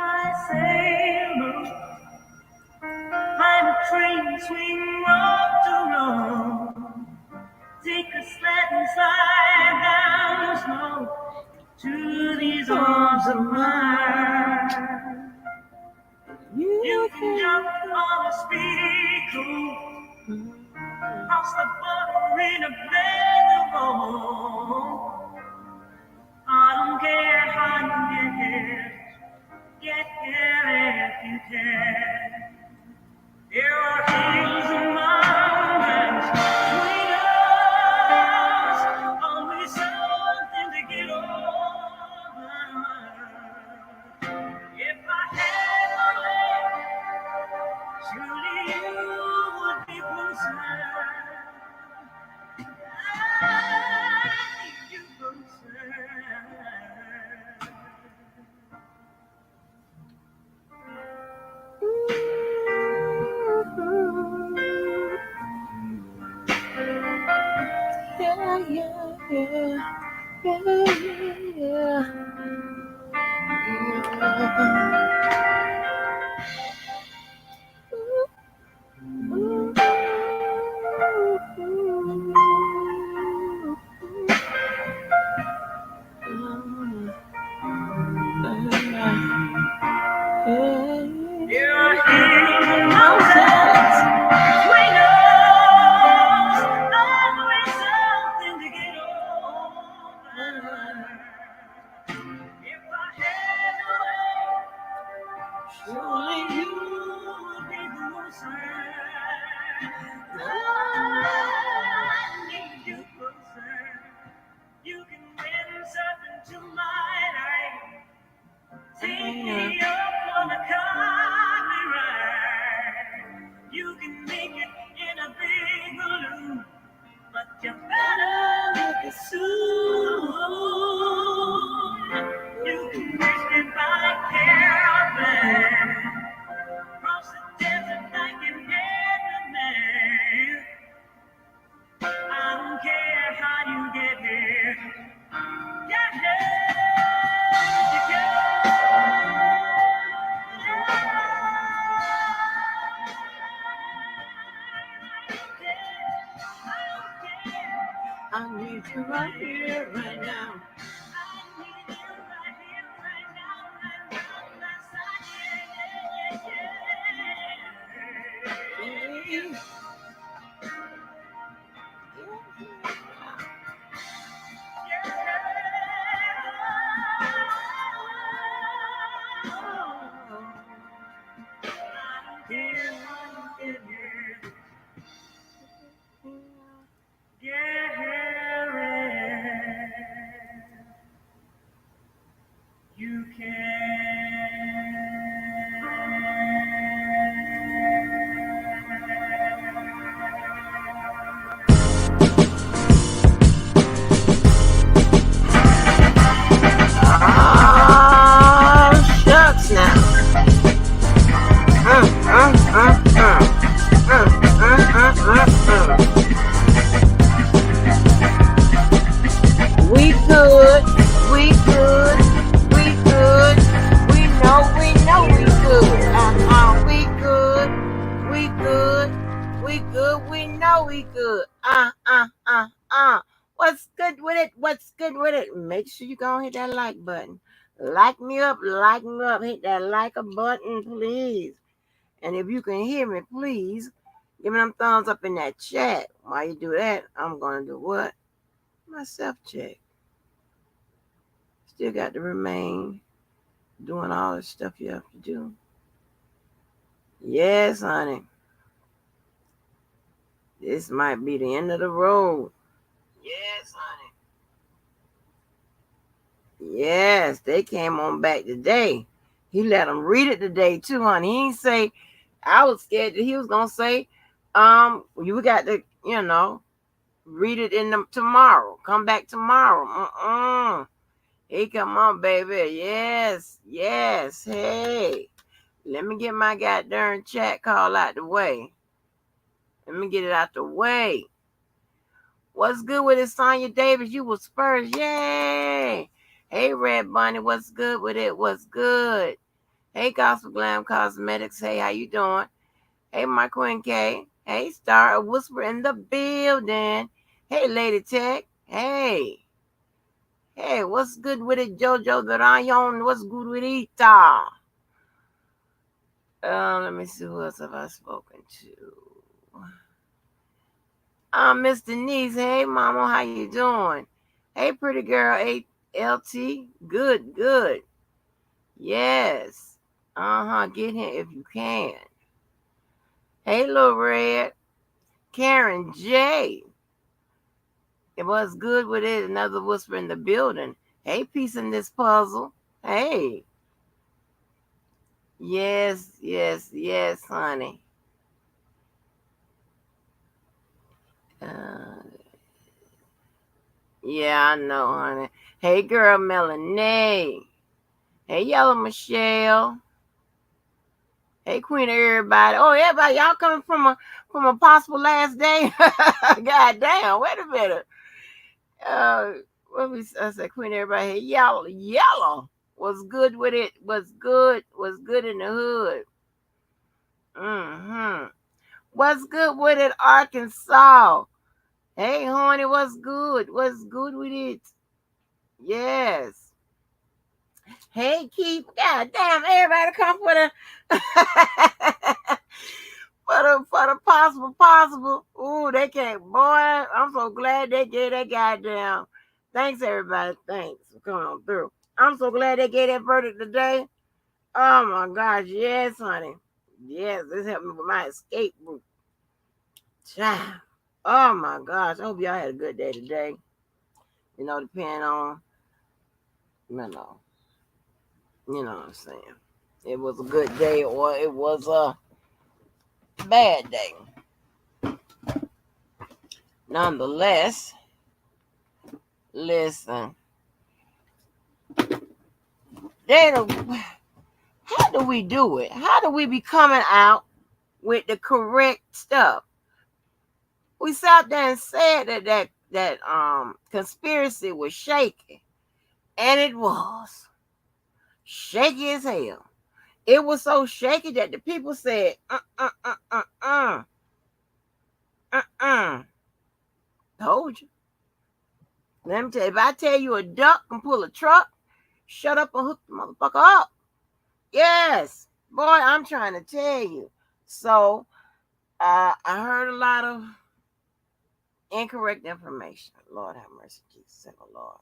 I sailboat, climb a train, swing road to road, take a sled and slide down slow to these arms of mine. You can jump on a speedy cool, cross the border in a bed of gold. I don't care how you get here if you can. There are hills and mountains between us, always something to get over. If I had a leg, surely you would be closer. I need you closer. There are hills and mountains between us, always something to get over. If I had a way, surely you would be closer. I need you closer. You can win something to my life. Take me up on a coffee ride. You can make it in a big balloon, but you better make it soon. You can make it by caravan, cross the desert like an man. I don't care how you get here. Get here, you I need you right here, right now. I need you right here, right now, right now, that's yeah. You shucks now. We good, we good, we good. We know we good. We good, we good, we good. We know we good. What's good with it? What's good with it? Make sure you go and hit that like button. Like me up, hit that like a button, please. And if you can hear me, please give me them thumbs up in that chat. While you do that, I'm gonna do what? My self check. Still got to remain doing all the stuff you have to do. Yes, honey. This might be the end of the road. Yes, honey. Yes, they came on back today. He let them read it today too, honey. He didn't say, I was scared that he was gonna say, you got to, read it in them tomorrow. Come back tomorrow. Hey, come on, baby. Yes. Hey, let me get my goddamn chat call out the way. Let me get it out the way. What's good with it, Sonya Davis? You was first. Yay. Hey, Red Bunny, what's good with it? What's good? Hey, Gospel Glam Cosmetics. Hey, how you doing? Hey, my Queen K. Hey, Star, a whisper in the building. Hey, Lady Tech. Hey. Hey, what's good with it, Jojo the Rayon? What's good with it? Let me see, who else have I spoken to? Miss Denise. Hey, Mama, how you doing? Hey, pretty girl. Hey, LT. Good, good. Yes. Get him if you can. Hey, Little Red. Karen J. It was good with it. Another whisper in the building. Hey, piece in this puzzle. Hey. Yes, yes, yes, honey. Uh, yeah, I know, honey. Hey, girl, Melanie. Hey, Yellow Michelle. Hey, Queen of everybody. Oh, everybody, y'all coming from a possible last day? God damn, wait a minute. Uh, I said Queen of everybody. Hey, yellow. Was good with it. Was good in the hood. Mm-hmm. What's good with it, Arkansas? Hey, honey, what's good? What's good with it? Yes. Hey, Keith. God damn, everybody come for the for the possible. Ooh, they can't. Boy, I'm so glad they gave that goddamn. Thanks, everybody. Thanks for coming on through. I'm so glad they gave that verdict today. Oh my gosh, yes, honey. Yes, this helped me with my escape route. Child. Oh my gosh. I hope y'all had a good day today. Depending on, you you know what I'm saying. It was a good day or it was a bad day. Nonetheless, listen, they don't, how do we do it? How do we be coming out with the correct stuff? We sat there and said that conspiracy was shaky, and it was shaky as hell. It was so shaky that the people said, uh. Told you. Let me tell you, if I tell you a duck can pull a truck, shut up and hook the motherfucker up. Yes. Boy, I'm trying to tell you. So, I heard a lot of incorrect information. Lord have mercy, Jesus, have a Lord.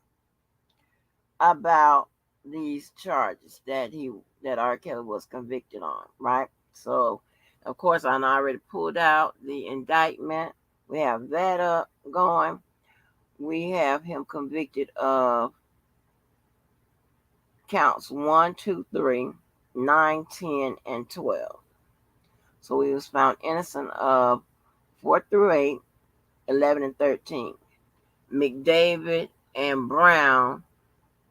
About these charges that R. Kelly was convicted on, right? So, of course, I already pulled out the indictment. We have that up going. We have him convicted of counts 1, 2, 3, 9, 10, and 12. So he was found innocent of 4 through 8, 11, and 13. McDavid and Brown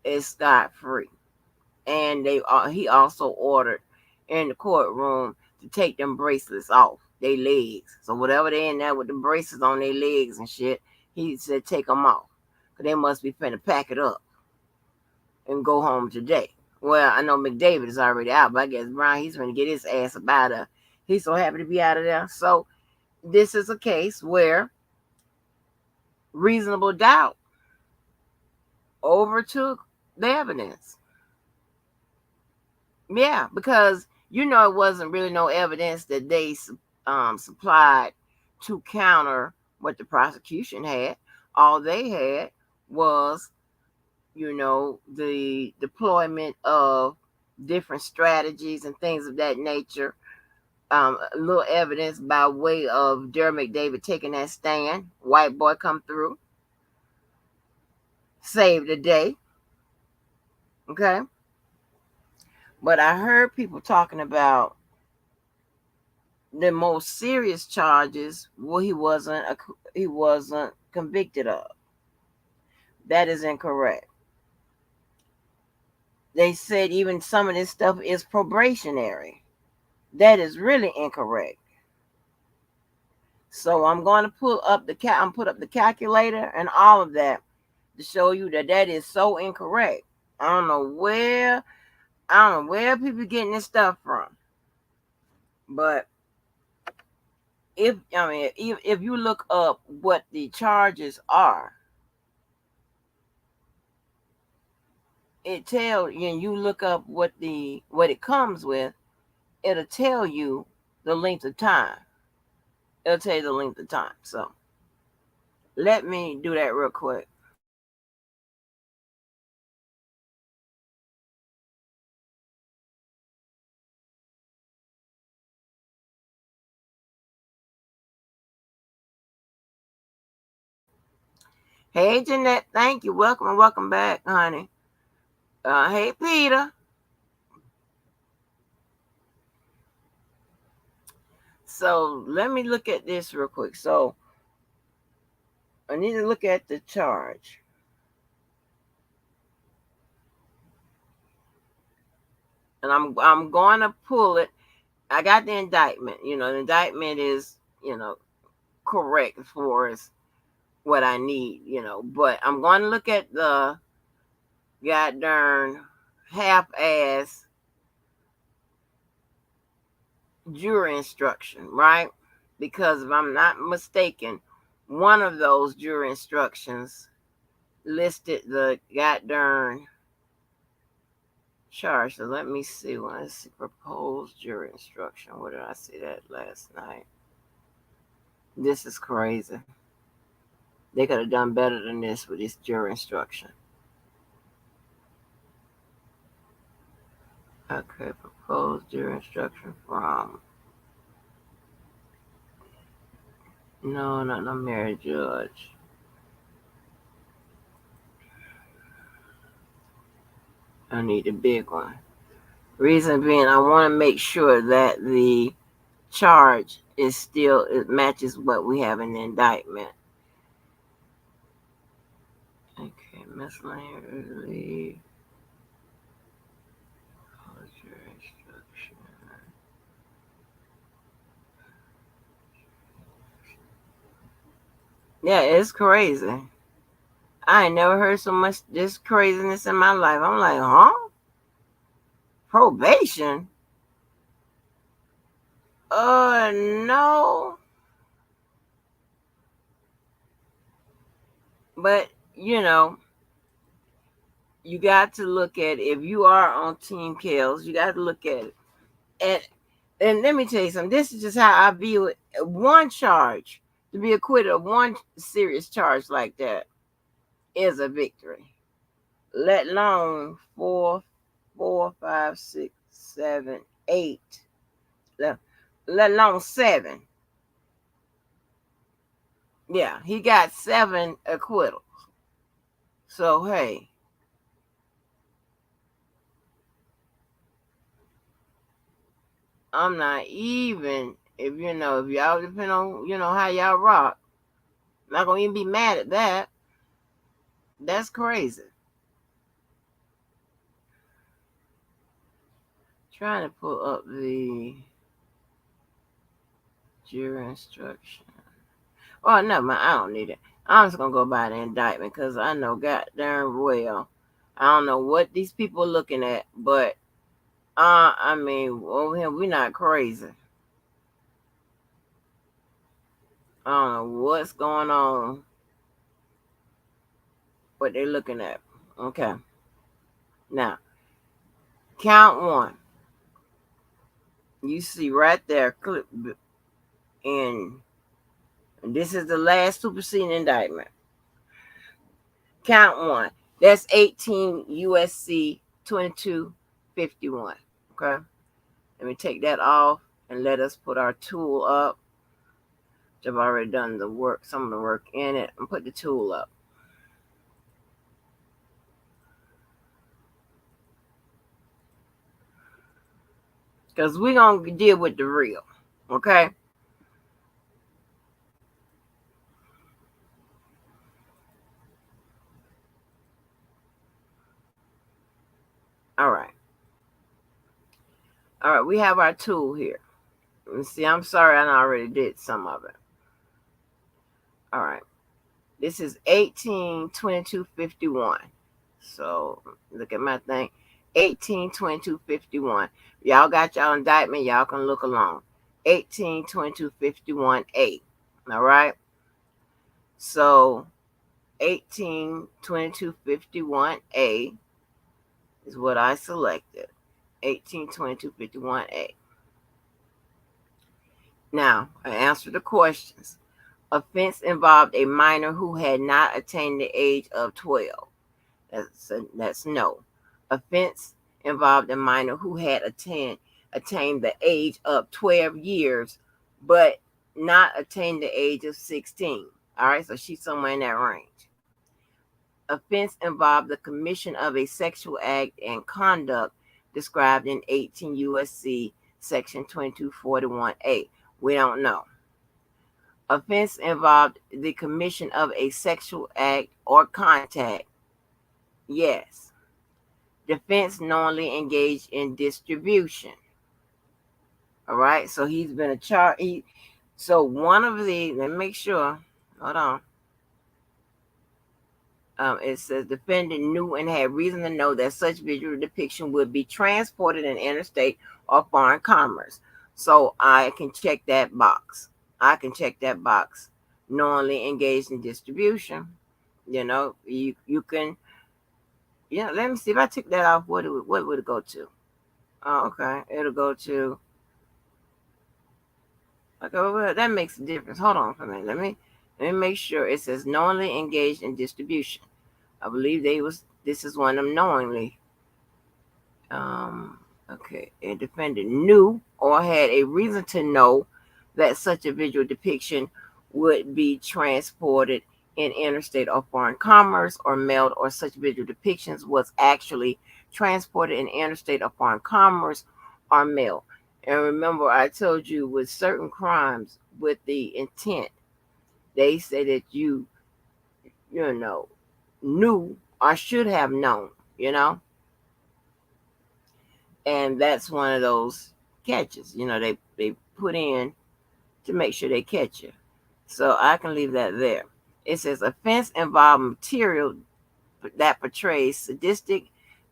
is scot free. And he also ordered in the courtroom to take them bracelets off their legs. So whatever they in there with the bracelets on their legs and shit, he said take them off. Because they must be finna pack it up and go home today. Well, I know McDavid is already out, but I guess Brian, he's going to get his ass up out of. He's so happy to be out of there. So this is a case where reasonable doubt overtook the evidence. Yeah, because it wasn't really no evidence that they supplied to counter what the prosecution had. All they had was the deployment of different strategies and things of that nature. A little evidence by way of Darren McDavid taking that stand. White boy come through, save the day. Okay. But I heard people talking about the most serious charges he wasn't convicted of. That is incorrect. They said even some of this stuff is probationary. That is really incorrect. So I'm going to put up the calculator and all of that to show you that is so incorrect. I don't know where I don't know where people getting this stuff from, but if you look up what the charges are, it tells you. And you look up what it comes with. It'll tell you the length of time. It'll tell you the length of time. So let me do that real quick. Hey Jeanette, thank you. Welcome and welcome back, honey. Hey Peter. So let me look at this real quick. So I need to look at the charge. And I'm going to pull it. I got the indictment. The indictment is, correct as far as what I need, but I'm going to look at the god darn half ass jury instruction, right? Because if I'm not mistaken, one of those jury instructions listed the god darn charge. So let me see. When I see proposed jury instruction, where did I see that last night? This is crazy. They could have done better than this with this jury instruction. Okay, proposed jury instruction from no, not no Mary Judge. I need a big one. Reason being, I want to make sure that the charge it matches what we have in the indictment. Okay, miscellaneous instruction. Yeah, it's crazy. I ain't never heard so much this craziness in my life. I'm like, huh? Probation? No. But you got to look at, if you are on Team Kales, you got to look at it. And let me tell you something. This is just how I view it. One charge, to be acquitted of one serious charge like that, is a victory. Let alone four, five, six, seven, eight. Let alone seven. Yeah, he got 7 acquittals. So hey, I'm not even, if y'all depend on how y'all rock. I'm not gonna even be mad at that. That's crazy. Trying to pull up the jury instruction. Oh, never mind. I don't need it. I'm just gonna go by the indictment because I know goddamn well. I don't know what these people are looking at, but I mean, over here we're not crazy. I don't know what's going on, what they're looking at. Okay, now count one. You see right there, clip, and this is the last superseding indictment. Count one. That's 18 USC 2251. Okay. Let me take that off and let us put our tool up. I've already done the work, some of the work in it, and put the tool up. Because we're going to deal with the real. Okay. All right. All right. We have our tool here. Let's see. I'm sorry. I already did some of it. All right. This is 182251. So look at my thing. 182251. Y'all got y'all indictment. Y'all can look along. 182251A. All right. So 182251A is what I selected. 182251A. Now, I answer the questions. Offense involved a minor who had not attained the age of 12. That's no. Offense involved a minor who had attained the age of 12 years, but not attained the age of 16. All right, so she's somewhere in that range. Offense involved the commission of a sexual act and conduct described in 18 U.S.C. Section 2241A. We don't know. Offense involved the commission of a sexual act or contact. Yes. Defense knowingly engaged in distribution. All right. So he's been a charge. So one of the, let me make sure. Hold on. It says defendant knew and had reason to know that such visual depiction would be transported in interstate or foreign commerce. So I can check that box. Knowingly engaged in distribution. You can. Let me see if I took that off. What would it go to? Oh, okay. It'll go to. Okay, well, that makes a difference. Hold on for a minute. Let me make sure. It says knowingly engaged in distribution. I believe this is one of them knowingly. Okay. A defendant knew or had a reason to know that such a visual depiction would be transported in interstate or foreign commerce or mailed, or such visual depictions was actually transported in interstate or foreign commerce or mailed. And remember, I told you with certain crimes with the intent, they say that you knew or should have known, and that's one of those catches, they put in to make sure they catch you. So I can leave that there. It says offense involving material that portrays sadistic,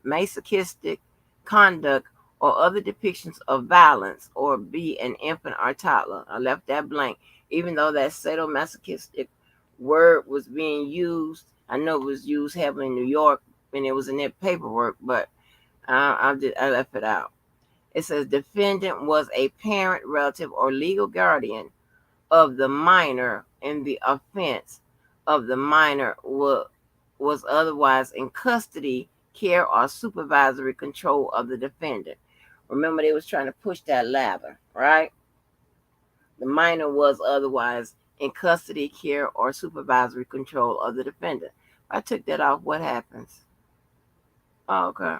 masochistic conduct or other depictions of violence, or be an infant or toddler. I left that blank, even though that sadomasochistic word was being used. I know it was used heavily in New York and it was in their paperwork, but I left it out. It says defendant was a parent, relative, or legal guardian of the minor, and the offense of the minor was otherwise in custody, care, or supervisory control of the defendant. Remember, they was trying to push that lather, right? The minor was otherwise in custody, care, or supervisory control of the defendant. If I took that off, what happens? Oh, okay.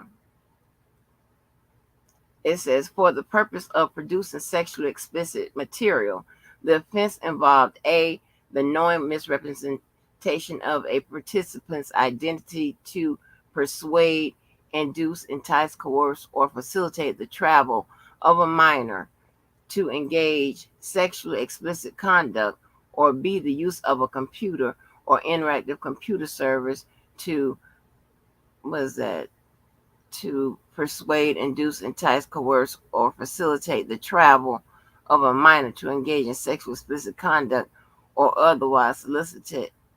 It says, for the purpose of producing sexually explicit material, the offense involved A, the knowing misrepresentation of a participant's identity to persuade, induce, entice, coerce, or facilitate the travel of a minor to engage sexually explicit conduct, or B, the use of a computer or interactive computer service to, to persuade, induce, entice, coerce, or facilitate the travel of a minor to engage in sexual explicit conduct, or otherwise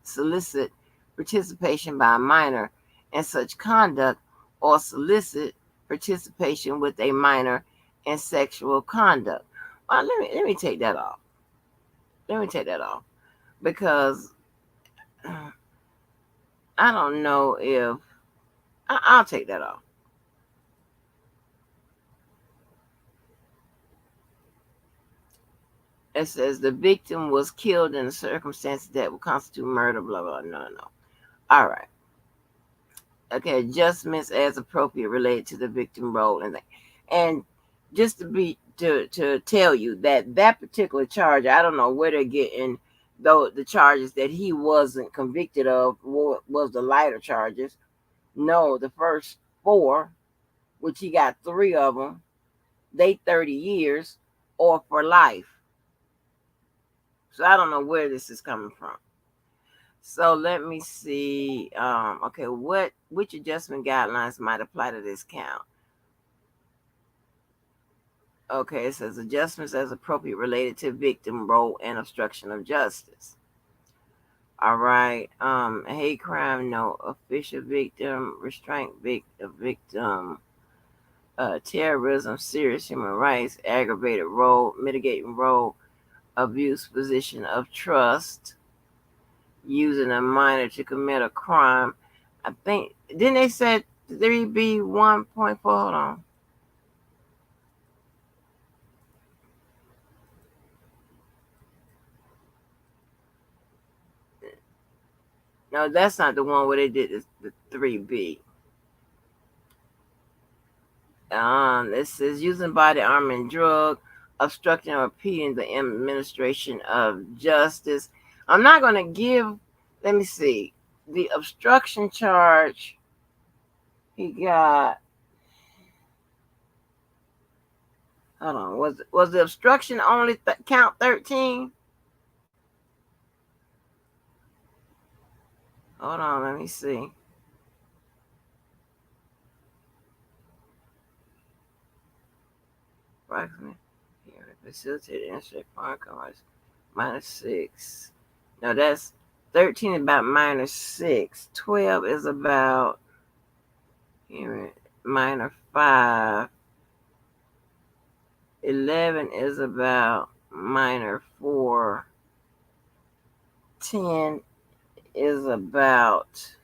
solicit participation by a minor in such conduct, or solicit participation with a minor in sexual conduct. Well, let me take that off. Because I don't know if I'll take that off. It says the victim was killed in circumstances that would constitute murder, blah, blah. No. All right. Okay, adjustments as appropriate related to the victim role. And just to tell you that particular charge, I don't know where they're getting the charges that he wasn't convicted of was the lighter charges. No, the first 4, which he got 3 of them, they 30 years or for life. So I don't know where this is coming from. So let me see. Okay, which adjustment guidelines might apply to this count? Okay, it says adjustments as appropriate related to victim role and obstruction of justice. All right. Hate crime, no. Official victim, restraint victim, terrorism, serious human rights, aggravated role, mitigating role, abuse position of trust, using a minor to commit a crime. I think didn't they say 3B 1.4? Hold on. No, that's not the one where they did the 3B. It says using body armor and drug, obstructing or impeding the administration of justice. I'm not going to give, let me see, the obstruction charge. He got, hold on, was the obstruction only count 13? Hold on, let me see. Facilitated interstate foreign commerce, -6. No, that's 13 about -6. 12 is about -5. 11 is about -4. 10 is about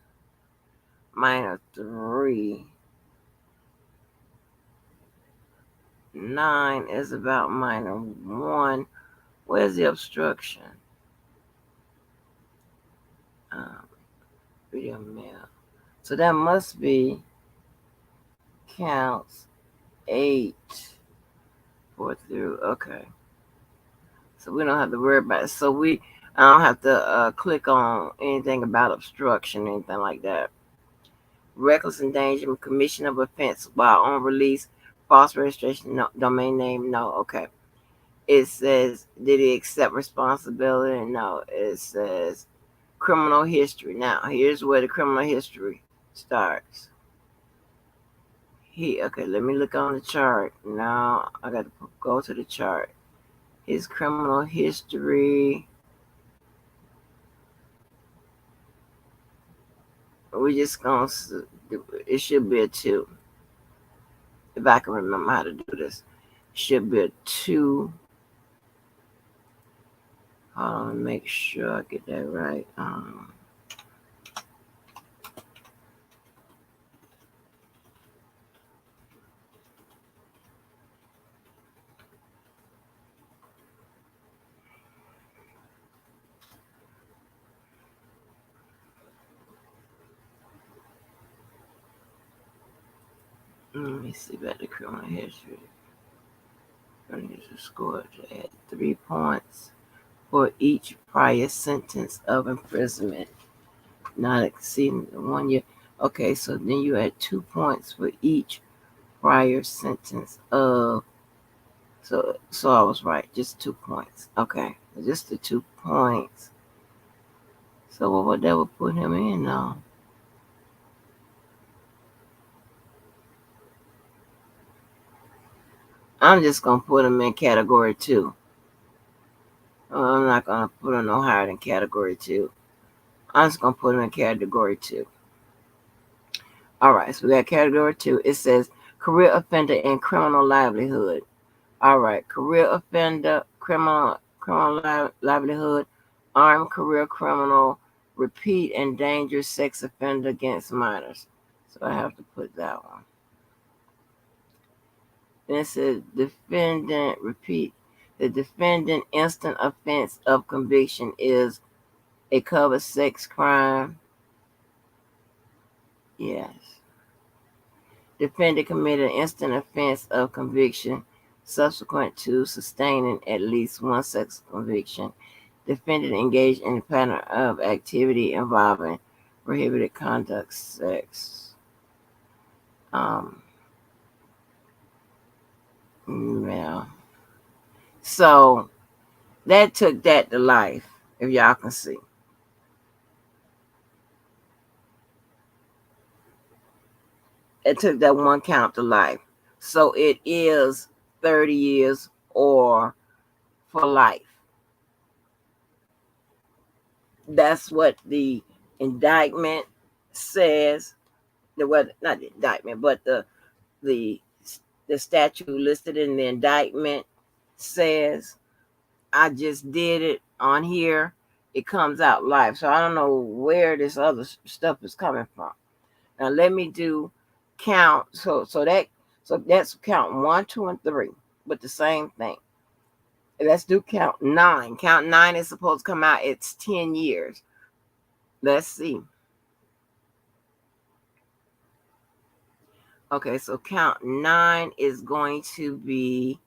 -3. 9 is about -1. Where's the obstruction? Video mail. So that must be counts 8, 4 through. Okay. So we don't have to worry about it. So I don't have to click on anything about obstruction, anything like that. Reckless endangerment, commission of offense while on release, false registration, no, domain name, no. Okay. It says, did he accept responsibility? No. It says criminal history. Now, here's where the criminal history starts. Okay, let me look on the chart. Now, I got to go to the chart. His criminal history. We're just going to, it should be a 2. If I can remember how to do this. It should be a 2. Hold on, make sure I get that right. Let me see about the criminal history. Criminal history score to add 3 points for each prior sentence of imprisonment, not exceeding 1 year. Okay, so then you add 2 points for each prior sentence of. So I was right, just 2 points. Okay, just the 2 points. So what would that would put him in now? I'm just gonna put him in category 2. I'm not gonna put him no higher than category 2. I'm just gonna put him in category 2. All right, so we got category 2. It says career offender and criminal livelihood. All right, career offender, criminal livelihood, armed career criminal, repeat and dangerous sex offender against minors. So I have to put that one. Then it says defendant, repeat. The defendant instant offense of conviction is a covered sex crime. Yes. Defendant committed an instant offense of conviction subsequent to sustaining at least one sex conviction. Defendant engaged in a pattern of activity involving prohibited conduct, sex. Yeah. So that took that to life, if y'all can see. It took that one count to life. So it is 30 years or for life. That's what the indictment says. Not the indictment, but the the statute listed in the indictment says. I just did it on here. It comes out live. So I don't know where this other stuff is coming from. Now let me do count. So that's count 1, 2, and 3 with the same thing. Let's do count 9. Count 9 is supposed to come out. It's 10 years. Let's see. Okay, so count 9 is going to be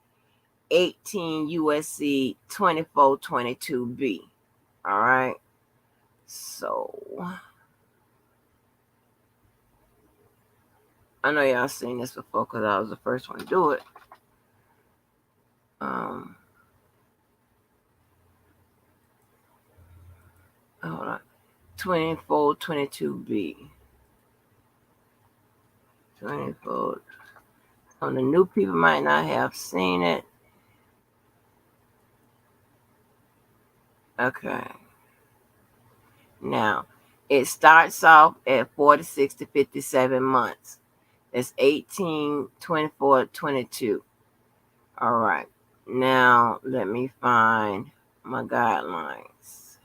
18 USC 2422B. All right. So I know y'all seen this before because I was the first one to do it. Hold on. 2422B. 24. The new people might not have seen it. Okay. Now, it starts off at 46 to 57 months. It's 18, 24, 22. All right. Now, let me find my guidelines.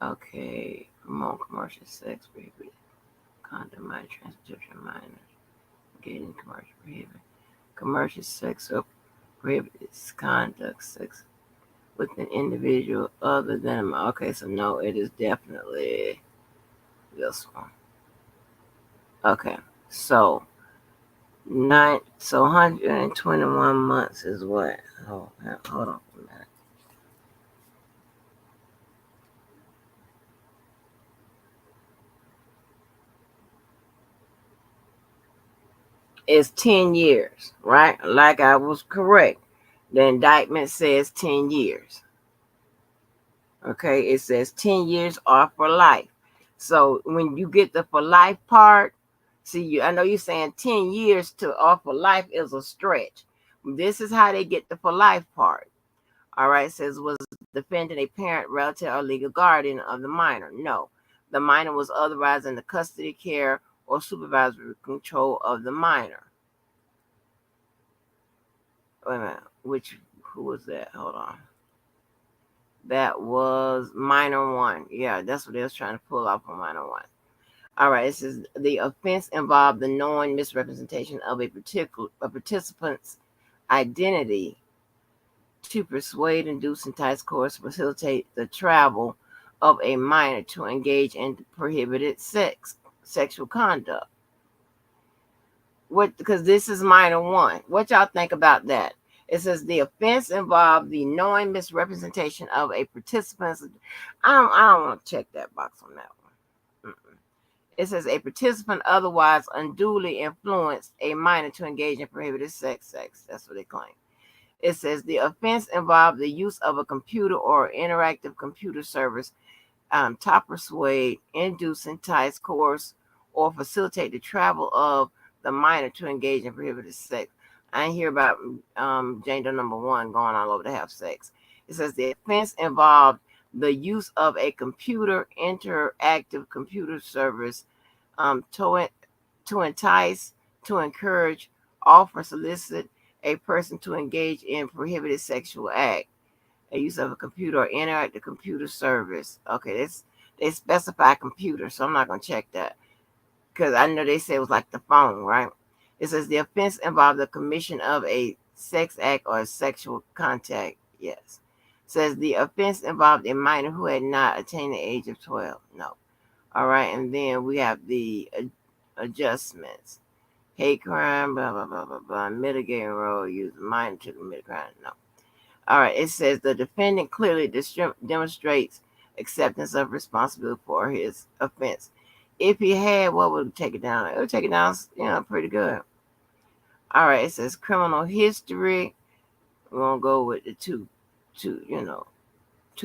Okay. Promote commercial sex, baby. Condom, minor, transportation, minors. Engaging commercial prohibit. Commercial sex or prohibits conduct sex with an individual other than. Okay, so no, it is definitely this one. Okay, so 121 months is what? Oh, hold on a minute. It's 10 years, right? Like I was correct. The indictment says 10 years. Okay, it says 10 years or for life. So when you get the for life part, see, I know you're saying 10 years to or for life is a stretch. This is how they get the for life part. All right, it says was defending a parent, relative, or legal guardian of the minor. No, the minor was otherwise in the custody, care, or supervisory control of the minor. Wait a minute, who was that? Hold on. That was minor 1. Yeah, that's what they was trying to pull off on minor 1. All right, it says the offense involved the knowing misrepresentation of a participant's identity to persuade, induce, entice, coerce, facilitate the travel of a minor to engage in prohibited sexual conduct. Because this is minor 1. What y'all think about that? It says the offense involved the knowing misrepresentation of a participant's. I don't want to check that box on that one. It says a participant otherwise unduly influenced a minor to engage in prohibited sex. That's what they claim. It says the offense involved the use of a computer or interactive computer service to persuade, induce, entice, coerce, or facilitate the travel of the minor to engage in prohibited sex. I ain't hear about gender number 1 going all over to have sex. It says the offense involved the use of a computer, interactive computer service to entice, to encourage, offer, solicit a person to engage in prohibited sexual act. A use of a computer or interactive computer service. Okay, they specify computer, so I'm not going to check that because I know they say it was like the phone, right? It says the offense involved the commission of a sex act or sexual contact. Yes. It says the offense involved a minor who had not attained the age of 12. No. All right, and then we have the adjustments. Hate crime, blah, blah, blah, blah, blah. Mitigating role, use minor to commit crime. No. All right, it says the defendant clearly demonstrates acceptance of responsibility for his offense. If he had, what would take it down? It would take it down, pretty good. All right, it says criminal history. We're gonna go with the two 2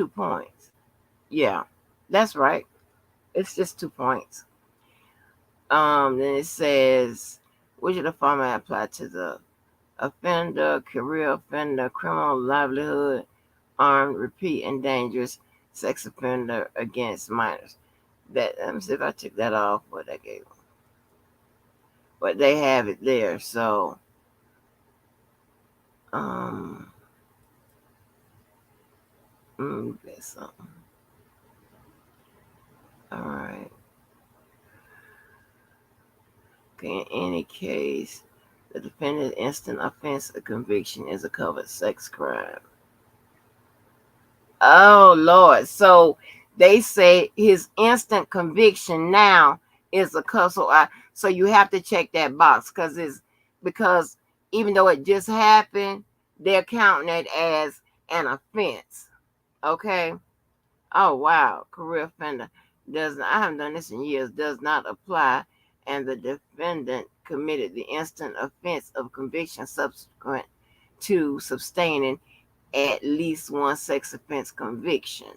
points. Yeah, that's right. It's just 2 points. Then it says, which of the format apply to the offender, career offender, criminal livelihood, armed, repeat, and dangerous sex offender against minors. That let me see if I took that off what I gave them. But they have it there, so um that's something. Alright. Okay, in any case, the defendant's instant offense of conviction is a covered sex crime. Oh Lord. So they say his instant conviction now is a so you have to check that box because even though it just happened, they're counting it as an offense. Okay. Oh wow. Career offender I haven't done this in years, does not apply, and the defendant committed the instant offense of conviction subsequent to sustaining at least one sex offense conviction.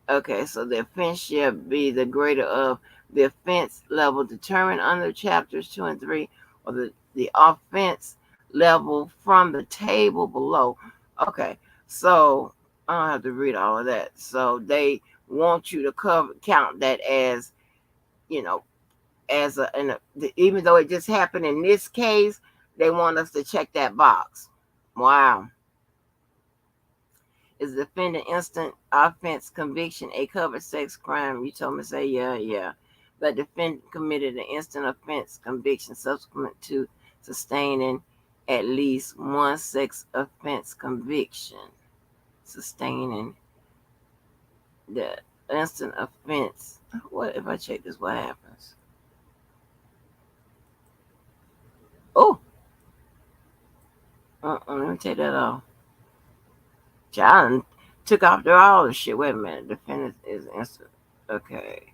Okay, so the offense shall be the greater of the offense level determined under chapters 2 and 3, or the offense level from the table below. Okay, so I don't have to read all of that. So they want you to count that as, you know, even though it just happened in this case, they want us to check that box. Wow. Is the defendant instant offense conviction a covered sex crime? You told me to say yeah. The defendant committed an instant offense conviction subsequent to sustaining at least one sex offense conviction. Sustaining the instant offense. What if I check this? What happens? Oh, let me take that off. John took off all the shit. Wait a minute. Defendant is instant. Okay.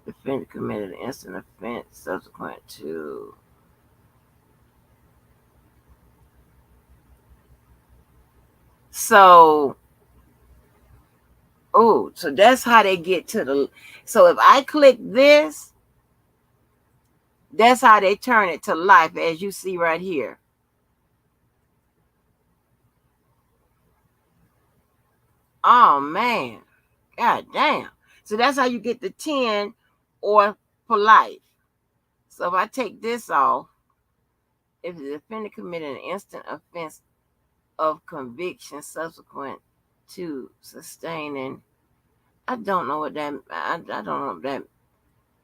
Defendant committed an instant offense subsequent to so so that's how they get to the so if I click this, that's how they turn it to life, as you see right here. Oh man. God damn. So that's how you get the 10 or for life. So if I take this off, if the defendant committed an instant offense of conviction subsequent to sustaining, I don't know what I don't know what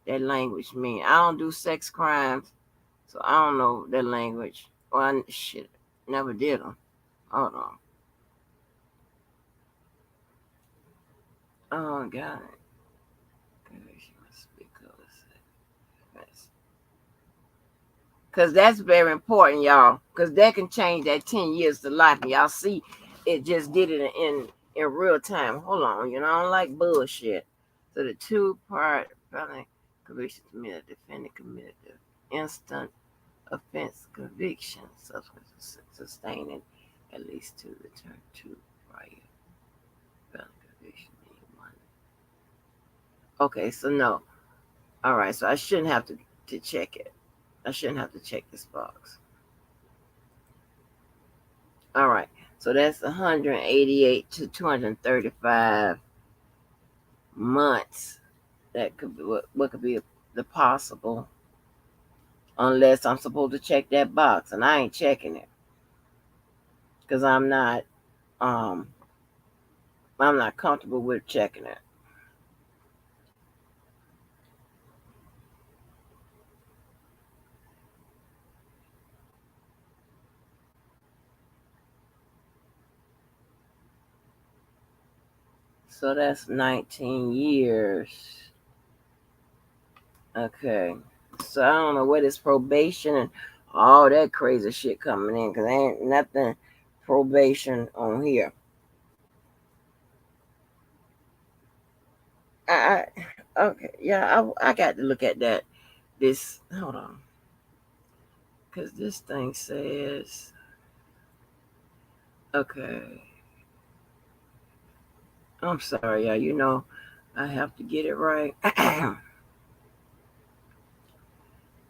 that language mean. I don't do sex crimes, so I don't know that language. Well, shit, never did them. Hold on. Oh God. Because that's very important, y'all. Because that can change that 10 years to life. And y'all see, it just did it in real time. Hold on, I don't like bullshit. So the two-part felony conviction committed, defendant committed the instant offense conviction, subsequent to sustaining at least two return to prior felony conviction in one. Okay, so no. All right, so I shouldn't have to check it. I shouldn't have to check this box. All right. So that's 188 to 235 months. That could be what could be the possible, unless I'm supposed to check that box, and I ain't checking it because um I'm not comfortable with checking it. So that's 19 years. Okay. So I don't know what is probation and all that crazy shit coming in because ain't nothing probation on here. I okay, yeah, I got to look at that. This hold on, because this thing says okay. I'm sorry, yeah, I have to get it right.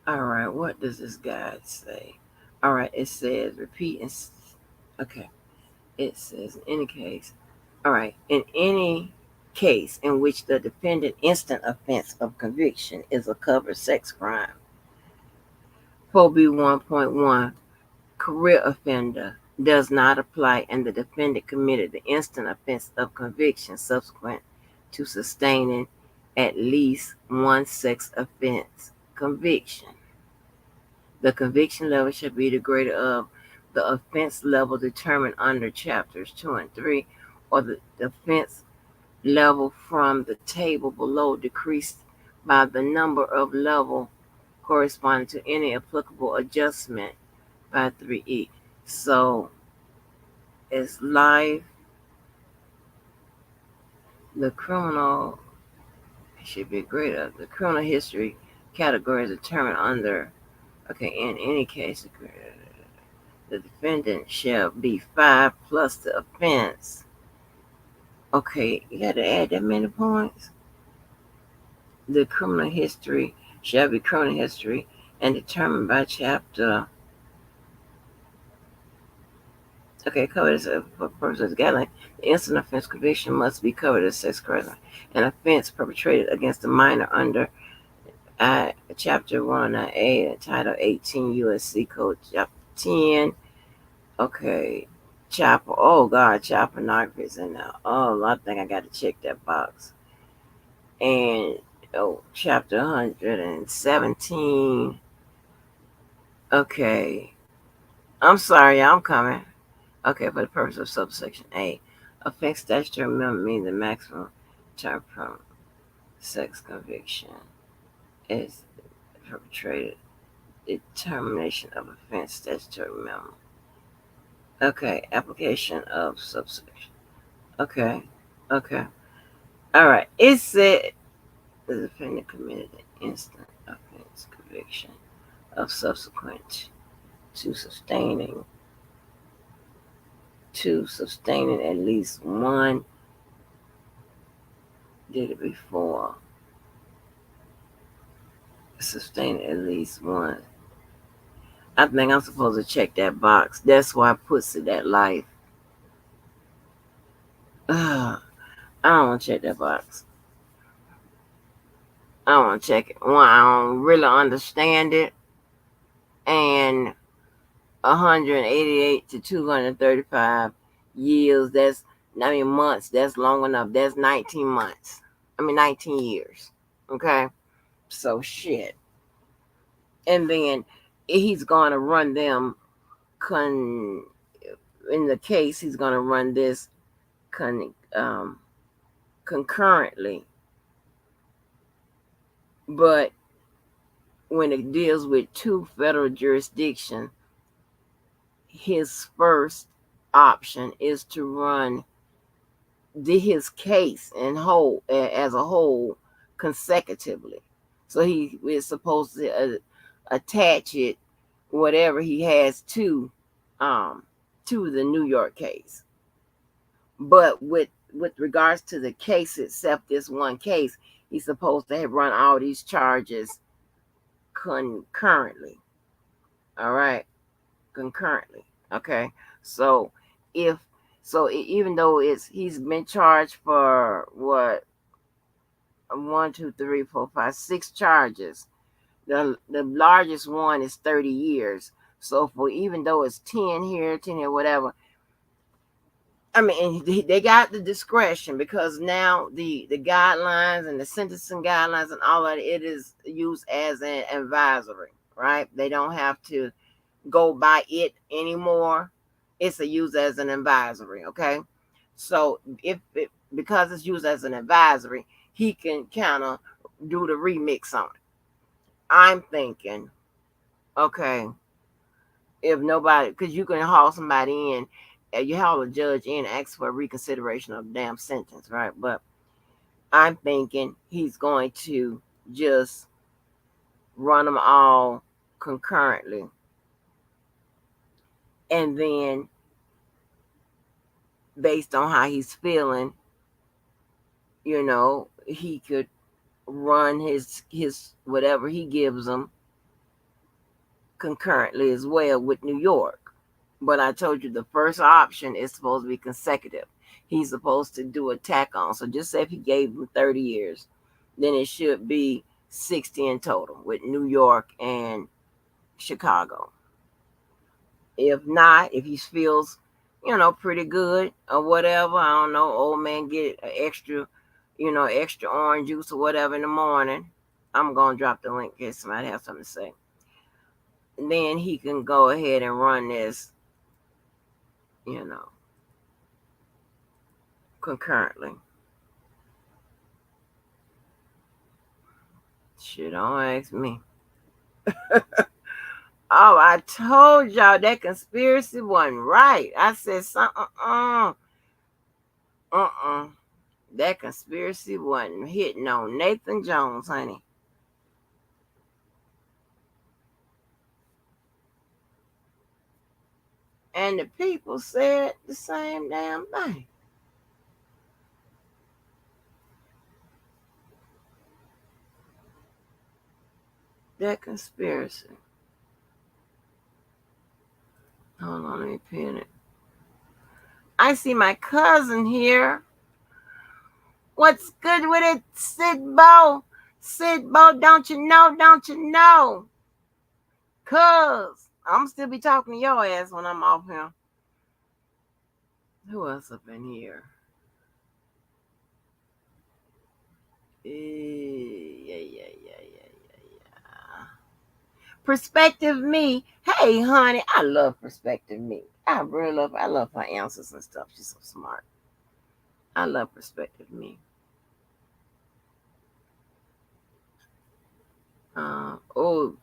All right, what does this guide say? All right, it says repeat. Okay, it says in any case. All right, in any case in which the defendant instant offense of conviction is a covered sex crime. 4B1.1 career offender does not apply and the defendant committed the instant offense of conviction subsequent to sustaining at least one sex offense conviction. The conviction level shall be the greater of the offense level determined under chapters 2 and 3, or the offense level from the table below decreased by the number of level corresponding to any applicable adjustment by 3E. So it's life, the criminal should be greater. The criminal history category is determined under, okay, in any case, the defendant shall be 5 plus the offense. Okay, you got to add that many points. The criminal history shall be criminal history and determined by chapter. Okay, covered as a purpose of the guideline. The instant offense conviction must be covered as sex crime. An offense perpetrated against a minor under Chapter 1A, Title 18 U.S.C. Code, Chapter 10. Okay, oh God, child pornography is in there. Oh, I think I got to check that box. And Chapter 117. Okay, I'm sorry, I'm coming. Okay, for the purpose of subsection A, offense statutory minimum means the maximum term from sex conviction is perpetrated. Determination of offense statutory minimum. Okay, application of subsection. Okay, okay. All right. It said the defendant committed an instant offense conviction of subsequent to sustaining at least one, did it before, sustaining at least one. I think I'm supposed to check that box. That's why it puts it at life. I don't want to check that box. I don't want to check it. One, I don't really understand it. And 188 to 235 years, months, that's long enough. That's 19 months. 19 years. Okay? So, shit. And then he's going to run them, in the case, he's going to run this concurrently. But when it deals with two federal jurisdictions, his first option is to run his case as a whole consecutively. So he is supposed to attach it, whatever he has to the New York case. But with regards to the case itself, this one case, he's supposed to have run all these charges concurrently. All right, concurrently. Okay, so even though he's been charged for what, 6 charges. The largest one is 30 years. So for even though it's 10 here, whatever. They got the discretion because now the guidelines and the sentencing guidelines and all that, it is used as an advisory, right? They don't have to go by it anymore. It's used as an advisory, okay? So because it's used as an advisory, he can kind of do the remix on it. I'm thinking, okay, if nobody, because you can haul somebody in, you haul a judge in, ask for a reconsideration of the damn sentence, right? But I'm thinking he's going to just run them all concurrently. And then, based on how he's feeling, he could run his whatever he gives them concurrently as well with New York. But I told you the first option is supposed to be consecutive. He's supposed to do a tack on. So just say if he gave him 30 years, then it should be 60 in total with New York and Chicago. If not, if he feels, pretty good or whatever, I don't know, old man get an extra, extra orange juice or whatever in the morning. I'm going to drop the link in case somebody has something to say. And then he can go ahead and run this, concurrently. Shit, don't ask me. Oh, I told y'all that conspiracy wasn't right. I said something. That conspiracy wasn't hitting on Nathan Jones, honey. And the people said the same damn thing. That conspiracy. Hold on, let me pin it. I see my cousin here. What's good with it, Sid Bo? Sid Bo, don't you know? Don't you know? Cuz I'm still be talking to your ass when I'm off here. Who else up in here? Yeah. Perspective me. Hey, honey, I love Perspective me. I love her answers and stuff. She's so smart. I love Perspective me.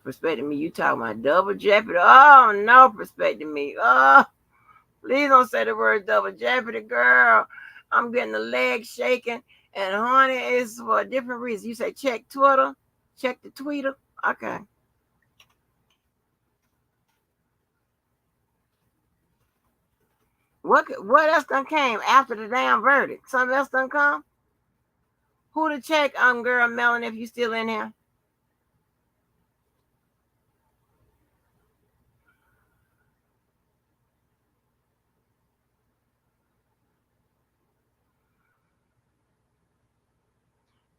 Perspective me. You talking about double jeopardy? Oh no, Perspective me. Oh, please don't say the word double jeopardy, girl. I'm getting the leg shaking, and honey, it's for a different reason. You say check Twitter, check the Twitter. Okay. What else done came after the damn verdict? Something else done come? Who to check, girl Melanie, if you still in here?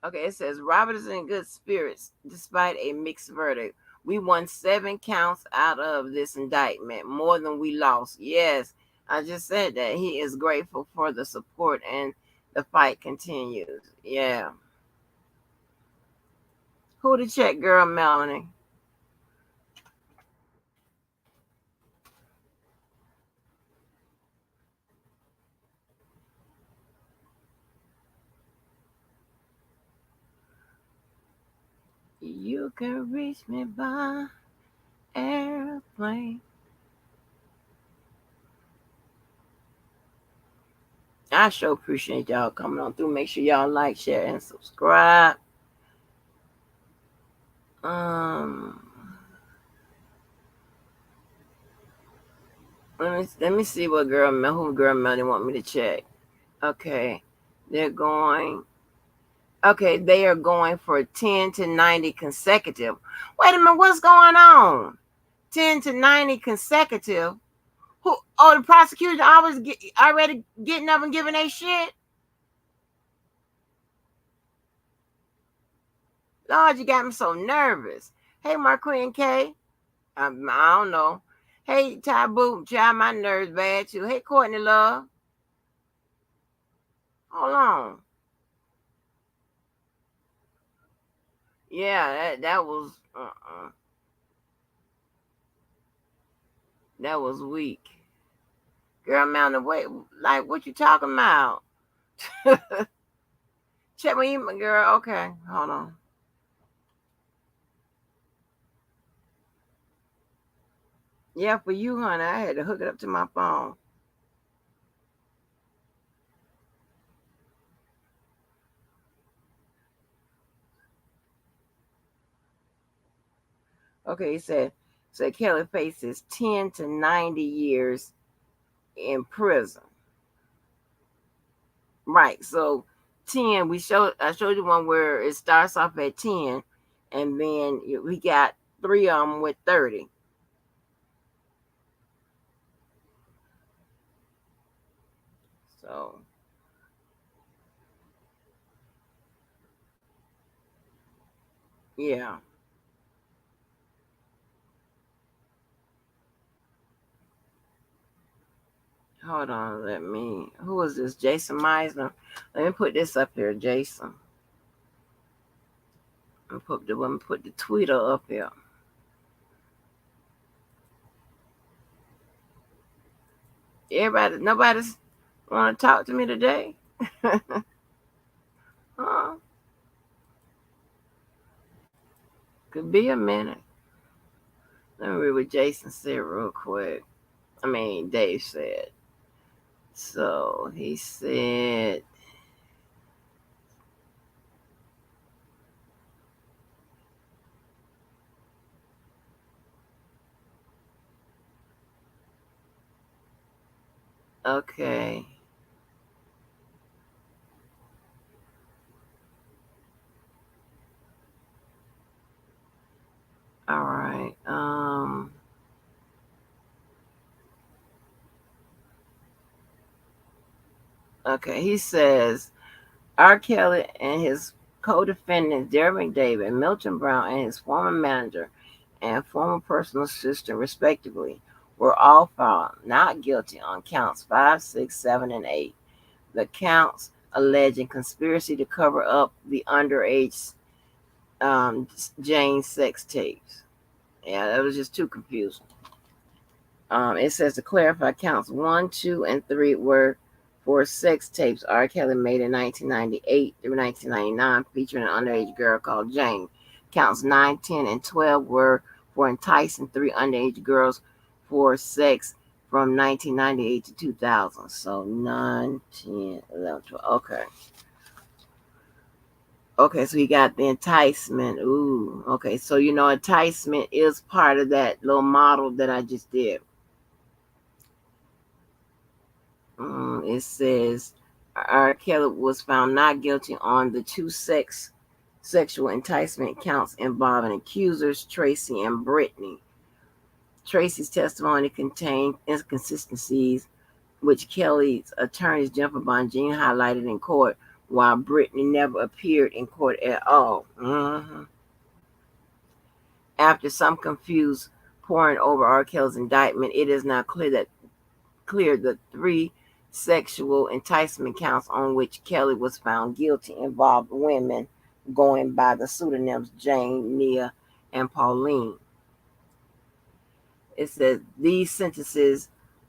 Okay, it says Robert is in good spirits despite a mixed verdict. We won 7 counts out of this indictment, more than we lost. Yes, I just said that. He is grateful for the support and the fight continues. Yeah. Who to check, girl Melanie? You can reach me by airplane. I sure appreciate y'all coming on through. Make sure y'all like, share, and subscribe. Um, let me see what who girl Melody want me to check. Okay, they're going. Okay, they are going for 10 to 90 consecutive. Wait a minute, what's going on? 10 to 90 consecutive. Who? Oh, the prosecution already getting up and giving a shit. Lord, you got me so nervous. Hey, Marqueen K. I don't know. Hey, Taboo, child, my nerves bad too. Hey, Courtney Love. Hold on. Yeah, that was that was weak. Girl, Mountain, wait, like what you talking about? Check my email, girl. Okay, hold on. Yeah, for you, honey, I had to hook it up to my phone. Okay, it said Kelly faces 10 to 90 years in prison. Right. So 10, I showed you one where it starts off at 10, and then we got three of them with 30. So yeah. Hold on, who is this? Jason Meisner. Let me put this up here, Jason. Let me put the Twitter up here. Nobody's want to talk to me today. Huh? Could be a minute. Let me read what Jason said real quick. I mean, Dave said. So he said, okay. All right. Okay. He says R. Kelly and his co-defendants Derek McDavid, Milton Brown, and his former manager and former personal assistant, respectively, were all found not guilty on counts 5, 6, 7, and 8. The counts alleging conspiracy to cover up the underage Jane sex tapes. Yeah, that was just too confusing. It says to clarify, counts 1, 2, and 3 were for sex tapes R. Kelly made in 1998 through 1999, featuring an underage girl called Jane. Counts 9, 10, and 12 were for enticing 3 underage girls for sex from 1998 to 2000. So 9, 10, 11, 12. Okay. Okay, so you got the enticement. Ooh, okay. So enticement is part of that little model that I just did. It says R. Kelly was found not guilty on the two sexual enticement counts involving accusers Tracy and Brittany. Tracy's testimony contained inconsistencies, which Kelly's attorneys Jennifer Bongine highlighted in court, while Brittany never appeared in court at all. After some confused poring over R. Kelly's indictment, it is now clear the 3 sexual enticement counts on which Kelly was found guilty involved women going by the pseudonyms Jane, Nia, and Pauline. It says these sentences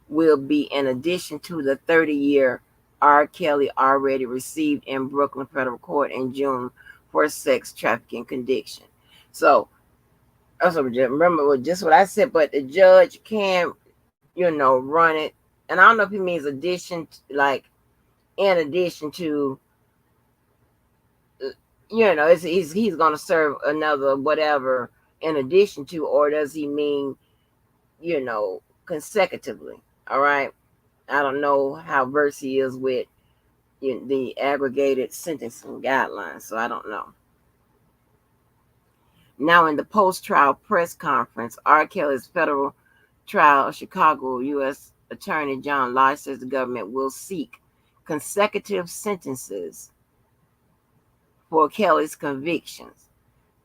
will be in addition to the 30-year R. Kelly already received in Brooklyn federal court in June for sex trafficking conviction. So, also remember just what I said, but the judge can, run it. And I don't know if he means like in addition to, he's going to serve another whatever in addition to, or does he mean, consecutively? All right. I don't know how versed he is with the aggregated sentencing guidelines, so I don't know. Now, in the post-trial press conference, R. Kelly's federal trial Chicago U.S. Attorney John Lodge says the government will seek consecutive sentences for Kelly's convictions,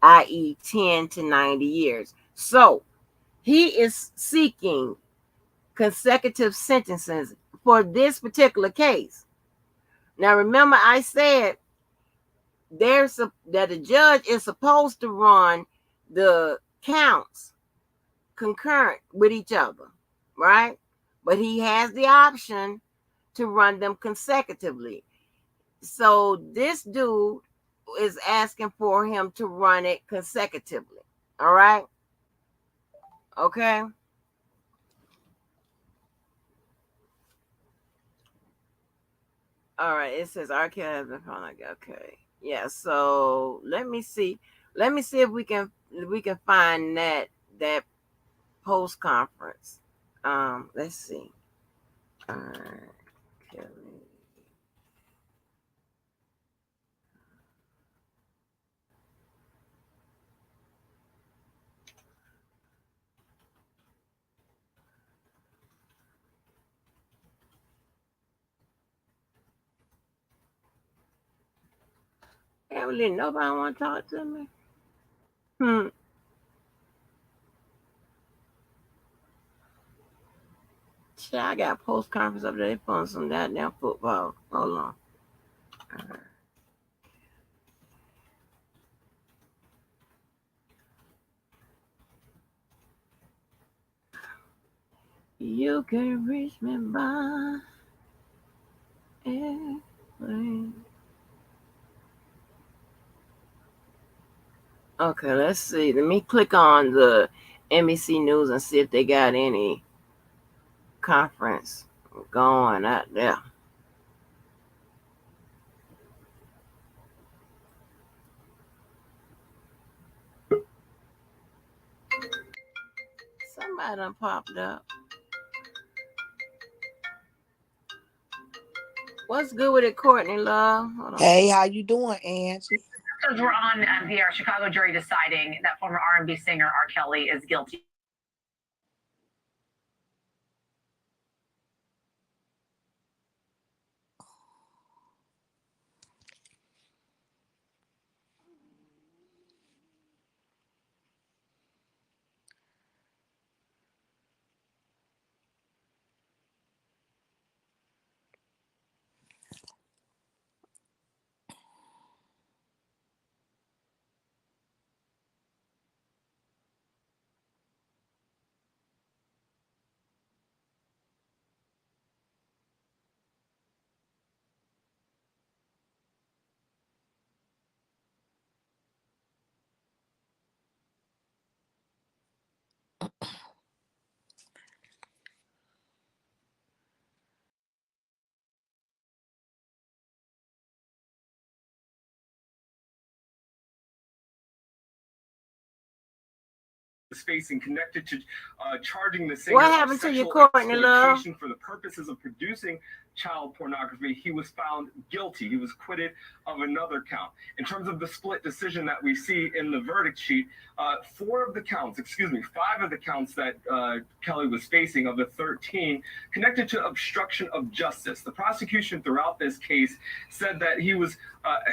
i.e., 10 to 90 years. So he is seeking consecutive sentences for this particular case. Now, remember, I said that the judge is supposed to run the counts concurrent with each other, right? But he has the option to run them consecutively. So this dude is asking for him to run it consecutively. All right. Okay. All right. It says R. Kelly has been found. Okay. Yeah. So let me see. Let me see if we can find that post conference. Let's see. R. Kelly. Evelyn, nobody want to talk to me. Hmm. Shit, I got post conference up there. They pulling some goddamn football. Hold on. You can reach me by airplane. Okay, let's see. Let me click on the NBC News and see if they got any conference going out there. Somebody done popped up. What's good with it, Courtney Love? Hold on. Hey, how you doing, Angie? We're on the Chicago jury deciding that former R&B singer R. Kelly is guilty. is facing connected to charging the singer What happened to you, Courtney Love? for the purposes of producing child pornography. He was found guilty. He was acquitted of another count. In terms of the split decision that we see in the verdict sheet, five of the counts that Kelly was facing of the 13 connected to obstruction of justice. The prosecution throughout this case said that he was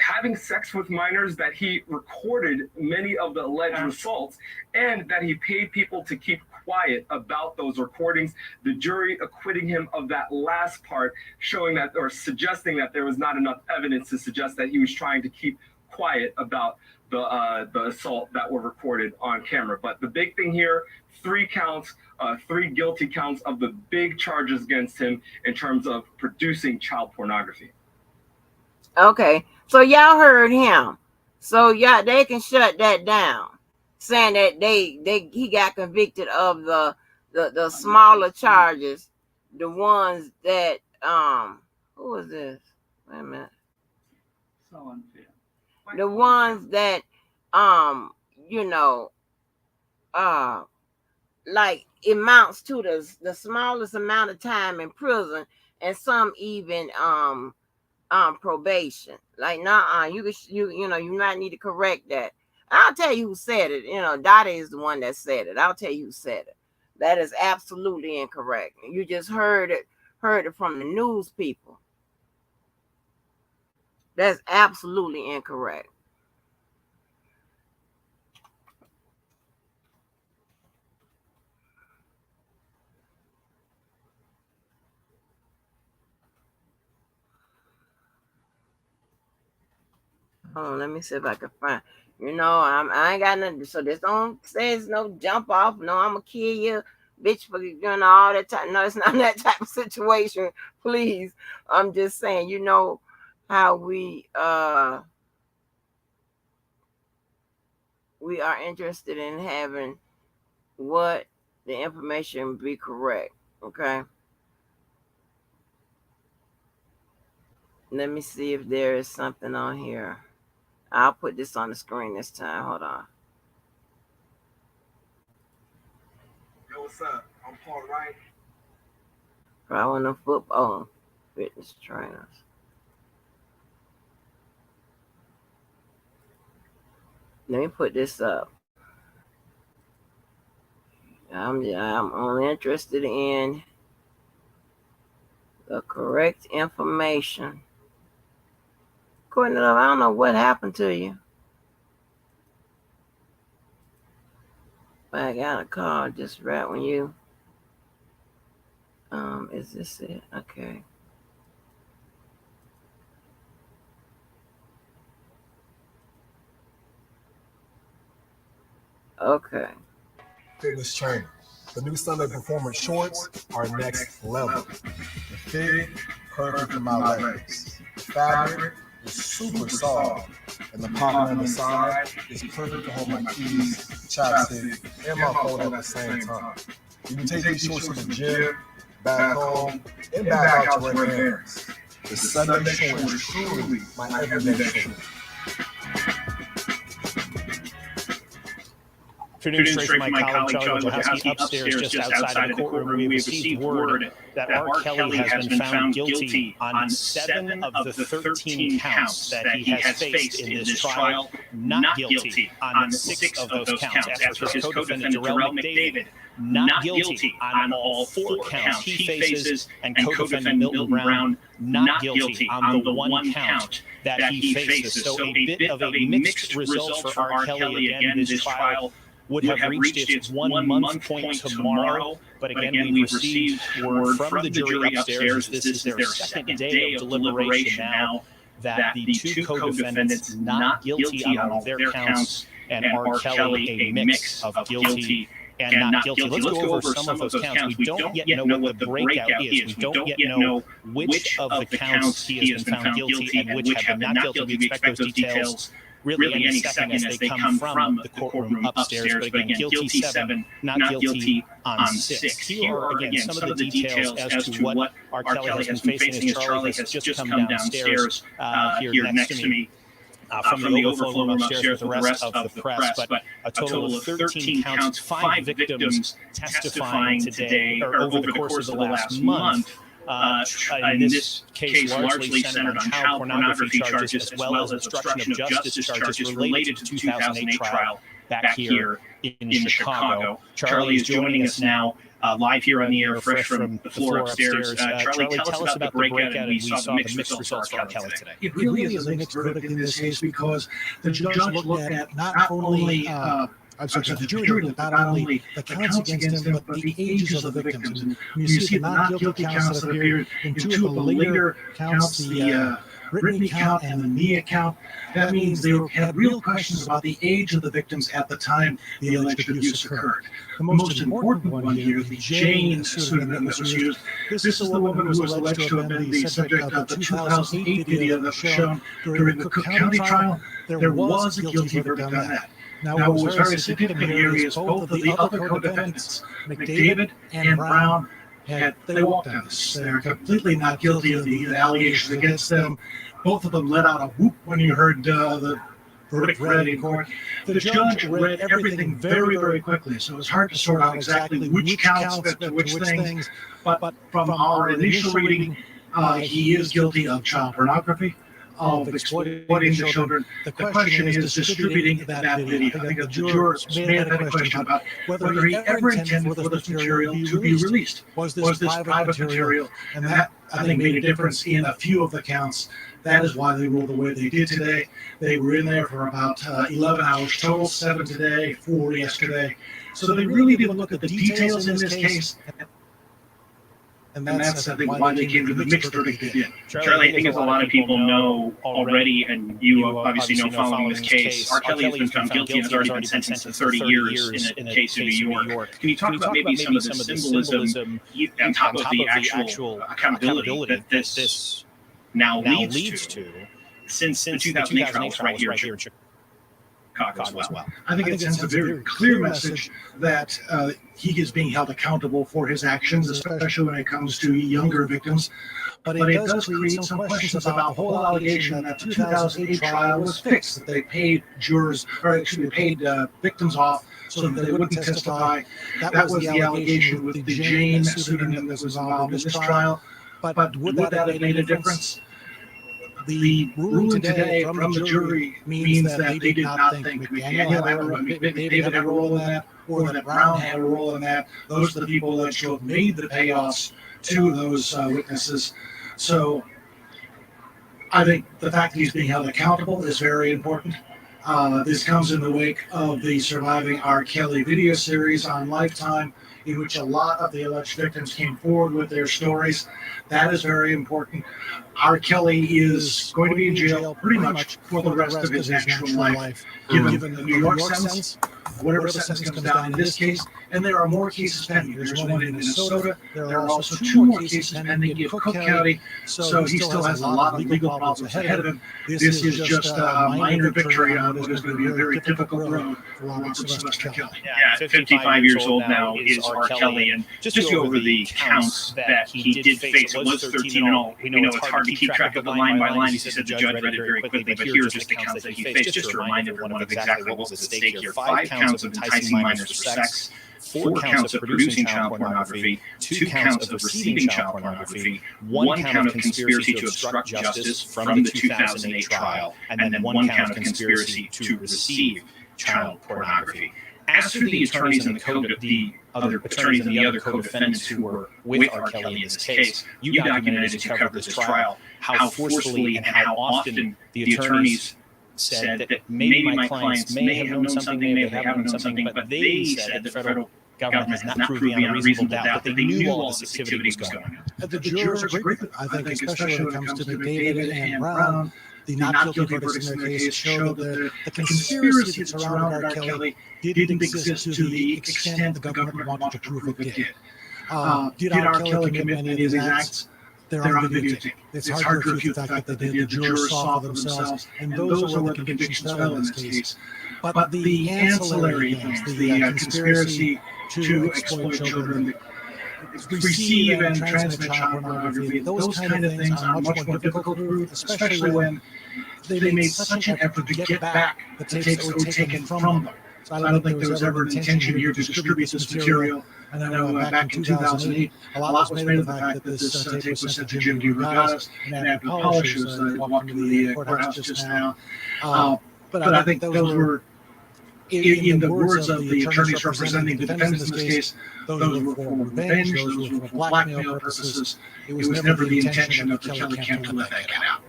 having sex with minors, that he recorded many of the alleged assaults, and that he paid people to keep quiet about those recordings. The jury acquitting him of that last part, showing that or suggesting that there was not enough evidence to suggest that he was trying to keep quiet about the assault that were recorded on camera. But the big thing here, 3 counts, 3 guilty counts of the big charges against him in terms of producing child pornography. Okay, so y'all heard him. So y'all, they can shut that down, saying that he got convicted of the smaller charges, the ones that who was this? Wait a minute. So unfair. The ones that you know like amounts to the smallest amount of time in prison, and some even probation. Like, nah, you know, you might need to correct that. I'll tell you who said it. You know, Dottie is the one that said it. I'll tell you who said it. That is absolutely incorrect. You just heard it from the news people. That's absolutely incorrect. Oh, let me see if I can find. You know, I ain't got nothing. So this don't say it's no jump off. No, I'm gonna kill you, bitch, for you know all that time. No, it's not that type of situation. Please, I'm just saying. You know how we are interested in having what the information be correct. Okay. Let me see if there is something on here. I'll put this on the screen this time. Hold on. Yo, what's up? I'm Paul Wright. Probably no football fitness trainers. Let me put this up. I'm only interested in the correct information. Courtney Love, I don't know what happened to you. But I got a call just right when you. Is this it? Okay. Okay. Fitness training. The new Sunday Performance shorts are next level. The fit, perfect for my legs. The fabric is super soft, and the pocket on the side is perfect to hold my keys, chopstick, and my phone at the same time. You can take these shorts to the gym, back home, and back out to run errands. The Sunday short is truly my everyday short. Afternoon, straight from my colleague Charlie Wachowski upstairs just outside of the courtroom. We have received word that R. Kelly has been found guilty on 7 of the 13 counts that he has faced in this trial, not guilty on 6 of those counts. As for his co-defendant, Darrell McDavid, not guilty on all 4 counts he faces, and co-defendant Milton Brown, not guilty on the 1 count that he faces. So a bit of a mixed result for R. Kelly. Again, this trial would have reached its 1 month point tomorrow. But again, we've received word from the jury upstairs. This is their second day of deliberation now, that the 2 co-defendants not guilty on all of their counts, and R. Kelly a mix of guilty and not guilty. Let's go over some of those counts. We don't yet know what the breakout is. We don't yet know which of the counts he has been found guilty and which have been not guilty. We expect those details really any second as they come from the courtroom upstairs. But again, guilty 7, not guilty on 6. Here are again some of the details as to what R. Kelly has been facing as Charlie has just come downstairs here next to me. From the overflow room upstairs with the rest of the press, but a total of 13 counts, 5 victims testifying today or over the course of the last month. In this case, largely centered on child pornography charges as well as obstruction of justice charges related to the 2008 trial back here in Chicago. Charlie is joining us now live here on the air, fresh from the floor upstairs. Charlie, tell us about the breakout, and we saw the mixed results for R. Kelly today. It really is a mixed verdict in this case because the judge looked at not only the jury looked at not only the counts against him, but the ages of the victims. And when you see the not guilty counts that appeared in 2 of the later counts, the Brittany count and the Mia count, that means they had real questions about the age of the victims at the time the alleged abuse occurred. The most important one here, the Jane pseudonym that was used, this is the woman who was alleged to have been the subject of the 2008 video that was shown during the Cook County trial. There was a guilty verdict on that. Now, what was very significant here is both of the other co-defendants, McDavid and Brown, they walked on this. They're completely not guilty of the allegations against them. Both of them let out a whoop when you heard the verdict read in court. The judge read everything very, very quickly, so it was hard to sort out exactly which counts fit to which things. But from our initial reading, he is guilty of child pornography, of exploiting the children. The question is distributing that video. I think that the jurors may have had a question about whether he ever intended for this material to be released. Was this private material? And that, I think, made a difference in a few of the counts. That is why they ruled the way they did today. They were in there for about 11 hours total, 7 today, 4 yesterday. So they really did look at the details in this case. And that's, I think, why they came to the mixed verdict they did. Charlie, I think as a lot of people know already, and you obviously know following this case, R. Kelly has been found guilty and has already been sentenced to 30 years in a case in New York. Can you talk about maybe some of the symbolism on top of the actual accountability that this now leads to since the 2008 trials right here in Chicago as well? I think it sends a very clear message that he is being held accountable for his actions, especially when it comes to younger victims. But it does create some questions about the whole allegation that the 2008 trial was fixed, that they paid jurors, or actually paid victims off so that they wouldn't testify. That was the allegation with the Jane pseudonym that was involved in this trial. But would that have made a difference? The ruling today from the jury means that they did not think McDavid had a role in that, or that Brown had a role in that. Those are the people that should have made the payoffs to those witnesses. So I think the fact that he's being held accountable is very important. This comes in the wake of the Surviving R. Kelly video series on Lifetime, in which a lot of the alleged victims came forward with their stories. That is very important. R. Kelly is going to be in jail pretty much for the rest of his natural life, given the New York sentence, whatever sentence comes down in this case. And there are more cases pending. There's one in Minnesota. There are also 2 more cases pending in Cook County. So he still has a lot of legal problems ahead of him. This is just a minor victory on what is going to be a very difficult road for Robert Sylvester Kelly. Yeah, 55 years old now is R. Kelly, and just to go over the counts that he did face, it was 13 in all. We know it's hard to keep track of the line by line. He said the judge read it very quickly, but here are just the counts that he faced, just to remind everyone of exactly what was at stake here. 5 counts of enticing minors for sex, 4 counts of producing child pornography, 2 counts of receiving child pornography, 1 count of conspiracy to obstruct justice from the 2008 trial, and then 1 count of conspiracy to receive child pornography. As for the attorneys and the other attorneys and the other co-defendants who were with R. Kelly in this case, you documented as you covered this trial how forcefully and how often the attorneys said that maybe my clients may have known something, maybe they haven't known something, but they said the federal government has not proved beyond a reasonable doubt that they knew all this activity was going on. The jurors agree. I think especially when it comes to David and Brown, the not guilty verdicts in their case show that the conspiracy that surrounded R. Kelly didn't exist to the extent the government wanted to prove it did. Did R. Kelly commit any of these acts? They're on videotape. It's hard to refute the fact that they did. The jurors saw for themselves, and those are where the convictions fell in this case. But the ancillary things, the conspiracy to exploit children, receive and transmit child pornography, those kind of things are much more difficult to prove, especially when they made such an effort to get back the tapes that were taken from them. So I don't think there was ever an intention here to distribute this material. And then back in 2008, a lot was made of the fact that this tape was sent to Jim DeRogatis and Abdul Polish, who walked into the courthouse just now. But I think those were, in the words of the attorneys representing the defendants in this case, those were for revenge, those were for blackmail purposes. It was never the intention of the Kelly camp to let that get out.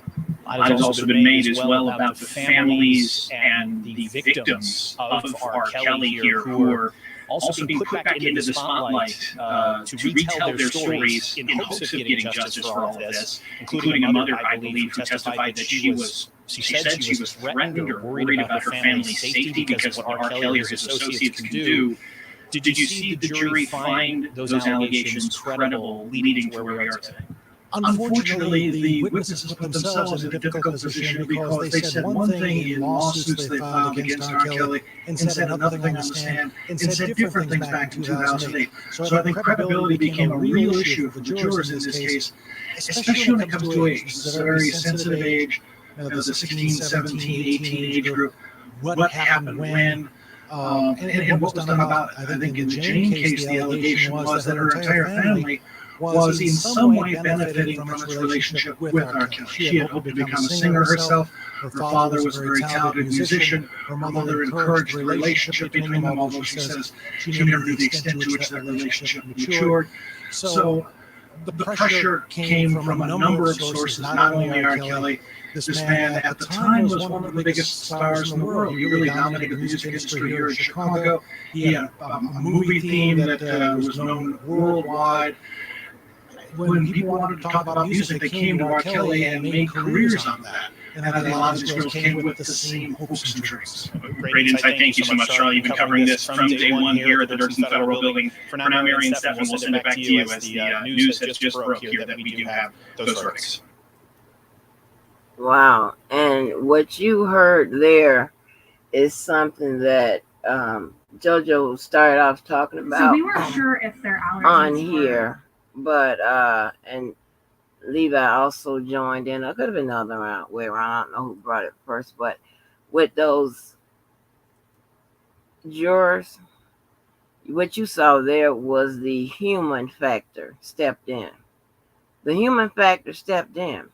It has also been made as well about the families and the victims of R. Kelly here who are also being put back into the spotlight to retell their stories in hopes of getting justice for all of this, including a mother, I believe, who testified that she said she was threatened or worried about her family's safety because of what R. Kelly or his associates can do. Did you see the jury find those allegations credible, leading to where we are today? Unfortunately, the witnesses put themselves in a difficult position because they said one thing in lawsuits they filed against R. Kelly and said another thing on the stand and said different things back in 2008. So I think credibility became a real issue for the jurors in this case, especially when it comes to age. This is a very sensitive age, the 16, 17, 18 age group. What happened when? And what was done about it. I think in the Jane case, the allegation was that her entire family was in some way benefiting from its relationship with R. Kelly. She had hoped to become a singer herself. Her father was a very talented musician. Her mother encouraged the relationship between them, although she says she never knew the extent to which that relationship matured. So the pressure came from a number of sources, not only R. Kelly. This man at the time was one of the biggest stars in the world. He really dominated the music industry here in Chicago. He had a movie theme that was known worldwide. When people wanted to talk about music, they came to R. Kelly and made careers on that. And I think a lot of these girls came with the same hopes and dreams. Great insight. Thank you so much, Charlie. You've been covering this from day one here at the Dirksen Federal Building. For now, Mary and Stephen, we'll send it back to you as the news has just broke here that we do have those verdicts. Wow. And what you heard there is something that JoJo started off talking about. So we weren't sure if their allergies on here. But and Levi also joined in. It could have been the other way around. I don't know who brought it first, but with those jurors, what you saw there was the human factor stepped in. The human factor stepped in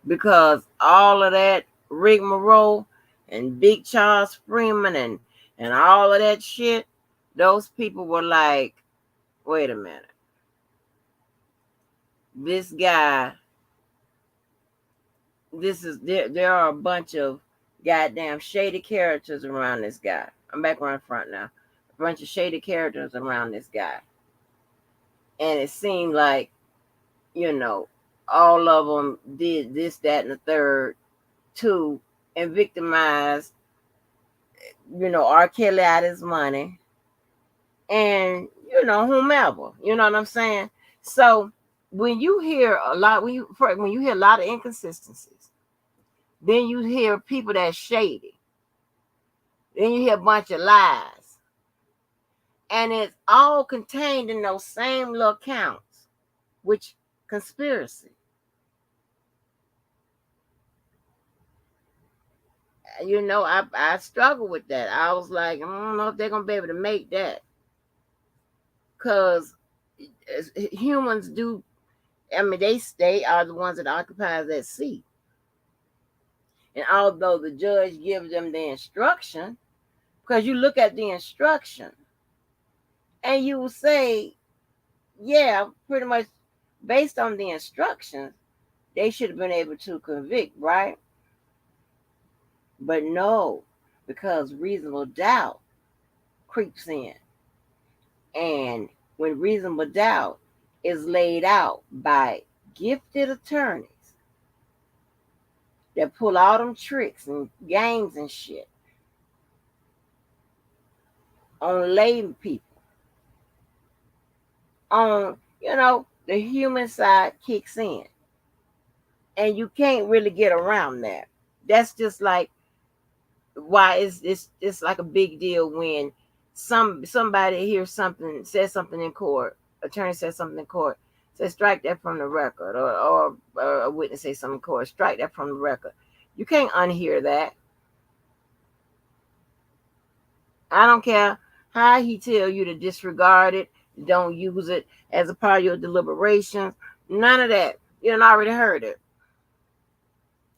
because all of that rigmarole and Big Charles Freeman and all of that shit, those people were like, wait a minute. This guy there are a bunch of goddamn shady characters around this guy. I'm back on the front now. A bunch of shady characters around this guy. And it seemed like, all of them did this, that, and the third to and victimize, R. Kelly out his money and, whomever. You know what I'm saying? So when you hear a lot, when you hear a lot of inconsistencies, then you hear people that's shady. Then you hear a bunch of lies. And it's all contained in those same little counts, which conspiracy. I struggle with that. I was like, I don't know if they're going to be able to make that. Because humans do, they are the ones that occupy that seat. And although the judge gives them the instruction, because you look at the instruction, and you will say, yeah, pretty much based on the instructions, they should have been able to convict, right? But no, because reasonable doubt creeps in. And when reasonable doubt is laid out by gifted attorneys that pull all them tricks and games and shit on lay people, on, the human side kicks in. And you can't really get around that. That's just like why it's like a big deal when somebody hears something, says something in court, attorney says something in court, says strike that from the record, or a witness says something in court, strike that from the record. You can't unhear that. I don't care how he tell you to disregard it, don't use it as a part of your deliberations. None of that. You done already heard it.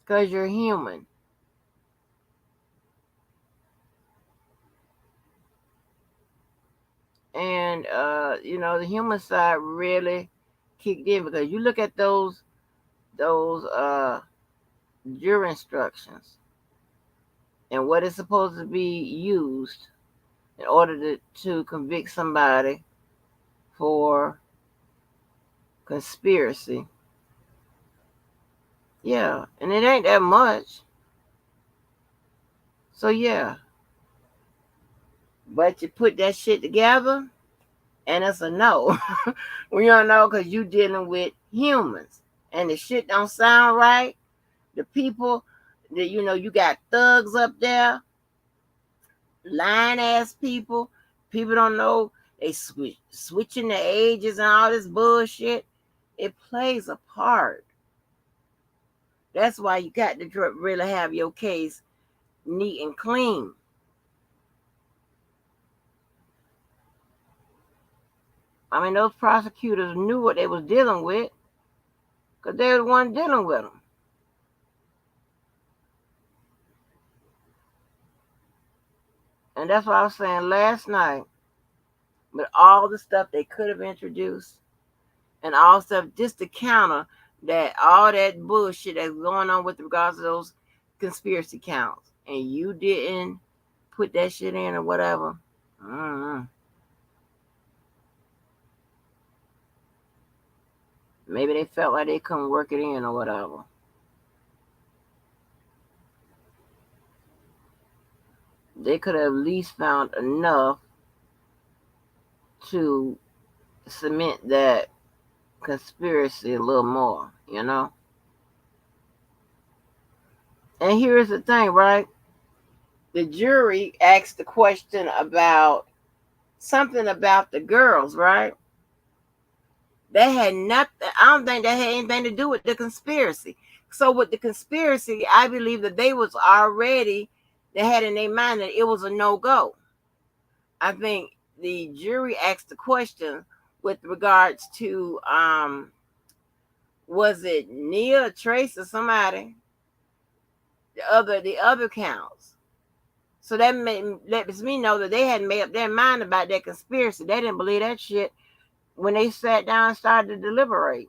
Because you're human. And, the human side really kicked in because you look at those jury instructions and what is supposed to be used in order to convict somebody for conspiracy. Yeah, and it ain't that much. So yeah. But you put that shit together, and it's a no. We don't know because you dealing with humans. And the shit don't sound right. The people that, you got thugs up there, lying ass people. People don't know. They switching the ages and all this bullshit. It plays a part. That's why you got to really have your case neat and clean. Those prosecutors knew what they was dealing with because they were the one dealing with them. And that's what I was saying last night. With all the stuff they could have introduced and all stuff just to counter that, all that bullshit that's going on with regards to those conspiracy counts. And you didn't put that shit in or whatever. Maybe they felt like they couldn't work it in or whatever. They could have at least found enough to cement that conspiracy a little more, And here's the thing, right? The jury asked the question about something about the girls, right? They had nothing. I don't think that had anything to do with the conspiracy. So with the conspiracy, I believe that they had in their mind that it was a no-go. I think the jury asked the question with regards to, was it Nia, Trace, or somebody? The other counts. So that lets me know that they hadn't made up their mind about that conspiracy. They didn't believe that shit when they sat down and started to deliberate.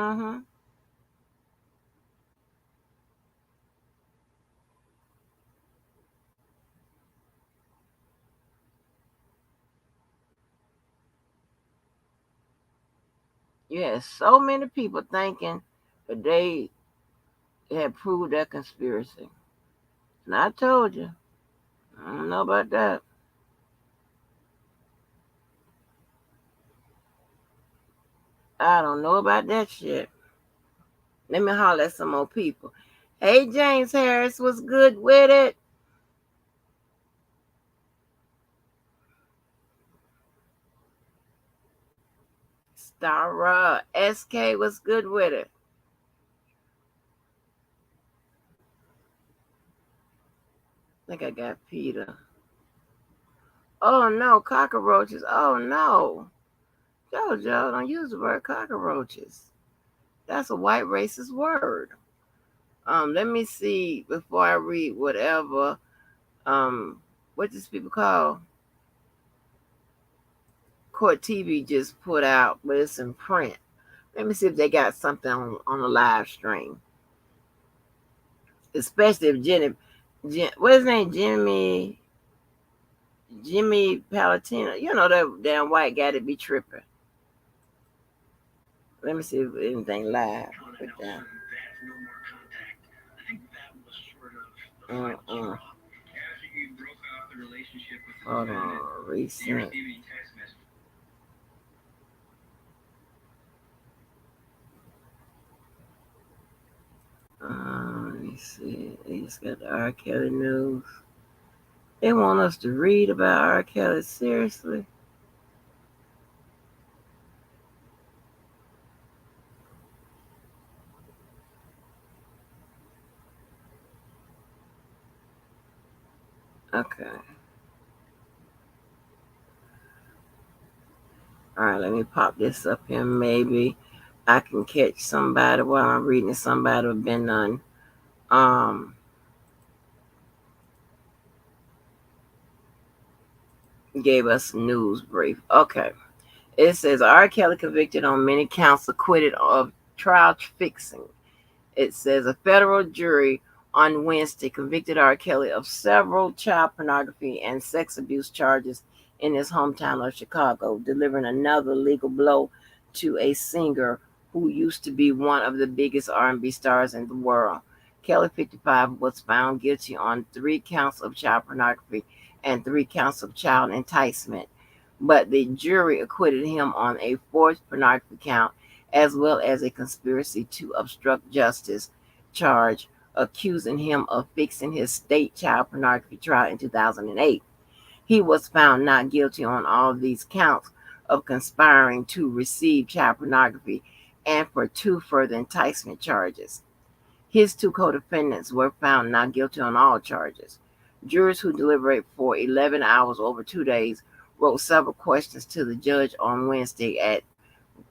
Mm-hmm. Yeah, so many people thinking that they had proved that conspiracy. And I told you, I don't know about that. I don't know about that shit. Let me holler at some more people. Hey, James Harris, was good with it? Stara SK was good with it. I think I got Peter. Oh no, cockroaches. Oh no. Jojo, don't use the word cockroaches. That's a white racist word. Let me see before I read whatever. What these people call Court TV just put out, but it's in print. Let me see if they got something on the live stream. Especially if what's his name? Jimmy Palatino. You know that damn white guy that be tripping. Let me see if anything live. Put down. Hold on, recent. Let me see. They just got the R. Kelly news. They want us to read about R. Kelly. Seriously? Okay. All right, let me pop this up here. Maybe I can catch somebody while I'm reading. Somebody have been on gave us a news brief. Okay. It says R. Kelly convicted on many counts, acquitted of trial fixing. It says a federal jury on Wednesday convicted R. Kelly of several child pornography and sex abuse charges in his hometown of Chicago, delivering another legal blow to a singer who used to be one of the biggest R&B stars in the world. Kelly, 55, was found guilty on 3 counts of child pornography and 3 counts of child enticement, but the jury acquitted him on a 4th pornography count as well as a conspiracy to obstruct justice charge, accusing him of fixing his state child pornography trial in 2008. He was found not guilty on all of these counts of conspiring to receive child pornography and for 2 further enticement charges. His 2 co-defendants were found not guilty on all charges. Jurors who deliberated for 11 hours over 2 days wrote several questions to the judge on Wednesday, at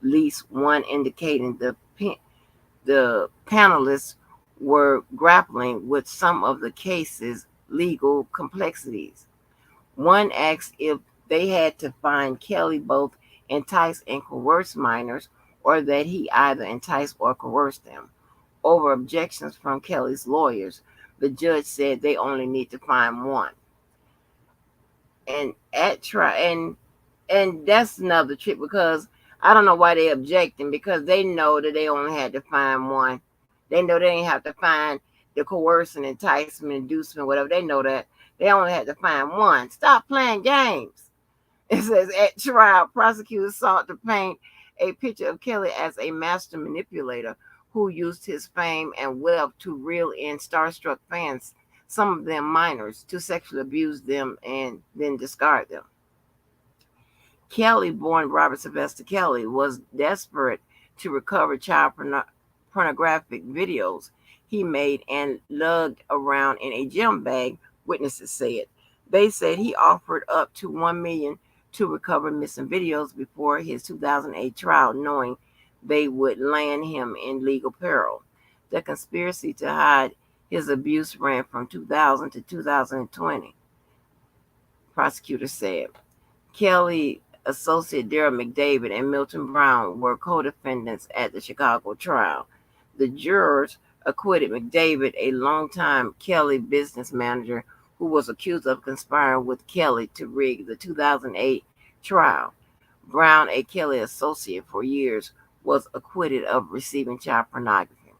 least one indicating the panelists were grappling with some of the case's legal complexities. One asked if they had to find Kelly both enticed and coerced minors, or that he either enticed or coerced them. Over objections from Kelly's lawyers, the judge said they only need to find one. And at trial, and that's another trick, because I don't know why they're objecting, because they know that they only had to find one. They know they didn't have to find the coercion, enticement, inducement, whatever. They know that. They only had to find one. Stop playing games. It says at trial, prosecutors sought to paint a picture of Kelly as a master manipulator who used his fame and wealth to reel in starstruck fans, some of them minors, to sexually abuse them and then discard them. Kelly, born Robert Sylvester Kelly, was desperate to recover child pornographic videos he made and lugged around in a gym bag, witnesses said. They said he offered up to $1 million to recover missing videos before his 2008 trial, knowing they would land him in legal peril. The conspiracy to hide his abuse ran from 2000 to 2020, prosecutors said. Kelly associate Darrell McDavid and Milton Brown were co-defendants at the Chicago trial. The jurors acquitted McDavid, a longtime Kelly business manager who was accused of conspiring with Kelly to rig the 2008 trial. Brown, a Kelly associate for years, was acquitted of receiving child pornography.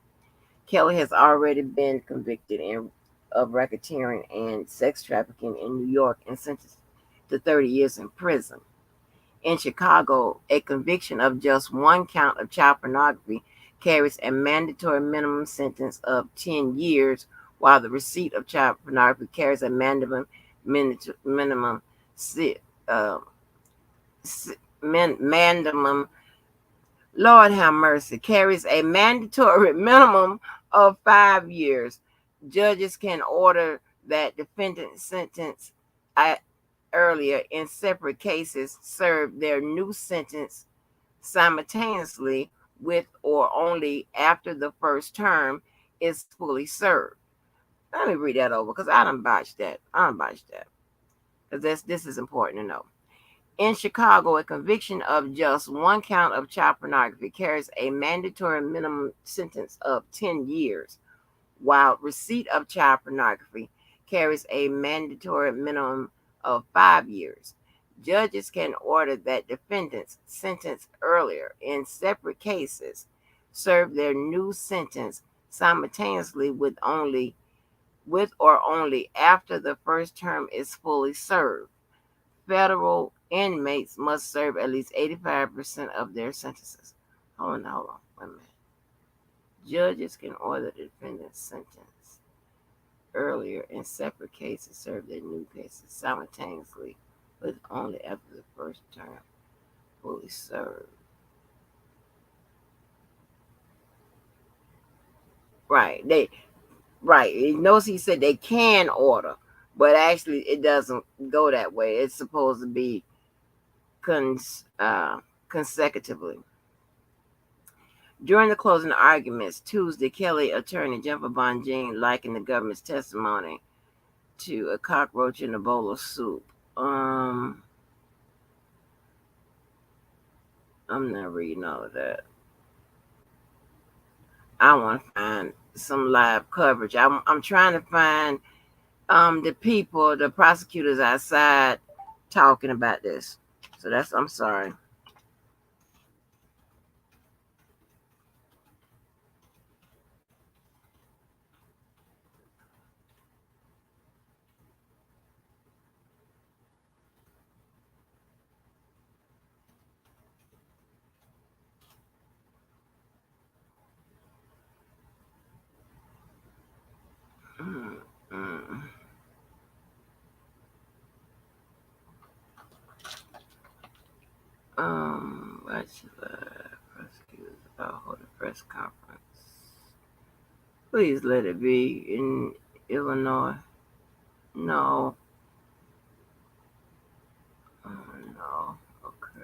Kelly has already been convicted of racketeering and sex trafficking in New York and sentenced to 30 years in prison. In Chicago, a conviction of just one count of child pornography carries a mandatory minimum sentence of 10 years, while the receipt of child pornography carries a minimum Lord have mercy, carries a mandatory minimum of 5 years. Judges can order that defendant sentenced earlier in separate cases serve their new sentence simultaneously with or only after the first term is fully served. Let me read that over because I done botched that. Because this is important to know. In Chicago, a conviction of just one count of child pornography carries a mandatory minimum sentence of 10 years, while receipt of child pornography carries a mandatory minimum of 5 years. Judges can order that defendants sentenced earlier in separate cases serve their new sentence simultaneously with or only after the first term is fully served. Federal inmates must serve at least 85% of their sentences. Hold on, wait a minute. Judges can order the defendant's sentence earlier in separate cases serve their new cases simultaneously, but only after the first term fully served. Right. Notice he said they can order, but actually it doesn't go that way. It's supposed to be consecutively. During the closing arguments Tuesday, Kelly attorney Jennifer Bonjean likened the government's testimony to a cockroach in a bowl of soup. I'm not reading all of that. I want to find some live coverage. I'm trying to find the prosecutors outside talking about this. So I'm sorry. Prosecutors about hold a press conference. Please let it be in Illinois. No. Oh, no. Okay.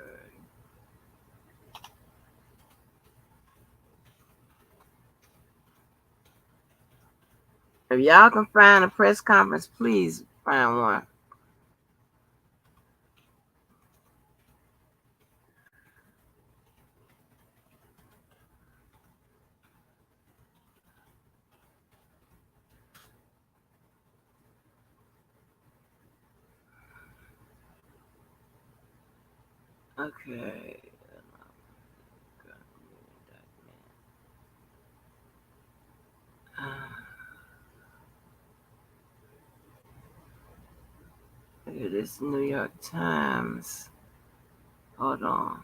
If y'all can find a press conference, please find one. Okay. Look at this New York Times. Hold on.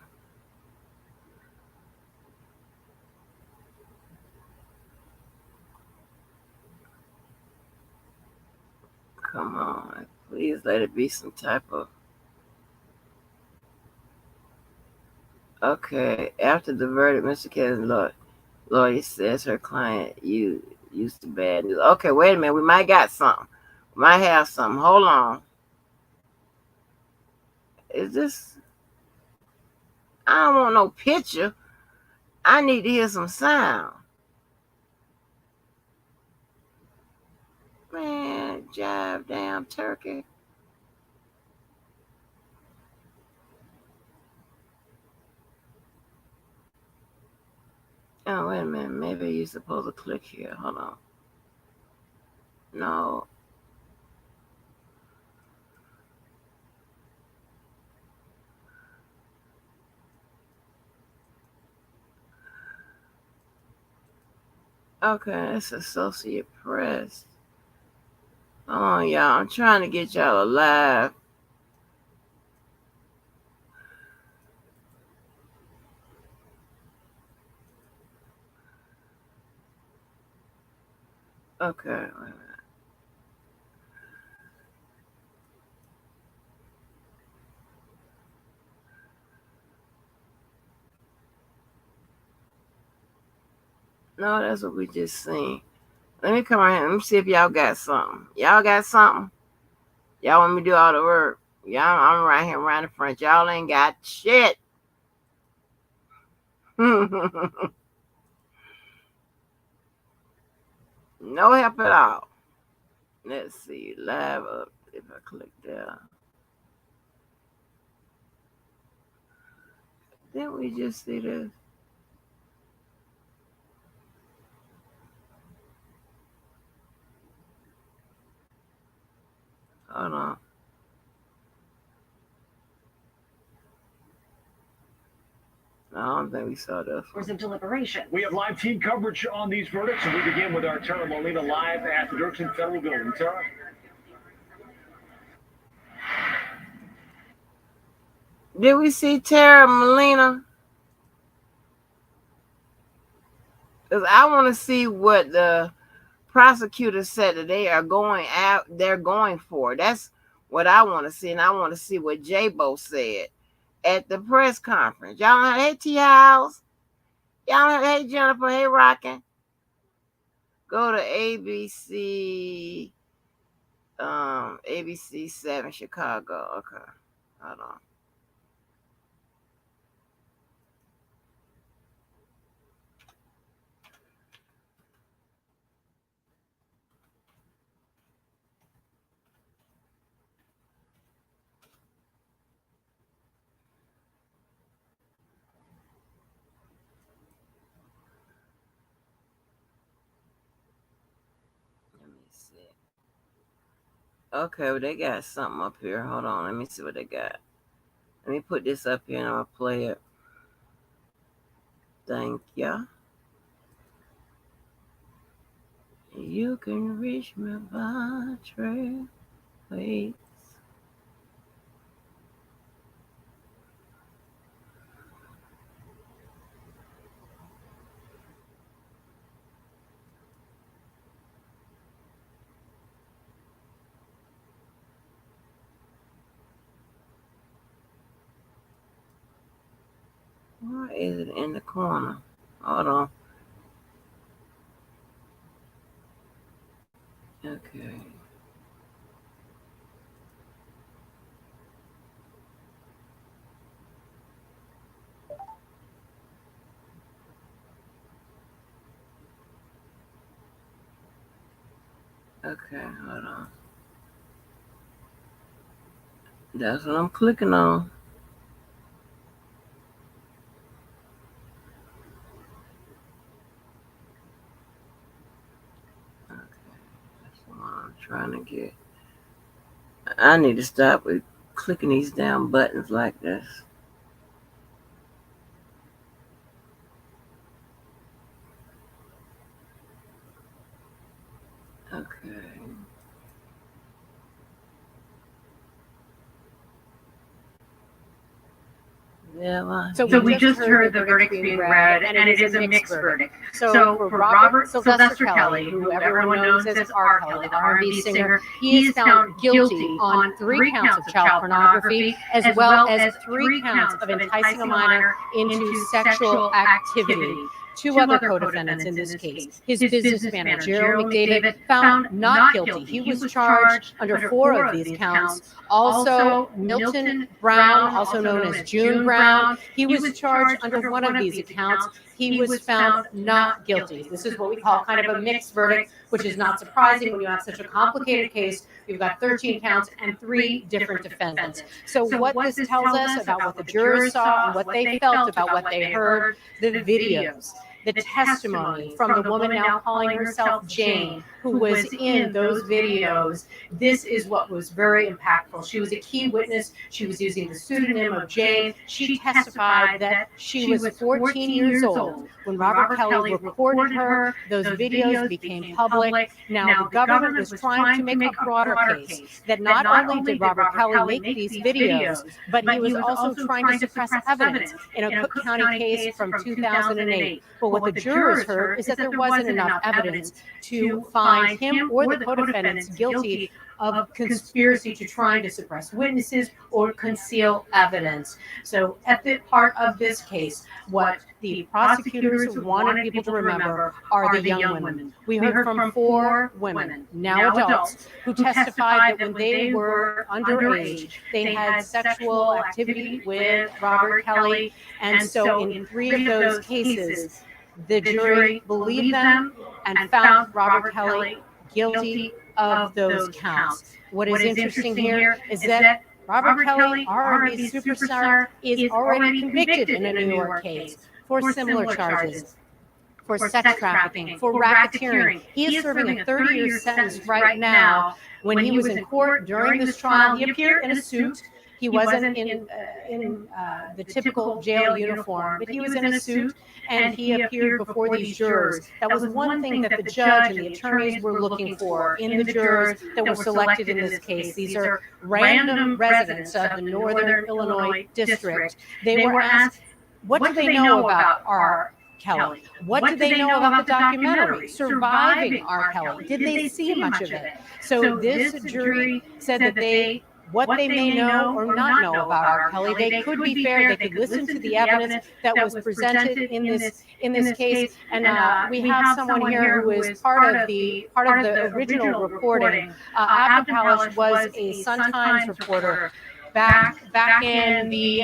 Come on. Please let it be some type of. Okay. After the verdict, Mr. Kelly's lawyer says her client used to bad news. Okay, wait a minute. We might got something. We might have something. Hold on. Is this? I don't want no picture. I need to hear some sound. Man, jive damn turkey. Oh, wait a minute. Maybe you're supposed to click here. Hold on. No. Okay, it's Associate Press. Hold on, y'all. I'm trying to get y'all alive. Okay, wait a minute. No, that's what we just seen. Let me come around. Let me see if y'all got something. Y'all got something? Y'all want me to do all the work? Y'all, I'm right here around the front. Y'all ain't got shit. No help at all. Let's see. Live up. If I click there. Didn't we just see this? Hold on. I don't think we saw this. Hours of deliberation. We have live team coverage on these verdicts, and we begin with our Tara Molina live at the Dirksen Federal Building. Tara? Did we see Tara Molina? Because I want to see what the prosecutors said that they are going out. They're going for. That's what I want to see, and I want to see what J-Bo said at the press conference. Y'all know, hey T House. Y'all know, hey Jennifer, hey Rockin'. Go to ABC 7 Chicago. Okay. Hold on. Let me see. Okay, well, they got something up here. Hold on. Let me see what they got. Let me put this up here and I'll play it. Thank ya. You can reach me by trail. Wait. Why is it in the corner? Hold on. Okay. Okay, hold on. That's what I'm clicking on. Okay, that's the one I'm trying to get. I need to stop with clicking these down buttons like this. Okay. So we just heard the verdict being read, and it is a mixed verdict. So for Robert Sylvester Kelly, who everyone knows as R. Kelly, the R&B singer, he is found guilty on 3 counts of child pornography, as well as 3 counts of enticing a minor into sexual activity. 2 other co-defendants in this case. His business manager, Gerald McDavid, found not guilty. He was charged under 4 of these counts. Also, Milton Brown, also known as June Brown, he was charged under 1 of these accounts. He was found not guilty. This is what we call kind of a mixed verdict, which is not surprising when you have such a complicated case. You've got 13 counts and 3 different defendants. So what this tells us about what the jurors saw and what they felt about what they heard, the videos. the testimony from the woman now calling herself Jane, who was in those videos, this is what was very impactful. She was a key witness. She was using the pseudonym of Jane. She testified that she was 14 years old when Robert Kelly recorded her. Those videos became public. Now, the government was trying to make a broader case that not only did Robert Kelly make these videos, but he was also trying to suppress evidence in a Cook County case from 2008. But what the jurors heard is that there wasn't enough evidence to find him or the co-defendants guilty of conspiracy to trying to suppress witnesses or conceal evidence. So at the heart of this case, what the prosecutors wanted people to remember are the young women. We heard from 4 women, now adults, who testified that when they were underage, they had sexual activity with Robert Kelly. And so in 3 of those cases, the jury believed them and found Robert Kelly guilty of those counts. What is interesting here is that Robert Kelly, R&B superstar, is already convicted in a New York case for similar charges, for sex trafficking, for racketeering. He is serving a 30-year sentence right now. When he was in court during this trial, he appeared in a suit. He wasn't in the typical jail uniform, but he was in a suit, and he appeared before these jurors. That was one thing that the judge and the attorneys were looking for in the jurors that were selected in this case. These are random residents of the Northern Illinois district. They were asked, what do they know about R. Kelly? What do they know about the documentary, Surviving R. Kelly? Did they see much of it? So this jury said that what they may know or not know about R. Kelly, they could be fair. They could listen to the evidence that was presented in this case. And we have someone here who is part of the original reporting. Abdul Kalish was a Sun-Times reporter back in the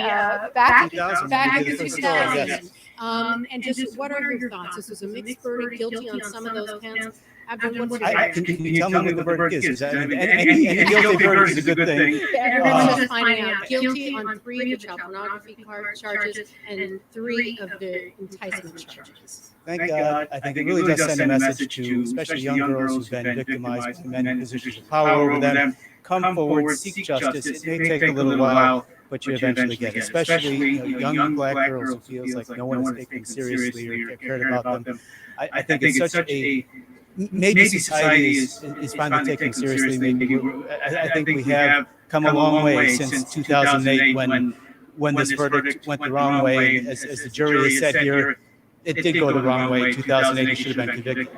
2000s. And just what are your thoughts? This was a mixed verdict, guilty on some of those counts. Abdul, what's your Can you tell me what the verdict is? Any guilty verdict is a good thing. Everyone's just finding out guilty on 3 of the child pornography charges and 3 of the enticement charges. Thank God. I think it really does send a message to especially young girls who've been victimized by men in positions of power over them. Come forward, seek justice. It may take a little while, but you eventually get it. Especially young black girls who feels like no one is taking them seriously or cared about them. I think it's such a maybe society is finally taking seriously. Maybe I think we have come a long way since 2008 when this verdict went the wrong way. As the jury has said here, it did go the wrong way. 2008, he should have been convicted.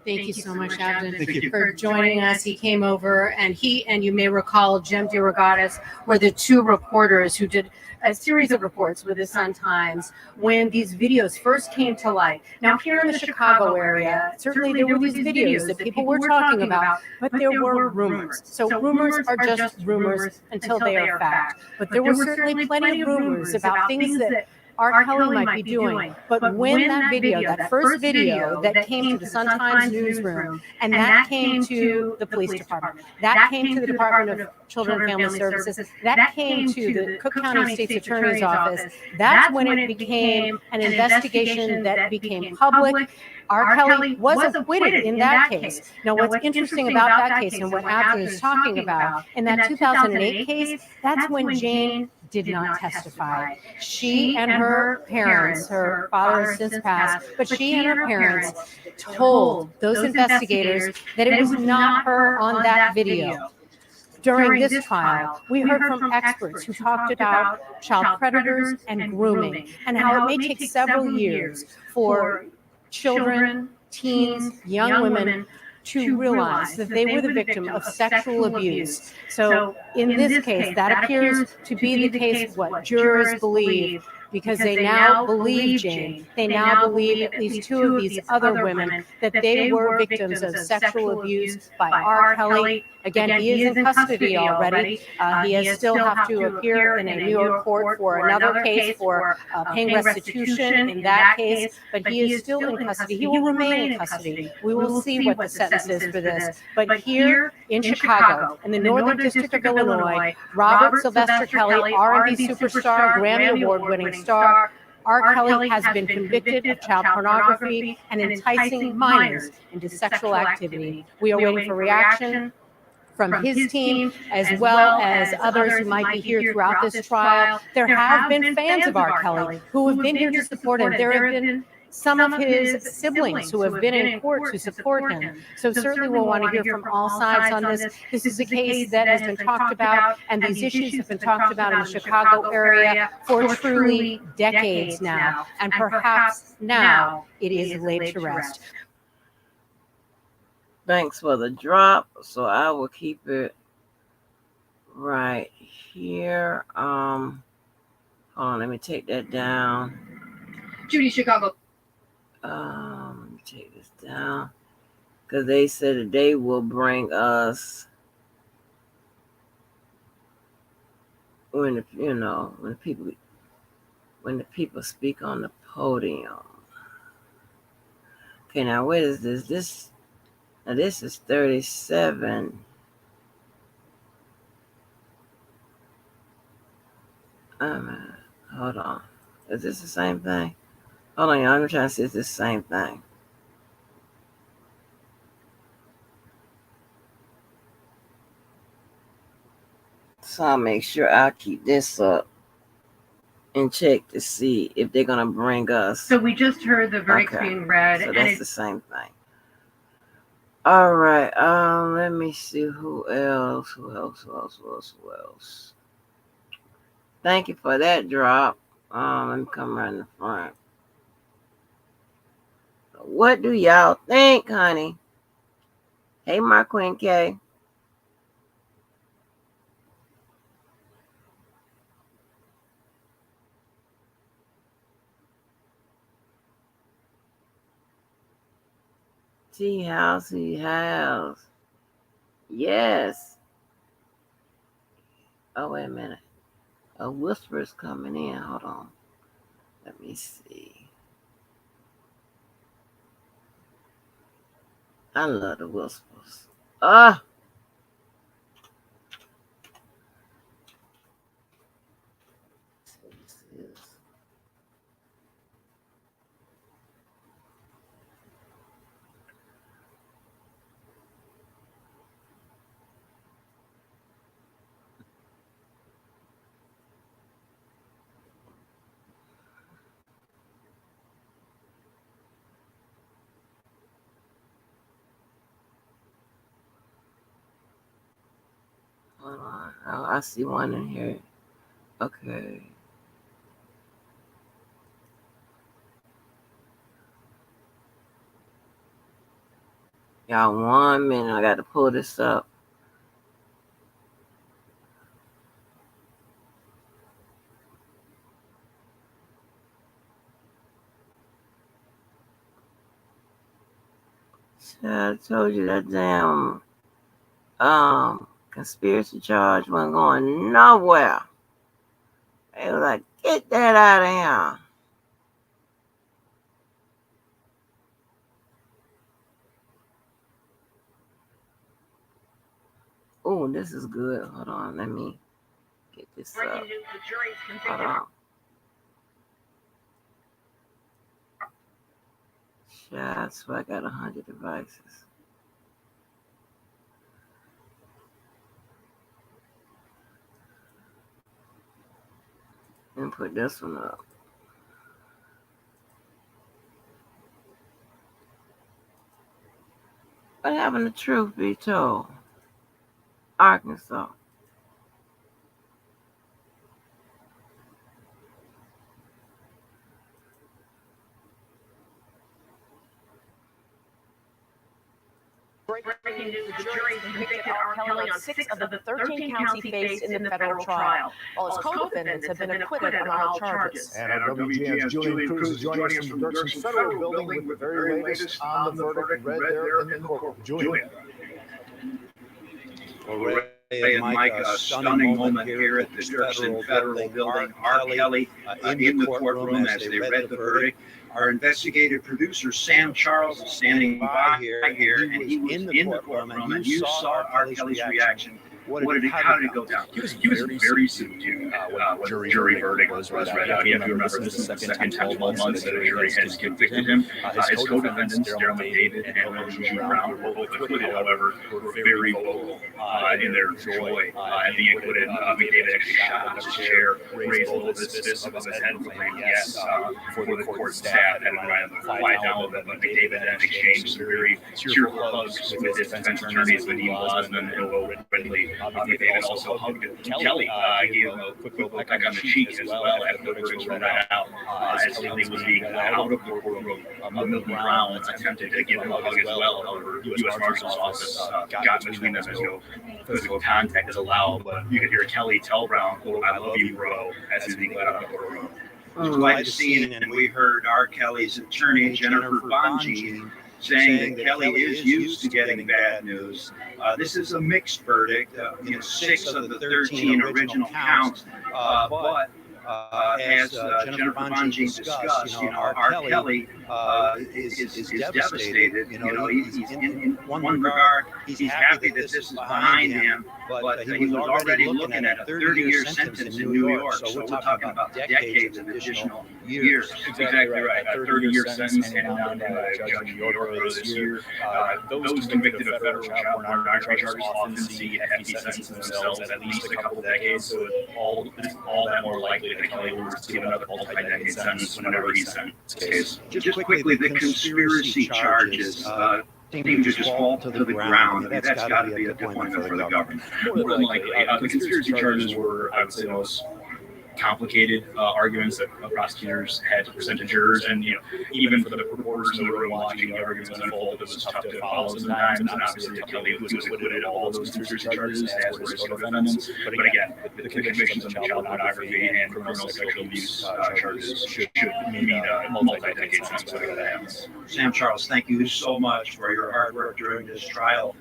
Thank you so much, Abdul, for joining us. He came over, and you may recall, Jem DeRogatis were the 2 reporters who did a series of reports with the Sun-Times when these videos first came to light. Now, here in the Chicago area, certainly there were these videos that people were talking about, but there were rumors. So rumors are just rumors until they are fact. But there were certainly plenty of rumors about things that R. Kelly might be doing. But when that first video that came to the Sun-Times newsroom, and that came to the police department, that came to the Department of Children and Family Services, that came to the Cook County State's Attorney's Office, that's when it became an investigation that became public. R. Kelly was acquitted in that case. Now, what's interesting about that case and what Abdul is talking about, in that 2008 case, that's when Jane did not testify. She and her parents, her father has since passed, but she and her parents told those investigators that it was not her on that video. During this trial, we heard from experts who talked about child predators and grooming, and how it may take several years for children, teens, young women to realize that they were the victim of sexual abuse. So in this case, that appears to be the case what jurors believe, because they now believe Jane. They now believe at least 2 of these other women that they were victims of sexual abuse by R. Kelly. Again, he is in custody already. He still have to appear in a New York court for another case for paying restitution in that case, but he is still in custody. He will remain in custody. We will see what the sentence is for this. But here in Chicago, in the Northern District of Illinois, Robert Sylvester Kelly, R&B superstar, Grammy Award-winning star, R. Kelly has been convicted of child pornography and enticing minors into sexual activity. We are waiting for reaction from his team, as well as others who might be here throughout this trial. There have been fans of R. Kelly who have been here to support him. There have been some of his siblings who have been in court to support him. So certainly we'll want to hear from all sides on this. This is a case that has been talked about, and these issues have been talked about in the Chicago area for truly decades now. And perhaps now it is laid to rest. Thanks for the drop. So I will keep it right here. Hold on, let me take that down. Judy, Chicago. Let me take this down, because they said that they will bring us when the people speak on the podium. Okay, now what is this? This is 37. Hold on. Is this the same thing? Hold on, y'all. I'm trying to see if it's the same thing. So I'll make sure I'll keep this up and check to see if they're going to bring us. So we just heard the verdict being read. So that's the same thing. All right. Let me see who else. Thank you for that drop. Let me come right in the front. What do y'all think, honey? Hey, my Queen K. Tea house. Yes. Oh, wait a minute. A whisper's coming in. Hold on. Let me see. I love the whispers. Hold on. Oh, I see one in here. Okay. Y'all, 1 minute. I got to pull this up. I told you that damn conspiracy charge wasn't going nowhere. They were like, get that out of here. Oh, this is good. Hold on, let me get this up. Hold on. Shots, so I got 100 devices. And put this one up. What happened to Truth Be Told? Arkansas. Breaking news, the jury convicted R. Kelly on 6 of the 13 counts he faced in the federal trial, while his co-defendants have been acquitted on all charges. And our WGN's Julian Cruz is joining us from the Dirksen Federal Building with the very latest on the verdict read there in the courtroom. Julian. Well, Ray and Mike, a stunning moment here at the Dirksen Federal Building. R. Kelly in the courtroom as they read the verdict. Our investigative producer, Sam Charles, is standing by here, and he was in the courtroom, and you saw R. Kelly's reaction How did it go down? He was very subdued when the jury verdict was read out. You have to remember this is the second time 12 months that a jury has convicted him. His co-defendants, Daryl McDavid and Eugene Brown, were both acquitted, however, were very vocal in their joy at being acquitted. McDavid actually shot out of his chair, raised both of his fists above his head, proclaimed yes for the court staff, and quiet down a little bit. But McDavid then exchanged some very tearful hugs with his defense attorneys, Vadim Bosman and Will Ridley. McDavid also hugged Kelly, gave him a quick peck on the cheek as well after the verdicts were read out. As Kelly was being led out of the courtroom, Milton Brown attempted to give him a hug as well. However, U.S. Marshal's office got between them as no physical contact is allowed. But you could hear Kelly tell Brown, quote, "I love you, bro," as he's being led out of the courtroom. It was quite a scene, and we heard R. Kelly's attorney, Jennifer Bonjean, saying that Kelly is used to getting bad news. This is a mixed verdict, 6 of the 13 original counts, but as Jennifer Bonjean discussed, R. Kelly is devastated. He's in one regard, he's happy that this is behind him, but he was already looking at a 30-year sentence in New York. So we're talking about decades of additional years. Exactly right. A 30-year sentence handed down by a judge in New York earlier this year. Those convicted of federal child pornography charges often see hefty sentences themselves at least a couple decades, so it's all that more likely that Kelly will receive another multi-decade sentence whenever he's sentenced. Just quickly, the conspiracy charges seem to just fall to the ground. That's got to be a disappointment for the government. More than likely, the conspiracy charges were, I would say, the most complicated arguments that prosecutors had to present to jurors, and even for the reporters in the room watching the arguments unfold, it was tough to follow sometimes. And obviously, Kelly was acquitted of all those conspiracy charges, as were his co-defendants. But again, the convictions of child pornography and criminal sexual abuse charges should mean a multi-decade sentence whenever that happens. Sam Charles, thank you so much for your hard work during this trial.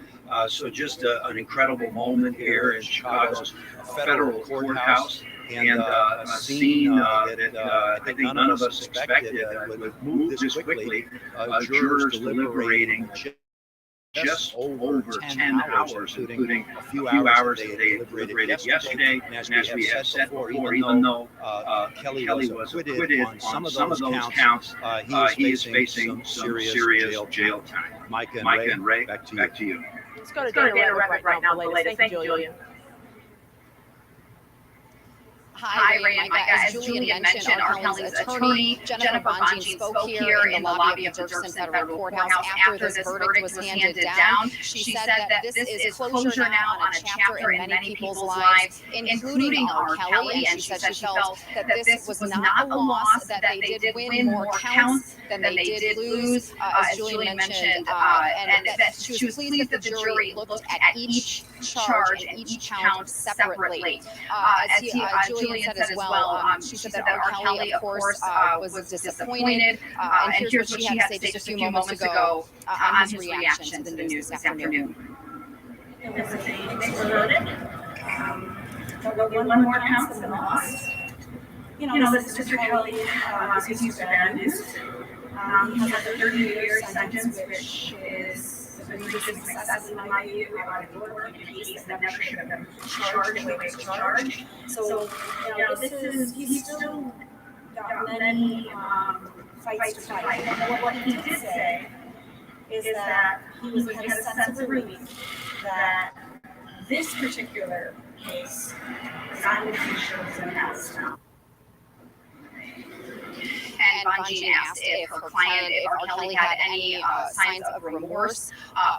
So just an incredible moment here in Chicago's federal courthouse. And a scene that I think none of us expected would move this quickly. Jurors deliberating just over 10 hours, including a few hours that they deliberated yesterday. And as we have said before, even though Kelly was acquitted on some of those counts, he is facing some serious jail time. Micah and Ray, back to you. Let's go to Dana Record right now. Thank you, Julian. Hi, Ray and Micah. As Julian mentioned, R. Kelly's attorney, Jennifer Bonjean, spoke here in the lobby of the Dirksen Federal Courthouse after this verdict was handed down. She said that this is closure now on a chapter in many people's lives, including R. Kelly, and she said she felt that this was not a loss, that they did win more counts than they did lose, as Julian mentioned, and that she was pleased that the jury looked at each charge and each count separately. As Julian said as well, she said that R. Kelly, of course, was disappointed, and here's what she had to say just a few moments ago on his reaction to the news this afternoon. It was a mixed verdict. But one more counts than lost. This is Mr. Kelly is used to bad news. He has a 30-year sentence, which is a major success in my view. About a case that never should have been charged the way it was charged. So, he's still got many fights to fight. And what he did say is that he had a sense of relief that this particular case is not in the future, it's in the past now. And Bonjean asked if her client, if R. Kelly had any signs of remorse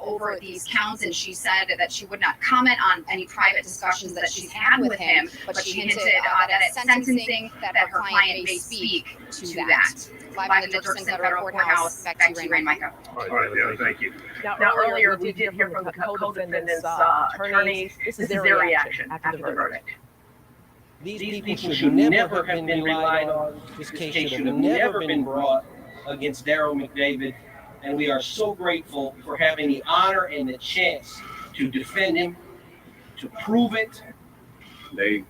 over these counts, and she said that she would not comment on any private discussions that she's had with him, but she hinted that at sentencing that her client may speak to that. Live in the Dirksen Federal Courthouse, back to you, Ray and Micah. All right, yeah, thank you. Now, earlier we did hear from the co-defendants' attorneys. This is their reaction after the verdict. These people should never have been relied on. This case should have never been brought against Daryl McDavid, and we are so grateful for having the honor and the chance to defend him, to prove it. They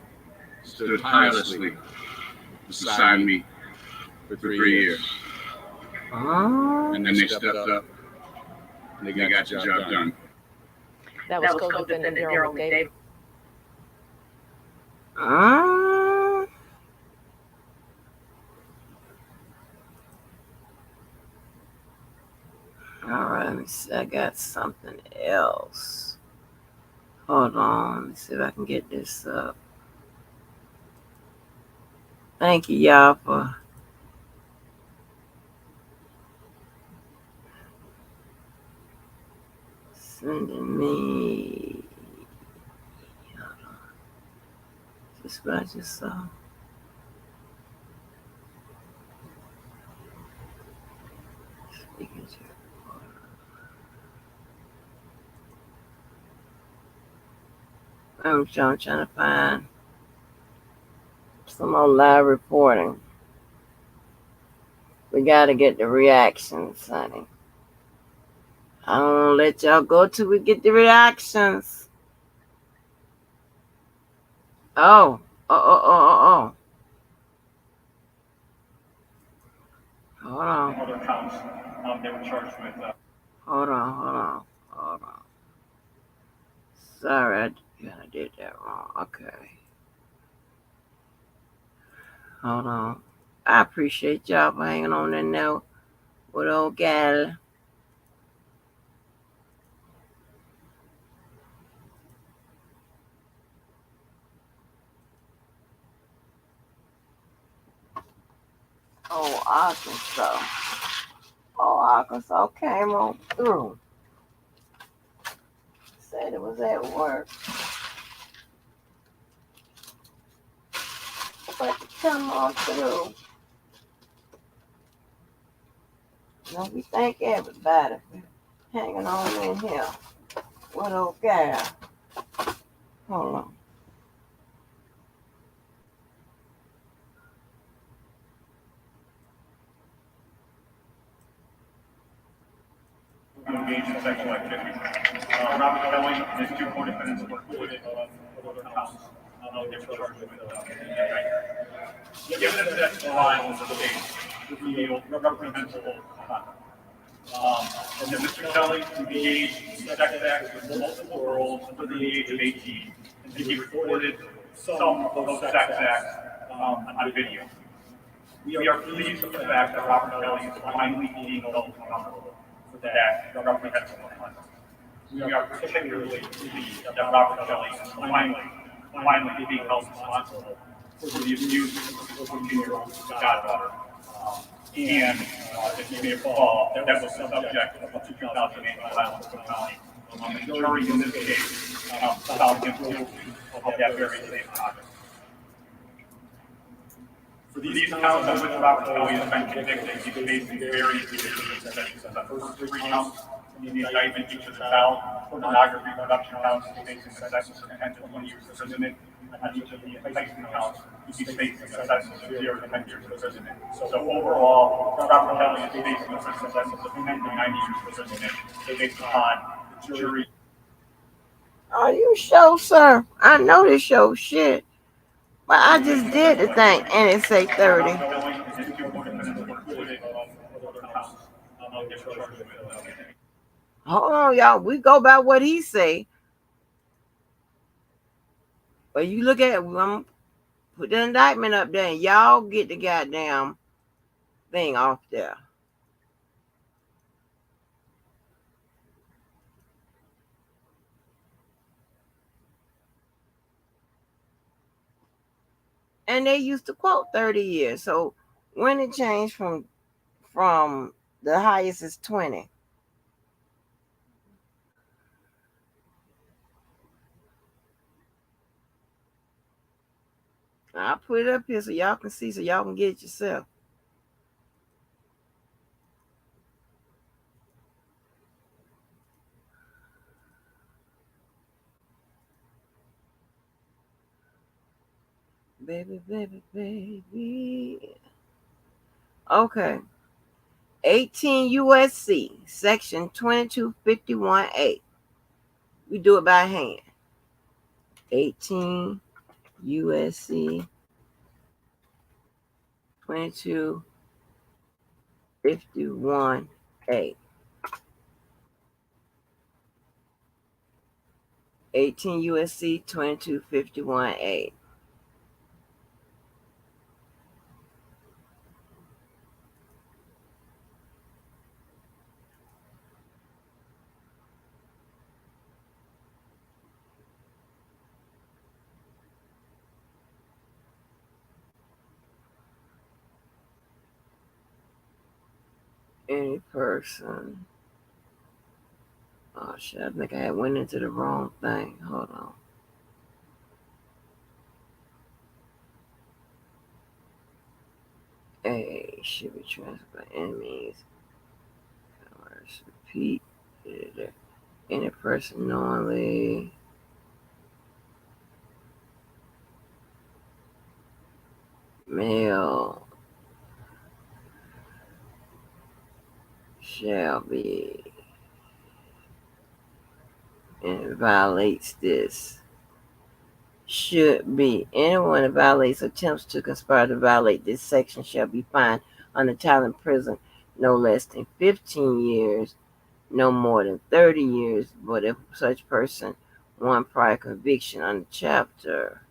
stood tirelessly beside me for 3 years. And then they stepped up and they got the job done. That was co-defendant Daryl McDavid. All right, let me see. I got something else. Hold on. Let me see if I can get this up. Thank you, y'all, for sending me. Hold on. This is what I just saw. Speaking to I'm trying to find some more live reporting. We got to get the reactions, honey. I don't want to let y'all go till we get the reactions. Oh. Hold on. Other counts they were charged with. Hold on. Sorry, I did that wrong. Okay. Hold on. I appreciate y'all for hanging on in there with old gal. Oh, Arkansas came on through. Said it was at work. But to come on through. Now we thank everybody for hanging on in here with old gal. Hold on. Engaged in sexual activity. Robert Kelly and his two co-defendants were acquitted of other counts. They were charged with the evidence that trial was the state revealed reprehensible conduct. And then Mr. Kelly engaged in sex acts with multiple girls under the age of 18, and he recorded some of those sex acts on video. We are pleased with the fact that Robert Kelly is finally being held accountable for that reprehensible conduct. We are particularly pleased that Robert Kelly is finally being held responsible for the abuse of a 14-year-old goddaughter. And if you may recall, that was the subject of a 2008 trial in Cook County. The jury in this case found him guilty of that very same conduct. For these counts on which Robert Kelly has been convicted, he's facing very serious sentences. The first three counts in the indictment, each of the child pornography production counts, he's facing sentences of 10 to 20 years imprisonment. On each of the enticement counts, he's facing sentences of 0 to 10 years imprisonment. So overall, Robert Kelly is facing a sentence of 10 to 90 years imprisonment based upon the jury. Are you sure, sir? I know this show shit. But I just did the thing and it say 30. Hold on, y'all. We go by what he say. But you look at I'm put the indictment up there and y'all get the goddamn thing off there. And they used to quote 30 years. So when it changed from the highest is 20. I'll put it up here so y'all can see, so y'all can get it yourself. Baby. Okay. 18 USC, section 2251A. We do it by hand. 18 USC 2251A. 18 USC 2251A. any person. Oh shit, I think I had went into the wrong thing. Hold on. A should be transferred by enemies. Repeat. Any person knowingly male shall be and violates this should be anyone that violates attempts to conspire to violate this section shall be fined under Thailand prison no less than 15 years, no more than 30 years, but if such person one prior conviction under chapter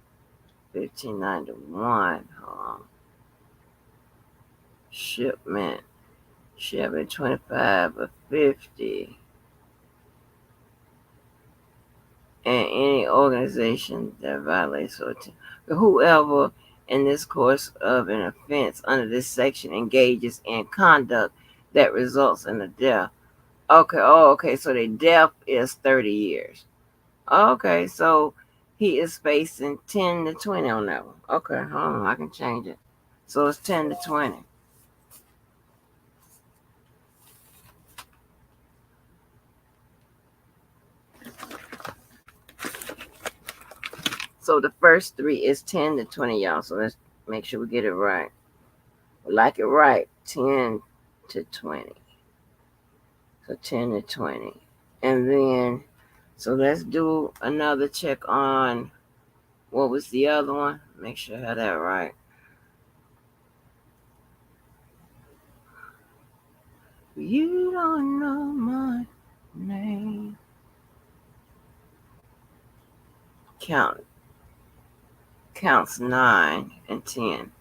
1591 shipment shall be 25 or 50, and any organization that violates or whoever in this course of an offense under this section engages in conduct that results in the death. Okay, so the death is 30 years. Okay, so he is facing 10 to 20 on that one. Okay, hold on, I can change it. So it's 10 to 20. So the first three is 10 to 20, y'all. So let's make sure we get it right. We like it right. 10 to 20. So 10 to 20. And then, so let's do another check on what was the other one. Make sure I have that right. You don't know my name. Counts 9 and 10.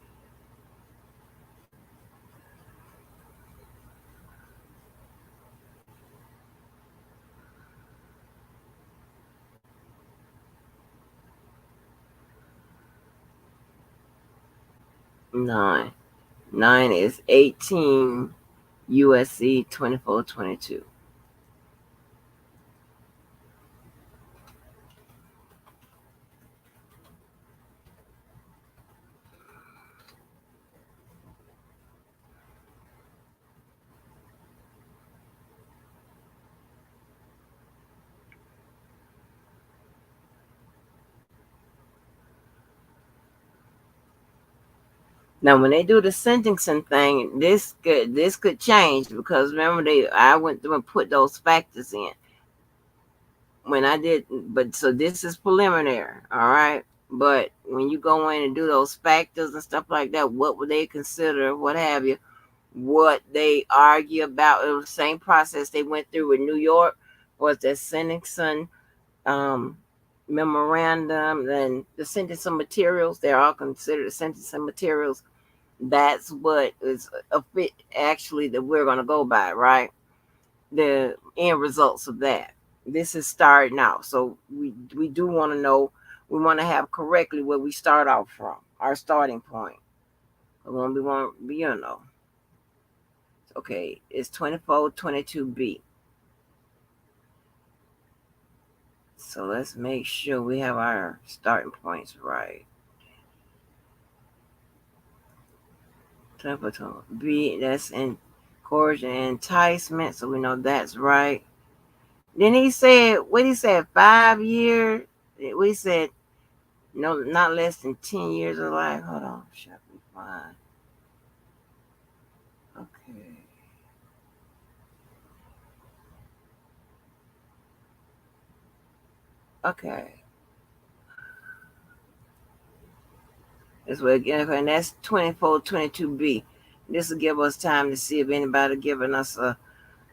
Nine is 18 USC 2422. Now, when they do the sentencing thing, this could change because remember I went through and put those factors in when I did. But so this is preliminary, all right. But when you go in and do those factors and stuff like that, what would they consider? What have you? What they argue about? It was the same process they went through with New York. Was the sentencing memorandum and the sentencing materials? They're all considered the sentencing materials. That's what is a fit actually that we're going to go by, right? The end results of that. This is starting out. So we do want to know, we want to have correctly where we start off from, our starting point. We want to be, Okay, it's 2422B. So let's make sure we have our starting points right. B, that's in coercion and enticement, so we know that's right. Then he said, 5 years? We said, no, not less than 10 years of life. Hold on, shall be fine. Okay. This way again, and that's 2422B. This will give us time to see if anybody giving us a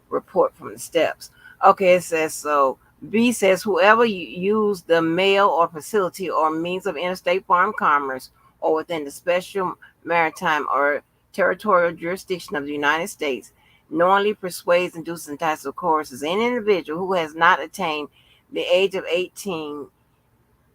report from the steps. Okay, it says so. B says whoever use the mail or facility or means of interstate foreign commerce or within the special maritime or territorial jurisdiction of the United States knowingly persuades, induces, entices, or coerces any individual who has not attained the age of 18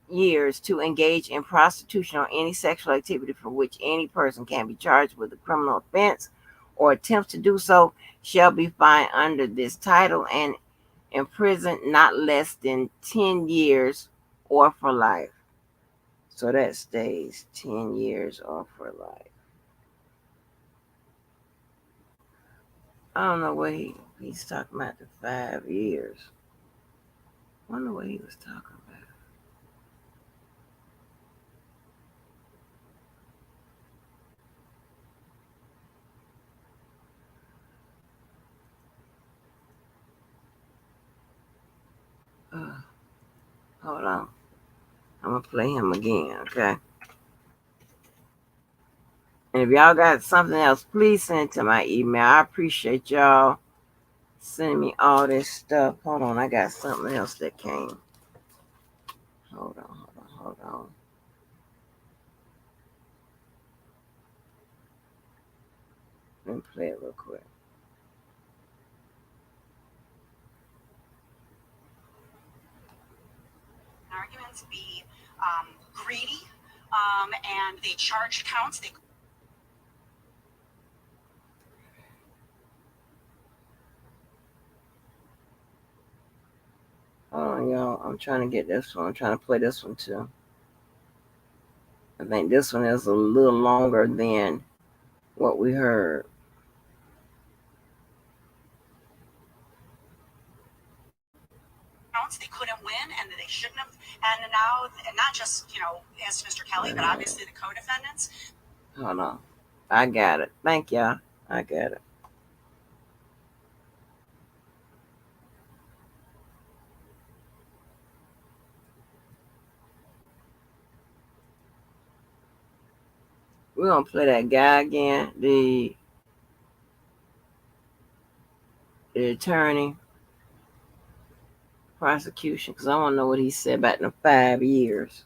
years to engage in prostitution or any sexual activity for which any person can be charged with a criminal offense or attempts to do so shall be fined under this title and imprisoned not less than 10 years or for life. So that stays 10 years or for life. I don't know what he's talking about, the 5 years. I wonder what he was talking about. Hold on. I'm going to play him again, okay? And if y'all got something else, please send it to my email. I appreciate y'all sending me all this stuff. Hold on, I got something else that came. Hold on. Let me play it real quick. Arguments be greedy, and they charged counts. Oh, y'all, I'm trying to get this one. I'm trying to play this one too. I think this one is a little longer than what we heard. They couldn't win, and they shouldn't have. And now, and not just as Mr. Kelly, but obviously the co-defendants. Hold on, I got it. Thank y'all. I got it. We're gonna play that guy again, the attorney prosecution, because I want to know what he said about the 5 years.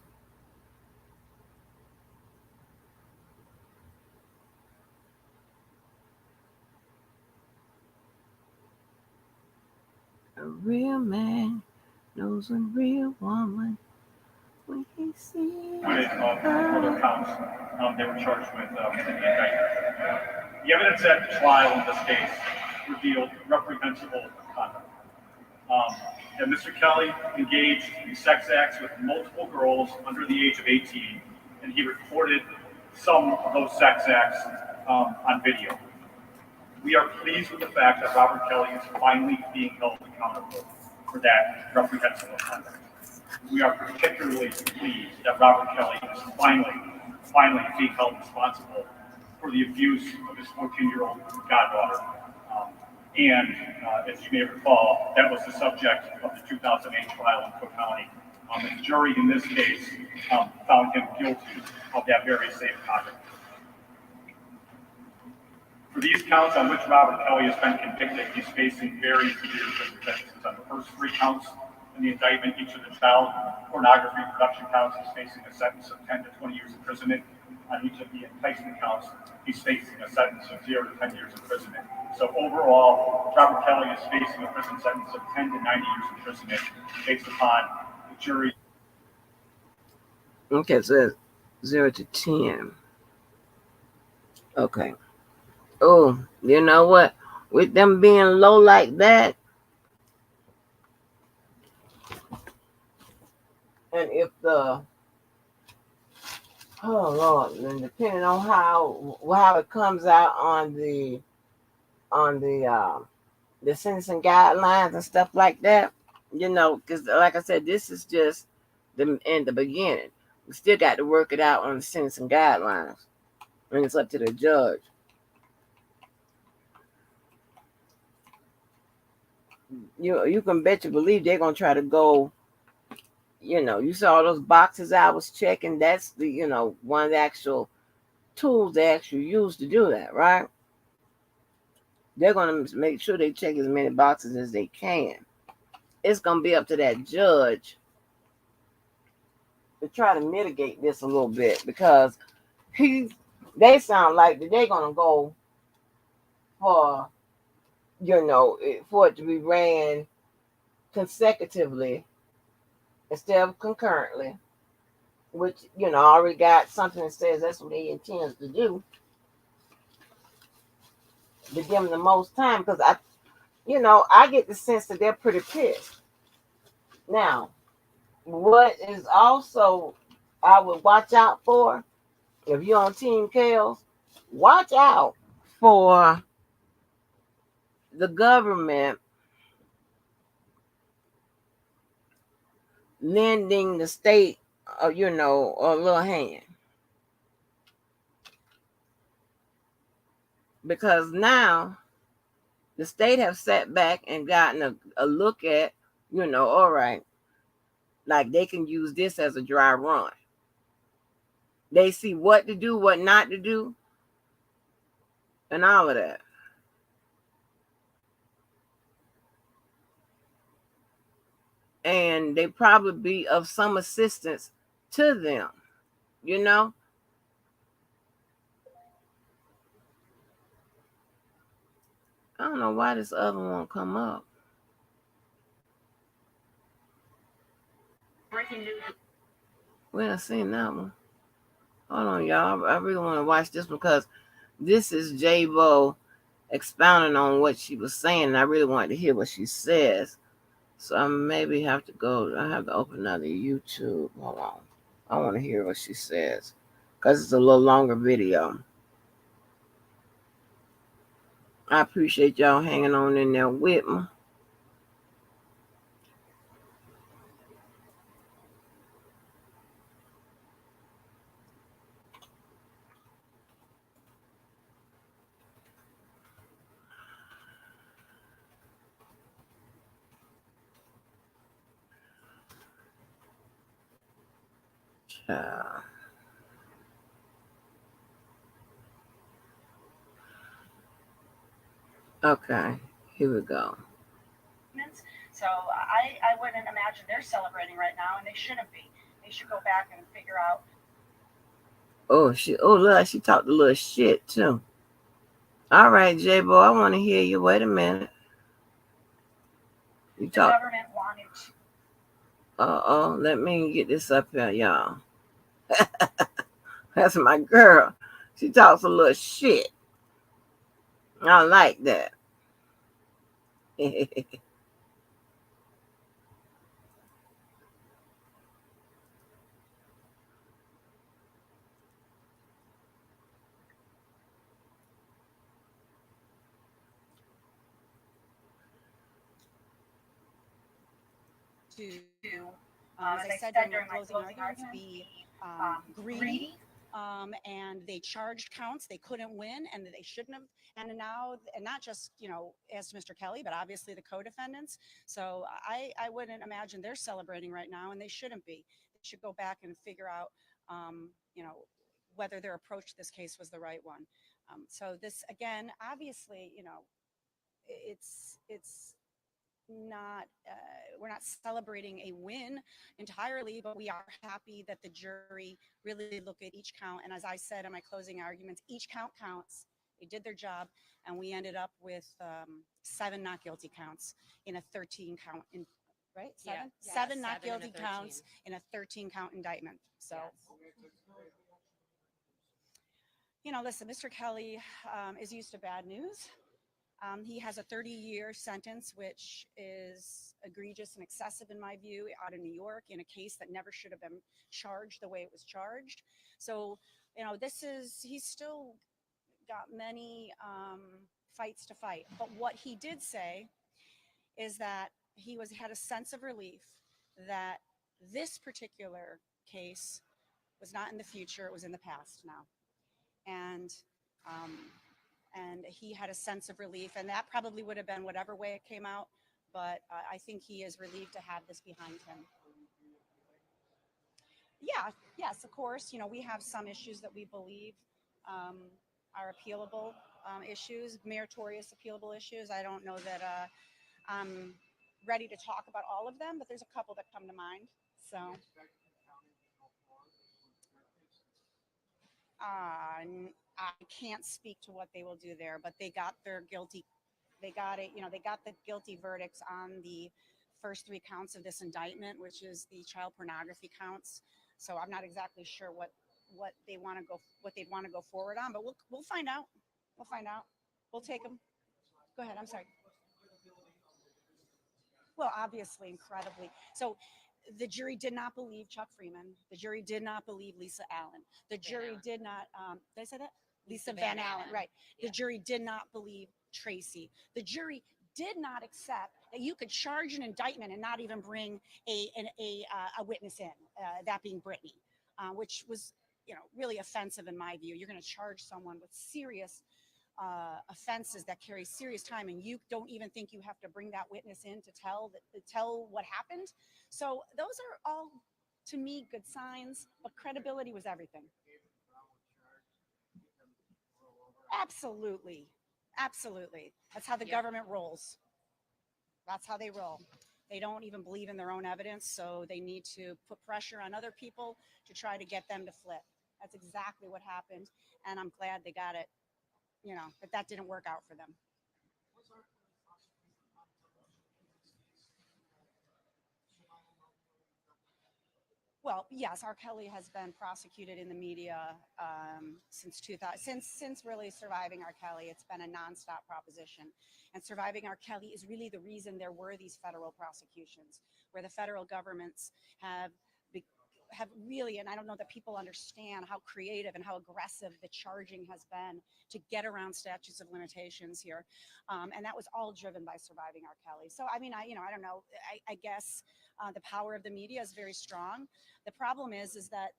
A real man knows a real woman when he sees other counts they were charged with in the indictment. The evidence at the trial in this case revealed reprehensible conduct. That Mr. Kelly engaged in sex acts with multiple girls under the age of 18, and he recorded some of those sex acts on video. We are pleased with the fact that Robert Kelly is finally being held accountable for that reprehensible conduct. We are particularly pleased that Robert Kelly is finally being held responsible for the abuse of his 14-year-old goddaughter. And as you may recall, that was the subject of the 2008 trial in Cook County. The jury in this case found him guilty of that very same conduct. For these counts on which Robert Kelly has been convicted, he's facing very severe prison sentences. On the first 3 counts in the indictment, each of the child pornography production counts, he's facing a sentence of 10 to 20 years imprisonment. On each of the enticement counts, he's facing a sentence of 0 to 10 years imprisonment. So overall, Robert Kelly is facing a prison sentence of 10 to 90 years imprisonment based upon the jury. Okay, so 0 to 10. Okay. Oh, you know what? With them being low like that, and if the and depending on how it comes out on the sentencing guidelines and stuff like that, because like I said, this is just in the beginning. We still got to work it out on the sentencing guidelines, and it's up to the judge. You can bet you believe they're gonna try to go. You saw those boxes I was checking. That's the one of the actual tools they actually use to do that, right? They're gonna make sure they check as many boxes as they can. It's gonna be up to that judge to try to mitigate this a little bit, because they sound like they're gonna go for for it to be ran consecutively instead of concurrently, which I already got something that says that's what he intends to do. to give them the most time, because I get the sense that they're pretty pissed. Now, what is also I would watch out for, if you're on Team Kales, watch out for the government lending the state, a little hand. Because now the state have sat back and gotten a look at, all right, like they can use this as a dry run. They see what to do, what not to do, and all of that. And they probably be of some assistance to them, I don't know why this other one won't come up. Breaking news. We haven't seen that one. Hold on, y'all. I really want to watch this because this is J-Bo expounding on what she was saying, and I really wanted to hear what she says. So I maybe have to open another YouTube. Hold on. I want to hear what she says because it's a little longer video. I appreciate y'all hanging on in there with me. Okay, here we go. So I wouldn't imagine they're celebrating right now, and they shouldn't be. They should go back and figure out. Oh, look, she talked a little shit too. All right, J-Bo, I want to hear you. Wait a minute. The government wanted to. Let me get this up here, y'all. That's my girl. She talks a little shit. I like that. As I said during my closing arguments, be greedy. And they charged counts they couldn't win, and they shouldn't have. And now, and not just, as to Mr. Kelly, but obviously the co-defendants. So I wouldn't imagine they're celebrating right now, and they shouldn't be. They should go back and figure out, whether their approach to this case was the right one. So this, again, obviously, it's not we're not celebrating a win entirely, but we are happy that the jury really looked at each count. And as I said in my closing arguments, each count counts. They did their job, and we ended up with 7 not guilty counts in a 13 count right? Seven not guilty counts in a 13 count indictment. So listen, Mr. Kelly is used to bad news. He has a 30-year sentence, which is egregious and excessive in my view, out of New York, in a case that never should have been charged the way it was charged. So, he's still got many fights to fight. But what he did say is that he had a sense of relief that this particular case was not in the future, it was in the past now. And he had a sense of relief, and that probably would have been whatever way it came out, but I think he is relieved to have this behind him. Yes, of course, we have some issues that we believe are appealable issues, meritorious appealable issues. I don't know that I'm ready to talk about all of them, but there's a couple that come to mind. So I can't speak to what they will do there, but they got their guilty. They got it. They got the guilty verdicts on the first 3 counts of this indictment, which is the child pornography counts. So I'm not exactly sure what they'd want to go forward on, but we'll find out. We'll find out. We'll take them. Go ahead. I'm sorry. Well, obviously, incredibly. So the jury did not believe Chuck Freeman. The jury did not believe Lisa Allen. The jury did not, did I say that? Lisa Van Allen, right. The jury did not believe Tracy. The jury did not accept that you could charge an indictment and not even bring a witness in, that being Brittany, which was, really offensive in my view. You're going to charge someone with serious offenses that carry serious time, and you don't even think you have to bring that witness in to tell what happened. So those are all, to me, good signs, but credibility was everything. Absolutely. That's how the government rolls. That's how they roll. They don't even believe in their own evidence, so they need to put pressure on other people to try to get them to flip. That's exactly what happened, and I'm glad they got it, but that didn't work out for them. Well, yes, R. Kelly has been prosecuted in the media since 2000, since really Surviving R. Kelly. It's been a nonstop proposition, and Surviving R. Kelly is really the reason there were these federal prosecutions, where the federal governments have really, and I don't know that people understand how creative and how aggressive the charging has been to get around statutes of limitations here. And that was all driven by Surviving R. Kelly. So, I mean, I don't know, I guess the power of the media is very strong. The problem is that,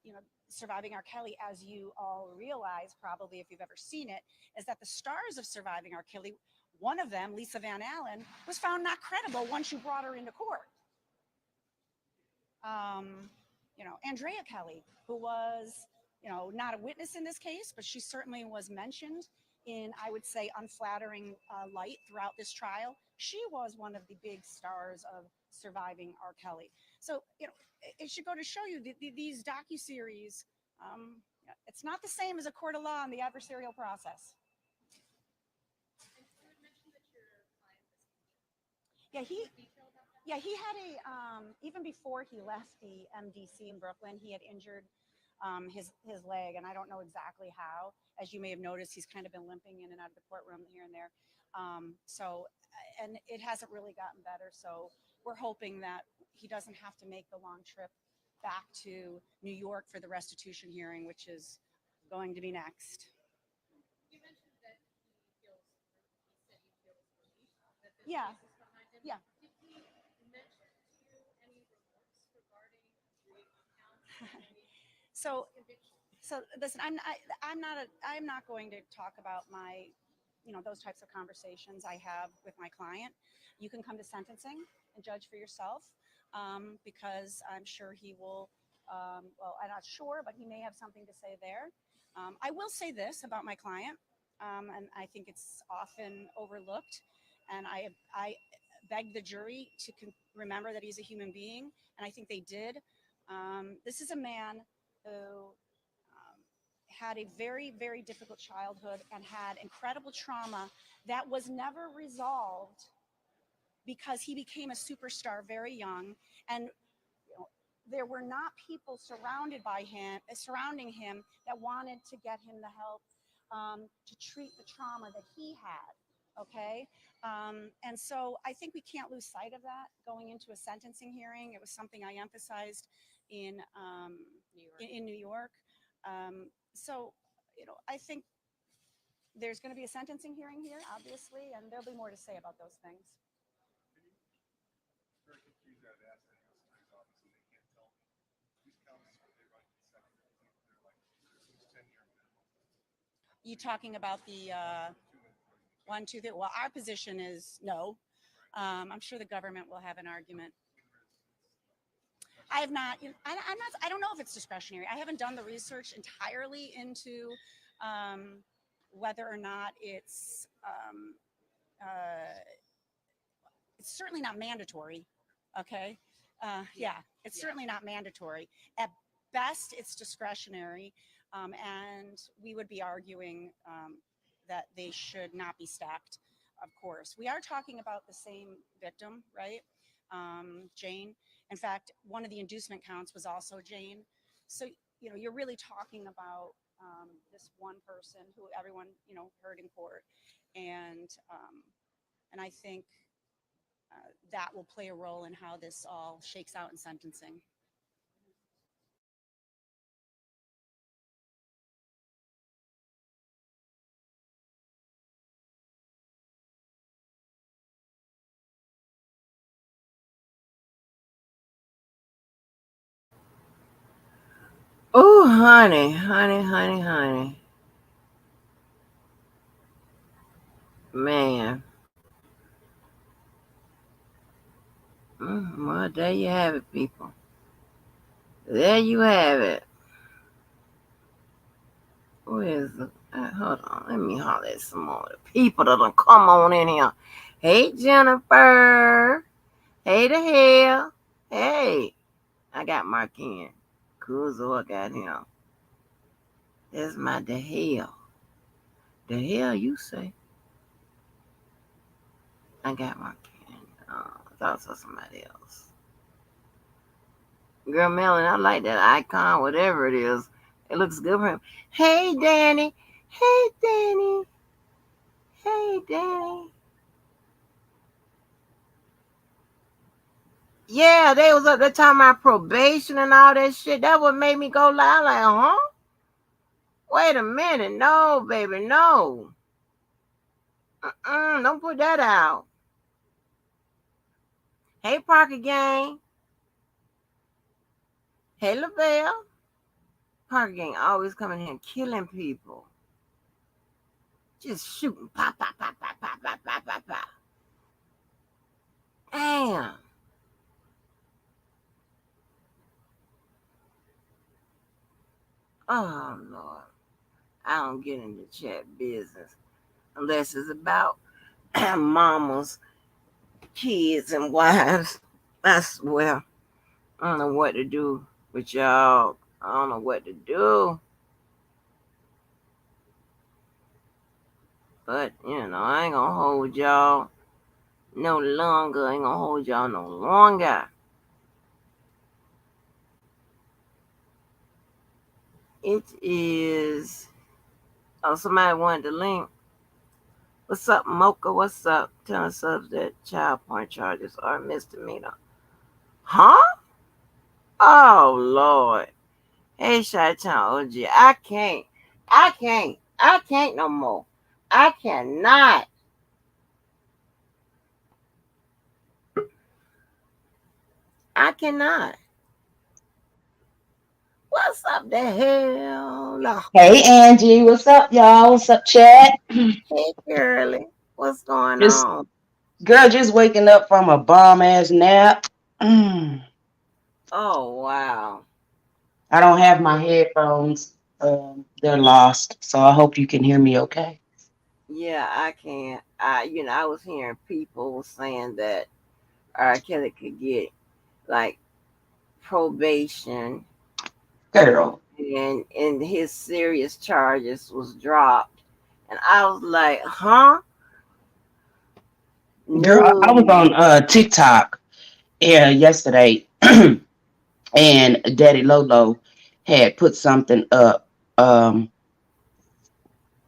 Surviving R. Kelly, as you all realize, probably if you've ever seen it, is that the stars of Surviving R. Kelly, one of them, Lisa Van Allen, was found not credible once you brought her into court. Andrea Kelly, who was, not a witness in this case, but she certainly was mentioned in, I would say, unflattering light throughout this trial. She was one of the big stars of Surviving R. Kelly. So, it should go to show you that these docuseries, it's not the same as a court of law in the adversarial process. Yeah, he had even before he left the MDC in Brooklyn, he had injured his leg, and I don't know exactly how. As you may have noticed, he's kind of been limping in and out of the courtroom here and there. And it hasn't really gotten better. So we're hoping that he doesn't have to make the long trip back to New York for the restitution hearing, which is going to be next. You mentioned that he said he feels relief. Yeah. Yeah. Did he mention to you any remarks regarding So listen, I'm not going to talk about my, those types of conversations I have with my client. You can come to sentencing and judge for yourself, because I'm sure he will. Well, I'm not sure, but he may have something to say there. I will say this about my client, and I think it's often overlooked. And I begged the jury to remember that he's a human being, and I think they did. This is a man who had a very, very difficult childhood and had incredible trauma that was never resolved because he became a superstar very young. And there were not people surrounding him that wanted to get him the help to treat the trauma that he had. Okay. And so I think we can't lose sight of that going into a sentencing hearing. It was something I emphasized in New York. So, I think there's going to be a sentencing hearing here, obviously, and there'll be more to say about those things. Very confused at that attorney's office and they can't tell me. These counts, they write they're like 10-year minimum. You talking about the 1, 2, 3? Well, our position is no. I'm sure the government will have an argument. I have not. I don't know if it's discretionary. I haven't done the research entirely into whether or not it's certainly not mandatory. Okay. It's certainly not mandatory. At best, it's discretionary, and we would be arguing that they should not be stacked. Of course, we are talking about the same victim, right? Jane. In fact, one of the inducement counts was also Jane. So, you're really talking about this one person who everyone, heard in court. And I think that will play a role in how this all shakes out in sentencing. Oh, honey, honey, honey, honey. Man. Well, there you have it, people. There you have it. Who is the... hold on, let me holler at some more of the people that'll come on in here. Hey, Jennifer. Hey, the hell. Hey, I got Mark in. Kuzo, I got him. That's my the hell. The hell you say? I got Mark in. I thought it was somebody else. Girl, Melon, I like that icon, whatever it is. It looks good for him. Hey, Danny. Hey, Danny. Hey, Danny. Yeah, they was up there talking about probation and all that shit. That what made me go loud. Like, huh? Wait a minute. No, baby, no. Don't put that out. Hey, Parker Gang. Hey, Lavelle. Parker Gang always coming here and killing people. Just shooting. Pop, pop, pop, pop, pop, pop, pop, pop, pop. Damn. Oh, Lord. I don't get into chat business unless it's about mamas, kids, and wives. I swear. I don't know what to do with y'all. I don't know what to do. But, I ain't gonna hold y'all no longer. I ain't gonna hold y'all no longer. It is... Oh, somebody wanted the link. What's up, Mocha? What's up? Tell us that child porn charges are misdemeanor. Huh? Oh, Lord. Hey, Chi-Town OG. I can't no more. I cannot. I cannot. What's up the hell? Hey, Angie. What's up, y'all? What's up, chat? Hey, girly. What's going on? Girl, just waking up from a bomb-ass nap. Oh, wow. I don't have my headphones. They're lost, so I hope you can hear me okay. Yeah, I can. I was hearing people saying that R. Kelly could get, like, probation. Girl. And his serious charges was dropped. And I was like, huh? Girl, I was on TikTok yesterday, and Daddy Lolo had put something up. And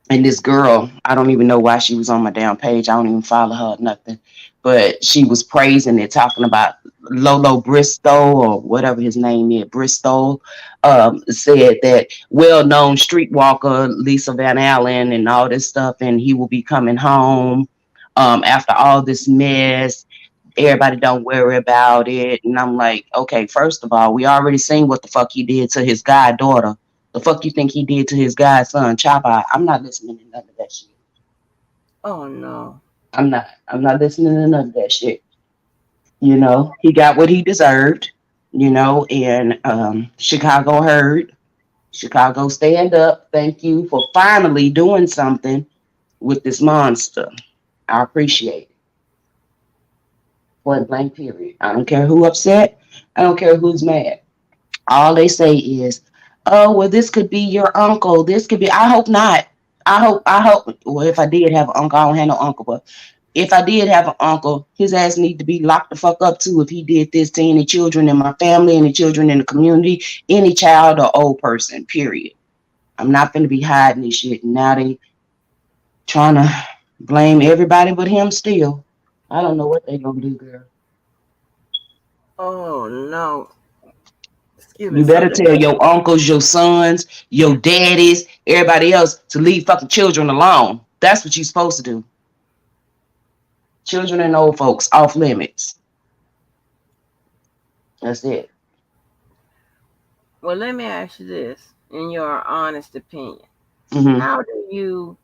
this girl, I don't even know why she was on my damn page. I don't even follow her or nothing. But she was praising it, talking about Lolo Bristol or whatever his name is, Bristol, said that well-known streetwalker Lisa Van Allen and all this stuff, and he will be coming home after all this mess. Everybody don't worry about it. And I'm like, okay, first of all, we already seen what the fuck he did to his goddaughter. The fuck you think he did to his godson, Chopper? I'm not listening to none of that shit. Oh, no. I'm not listening to none of that shit. He got what he deserved, and Chicago heard. Chicago stand up. Thank you for finally doing something with this monster. I appreciate it. Point blank period. I don't care who upset. I don't care who's mad. All they say is, oh, well, this could be your uncle. This could be, I hope not. I hope, well, if I did have an uncle, I don't have no uncle, but if I did have an uncle, his ass need to be locked the fuck up too if he did this to any children in my family, any children in the community, any child or old person, period. I'm not going to be hiding this shit. Now they trying to Blame everybody but him still. I don't know what they gonna do, girl. Oh no. Excuse me. You better tell your uncles, your sons, your daddies, everybody else to leave fucking children alone. That's what you're supposed to do. Children and old folks off limits. That's it. Well, let me ask you this, in your honest opinion. Mm-hmm. How do you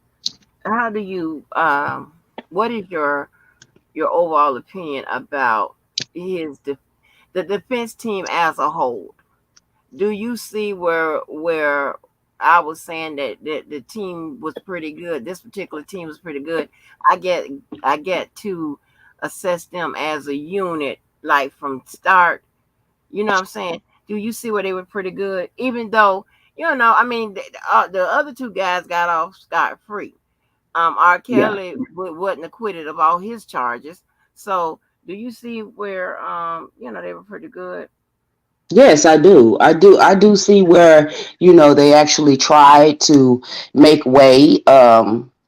what is your overall opinion about the defense team as a whole? Do you see where I was saying that the team was pretty good? This particular team was pretty good. I get to assess them as a unit, like from start. You know what I'm saying? Do you see where they were pretty good? Even though, I mean, the other two guys got off scot-free. R. Kelly wasn't acquitted of all his charges. So do you see where, they were pretty good? Yes, I do. I do see where, they actually tried to make way,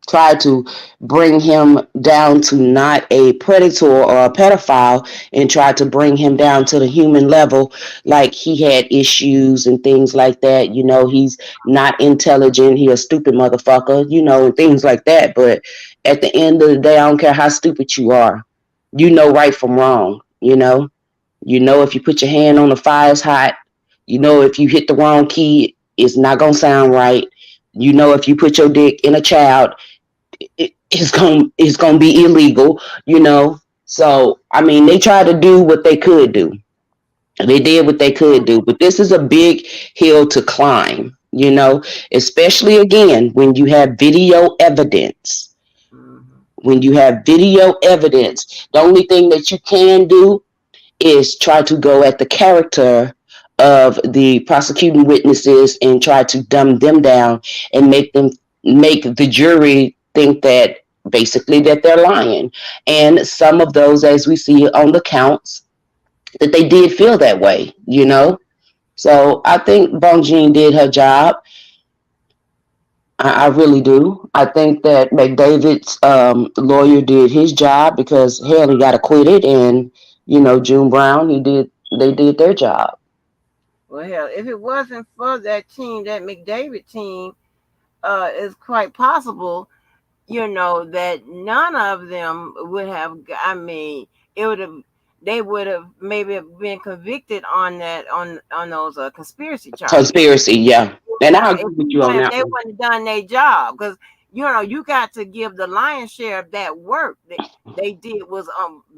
try to bring him down to not a predator or a pedophile and try to bring him down to the human level, like he had issues and things like that. He's not intelligent, he a stupid motherfucker, things like that. But at the end of the day, I don't care how stupid you are. Right from wrong, if you put your hand on the fire, it's hot. If you hit the wrong key, it's not going to sound right. If you put your dick in a child, it's going to be illegal, So, I mean, they tried to do what they could do. They did what they could do. But this is a big hill to climb, especially, again, when you have video evidence. When you have video evidence, the only thing that you can do is try to go at the character of the prosecuting witnesses and try to dumb them down and make the jury think that basically that they're lying. And some of those, as we see on the counts, that they did feel that way, So I think Bonjean did her job. I really do. I think that McDavid's lawyer did his job because hell, he got acquitted, and June Brown, they did their job. Well, hell, if it wasn't for that team, that McDavid team, it's quite possible, that none of them would have. I mean, they would have maybe been convicted on those conspiracy charges. Conspiracy, yeah. And I agree with you on that. They wouldn't have done their job because you got to give the lion's share of that work that they did was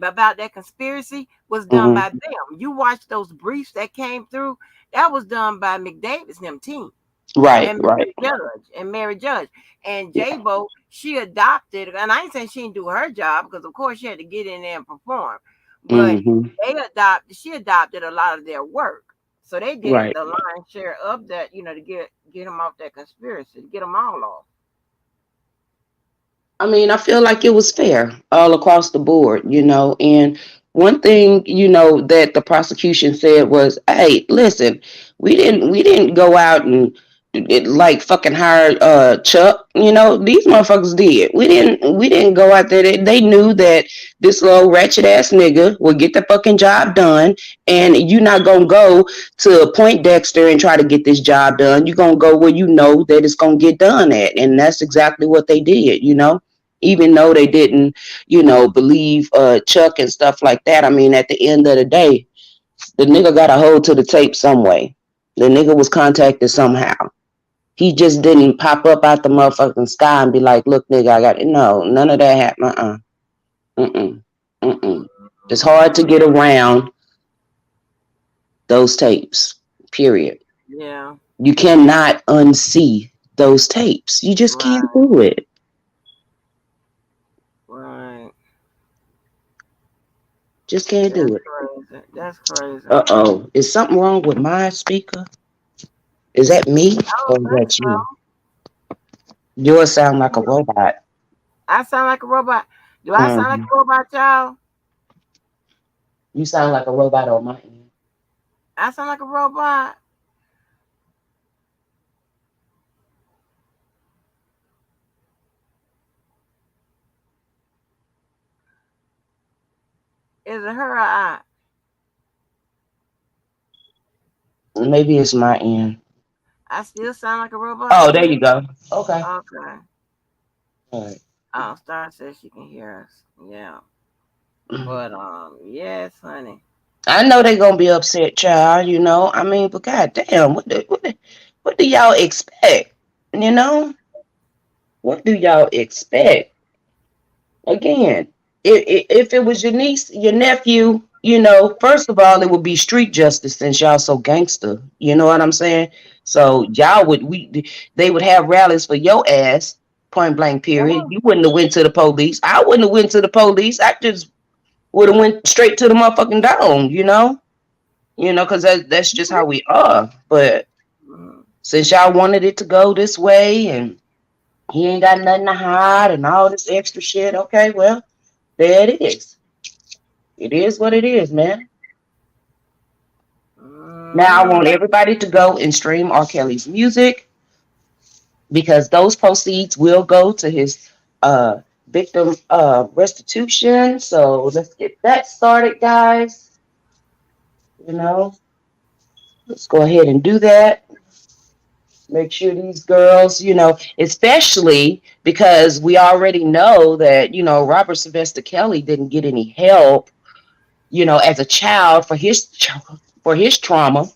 about that conspiracy was done by them. You watch those briefs that came through, that was done by McDavid's team. Right. Mary Judge. And J-Bo, she adopted, and I ain't saying she didn't do her job because of course she had to get in there and perform. But she adopted a lot of their work. So they did the lion's share of that, to get them off that conspiracy, to get them all off. I mean, I feel like it was fair all across the board, and one thing, that the prosecution said was, hey, listen, we didn't go out and like fucking hire Chuck, these motherfuckers did. We didn't go out there. They knew that this little ratchet ass nigga would get the fucking job done, and you're not gonna go to Poindexter and try to get this job done. You're gonna go where you know that it's gonna get done at, and that's exactly what they did, even though they didn't, believe Chuck and stuff like that. I mean, at the end of the day, the nigga got a hold to the tape some way. The nigga was contacted somehow. He just didn't pop up out the motherfucking sky and be like, look, nigga, I got it. No, none of that happened. It's hard to get around those tapes, period. Yeah. You cannot unsee those tapes. You just can't do it. Right. Just can't do it. Crazy. That's crazy. Uh-oh. Is something wrong with my speaker? Is that me or is that you? Yours sound like a robot. I sound like a robot. Do I sound like a robot, y'all? You sound like a robot on my end. I sound like a robot. Is it her or I? Maybe it's my end. I still sound like a robot. Oh, there you go. Okay. Okay. All right. Oh, Star says she can hear us. Yeah. But yes, honey. I know they're gonna be upset, child. You know, I mean, but goddamn, what do y'all expect? You know, what do y'all expect? Again, if it was your niece, your nephew, you know, first of all, it would be street justice since y'all so gangster. You know what I'm saying? So y'all they would have rallies for your ass, point blank. Period. You wouldn't have went to the police. I wouldn't have went to the police. I just would have went straight to the motherfucking dome. You know, because that's just how we are. But since y'all wanted it to go this way and he ain't got nothing to hide and all this extra shit, okay, well, there it is. It is what it is, man. Now I want everybody to go and stream R. Kelly's music because those proceeds will go to his victim restitution. So let's get that started, guys. You know, let's go ahead and do that. Make sure these girls, you know, especially because we already know that, you know, Robert Sylvester Kelly didn't get any help, you know, as a child for his trauma.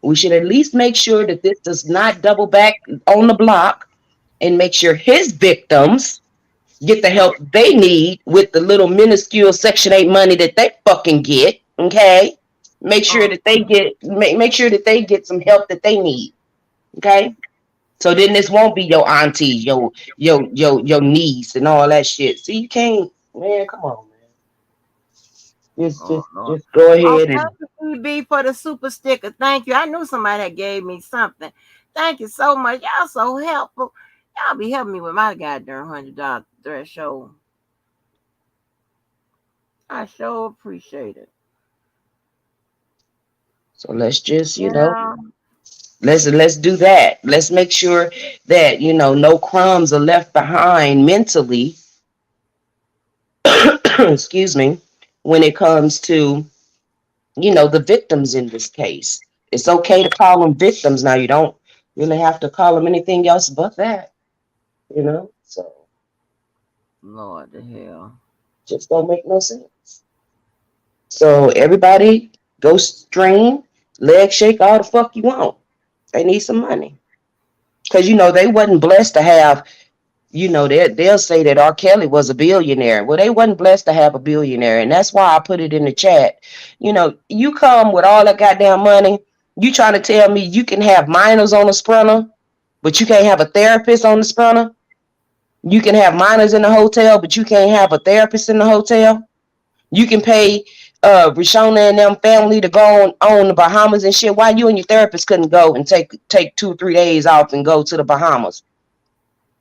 We should at least make sure that this does not double back on the block and make sure his victims get the help they need with the little minuscule Section 8 money that they fucking get. Okay. Make sure that they get some help that they need. Okay. So then this won't be your auntie, your niece and all that shit. See, you can't, man, come on, man. Just go ahead and be for the super sticker. Thank you. I knew somebody that gave me something. Thank you so much. Y'all so helpful. Y'all be helping me with my goddamn $100 threshold. I sure appreciate it. So let's just, you know, let's do that. Let's make sure that, you know, no crumbs are left behind mentally. Excuse me, when it comes to, you know, the victims in this case. It's okay to call them victims now. You don't really have to call them anything else but that, you know. So, Lord the hell, just don't make no sense. So everybody, go stream, leg shake, all the fuck you want. They need some money because you know they wasn't blessed to have. You know, they'll say that R. Kelly was a billionaire. Well, they wasn't blessed to have a billionaire. And that's why I put it in the chat. You know, you come with all that goddamn money. You trying to tell me you can have minors on a Sprinter, but you can't have a therapist on the Sprinter? You can have minors in the hotel, but you can't have a therapist in the hotel? You can pay Rishona and them family to go on the Bahamas and shit. Why you and your therapist couldn't go and take 2 or 3 days off and go to the Bahamas?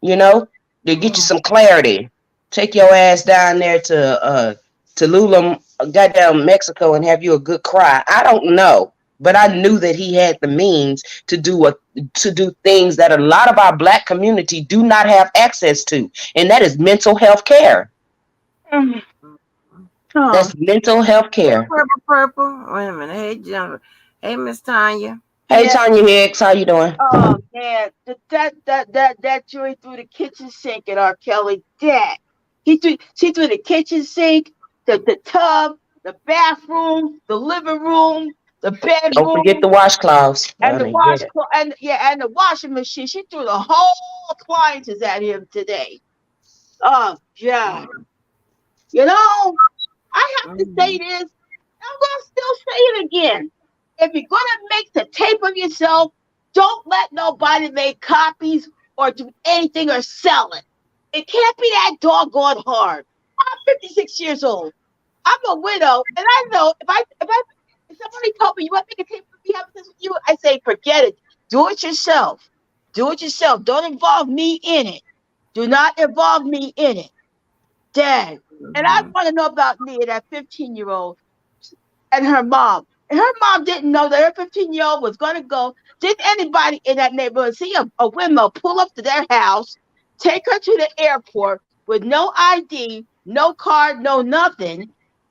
You know? To get you some clarity. Take your ass down there to Tulum, goddamn Mexico, and have you a good cry. I don't know, but I knew that he had the means to do things that a lot of our Black community do not have access to, and that is mental health care. That's mental health care. Purple. Wait a minute. Hey, Jennifer. Hey, Miss Tanya. Hey, Tanya Hicks, how you doing? Oh man, that joint through the kitchen sink at R. Kelly. She threw the kitchen sink, the tub, the bathroom, the living room, the bedroom. Don't forget the washcloths. And the and the washing machine. She threw the whole appliances at him today. Oh God. You know, I have to say this. I'm gonna still say it again. If you're gonna make the tape of yourself, don't let nobody make copies or do anything or sell it. It can't be that doggone hard. I'm 56 years old. I'm a widow, and I know if somebody told me you want to make a tape of me having this with you, I say forget it. Do it yourself. Do it yourself. Don't involve me in it. Do not involve me in it. Dad. And I want to know about Leah, that 15-year-old, and her mom. And her mom didn't know that her 15-year-old was going to go. Did anybody in that neighborhood see a windmill pull up to their house, take her to the airport with no ID, no card, no nothing,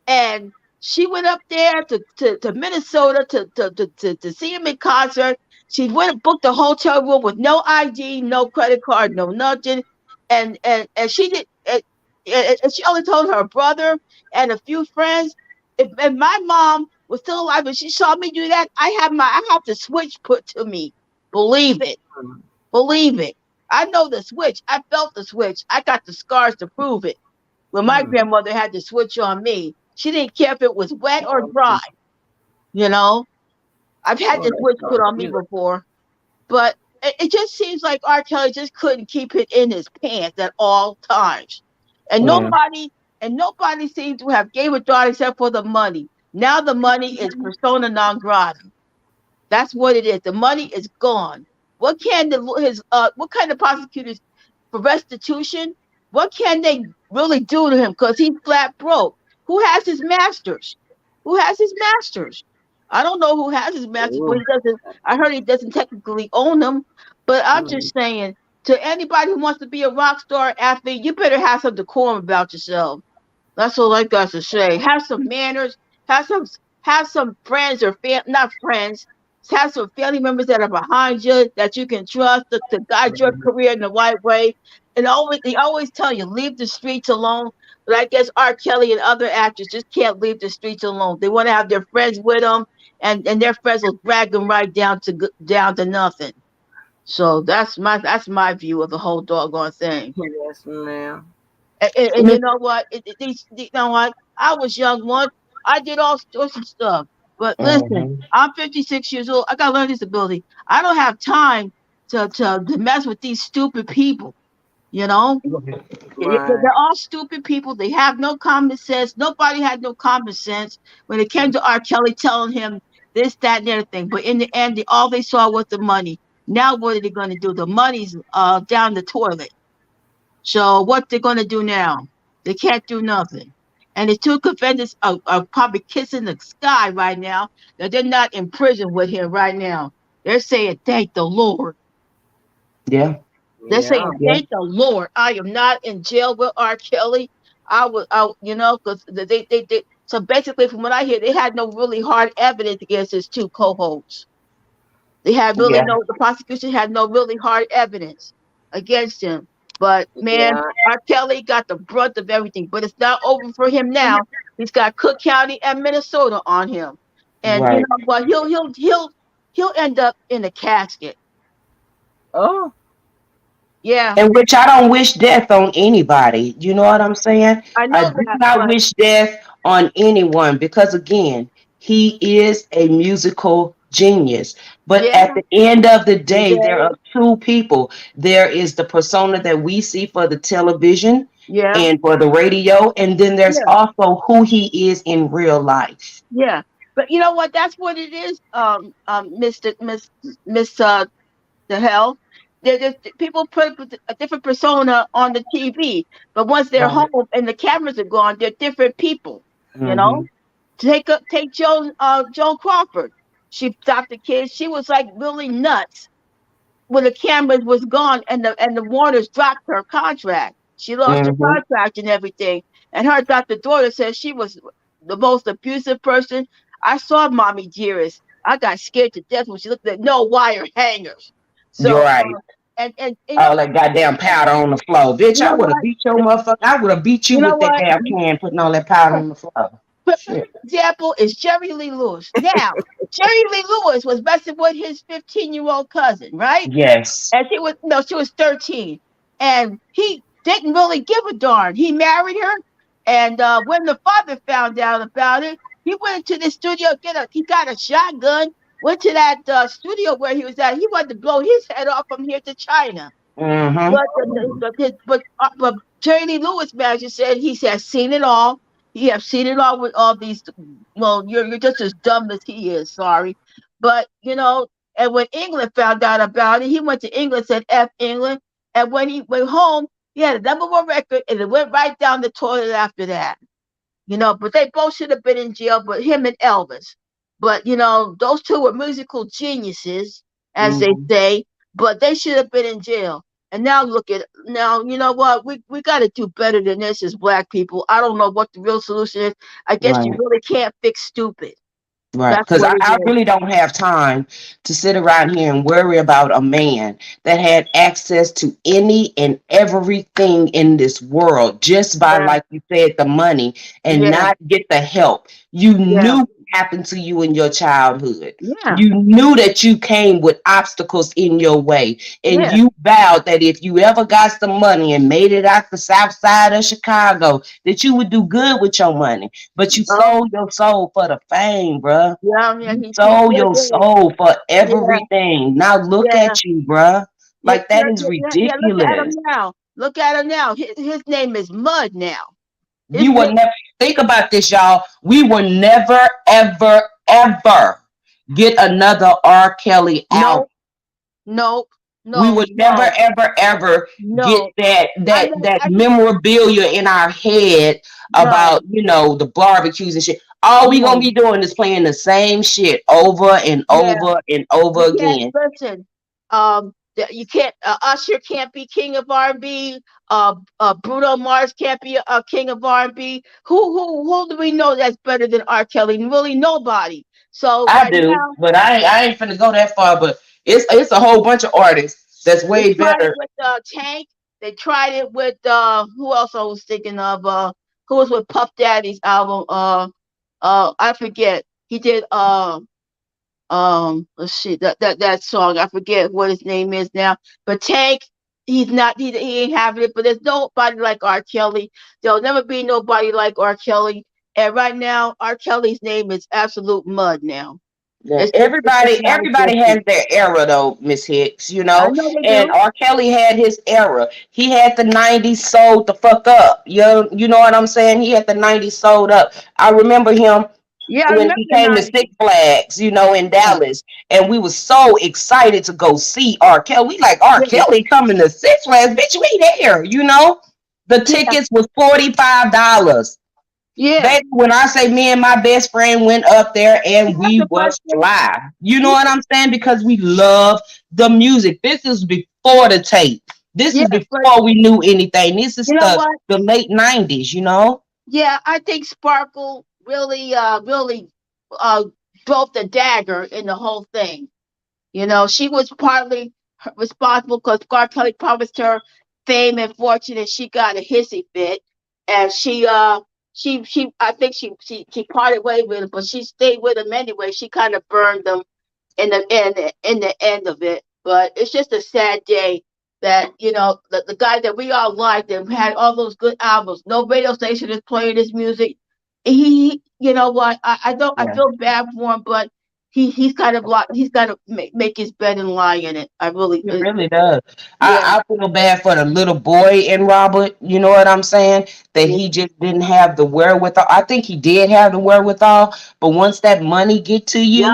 and She went up there to Minnesota to see him in concert. She went and booked a hotel room with no ID, no credit card, no nothing. And she did and she only told her brother and a few friends. If my mom was still alive and she saw me do that, I have the switch put to me. Believe it. Believe it. I know the switch. I felt the switch. I got the scars to prove it. When my grandmother had the switch on me, she didn't care if it was wet or dry. You know, I've had the switch put on me before, but it just seems like R. Kelly just couldn't keep it in his pants at all times, and nobody seemed to have gave a thought except for the money. Now the money is persona non grata. That's what it is. The money is gone. What can what kind of prosecutors for restitution? What can they really do to him? Because he's flat broke. Who has his masters? Who has his masters? I don't know who has his masters, but he doesn't. I heard he doesn't technically own them. But I'm just saying, to anybody who wants to be a rock star athlete, you better have some decorum about yourself. That's all I got to say. Have some manners. Have some friends or not friends. Have some family members that are behind you that you can trust to guide your career in the right way. And they always tell you, leave the streets alone. But I guess R. Kelly and other actors just can't leave the streets alone. They want to have their friends with them, and their friends will drag them right down to nothing. So that's my view of the whole doggone thing. Yes, ma'am. And you know what? You know what? I was young once. I did all sorts of stuff. But listen, I'm 56 years old. I got learning disability. I don't have time to mess with these stupid people. You know, they're all stupid people. They have no common sense. Nobody had no common sense when it came to R. Kelly telling him this, that, and everything. But in the end, all they saw was the money. Now what are they going to do? The money's down the toilet. So what they're going to do now? They can't do nothing. And the two defendants are probably kissing the sky right now that they're not in prison with him right now. They're saying, thank the Lord. Yeah. They're saying, thank the Lord. I am not in jail with R. Kelly. Because they so basically from what I hear, they had no really hard evidence against his two co-hosts. They had really the prosecution had no really hard evidence against him. But man, R. Kelly got the brunt of everything. But it's not over for him now. He's got Cook County and Minnesota on him. And you know what? He'll end up in a casket. Oh. Yeah. And which I don't wish death on anybody. You know what I'm saying? I know do not wish death on anyone because, again, he is a musical genius. But at the end of the day, there are two people. There is the persona that we see for the television and for the radio. And then there's also who he is in real life. Yeah. But you know what? That's what it is, Miss the hell. People put a different persona on the TV, but once they're home and the cameras are gone, they're different people. You know, take Joan Crawford. She stopped the kids. She was like really nuts when the cameras was gone and the Warners dropped her contract. She lost her contract and everything. And her adopted daughter says she was the most abusive person. I saw Mommy Dearest. I got scared to death when she looked at no wire hangers. So, you're right. And all that goddamn powder on the floor. Bitch, I would have beat your motherfucker. I would have beat you with that damn can putting all that powder on the floor. Perfect example is Jerry Lee Lewis. Now, Jerry Lee Lewis was messing with his 15-year-old cousin, right? Yes. And she was 13. And he didn't really give a darn. He married her. And when the father found out about it, he went into the studio, he got a shotgun, went to that studio where he was at. He wanted to blow his head off from here to China. But Jerry Lee Lewis manager said he has seen it all. He has seen it all with all these. Well, you're just as dumb as he is. Sorry, but you know. And when England found out about it, he went to England, said F England. And when he went home, he had a #1 record, and it went right down the toilet after that. You know, but they both should have been in jail. But him and Elvis. But you know, those two were musical geniuses, as they say. But they should have been in jail. And now look at now, you know what? We got to do better than this as Black people. I don't know what the real solution is. I guess you really can't fix stupid. Right, That's because what I it is. really don't have time to sit around here and worry about a man that had access to any and everything in this world just by, Yeah. like you said, the money and Yeah. not get the help. You Yeah. knew what happened to you in your childhood. Yeah. You knew that you came with obstacles in your way, and Yeah. you vowed that if you ever got some money and made it out the south side of Chicago, that you would do good with your money. But you sold your soul for the fame, bruh. Yeah, You sold your soul for everything. Now look Yeah. at you, bruh. Like that is Yeah, look at him ridiculous. now. Look at him now. His name is Mud now. You will never think about this, y'all. We will never, ever, ever get another R. Kelly album. Nope. We would never, ever, ever get that memorabilia in our head about, you know, the barbecues and shit. All we gonna be doing is playing the same shit over and over and over again. Listen, you can't. Usher can't be king of R&B. Bruno Mars can't be a king of R&B. Who do we know that's better than R. Kelly? Really, nobody. So I do, but I ain't finna go that far. But it's a whole bunch of artists that's way better. With Tank, they tried it with who else I was thinking of? Who was with Puff Daddy's album? I forget. He did let's see that song. I forget what his name is now. But Tank, he ain't having it. But there's nobody like R. Kelly. There'll never be nobody like R. Kelly. And right now, R. Kelly's name is absolute mud now. Yeah, everybody has their era though, Miss Hicks, you know. And R. Kelly had his era. He had the 90s sold the fuck up. You know what I'm saying? He had the 90s sold up. I remember him when he came to Six Flags, you know, in Dallas, and we were so excited to go see R. Kelly. We like R. Kelly coming to Six Flags, bitch. We there, you know. The tickets was $45. Yeah. Baby, when I say me and my best friend went up there and we was fly. You know what I'm saying? Because we love the music. This is before the tape. This is before we knew anything. This is the late 90s, you know? Yeah, I think Sparkle really broke the dagger in the whole thing. You know, she was partly responsible because R. Kelly promised her fame and fortune and she got a hissy fit. And I think she parted way with him, but she stayed with him anyway. She kind of burned them in the end of it. But it's just a sad day that, you know, the guy that we all liked and had all those good albums, no radio station is playing his music. He, you know what? I feel bad for him, but he's got to make his bed and lie in it. He really does. I feel bad for the little boy in Robert. You know what I'm saying? That he just didn't have the wherewithal. I think he did have the wherewithal, but once that money get to you,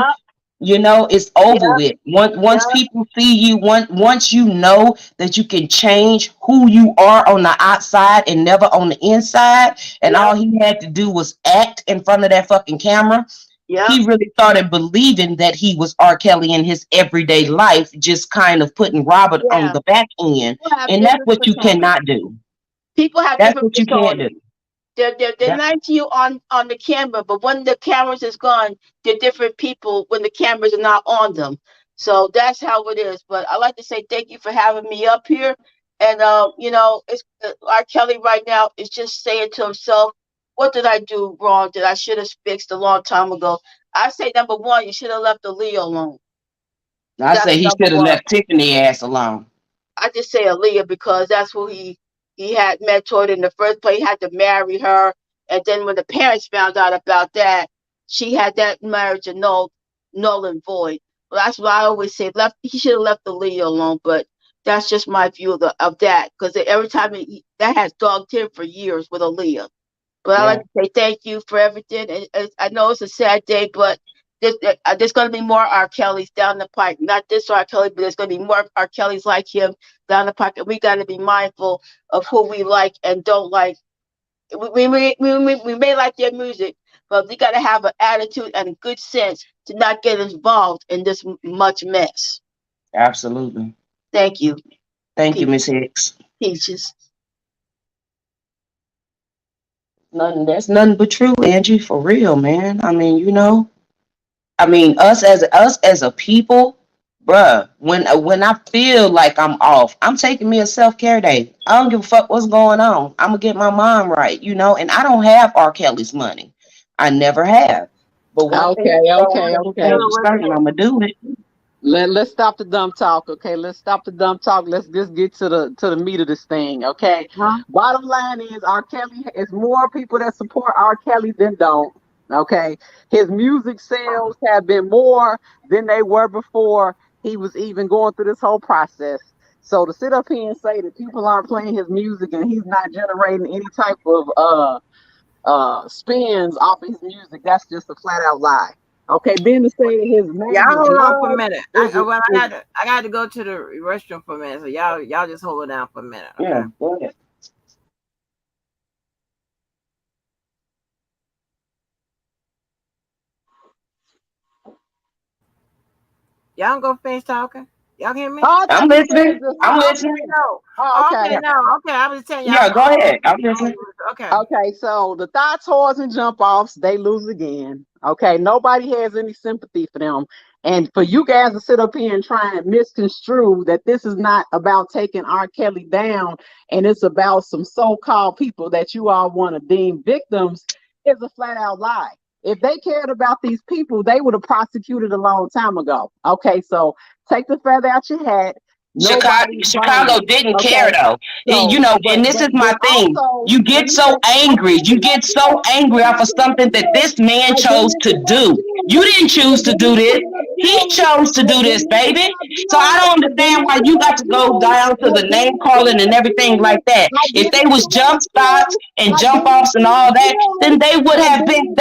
you know, it's over with. Once people see you, once you know that you can change who you are on the outside and never on the inside, and all he had to do was act in front of that fucking camera. He really started believing that he was R. Kelly in his everyday life, just kind of putting Robert on the back end. And that's what you cannot do. People have that's what you can't do. They're nice to you on the camera, but when the cameras is gone, they're different people when the cameras are not on them. So that's how it is. But I like to say thank you for having me up here. And you know, it's R. Kelly right now is just saying to himself, what did I do wrong that I should have fixed a long time ago? I say number one, you should have left Aaliyah alone. I say he should have left Tiffany ass alone. I just say Aaliyah because that's who he had mentored in the first place. He had to marry her. And then when the parents found out about that, she had that marriage null and void. Well, that's why I always say he should have left Aaliyah alone. But that's just my view of that. Because every time that has dogged him for years with Aaliyah. But I like to say thank you for everything. And I know it's a sad day, but there's going to be more R. Kellys down the pike. Not this R. Kelly, but there's going to be more R. Kellys like him down the pike. And we got to be mindful of who we like and don't like. We may like their music, but we got to have an attitude and good sense to not get involved in this much mess. Absolutely. Thank you. Thank you, Miss Hicks. Peaches. That's nothing but true, Angie, for real, man. I mean, you know, us as a people, bruh, when I feel like I'm off, I'm taking me a self-care day. I don't give a fuck what's going on. I'm gonna get my mind right, you know, and I don't have R. Kelly's money. I never have. But Okay. I'm gonna do it. Let's stop the dumb talk, okay? Let's stop the dumb talk. Let's just get to the meat of this thing, okay? Bottom line is R. Kelly is more people that support R. Kelly than don't, okay? His music sales have been more than they were before he was even going through this whole process. So to sit up here and say that people aren't playing his music and he's not generating any type of spins off his music, that's just a flat out lie. Okay, then to say that his name. Y'all hold on for a minute. I got to go to the restroom for a minute. So y'all just hold it down for a minute. Okay? Yeah, go ahead. Y'all don't go finish talking. Y'all hear me? I'm listening. I'm listening. Okay. I was telling y'all. Yeah, go ahead. I'm listening. Okay, so the thoughts, whores, and jump offs, they lose again. Okay, nobody has any sympathy for them. And for you guys to sit up here and try and misconstrue that this is not about taking R. Kelly down and it's about some so-called people that you all want to deem victims is a flat out lie. If they cared about these people, they would have prosecuted a long time ago. Okay, so take the feather out your hat. Chicago didn't care though. So, you know, and this is my thing. You get so angry. You get so angry off of something that this man chose to do. You didn't choose to do this. He chose to do this, baby. So I don't understand why you got to go down to the name calling and everything like that. If they was jump spots and jump offs and all that, then they would have been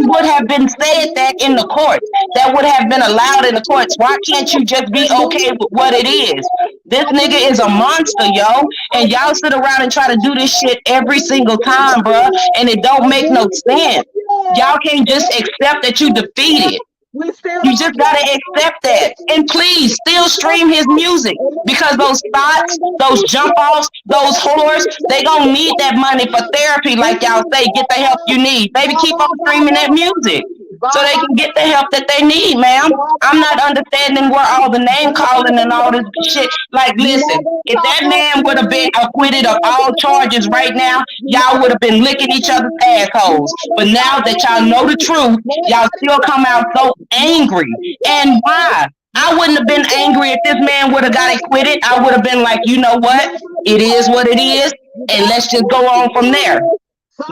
would have been said that in the courts. That would have been allowed in the courts. Why can't you just be okay with what it is? This nigga is a monster, yo. And y'all sit around and try to do this shit every single time, bruh. And it don't make no sense. Y'all can't just accept that you defeated. You just gotta accept that. And please still stream his music. Because those spots, those jump offs, those whores, they gonna need that money for therapy, like y'all say. Get the help you need. Baby, keep on streaming that music. So they can get the help that they need, ma'am. I'm not understanding where all the name calling and all this shit. Like, listen, if that man would have been acquitted of all charges right now, y'all would have been licking each other's assholes. But now that y'all know the truth, y'all still come out so angry. And why? I wouldn't have been angry if this man would have got acquitted. I would have been like, you know what? It is what it is. And let's just go on from there.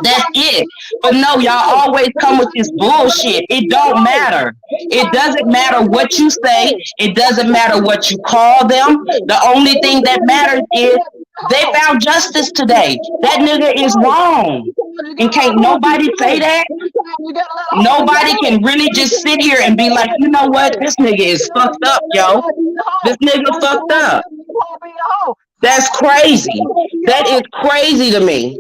That's it. But no, y'all always come with this bullshit. It don't matter. It doesn't matter what you say. It doesn't matter what you call them. The only thing that matters is they found justice today. That nigga is wrong. And can't nobody say that? Nobody can really just sit here and be like, you know what? This nigga is fucked up, yo. This nigga fucked up. That's crazy. That is crazy to me.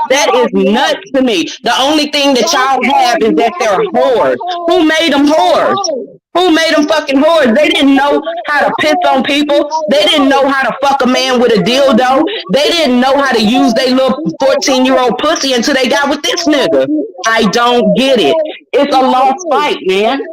That is nuts to me. The only thing that y'all have is that they're whores. Who made them whores? Who made them fucking whores? They didn't know how to piss on people. They didn't know how to fuck a man with a dildo. They didn't know how to use their little 14-year-old pussy until they got with this nigga. I don't get it. It's a lost fight, man.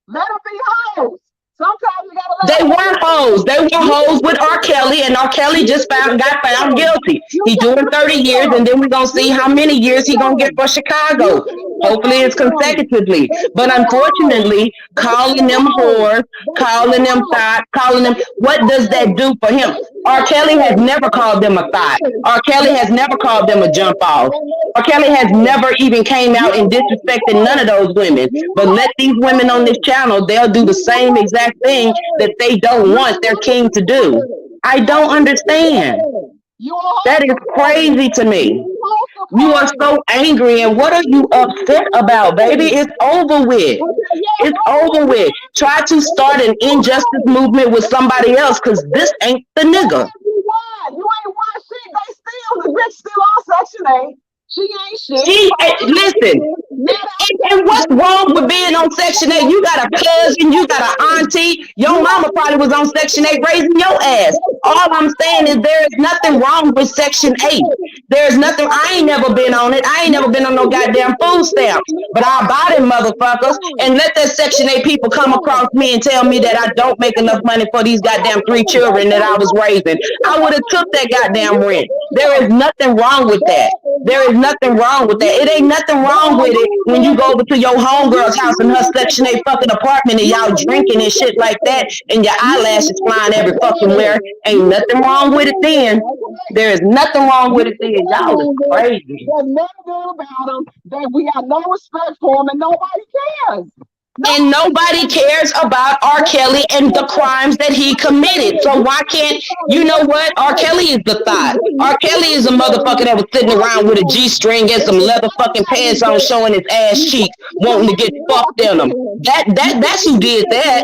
Let them be hoes. Sometimes you gotta they were hoes. They were hoes with R. Kelly, and R. Kelly just got found guilty. He doing 30 years, and then we're gonna see how many years he gonna get for Chicago. Hopefully it's consecutively. But unfortunately, calling them whores, calling them thoughts, calling them, what does that do for him? R. Kelly has never called them a thought. R. Kelly has never called them a jump off. R. Kelly has never even came out and disrespected none of those women. But let these women on this channel, they'll do the same exact thing that they don't want their king to do. I don't understand. That is crazy to me. You are so angry, and what are you upset about, baby? It's over with. It's over with. Try to start an injustice movement with somebody else, because this ain't the nigga. You ain't won shit. They still, the bitch still on Section 8. She ain't shit. Listen, and what's wrong with being on Section 8? You got a cousin, you got an auntie. Your mama probably was on Section 8 raising your ass. All I'm saying is there is nothing wrong with Section 8. There's nothing. I ain't never been on it. I ain't never been on no goddamn food stamps. But I'll buy them motherfuckers and let that Section 8 people come across me and tell me that I don't make enough money for these goddamn 3 children that I was raising. I would have took that goddamn rent. There is nothing wrong with that. There is nothing wrong with that. It ain't nothing wrong with it when you go over to your homegirl's house in her Section 8 fucking apartment and y'all drinking and shit like that and your eyelashes flying every fucking where. Ain't nothing wrong with it then. There is nothing wrong with it then. Y'all is crazy. There's nothing good about them. That we have no respect for them and nobody cares. And nobody cares about R. Kelly and the crimes that he committed. So why can't, you know what? R. Kelly is the thought. R. Kelly is a motherfucker that was sitting around with a G-string and some leather fucking pants on showing his ass cheek, wanting to get fucked in them. That's who did that.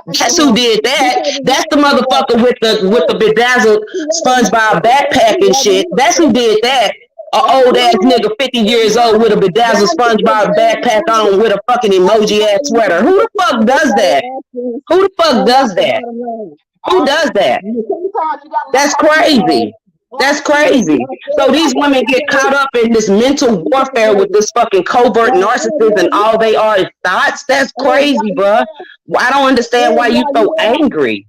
That's who did that. That's the motherfucker with the bedazzled SpongeBob backpack and shit. That's who did that. An old ass nigga, 50 years old, with a bedazzled SpongeBob backpack on with a fucking emoji ass sweater. Who the fuck does that? Who the fuck does that? Who does that? That's crazy. That's crazy. So these women get caught up in this mental warfare with this fucking covert narcissist and all they are is thoughts. That's crazy, bruh. I don't understand why you so angry.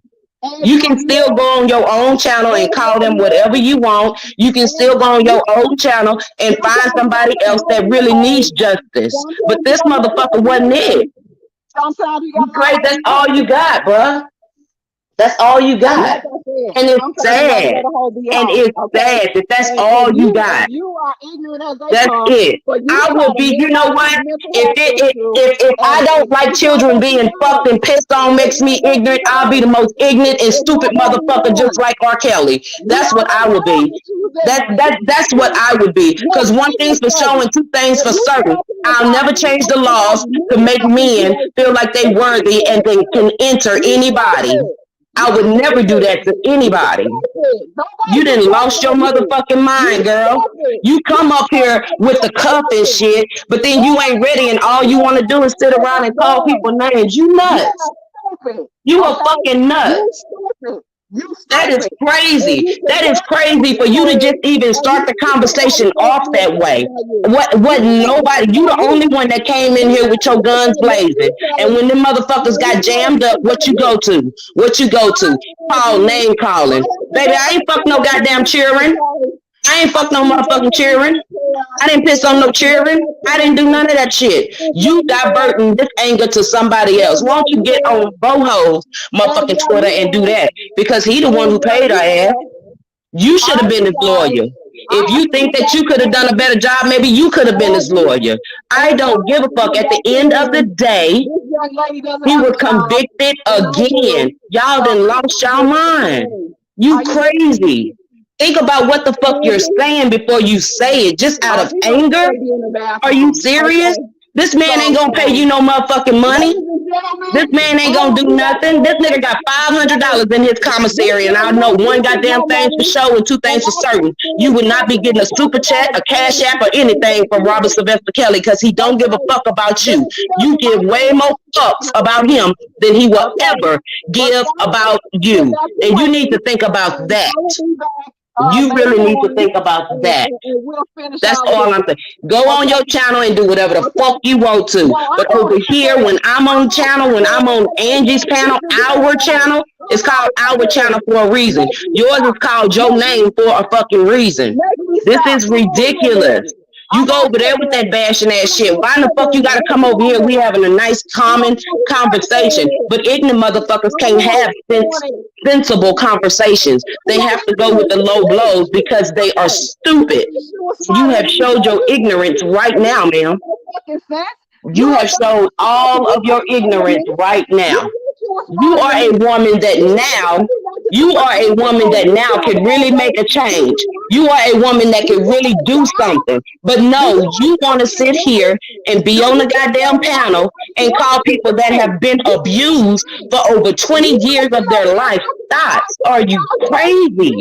You can still go on your own channel and call them whatever you want. You can still go on your own channel and find somebody else that really needs justice. But this motherfucker wasn't it. Great, that's all you got, bruh. That's all you got. And it's sad. And it's sad that that's all you got. That's it. I will be, you know what? If I don't like children being fucked and pissed on makes me ignorant, I'll be the most ignorant and stupid motherfucker just like R. Kelly. That's what I will be. That's what I would be. Because one thing's for sure and 2 things for certain. I'll never change the laws to make men feel like they worthy and they can enter anybody. I would never do that to anybody. You done lost your motherfucking mind, girl. You come up here with the cuff and shit, but then you ain't ready and all you want to do is sit around and call people names. You nuts. You are fucking nuts. That is crazy. That is crazy for you to just even start the conversation off that way. What nobody, you the only one that came in here with your guns blazing. And when them motherfuckers got jammed up, what you go to? What you go to? Call, name calling. Baby, I ain't fuck no goddamn cheering. I ain't fuck no motherfucking cheering. I didn't piss on no cheering. I didn't do none of that shit. You diverting this anger to somebody else. Why don't you get on Boho's motherfucking Twitter and do that? Because he the one who paid her ass. You should have been his lawyer. If you think that you could have done a better job, maybe you could have been his lawyer. I don't give a fuck. At the end of the day, he was convicted again. Y'all done lost y'all mind. You crazy. Think about what the fuck you're saying before you say it, just out of anger. Are you serious? This man ain't gonna pay you no motherfucking money. This man ain't gonna do nothing. This nigga got $500 in his commissary, and I know one goddamn thing for sure and 2 things for certain. You would not be getting a super chat, a cash app, or anything from Robert Sylvester Kelly because he don't give a fuck about you. You give way more fucks about him than he will ever give about you. And you need to think about that. You really need to think about that. That's all I'm saying. Go on your channel and do whatever the fuck you want to. But over here, when I'm on channel, when I'm on Angie's panel, our channel, it's called our channel for a reason. Yours is called your name for a fucking reason. This is ridiculous. You go over there with that bashing ass shit. Why the fuck you gotta come over here? We having a nice, common conversation. But ignorant motherfuckers can't have sensible conversations. They have to go with the low blows because they are stupid. You have showed your ignorance right now, ma'am. You have showed all of your ignorance right now. You are a woman that now can really make a change. You are a woman that can really do something. But no, you want to sit here and be on the goddamn panel and call people that have been abused for over 20 years of their life thoughts. Are you crazy?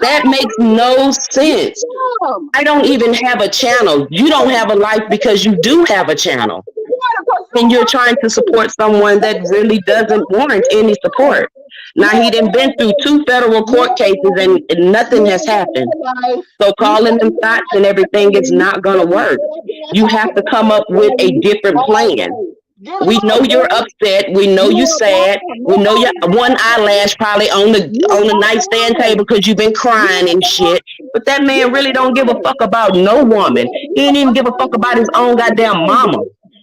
That makes no sense. I don't even have a channel. You don't have a life because you do have a channel. And you're trying to support someone that really doesn't warrant any support. Now he done been through 2 federal court cases and nothing has happened. So calling them thoughts and everything is not gonna work. You have to come up with a different plan. We know you're upset. We know you're sad. We know your one eyelash probably on the nightstand table because you've been crying and shit. But that man really don't give a fuck about no woman. He didn't even give a fuck about his own goddamn mama.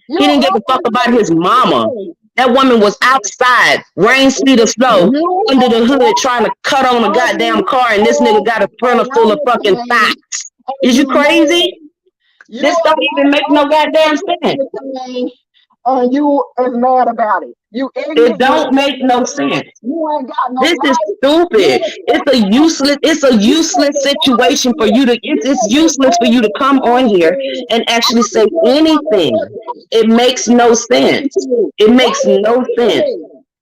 He didn't give a fuck about his mama. That woman was outside, rain, sleet, or snow, under the hood trying to cut on a goddamn car, and this nigga got a printer full of fucking facts. Is you crazy? This don't even make no goddamn sense. And you is mad about it. It don't make no sense. You ain't got no This is stupid. It's a useless situation for you to, it's useless for you to come on here and actually say anything. It makes no sense. It makes no sense.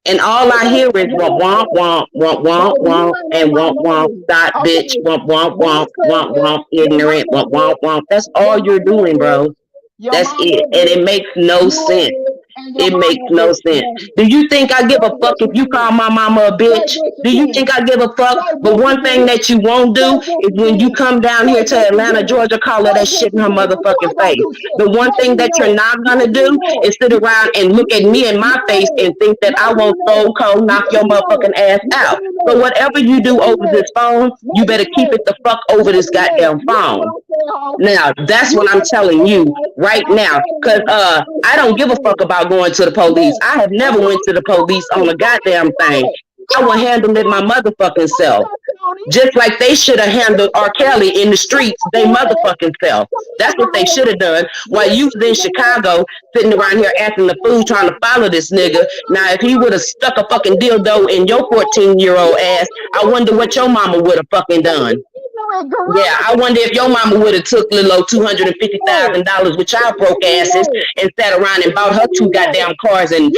And all I hear is womp womp womp womp womp and womp womp dot bitch womp womp womp womp womp ignorant womp womp womp. That's all you're doing, bro. That's it. And it makes no sense. It makes no sense. Do you think I give a fuck if you call my mama a bitch? Do you think I give a fuck? But one thing that you won't do is when you come down here to Atlanta, Georgia, call her that shit in her motherfucking face. The one thing that you're not gonna do is sit around and look at me in my face and think that I won't so cold knock your motherfucking ass out. So whatever you do over this phone, you better keep it the fuck over this goddamn phone. Now, that's what I'm telling you right now. Cause I don't give a fuck about going to the police. I have never went to the police on a goddamn thing. I will handle it my motherfucking self. Just like they should have handled R. Kelly in the streets, they motherfucking self. That's what they should have done. While you was in Chicago, sitting around here acting the fool trying to follow this nigga. Now, if he would have stuck a fucking dildo in your 14-year-old ass, I wonder what your mama would have fucking done. Yeah, I wonder if your mama would have took little old $250,000 with y'all broke asses and sat around and bought her 2 goddamn cars and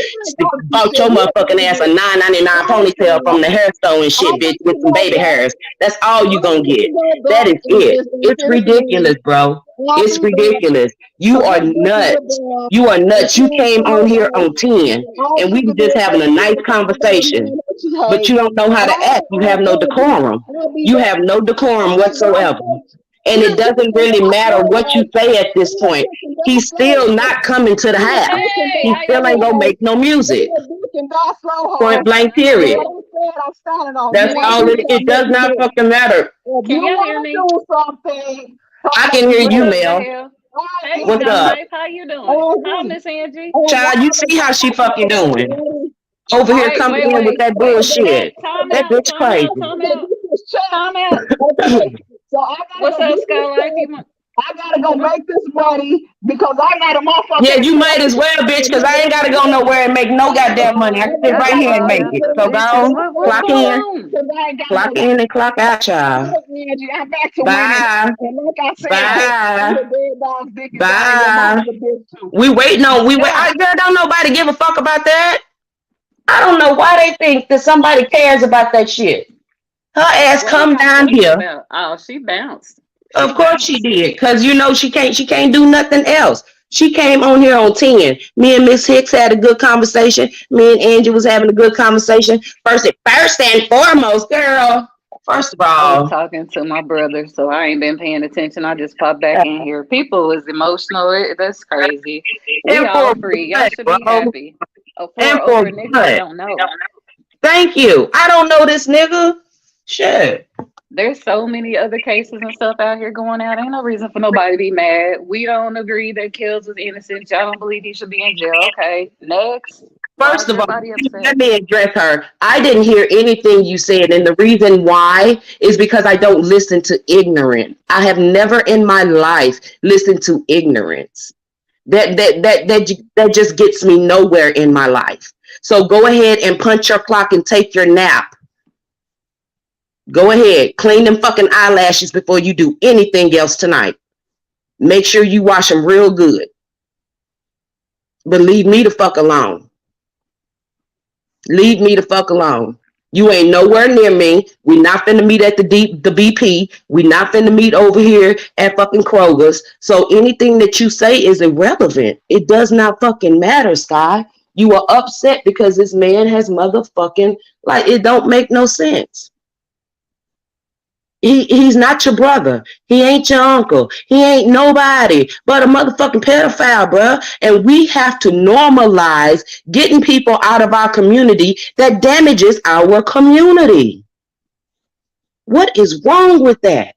bought your motherfucking ass a $9.99 ponytail from the hair store and shit, bitch, with some baby hairs. That's all you gonna get. That is it. It's ridiculous, bro. It's ridiculous. You are nuts. You are nuts. You came on here on 10 and we were just having a nice conversation. But you don't know how to act. You have no decorum. You have no decorum whatsoever. And it doesn't really matter what you say at this point. He's still not coming to the house. He still ain't gonna make no music. Point blank period. That's all it does not fucking matter. Can you hear me? I can hear you, Mel. Hey, What's up? How you doing? Hi, Miss Angie. Child, you see how she fucking doing. Over here coming in with that bullshit. That bitch crazy. Time out. What's up, Skylar? I gotta go make this money because I'm not a motherfucker. Yeah, you might as well, bitch, because I ain't gotta go nowhere and make no goddamn money. I can sit right here and make it. So go on, clock in and clock out, child. Bye. Bye. We waiting on, girl, don't nobody give a fuck about that. I don't know why they think that somebody cares about that shit. Her ass come down here. Oh, she bounced. Of course she did, because you know she can't do nothing else. She came on here on 10. Me and Miss Hicks had a good conversation. Me and Angie was having a good conversation. First and foremost, girl. First of all, I was talking to my brother, so I ain't been paying attention. I just popped back in here. People is emotional. That's crazy. We all free. Y'all should be happy. A 4 nigga I don't know. Thank you. I don't know this nigga. Shit. There's so many other cases and stuff out here going out. Ain't no reason for nobody to be mad. We don't agree that Kills was innocent. Y'all don't believe he should be in jail. Okay, next. First of all, let me address her. I didn't hear anything you said, and the reason why is because I don't listen to ignorant. I have never in my life listened to ignorance. That just gets me nowhere in my life. So go ahead and punch your clock and take your nap. Go ahead, clean them fucking eyelashes before you do anything else tonight. Make sure you wash them real good. But leave me the fuck alone. Leave me the fuck alone. You ain't nowhere near me. We not finna meet at the BP. We not finna meet over here at fucking Kroger's. So anything that you say is irrelevant. It does not fucking matter, Sky. You are upset because this man has motherfucking, like, it don't make no sense. He's not your brother. He ain't your uncle. He ain't nobody but a motherfucking pedophile, bruh. And we have to normalize getting people out of our community that damages our community. What is wrong with that?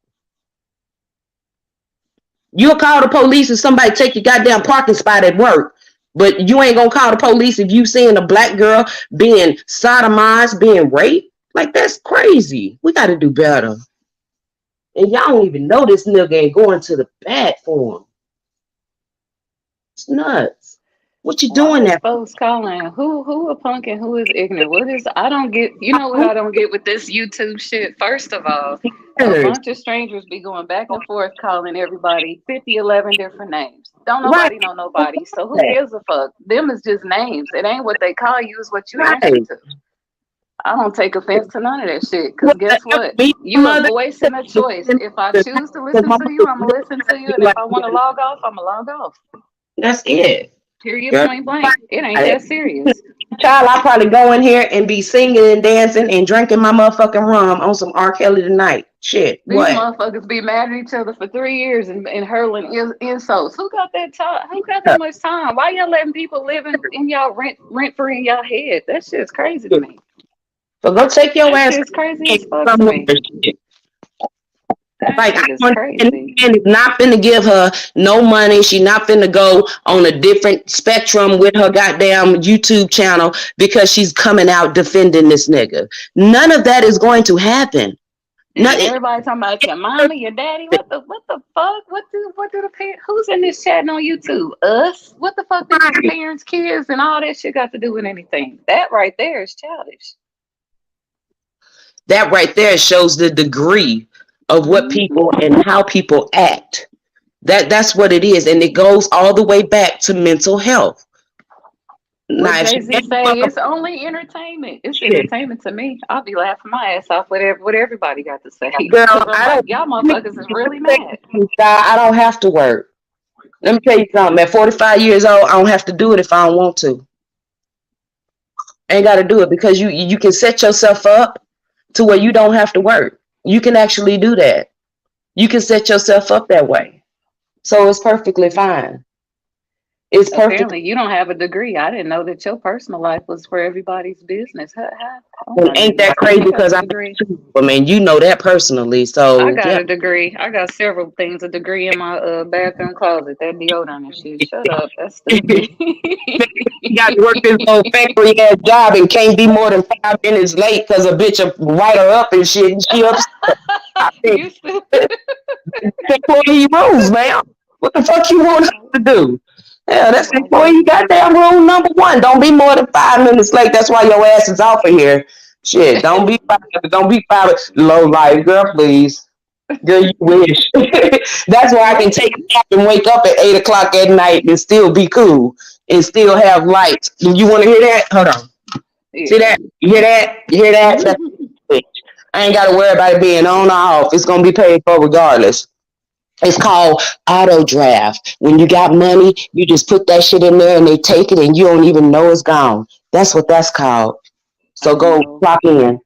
You'll call the police if somebody take your goddamn parking spot at work, but you ain't gonna call the police if you seeing a black girl being sodomized, being raped. Like, that's crazy. We got to do better. And y'all don't even know this nigga ain't going to the bat for him. It's nuts. What you doing there? Folks calling who a punk and who is ignorant? What is, I don't get, you know what I don't get with this YouTube shit? First of all, a bunch of strangers be going back and forth calling everybody 11 different names. Don't nobody know nobody. So who gives a fuck? Them is just names. It ain't what they call you, is what you answer to. I don't take offense to none of that shit. Because guess what? You a voice and a choice. If I choose to listen to you, I'm going to listen to you. And if I want to log off, I'm going to log off. That's it. Period, point blank. It ain't that serious. Child, I'll probably go in here and be singing and dancing and drinking my motherfucking rum on some R. Kelly tonight. Shit. These What? motherfuckers be mad at each other for 3 years and hurling insults. Who got that time? Who got that much time? Why y'all letting people live in y'all rent free in y'all head? That shit's crazy to me. So go take your ass. It's crazy as fuck to me. Like, and is not finna give her no money. She not finna go on a different spectrum with her goddamn YouTube channel because she's coming out defending this nigga. None of that is going to happen. Everybody talking about your mama, your daddy. What the fuck? What do the parents? Who's in this chatting on YouTube? Us? What the fuck do your parents, kids, and all that shit got to do with anything? That right there is childish. That right there shows the degree of what people and how people act. That's what it is, and it goes all the way back to mental health. Now, Jay-Z say it's only entertainment. It's entertainment to me. I'll be laughing my ass off with what everybody got to say. Girl, y'all motherfuckers is really mad. I don't have to work. Let me tell you something. At 45 years old, I don't have to do it if I don't want to. I ain't got to do it because you can set yourself up to where you don't have to work. You can actually do that. You can set yourself up that way. So it's perfectly fine. It's perfect. Apparently, you don't have a degree. I didn't know that your personal life was for everybody's business. Ain't that crazy? Because I mean, you know that personally. So I got a degree. I got several things. A degree in my bathroom closet. That deodorant and shit. Shut up. That's stupid. You got to work this little factory ass job and can't be more than 5 minutes late because a bitch will write her up and shit. And she upset. You stupid. Employee rules, man. What the fuck you want us to do? Yeah, that's employee goddamn rule number 1. Don't be more than 5 minutes late. That's why your ass is off of here. Shit, don't be 5 low life, girl, please. Girl, you wish. That's why I can take a nap and wake up at 8 o'clock at night and still be cool and still have lights. You want to hear that? Hold on. Yeah. See that? You hear that? You hear that? I ain't got to worry about it being on or off. It's going to be paid for regardless. It's called auto draft. When you got money, you just put that shit in there and they take it and you don't even know it's gone. That's what that's called. So go clock in.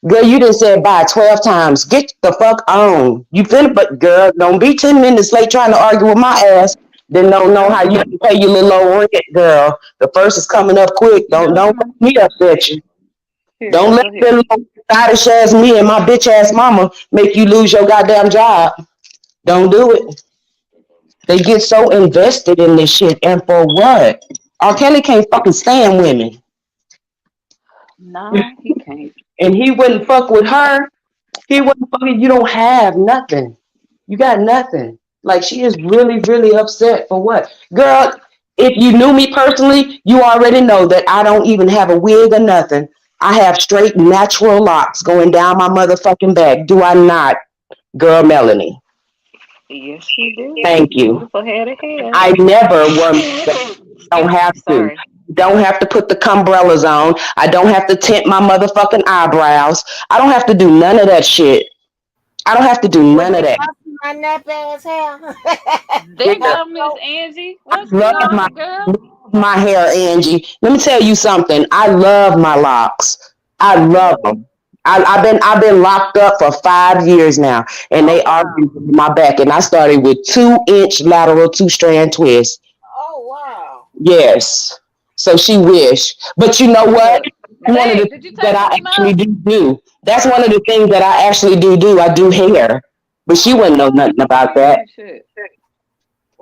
Girl, you done said bye 12 times. Get the fuck on. You finna, but girl, don't be 10 minutes late trying to argue with my ass. Then don't know how you can pay your little old rent, girl. The first is coming up quick. Don't let me upset you. Don't let them little childish ass me and my bitch ass mama make you lose your goddamn job. Don't do it. They get so invested in this shit, and for what? R. Kelly can't fucking stand women. No, he can't. And he wouldn't fuck with her. He wouldn't fucking. You don't have nothing. You got nothing. Like, she is really, really upset for what? Girl, if you knew me personally, you already know that I don't even have a wig or nothing. I have straight natural locks going down my motherfucking back. Do I not, girl Melanie? Yes, you do. Thank you. Beautiful head of hair. I never don't have to. Don't have to put the umbrellas on. I don't have to tint my motherfucking eyebrows. I don't have to do none of that shit. I don't have to do none of that. my nappy ass hair. There go Miss Angie. What's Love going my on, girl? my hair, Angie. Let me tell you something. I love my locks. I love them. I've been locked up for 5 years now, and they are my back. And I started with 2-inch lateral 2-strand twist. Oh wow. Yes. So she wish, but you know what? One of the Did you things that I take them actually out? do. That's one of the things that I actually do. I do hair, but she wouldn't know nothing about that. Shit.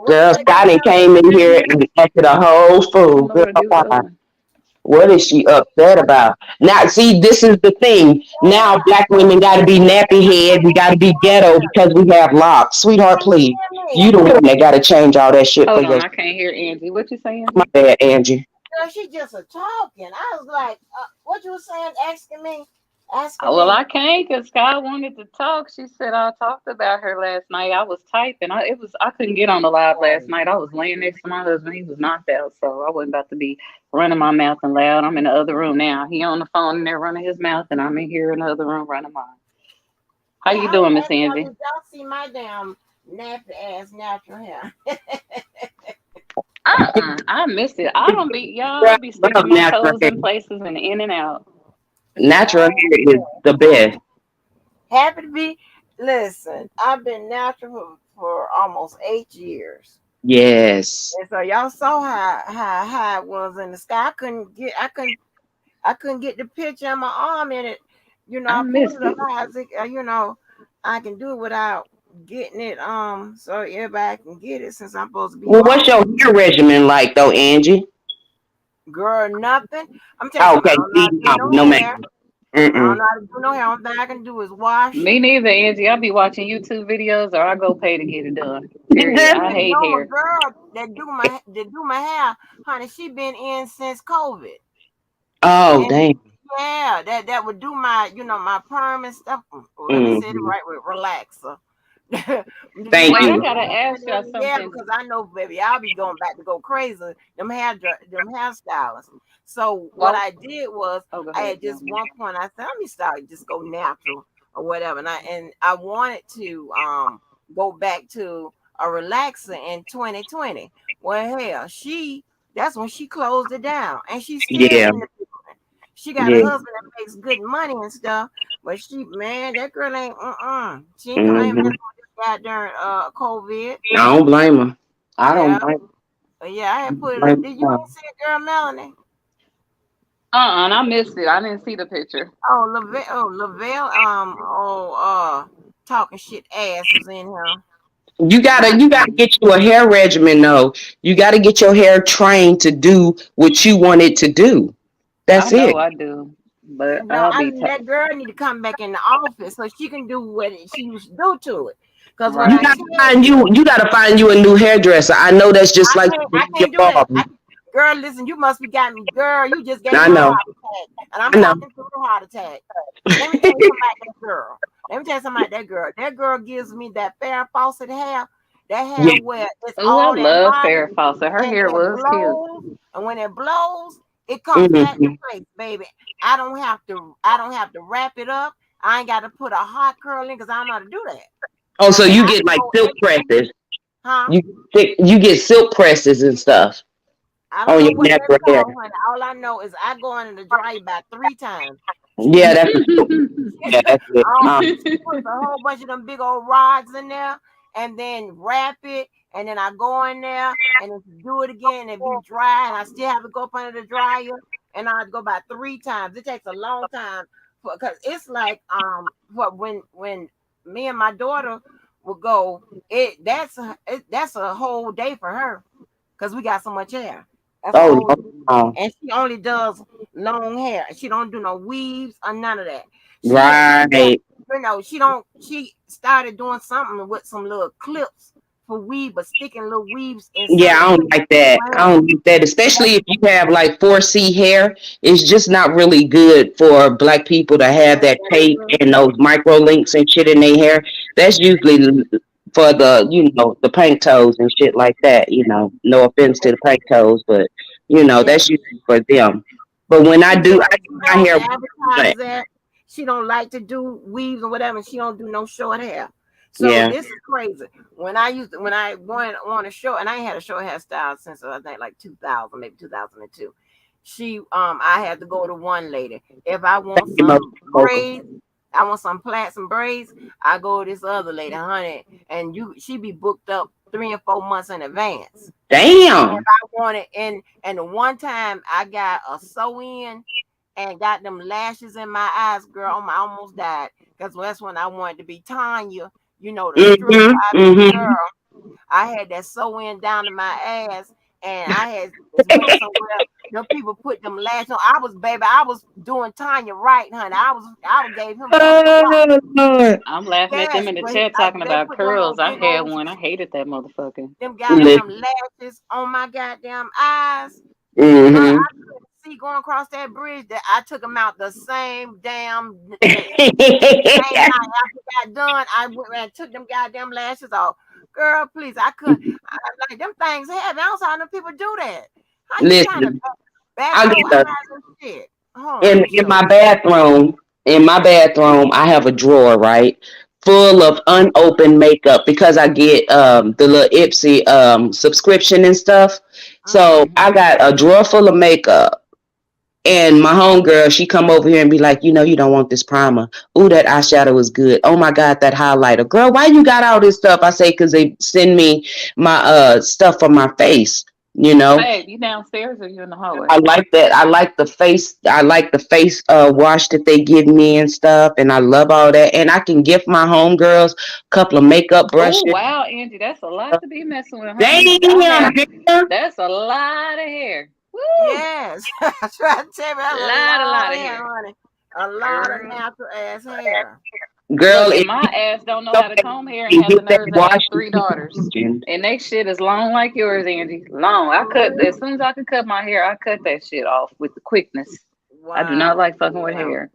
Girl, Scotty came in here and acted a whole fool. Girl, why? What is she upset about? Now, see, this is the thing. Now, black women got to be nappy head. We got to be ghetto because we have locks. Sweetheart, please. You the one that got to change all that shit Hold for on, your. I can't hear Angie. What you saying? My bad, Angie. Girl, she just a talking. I was like, what you were saying? Asking me. Well, I can't because Sky wanted to talk. She said I talked about her last night. I was typing. I couldn't get on the live last night. I was laying next to my husband. He was knocked out, so I wasn't about to be running my mouth and loud. I'm in the other room now. He on the phone in there running his mouth, and I'm in here in the other room running mine. How you doing, Miss Angie? Y'all see my damn nappy ass natural hair. I miss it. I don't be y'all be sticking my toes in places and in and out. Natural hair is the best. Happy to be. Listen, I've been natural for almost 8 years. Yes. And so y'all saw how it was in the sky. I couldn't get the picture of my arm in it. You know, I missed put it up. You know, I can do it without getting it. So everybody can get it since I'm supposed to be. Well, what's your hair regimen like though, Angie? Girl, nothing. I'm telling you, no matter. I don't know how to do no hair. All I can do is wash. Me neither, Angie. I be watching YouTube videos or I go pay to get it done. Period. I hate hair. Girl that do my hair, honey, she been in since COVID. Oh, dang. Yeah, that would do my, my perm and stuff. Let me say it right with relaxer. Thank you. I gotta ask you something. Yeah, because I know, baby, I'll be going back to go crazy. Them hairstylists. So what I did was, I at just one point I said, let me start just go natural or whatever, and I wanted to go back to a relaxer in 2020. Well, hell, that's when she closed it down, and she's still in the business. She got a husband that makes good money and stuff, but that girl ain't she ain't coming with this goddamn COVID. I don't blame her. I don't blame her. Yeah, I had put it up. Did you see it, girl, Melanie? And I missed it. I didn't see the picture. Lavelle, talking shit ass was in here. You gotta get you a hair regimen though. You gotta get your hair trained to do what you want it to do. That's it. I do. But that girl need to come back in the office so she can do what she used to do to it. Because you gotta find you a new hairdresser. I know that's just I like can't do that. Girl, listen, you must be got me. Girl, you just gave me a heart attack. And I'm talking through the heart attack. Let me tell you something about that girl. That girl gives me that Farrah Fawcett hair. That hair where it's all I love Farrah Fawcett. Her hair was cute. And when it blows, it comes back to place, baby. I don't have to wrap it up. I ain't got to put a hot curl in because I don't know how to do that. Oh, so you get like silk presses. Huh? You get silk presses and stuff. I don't know what that's called, honey. All I know is I go in the dryer about 3 times. Yeah, that's it. Put a whole bunch of them big old rods in there and then wrap it. And then I go in there and if you do it again, if you dry and I still have to go up under the dryer and I go about 3 times. It takes a long time because it's like when me and my daughter would go, that's a whole day for her because we got so much hair. And she only does long hair. She don't do no weaves or none of that. She started doing something with some little clips for weave, but sticking little weaves inside. Yeah, I don't like that. Especially if you have like 4C hair. It's just not really good for black people to have that tape and those micro links and shit in their hair. That's usually for the pink toes and shit like that. No offense to the pink toes, but that's usually for them. But when I do my hair, she don't like to do weaves or whatever. She don't do no short hair. So Yeah. this is crazy. When I went on a show, and I ain't had a short hairstyle since I think like 2000, maybe 2002. I had to go to one lady. If I want some braids, I want some plaits and braids, I go to this other lady, honey, and she be booked up 3 and 4 months in advance. Damn. If I want it, and the one time I got a sew in and got them lashes in my eyes, girl, I almost died, because that's when I wanted to be Tanya, the strip girl. I had that sew in down to my ass, and I had just went somewhere. Them people put them lashes on. I was doing Tanya right, honey. I gave him. I'm laughing at them in the chat talking about curls. I had one. I hated that motherfucker. Them goddamn lashes on my goddamn eyes. Mm-hmm. Girl, I couldn't see going across that bridge. That I took them out the same damn night after I got done. I went and took them goddamn lashes off. Girl, please, I couldn't. Like them things heavy. I don't know how them people do that. How you trying to back shit? In my bathroom, I have a drawer, right, full of unopened makeup because I get the little Ipsy subscription and stuff. So I got a drawer full of makeup. And my homegirl, she come over here and be like, you don't want this primer. Ooh, that eyeshadow is good. Oh my God, that highlighter. Girl, why you got all this stuff? I say, because they send me my stuff for my face, Babe, you downstairs or you in the hallway? I like that. I like the face wash that they give me and stuff. And I love all that. And I can gift my homegirls a couple of makeup brushes. Oh, wow, Angie, that's a lot to be messing with. Damn, that's a lot of hair. Woo. Yes, I try to tell you, a lot of hair, honey. A lot of natural ass hair. Girl, look, my ass don't know how to comb hair and have the nerves to have 3 daughters. And they shit is long like yours, Angie. Long. I cut as soon as I could cut my hair, I cut that shit off with the quickness. Wow. I do not like fucking with hair.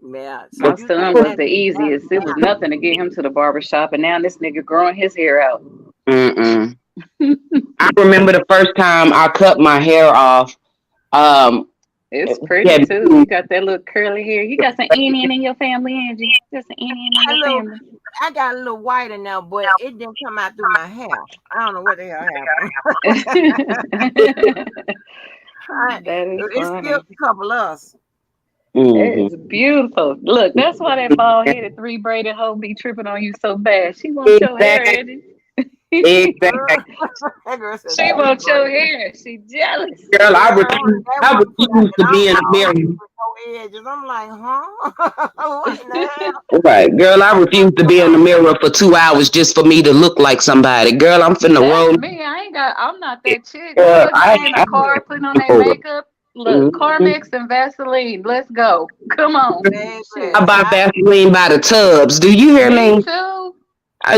Yeah, my son was the easiest. It was nothing to get him to the barbershop, and now this nigga growing his hair out. Mm-mm. I remember the first time I cut my hair off. It's pretty too. You got that little curly hair. You got some Indian in your family, Angie. Just an Indian in your family. I got a little white in there, but it didn't come out through my hair. I don't know what the hell happened. It's still a couple of us. It's beautiful. Look, that's why that bald headed 3 braided hoe be tripping on you so bad. She wants your hair, Angie. Exactly. She wants your hair. She jealous. Girl, I refuse to be in the mirror. I'm like, huh? What in the hell? Right, girl, I refuse to be in the mirror for 2 hours just for me to look like somebody. Girl, I'm finna roll. Me, I'm not that chick. I'm in a car putting on that makeup. Look, Carmex and Vaseline. Let's go. Come on. I buy Vaseline by the tubs. Do you hear me? Me too.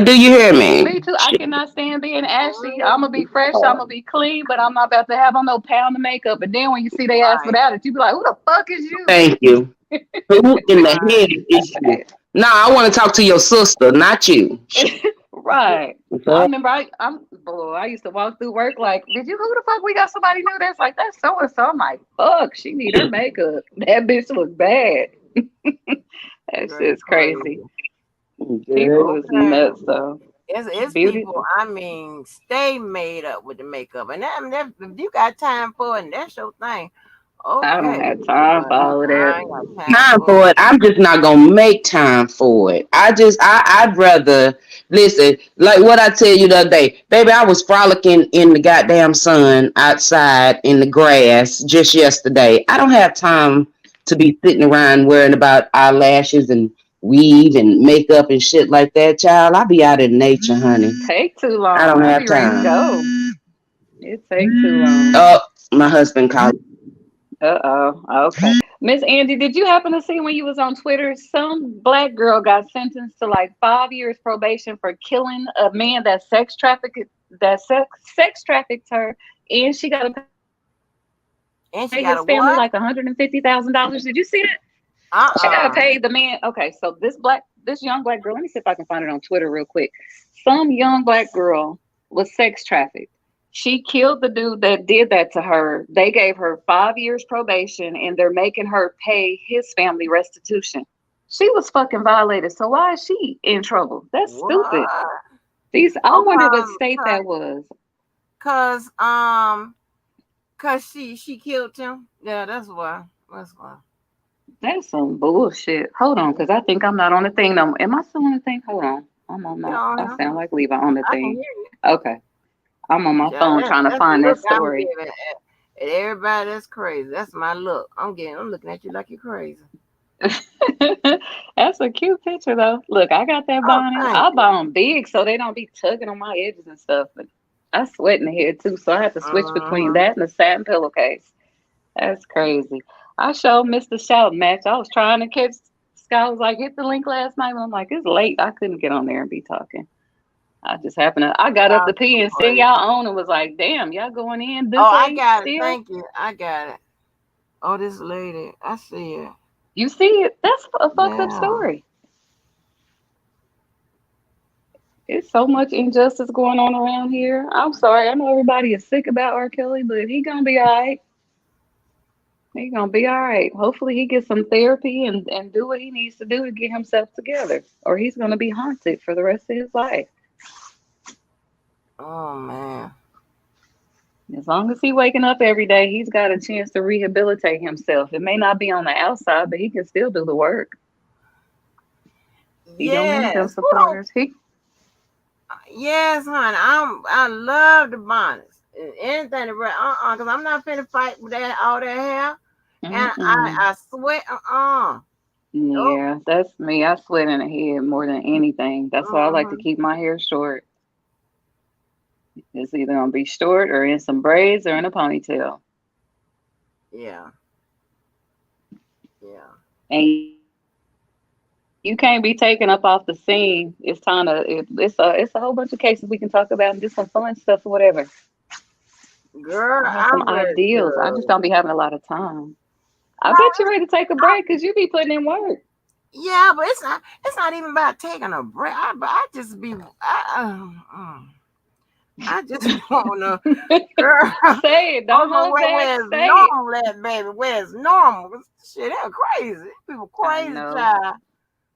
Do you hear me? Me too. I cannot stand being ashy. I'm gonna be fresh. I'm gonna be clean, but I'm not about to have on no pound of makeup. And then when you see they ass without it, you be like, "Who the fuck is you?" Thank you. Who in the head is you? Nah, I want to talk to your sister, not you. Right. I remember I used to walk through work like, who the fuck we got somebody new that's like, that's so and so. I'm like, fuck, she need her makeup. That bitch look bad. That shit's crazy. People is nuts though. It's people, stay made up with the makeup. And if you got time for it and that's your thing. Okay. I don't have time for all of that. Time for it. I'm just not gonna make time for it. I'd rather listen, like what I tell you the other day, baby. I was frolicking in the goddamn sun outside in the grass just yesterday. I don't have time to be sitting around worrying about eyelashes and weave and makeup and shit like that, child. I'll be out in nature, honey. Take too long. I don't have time. Go. It takes too long. Oh, my husband called. Okay. Miss Angie, did you happen to see when you was on Twitter, some black girl got sentenced to like 5 years probation for killing a man that sex trafficked her, and she got to pay his family like $150,000. Did you see that? She got to pay the man. Okay, so this young black girl, let me see if I can find it on Twitter real quick. Some young black girl was sex trafficked. She killed the dude that did that to her. They gave her 5 years probation, and they're making her pay his family restitution. She was fucking violated. So why is she in trouble? That's stupid. What? I wonder what state that was. Cause she killed him. Yeah, that's why. That's why. That's some bullshit. Hold on, because I think I'm not on the thing no more. Am I still on the thing? Hold on. I'm on my. I sound like Levi on the I can thing. hear you. Okay. I'm on my Yeah, phone trying to that's find the that look I'm story. giving at everybody. That's crazy. That's my look. I'm looking at you like you're crazy. That's a cute picture though. Look, I got that Oh, bonnet. thank I you. buy them big so they don't be tugging on my edges and stuff. But I sweat in the head too, so I have to switch between that and the satin pillowcase. That's crazy. I showed Mr. Shout match. I was trying to catch Scott was like, hit the link last night. I'm like, it's late. I couldn't get on there and be talking. I just happened to I got up to pee and see y'all on and was like, damn, y'all going in this Oh, I late got it. still? Thank you. I got it. Oh, this lady. I see it. You see it? That's a fucked up Yeah. story. It's so much injustice going on around here. I'm sorry. I know everybody is sick about R. Kelly, but he gonna be all right. He gonna be all right. Hopefully he gets some therapy and do what he needs to do to get himself together. Or he's gonna be haunted for the rest of his life. Oh man. As long as he's waking up every day, he's got a chance to rehabilitate himself. It may not be on the outside, but he can still do the work. He don't need them Yes. supporters. Yes, honey. I love the bonnets. Anything to because I'm not finna fight with that all that hair. And I sweat. Yeah, that's me. I sweat in the head more than anything. That's why I like to keep my hair short. It's either gonna be short or in some braids or in a ponytail. Yeah. Yeah. And you can't be taken up off the scene. It's time to. It's a whole bunch of cases we can talk about and do some fun stuff or whatever. Girl, I have some I'm ready ideals. I to. just don't be having a lot of time. I bet you're ready to take a break because you be putting in work. Yeah, but it's not even about taking a break. I just be I just wanna girl say it. Don't hold back. where's Say normal at, baby? Where's normal? Shit, they're crazy. People crazy, know. child.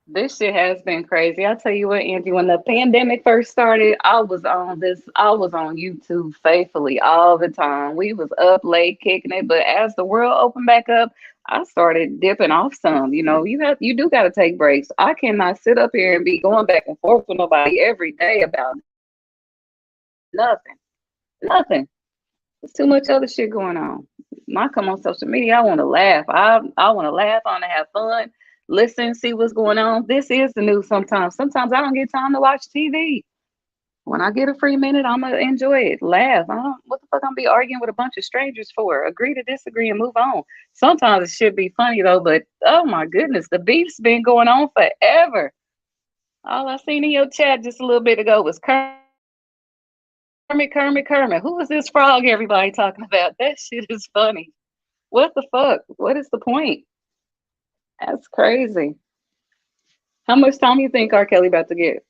This shit has been crazy. I'll tell you what, Angie, when the pandemic first started, I was on YouTube faithfully all the time. We was up late kicking it, but as the world opened back up, I started dipping off some. You know, you do gotta take breaks. I cannot sit up here and be going back and forth with nobody every day about nothing. Nothing. There's too much other shit going on. When I come on social media, I want to laugh. I want to laugh. I want to have fun. Listen, see what's going on. This is the news sometimes. Sometimes I don't get time to watch TV. When I get a free minute, I'm going to enjoy it. Laugh. What the fuck I'm be arguing with a bunch of strangers for? Agree to disagree and move on. Sometimes it should be funny though, but oh my goodness, the beef's been going on forever. All I seen in your chat just a little bit ago was Kermit. Who is this frog everybody talking about? That shit is funny. What the fuck? What is the point? That's crazy. How much time you think R. Kelly about to get?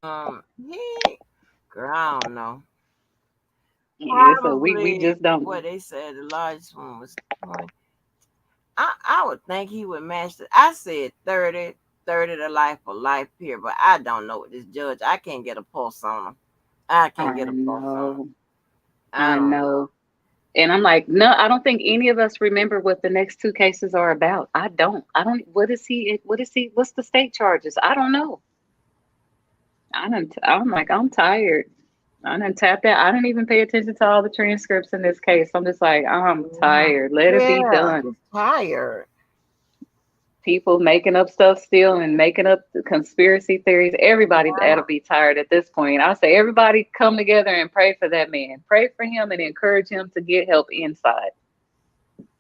Girl, I don't know. Yeah, so we just don't. What they said, the largest one was 20. I would think he would match it. I said 30 to life for life period, but I don't know what this judge. I can't get a pulse on him. I can't get a pulse on him. I know. And I'm like, no, I don't think any of us remember what the next two cases are about. I don't. What is he? What's the state charges? I don't know. I'm like, I'm tired. I done tapped out. I didn't even pay attention to all the transcripts in this case. I'm just like, I'm tired. Let it be done. Tired. People making up stuff still and making up the conspiracy theories. Everybody ought to be tired at this point. I say everybody come together and pray for that man. Pray for him and encourage him to get help inside.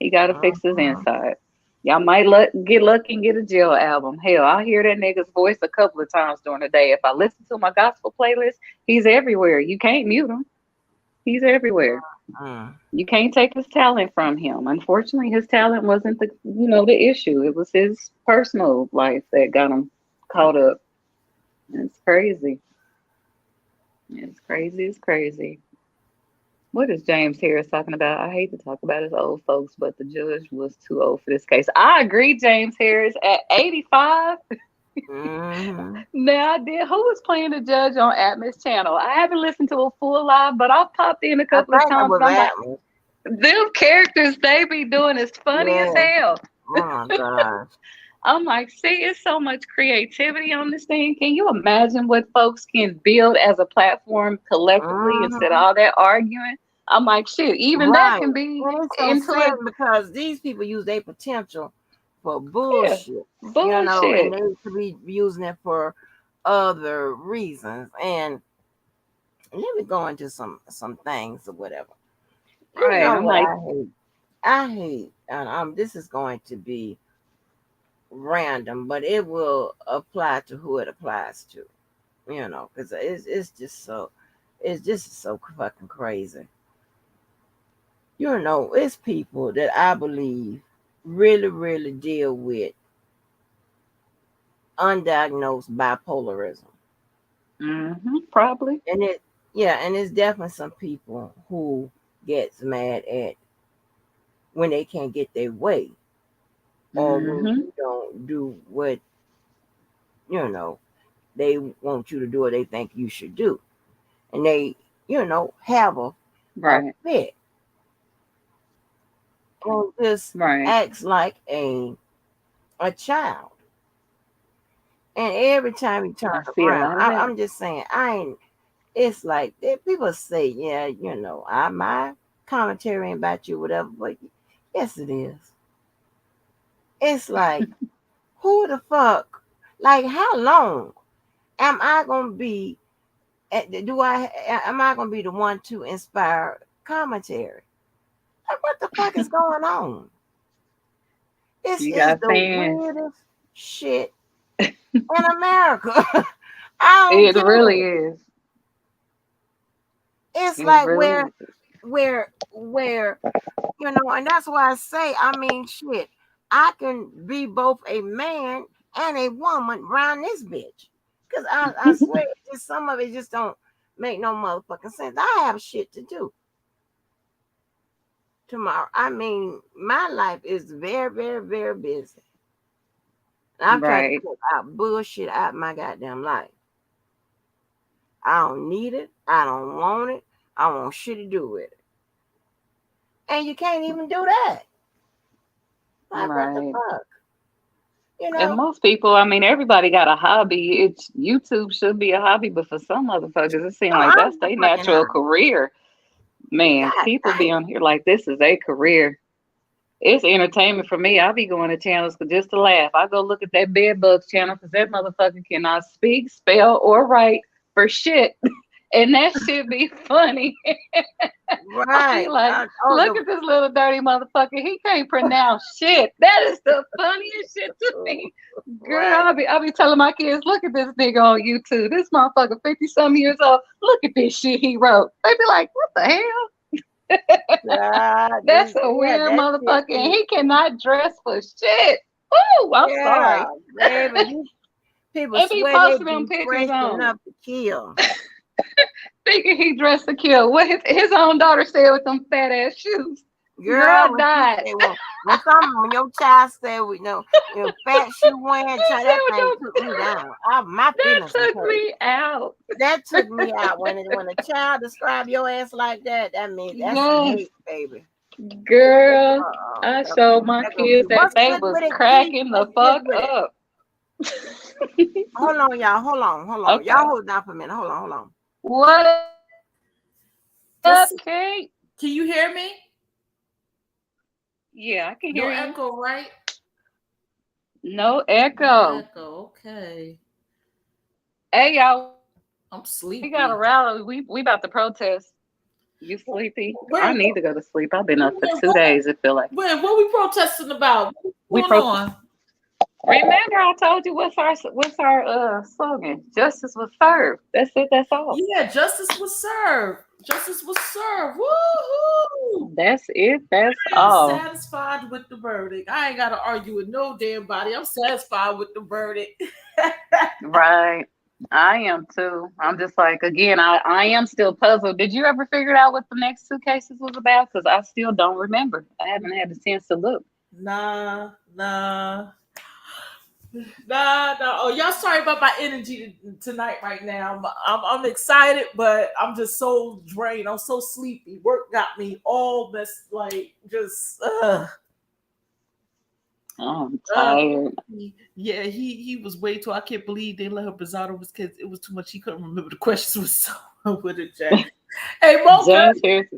He got to fix his inside. Y'all might get lucky and get a jail album. Hell, I hear that nigga's voice a couple of times during the day. If I listen to my gospel playlist, he's everywhere. You can't mute him. He's everywhere. You can't take his talent from him. Unfortunately, his talent wasn't the issue. It was his personal life that got him caught up. It's crazy. It's crazy. What is James Harris talking about? I hate to talk about his old folks, but the judge was too old for this case. I agree, James Harris at 85. Mm-hmm. Now I did. Who was playing the judge on Atmos channel? I haven't listened to a full live, but I popped in a couple of times. I'm like, them characters they be doing is funny as hell. Oh my gosh. I'm like, see, it's so much creativity on this thing. Can you imagine what folks can build as a platform collectively instead of all that arguing? I'm like, shit, even that can be into it because these people use their potential for bullshit. You know, and they could be using it for other reasons. And let me go into some things or whatever. Right. You know I'm what like, I hate, and this is going to be random, but it will apply to who it applies to. You know, because it's just so fucking crazy. You know, it's people that I believe really, really deal with undiagnosed bipolarism. Probably. And it's definitely some people who gets mad at when they can't get their way. Or when you don't do what, you know, they want you to do or they think you should do. And they, you know, have a fit. And just acts like a child. And every time you turn around, I'm just saying, it's like people say, yeah, you know, my commentary ain't about you, whatever, but yes, it is. It's like, who the fuck, like, how long am I going to be, am I going to be the one to inspire commentary? Like, what the fuck is going on? This is the weirdest shit in America. It really is. It's like really where, you know, and that's why I say, I mean, shit, I can be both a man and a woman around this bitch. Because I swear, just some of it just don't make no motherfucking sense. I have shit to do tomorrow. I mean, my life is very, very, very busy. I'm trying to put out bullshit out my goddamn life. I don't need it. I don't want it. I want shit to do with it. And you can't even do that. Like, what the fuck? You know? And most people, I mean, everybody got a hobby. It's YouTube should be a hobby, but for some motherfuckers, it seems like that's their natural career. Man, people be on here like this is a career. It's entertainment for me. I'll be going to channels just to laugh. I go look at that Bedbugs channel because that motherfucker cannot speak, spell, or write for shit. And that should be funny. Right. Like, look at this little dirty motherfucker. He can't pronounce shit. That is the funniest shit to me. Girl, I'll be telling my kids, look at this nigga on YouTube. This motherfucker 50-some years old. Look at this shit he wrote. They be like, what the hell? That's a weird motherfucker. And he cannot dress for shit. Ooh, I'm sorry. Baby, people be swear posting they them be pictures on. up to kill. Thinking he dressed to kill. What his own daughter said with them fat ass shoes. Girl died. When your child said, you know, fat shoe wearing, child, that thing took me down. My feelings took me out. That took me out. When a child describe your ass like that, that means that's hate, baby. Girl, I showed my kids that they was cracking the fuck up. Hold on, y'all. Hold on. Okay. Y'all hold down for a minute. Hold on. What up, Kate? Can you hear me? Yeah, I can hear you. No echo, right? No echo. Okay. Hey, y'all. I'm sleepy. We got a rally. We about to protest. You sleepy? I need to go to sleep. I've been up for 2 days. It feel like. What we protesting about? What's going on? Remember, I told you what's our slogan? Justice was served. That's it. That's all. Yeah, justice was served. Justice was served. Woohoo! That's it. That's all. I'm satisfied with the verdict. I ain't got to argue with no damn body. I'm satisfied with the verdict. Right. I am too. I'm just like, again, I am still puzzled. Did you ever figure out what the next two cases was about? Because I still don't remember. I haven't had the chance to look. Nah. Oh, y'all sorry about my energy tonight right now. I'm excited, but I'm just so drained. I'm so sleepy. Work got me all messed, like, just I'm tired. Yeah, he was way too. I can't believe they let her Brazado was because it was too much. He couldn't remember the questions. Was so with it, Jack. Hey, Mocha,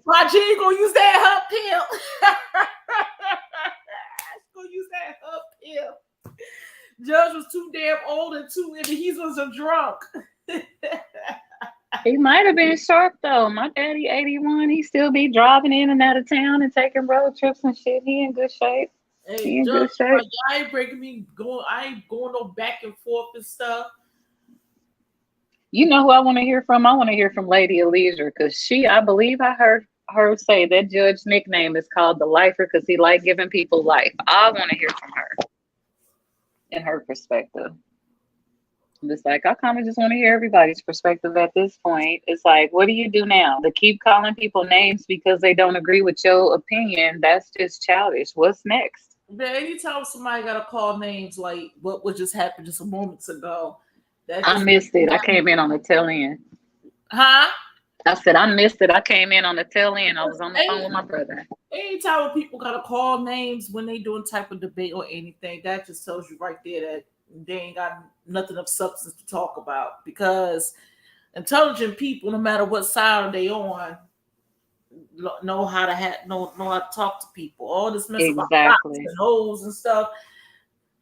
my G gonna use that hub pill. Gonna use that hub pill. Judge was too damn old and he was a drunk. He might have been sharp though. My daddy 81. He still be driving in and out of town and taking road trips and shit. He in good shape. Hey, Judge, y'all ain't breaking me going. I ain't going no back and forth and stuff. You know who I want to hear from? I want to hear from Lady Elijah because I believe I heard her say that judge's nickname is called the Lifer because he like giving people life. I want to hear from her and her perspective. I'm just like, I kind of just want to hear everybody's perspective at this point. It's like, what do you do now? To keep calling people names because they don't agree with your opinion, that's just childish. What's next? But anytime somebody got to call names like what just happened just a moments ago. I missed it. I came in on the tail end. Huh? I said I missed it. I came in on the tail end. I was on the phone with my brother. Anytime when people got to call names when they doing type of debate or anything, that just tells you right there that they ain't got nothing of substance to talk about because intelligent people, no matter what side they on, know how to know how to talk to people. All this mess about bots and hoes and stuff.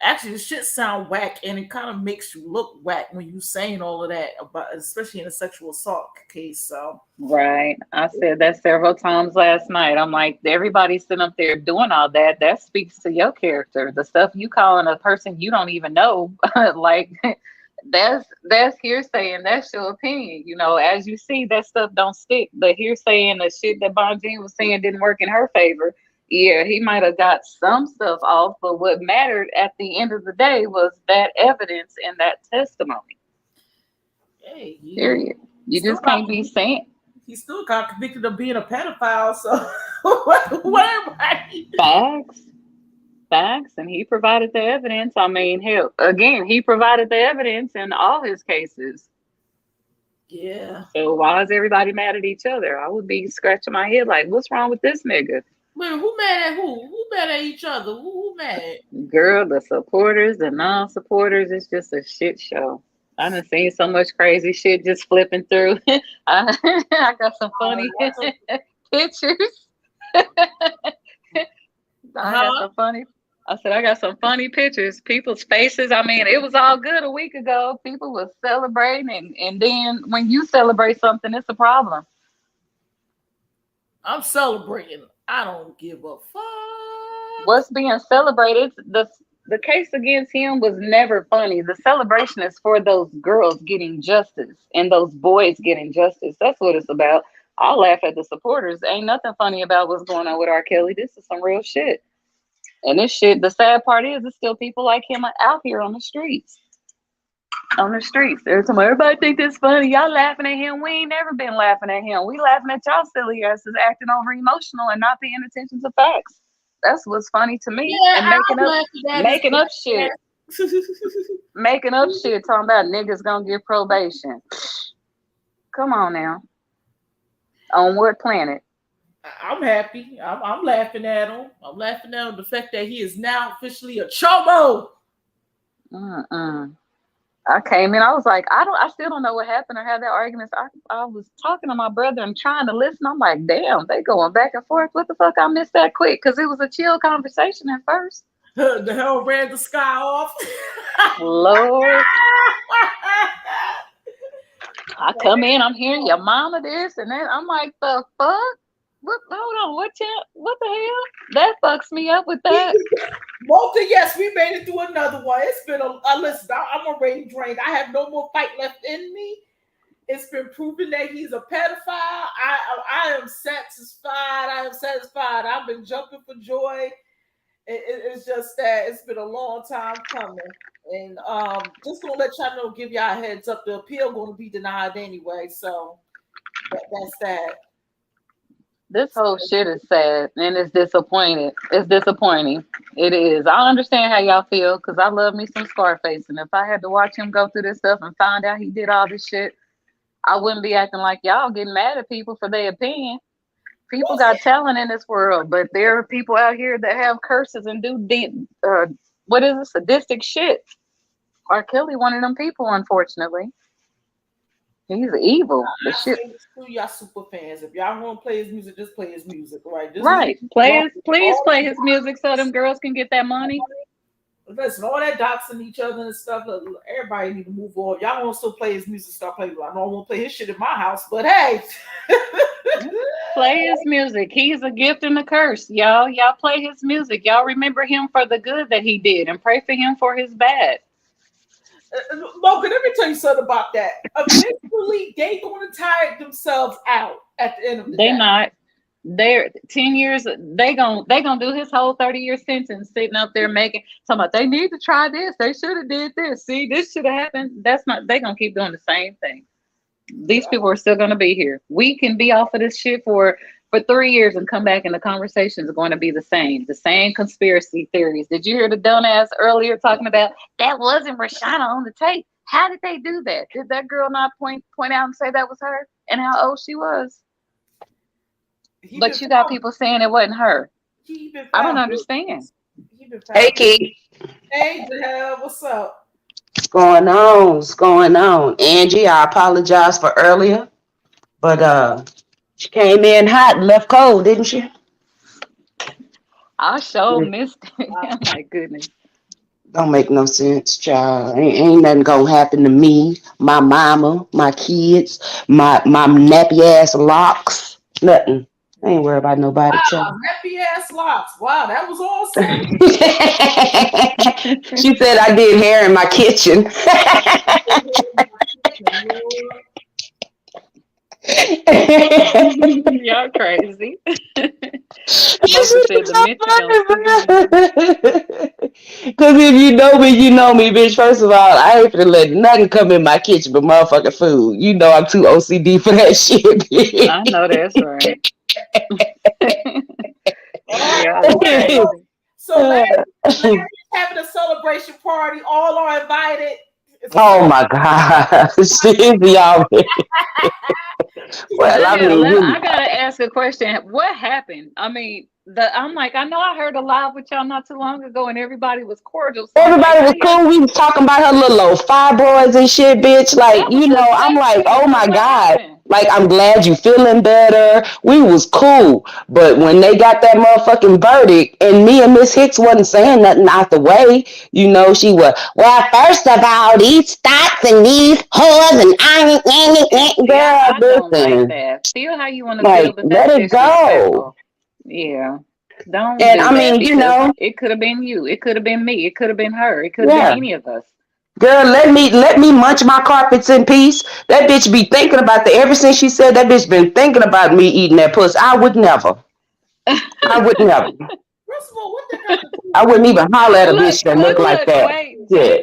Actually, the shit sound whack, and it kind of makes you look whack when you saying all of that about, especially in a sexual assault case. So right, I said that several times last night. I'm like, everybody's sitting up there doing all that. That speaks to your character. The stuff you calling a person you don't even know, like that's hearsay, and that's your opinion. You know, as you see, that stuff don't stick. The hearsay and the shit that Bonjean was saying didn't work in her favor. Yeah, he might have got some stuff off, but what mattered at the end of the day was that evidence and that testimony. Hey, period. You just can't be saying. He still got convicted of being a pedophile, so whatever. Facts, and he provided the evidence. I mean, hell, again, he provided the evidence in all his cases. Yeah. So why is everybody mad at each other? I would be scratching my head like, what's wrong with this nigga? Man, who mad at who? Who mad at each other? Who mad? Girl, the supporters, the non-supporters, it's just a shit show. I done seen so much crazy shit just flipping through. I got some funny pictures. I got some funny pictures. People's faces. I mean, it was all good a week ago. People were celebrating, and then when you celebrate something, it's a problem. I'm celebrating. I don't give a fuck. What's being celebrated? The case against him was never funny. The celebration is for those girls getting justice and those boys getting justice. That's what it's about. I'll laugh at the supporters. Ain't nothing funny about what's going on with R. Kelly. This is some real shit. And this shit, the sad part is, there's still people like him out here on the streets. There's some everybody think this funny. Y'all laughing at him. We ain't never been laughing at him. We laughing at y'all silly asses acting over emotional and not paying attention to facts. That's what's funny to me. Yeah, and making up shit. Making up shit talking about niggas gonna get probation. Come on now. On what planet? I'm happy. I'm laughing at him. I'm laughing at him. The fact that he is now officially a chomo. I came in, I was like, I still don't know what happened or how that argument. I was talking to my brother and trying to listen. I'm like, damn, they going back and forth. What the fuck? I missed that quick because it was a chill conversation at first. The hell ran the sky off. Lord. I come in, I'm hearing your mama this, and then I'm like, the fuck? Hold on, what the hell? That fucks me up with that. Malta, yes, we made it through another one. It's been listen, I'm already drained. I have no more fight left in me. It's been proven that he's a pedophile. I am satisfied. I've been jumping for joy. It's just that it's been a long time coming. And just gonna let y'all know, give y'all a heads up, the appeal gonna be denied anyway. So that's that. This whole shit is sad and it's disappointing. It's disappointing. It is. I understand how y'all feel because I love me some Scarface. And if I had to watch him go through this stuff and find out he did all this shit, I wouldn't be acting like y'all getting mad at people for their opinion. People got talent in this world, but there are people out here that have curses and do what is it, sadistic shit. R. Kelly, one of them people, unfortunately. He's evil. The shit. To y'all super fans, if y'all want to play his music, just play his music, right? Just right. Please play his music so them girls can get that money. Listen, all that doxing each other and stuff. Everybody need to move on. Y'all want to still play his music? Start playing. I don't want to play his shit in my house, but hey, play his music. He's a gift and a curse, y'all. Y'all play his music. Y'all remember him for the good that he did, and pray for him for his bad. Logan, let me tell you something about that. Eventually, they gonna tire themselves out at the end of the day. They not. They're 10 years. They gonna do his whole 30-year sentence sitting up there talking about they need to try this. They should have did this. See, this should have happened. That's not. They gonna keep doing the same thing. These people are still gonna be here. We can be off of this shit for 3 years and come back and the conversations are going to be the same conspiracy theories. Did you hear the dumbass earlier talking about that wasn't Rashana on the tape? How did they do that? Did that girl not point out and say that was her and how old she was? But you got people saying it wasn't her. I don't understand. Hey, Keith. Hey, Dad, what's up? What's going on? What's going on? Angie, I apologize for earlier, but she came in hot and left cold, didn't she? I sure missed it. Oh my goodness. Don't make no sense, child. Ain't nothing gonna happen to me, my mama, my kids, my nappy ass locks. Nothing. I ain't worried about nobody, child. Nappy ass locks. Wow, that was awesome. She said I did hair in my kitchen. Y'all crazy. Because if you know me, bitch. First of all, I ain't finna let nothing come in my kitchen but motherfucking food. You know I'm too OCD for that shit, bitch. I know that's right. So Larry's having a celebration party. All are invited. Oh my God. Y'all. Well, I gotta ask a question. What happened? I mean, I know I heard a live with y'all not too long ago, and everybody was cordial. So everybody was cool. We was talking about her little old fibroids and shit, bitch. Like, you know, I'm like, oh my God. Like, I'm glad you feeling better. We was cool. But when they got that motherfucking verdict, and me and Miss Hicks wasn't saying nothing out the way, you know, she was, well, first of all, these thoughts and these whores and I don't like that. Feel how you want to feel, but let it go. Yeah. Don't and do I mean, you know, it could have been you. It could have been me. It could have been her. It could have been any of us. Girl, let me munch my carpets in peace. That bitch be thinking about ever since she said that bitch been thinking about me eating that pussy. I would never. I would never. First of all, what the hell? I wouldn't even holler at a bitch that look like that. Yeah.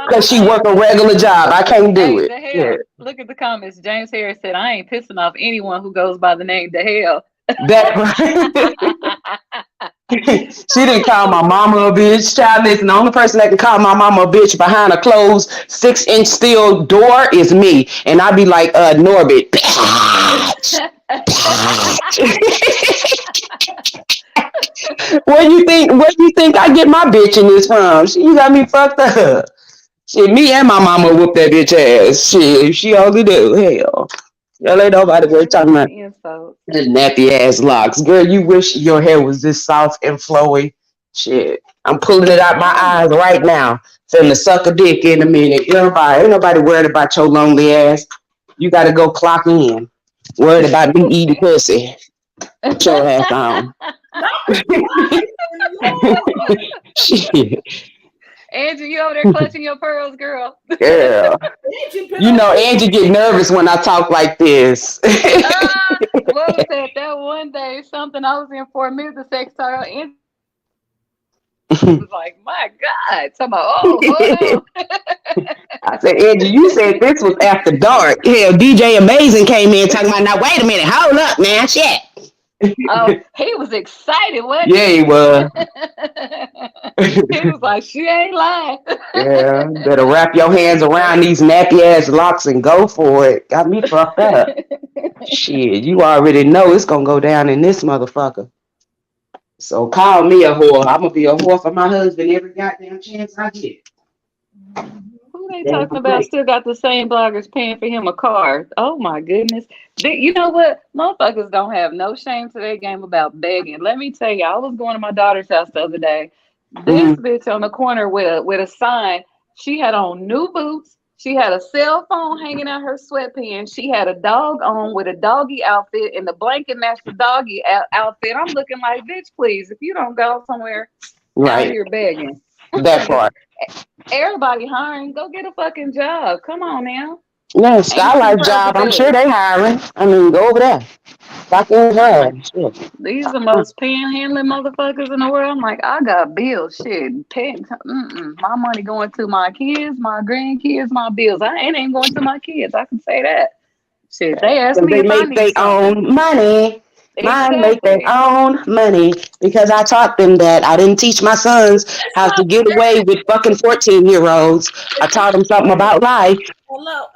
Because she work a regular job. I can't do it. Yeah. Look at the comments. James Harris said, I ain't pissing off anyone who goes by the name the hell. That she didn't call my mama a bitch. Child, listen, the only person that can call my mama a bitch behind a closed 6-inch steel door is me. And I'd be like, Norbit. Where you think I get my bitchiness from? You got me fucked up. Shit, me and my mama whoop that bitch ass. Shit, she only do. Hell. Y'all ain't nobody really talking about the nappy ass locks. Girl, you wish your hair was this soft and flowy. Shit. I'm pulling it out my eyes right now. Finna suck a dick in a minute. Ain't nobody worried about your lonely ass. You gotta go clock in. Worried about me eating pussy. Put your ass on. Shit. Angie, you over there clutching your pearls, girl. Yeah. You know, Angie get nervous when I talk like this. What was that? That one day, something I was in for a minute, the sex title. was like, my God. So I'm like, oh, hold on. I said, Angie, you said this was after dark. Hell, DJ Amazing came in talking about, now wait a minute, hold up, man, shit. Oh, he was excited, wasn't Yeah, he was. He was like, she ain't lying. Yeah, better wrap your hands around these nappy ass locks and go for it. Got me fucked up. Shit, you already know it's gonna go down in this motherfucker. So call me a whore. I'm gonna be a whore for my husband every goddamn chance I get. Who they talking about still got the same bloggers paying for him a car? Oh my goodness. You know what? Motherfuckers don't have no shame to their game about begging. Let me tell you, I was going to my daughter's house the other day. This bitch on the corner with a sign. She had on new boots. She had a cell phone hanging out her sweatpants. She had a dog on with a doggy outfit, and the blanket matched the doggy outfit. I'm looking like, bitch, please, if you don't go somewhere out here begging. That part. Everybody hiring, go get a fucking job. Come on now. Yeah, Skylight job. I'm sure they hiring. I mean, go over there. Fucking hard. Shit. These are the most panhandling motherfuckers in the world. I'm like, I got bills. Shit. My money going to my kids, my grandkids, my bills. I ain't even going to my kids. I can say that. Shit. They ask me They if I make need their something. own money. Mine make their Exactly. own money because I taught them that. I didn't teach my sons how to get away with fucking 14-year-olds. I taught them something about life. Hello.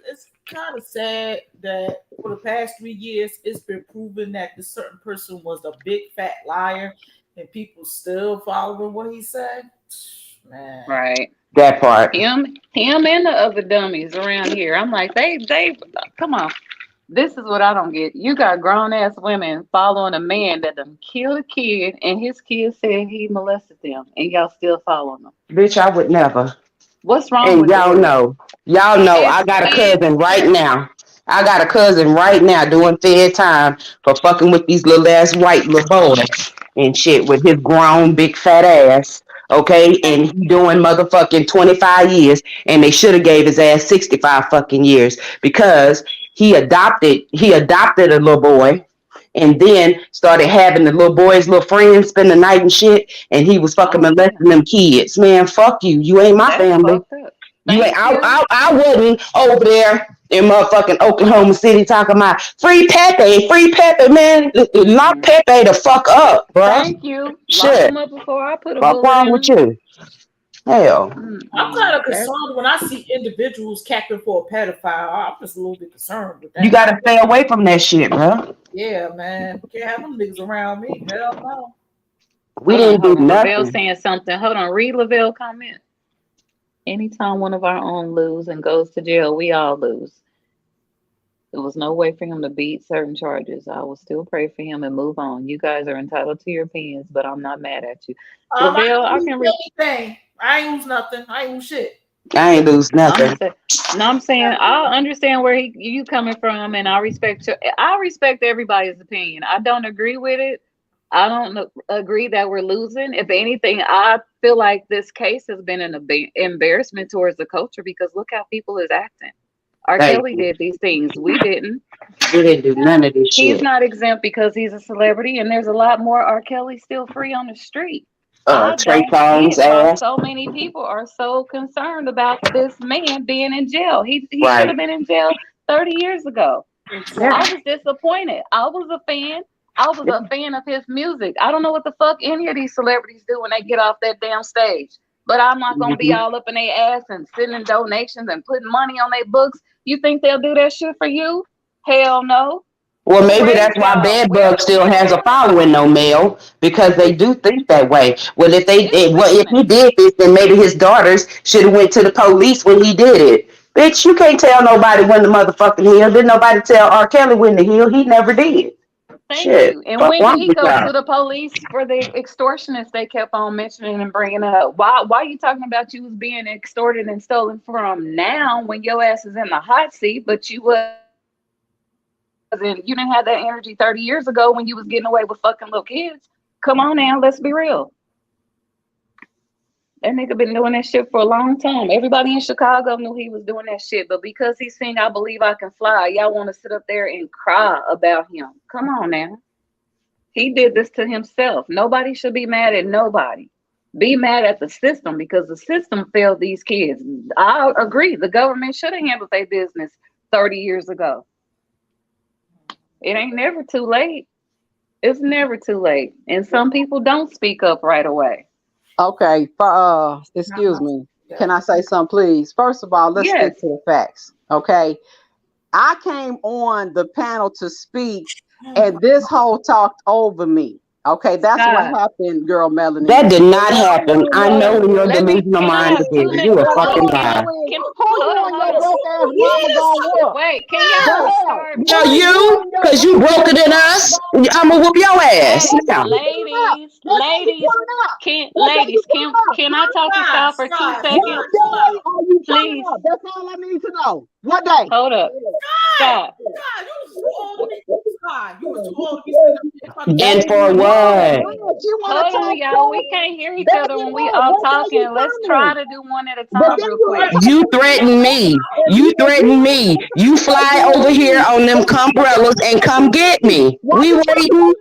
It's kind of sad that for the past 3 years, it's been proven that this certain person was a big fat liar, and people still following what he said. Man. Right. That part. Him and the other dummies around here. I'm like, they come on. This is what I don't get. You got grown ass women following a man that done killed a kid, and his kid said he molested them, and y'all still following them. Bitch, I would never. What's wrong And with y'all know. Y'all know I got a cousin right now. I got a cousin right now doing fed time for fucking with these little ass white little boys and shit with his grown big fat ass. Okay, and he doing motherfucking 25 years, and they should have gave his ass 65 fucking years because he adopted a little boy, and then started having the little boy's little friends spend the night and shit, and he was fucking molesting them kids. Man, fuck you. You ain't my family. You ain't. I wasn't over there in motherfucking Oklahoma City talking about free Pepe, man. Lock Pepe the fuck up, bro. Thank you. Shit. Lock him up before I put a What's bullet wrong in with him. you? Hell. I'm kind of concerned when I see individuals capping for a pedophile. I'm just a little bit concerned with that. You gotta stay away from that shit, bro. Yeah, man. Can't have them niggas around me. Hell no. We didn't do Lavelle nothing. saying something. Hold on. Read Lavelle comment. Anytime one of our own lose and goes to jail, we all lose. There was no way for him to beat certain charges. I will still pray for him and move on. You guys are entitled to your opinions, but I'm not mad at you. Lavelle, I can read anything. I ain't lose nothing. I ain't lose shit. I ain't lose nothing. I'm saying I understand where you coming from, and I respect everybody's opinion. I don't agree with it. I don't agree that we're losing. If anything, I feel like this case has been an embarrassment towards the culture because look how people is acting. R. Kelly did these things. We didn't. We didn't do none of this shit. He's not exempt because he's a celebrity, and there's a lot more R. Kelly still free on the street. Trey Songz ass. So many people are so concerned about this man being in jail. He Right. should have been in jail 30 years ago. Yeah. I was disappointed. I was a fan of his music. I don't know what the fuck any of these celebrities do when they get off that damn stage. But I'm not gonna be all up in their ass and sending donations and putting money on their books. You think they'll do that shit for you? Hell no. Well, maybe that's why Bad Bug still has a following, no Mel, because they do think that way. Well, if he did this, then maybe his daughters should have went to the police when he did it. Bitch, you can't tell nobody when the motherfucking heal. Didn't nobody tell R. Kelly when to heal? He never did. Thank Shit. you. And Fuck when wrong did he with go y'all? to the police for the extortionists they kept on mentioning and bringing up? Why are you talking about you was being extorted and stolen from now when your ass is in the hot seat, but you didn't have that energy 30 years ago when you was getting away with fucking little kids? Come on now, let's be real. That nigga been doing that shit for a long time. Everybody in Chicago knew he was doing that shit, but because he sing I Believe I Can Fly, y'all want to sit up there and cry about him. Come on now. He did this to himself. Nobody should be mad at nobody. be mad at the system because the system failed these kids. I agree. The government should have handled their business 30 years ago. It ain't never too late. It's never too late. And some people don't speak up right away. Okay, excuse me. Can I say something, please? First of all, let's stick to the facts. Okay. I came on the panel to speak, and this whole talked over me. Okay, that's what happened, girl Melanie. That did not happen. I know in your delusional mind it did. You a fucking liar. Wait, can y'all start? No, you, because you broker than us. I'm gonna whoop your ass. Now. Ladies, can I talk to y'all for 2 seconds? Please. That's all I need to know. What day? Hold up. Stop. And for what? Hold on, y'all. We can't hear each other when we all talking. Let's try to do one at a time real quick. You threaten me. You threaten me. You fly over here on them umbrellas and come get me. We waiting.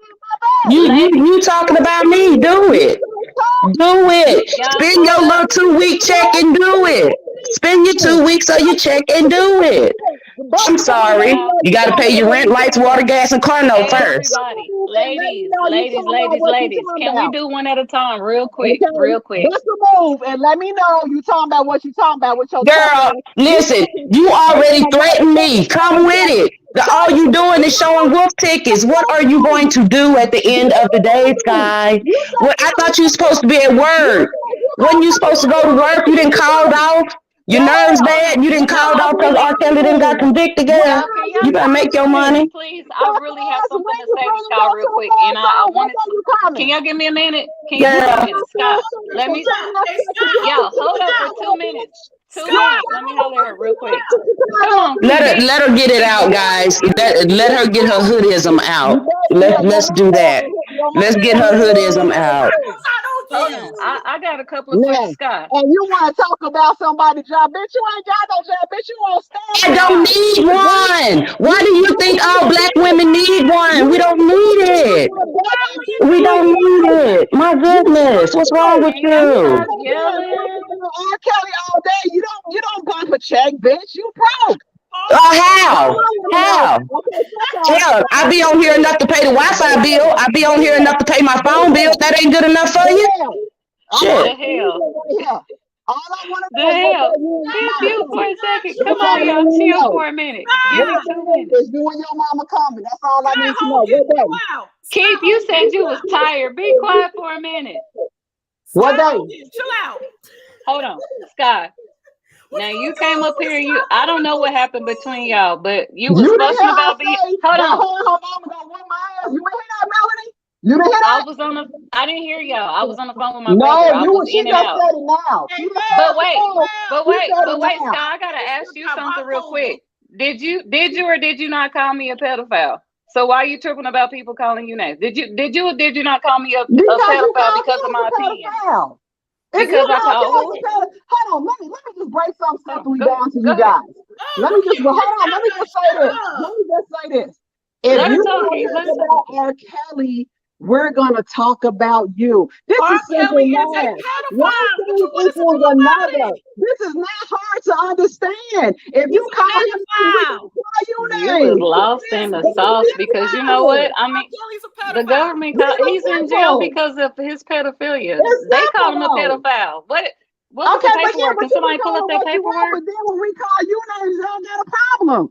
You talking about me? Do it. Do it. Spend your little 2-week check and do it. Spend your 2 weeks of your check and do it. I'm sorry. You got to pay your rent, lights, water, gas, and car note first. Ladies. Can we do one at a time real quick? Real quick. Just a move and let me know you talking about what you talking about with your girl. Listen, you already threatened me. Come with it. All you doing is showing wolf tickets. What are you going to do at the end of the day, Sky? Well, I thought you were supposed to be at work. Wasn't you supposed to go to work? You didn't call off. Your nerves bad. You didn't call off because R. Kelly didn't got convicted, girl. You better make your money. Please, I really have something to say to Scott real quick, and I wanted to. Can y'all give me a minute? Can you give me a minute, Scott? Let me. Y'all hold up for 2 minutes. 2 minutes. Let me hold her real quick. Come on. Let her get it out, guys. Let her get her hoodism out. Let's do that. Let's get her hoodism out. Hold on. I got a couple of questions, Scott. And you want to talk about somebody's job, bitch? You ain't got no job, bitch. You won't stand. I don't need one. Why do you think all black women need one? We don't need it. We don't need it. My goodness, what's wrong with you? R. Kelly all day. You don't bump a check, bitch. You broke. How? Hell, I be on here enough to pay the Wi-Fi bill. I be on here enough to pay my phone bill. That ain't good enough for you? Shit. The hell? Chill for a second. Come on, y'all. Chill for a minute. Give me 2 minutes. You and your mama coming. That's all I need to know. Keith, you said you was tired. Be quiet for a minute. What day? Chill out. Hold on, Scott. Now you came up here. I don't know what happened between y'all, but you was fussing about being. Hold on. You ain't hear that, Melanie? You didn't hear that? I didn't hear y'all. I was on the phone with my brother. I was in and out. But wait, Scott. I gotta ask you something real quick. Did you or did you not call me a pedophile? So why are you tripping about people calling you names? Did you or did you not call me a pedophile because of my opinion? Because I called. Hold on, let me just break something simply down to you guys. Let me just say this. If you talk about R. Kelly, we're gonna talk about you. This is simple math. One thing equals another. This is not hard to understand. If you call him, you was lost in the sauce because you know what? I mean, the government he's in jail because of his pedophilia. They call him a pedophile. What's the paperwork? Can somebody pull up that paperwork? But then when we call you names, you don't got a problem.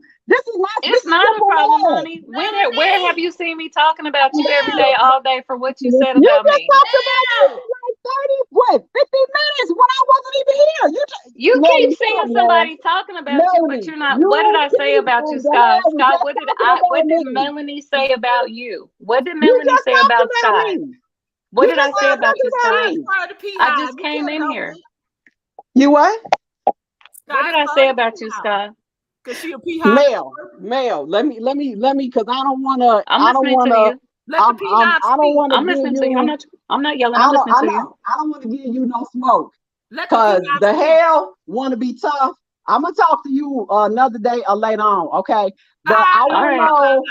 It's not a problem, honey. Where have you seen me talking about you every day, all day for what you said about me? You just talked about me like 50 minutes when I wasn't even here. You keep seeing somebody talking about you, but you're not. What did I say about you, Scott? Scott, what did Melanie say about you? What did Melanie say about Scott? What did I say about you, Scott? I just came in here. You what? What did I say about you, Scott? Cause she a peacock. Mel, let me, cause I don't wanna. I'm listening to you. I'm listening to you. I'm not yelling. I'm listening to you. I don't want to give you no smoke. Cause the hell want to be tough. I'm gonna talk to you another day or later on, okay? But I want to know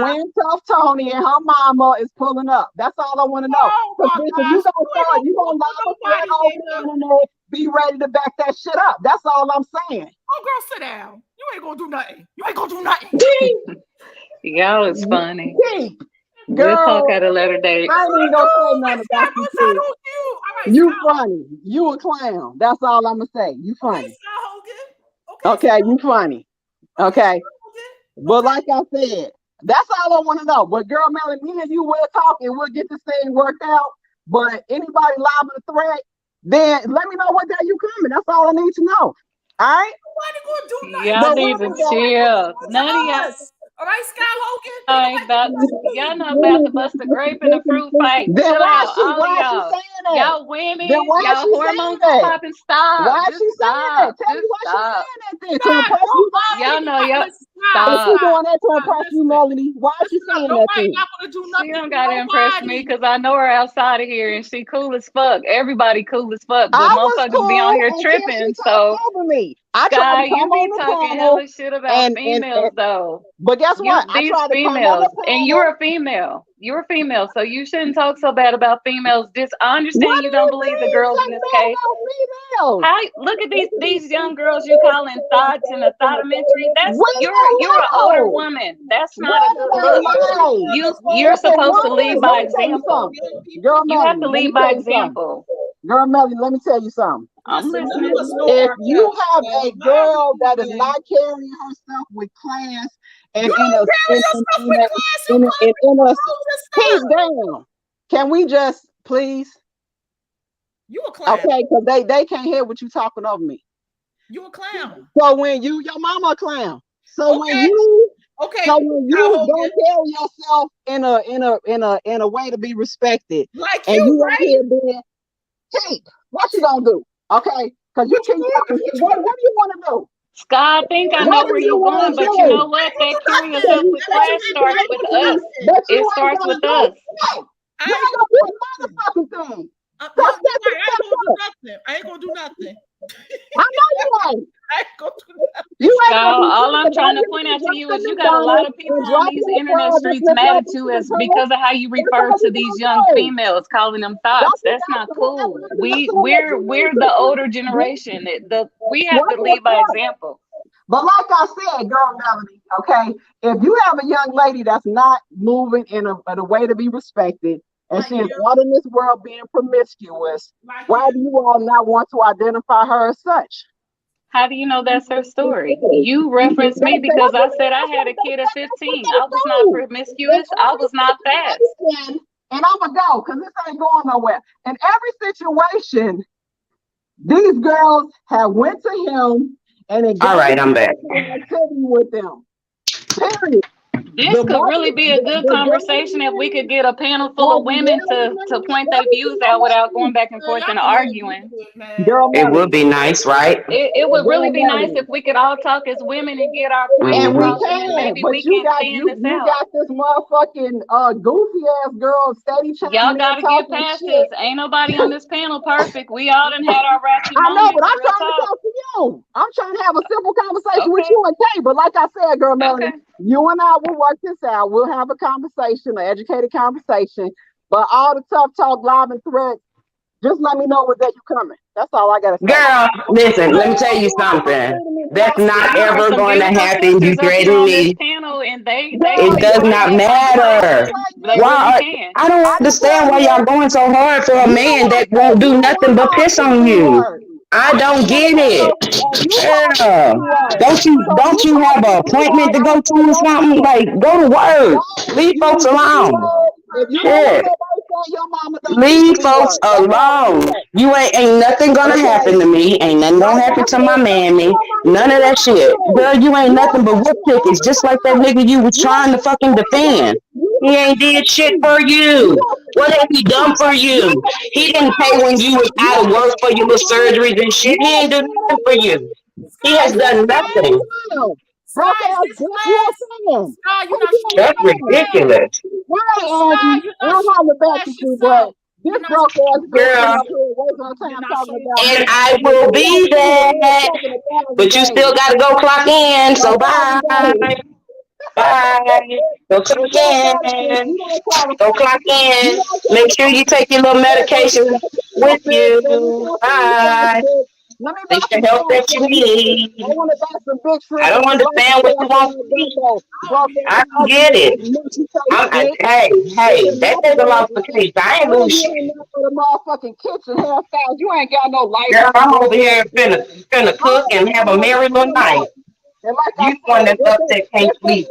when Tough Tony and her mama is pulling up. That's all I want to know. Because bitch, if you gonna lob a threat over the internet, be ready to back that shit up. That's all I'm saying. Oh, girl, sit down. You ain't gonna do nothing. You ain't gonna do nothing. Y'all is funny. Girl, we'll talk at a later date. I ain't gonna say nothing about you. You funny. You a clown. That's all I'm gonna say. You funny. Okay, you funny. Okay. But like I said, that's all I want to know. But girl, Melanie, me and you will talk and we'll get this thing worked out. But anybody lobbing a threat, then let me know what day you coming. That's all I need to know. All right? Y'all need to chill. None of y'all. All right, Sky Hogan. Y'all not about to bust a grape in a fruit fight. Then Chill why out, she all saying y'all. that? Y'all women, Then why y'all she hormones saying are that? popping. Stop. Why Just she saying that? stop. Tell me Just why stop. she saying that then. To impress you? Y'all know y'all. If she doing that to impress you, Melanie, why is she saying that then? She don't gotta impress me because I know her outside of here and she cool as fuck. Everybody cool as fuck, but motherfuckers be on here tripping. So over me. I Sky, tried to you come be on the talking panel hella shit about females though. But guess what? I These tried to come on females, the and you're a female. You're a female, so you shouldn't talk so bad about females. I understand you don't believe the girls in this case. How look at these young girls you calling thoughts in a thoughtometry? That's you're an older woman. That's not a good look. You're supposed to lead by example. Girl, You have to lead by example. Girl, Melanie, let me tell you something. I'm listening. If you have a girl that is not carrying herself with class and keep down, can we just please? You a clown. Okay, because they can't hear what you talking over me. You a clown. So when your mama a clown. So when Okay. So when you don't carry yourself in a way to be respected, like and you right here being, hey, what you gonna do? Okay, because you keep talking. What do you want to do? Sky, I think I know where you're going, but you know what? That carrying yourself with class starts with us. It starts with us. You ain't gonna do a motherfucking thing. I ain't gonna do nothing. I know you ain't. I ain't gonna do nothing. All I'm trying to point out to you is you got a lot of people on these internet streets mad at you as because of how you refer to these young females, calling them thoughts. That's not cool. We're the older generation. We have to lead by example. But like I said, girl Melanie, okay, if you have a young lady that's not moving in a way to be respected, and she is out in this world being promiscuous, why do you all not want to identify her as such? How do you know that's her story? You referenced me because I said I had a kid at 15. I was not promiscuous. I was not fast. And I'm going to go because this ain't going nowhere. In every situation, these girls have went to him and it all right, I'm back. Activity with them. Period. This could really be a good conversation if we could get a panel full of women to point their views out without going back and forth and arguing. It would be nice, right? It would really be nice if we could all talk as women and get our points and we across. can, Maybe but we you can got stand this out. got this motherfucking goofy ass girl steady chiming Y'all in gotta get talking past shit. this. Ain't nobody on this panel perfect. We all done had our ratchet I know, moments. but I'm Real trying to talk. talk to you. I'm trying to have a simple conversation with you and Kay. But like I said, girl Melanie, you and I will work this out. We'll have a conversation, an educated conversation. But all the tough talk, live and threats, just let me know what day you coming. That's all I gotta say. Girl, listen, let me tell you something. That's not ever going to happen. You threaten me. It does not matter. Why? I don't understand why y'all going so hard for a man that won't do nothing but piss on you. I don't get it. Yeah. Don't you have an appointment to go to or something? Like, go to work. Leave folks alone. Shit. Leave folks alone. You ain't nothing gonna happen to me. Ain't nothing gonna happen to my mammy. None of that shit. Girl, you ain't nothing but whoop tickets. Just like that nigga you was trying to fucking defend. He ain't did shit for you. What ain't he done for you? He didn't pay when you was out of work for your little surgeries and shit. He ain't done nothing for you. He has done nothing. That's ridiculous. Girl, and I will be there, but you still gotta go clock in, so bye. Bye. Go clock in. Go clock in. Make sure you take your little medication with you. Bye. Take the help that you need. I want to buy some big shrimp. I don't understand what you want to eat. I don't get it. Hey, that nigga lost the case. I ain't lose shit. The motherfucking kitchen hairstyles. You ain't got no light. Girl, I'm over here finna cook and have a merry little night. You one that's upset can't sleep.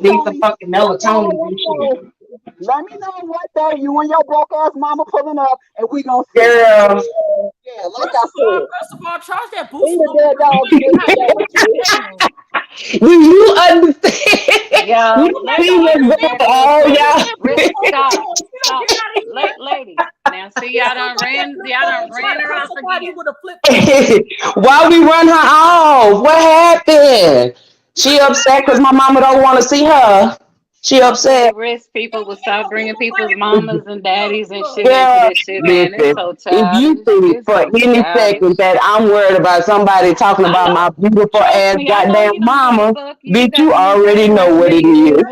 Need some fucking melatonin and shit. Let me know what day you and your broke ass mama pulling up, and we gonna see. Girl. Yeah, like I said. First of all, charge that boost. Do you understand? Y'all, y'all. Ladies. Now see, y'all done ran her off again. Why we run her off? What happened? She upset because my mama don't want to see her. She upset. Rich people will stop bringing people's mamas and daddies and shit Girl, into this shit, man. It's so if you childish. think for any second that I'm worried about somebody talking about my beautiful ass goddamn mama, bitch, you already know what it is.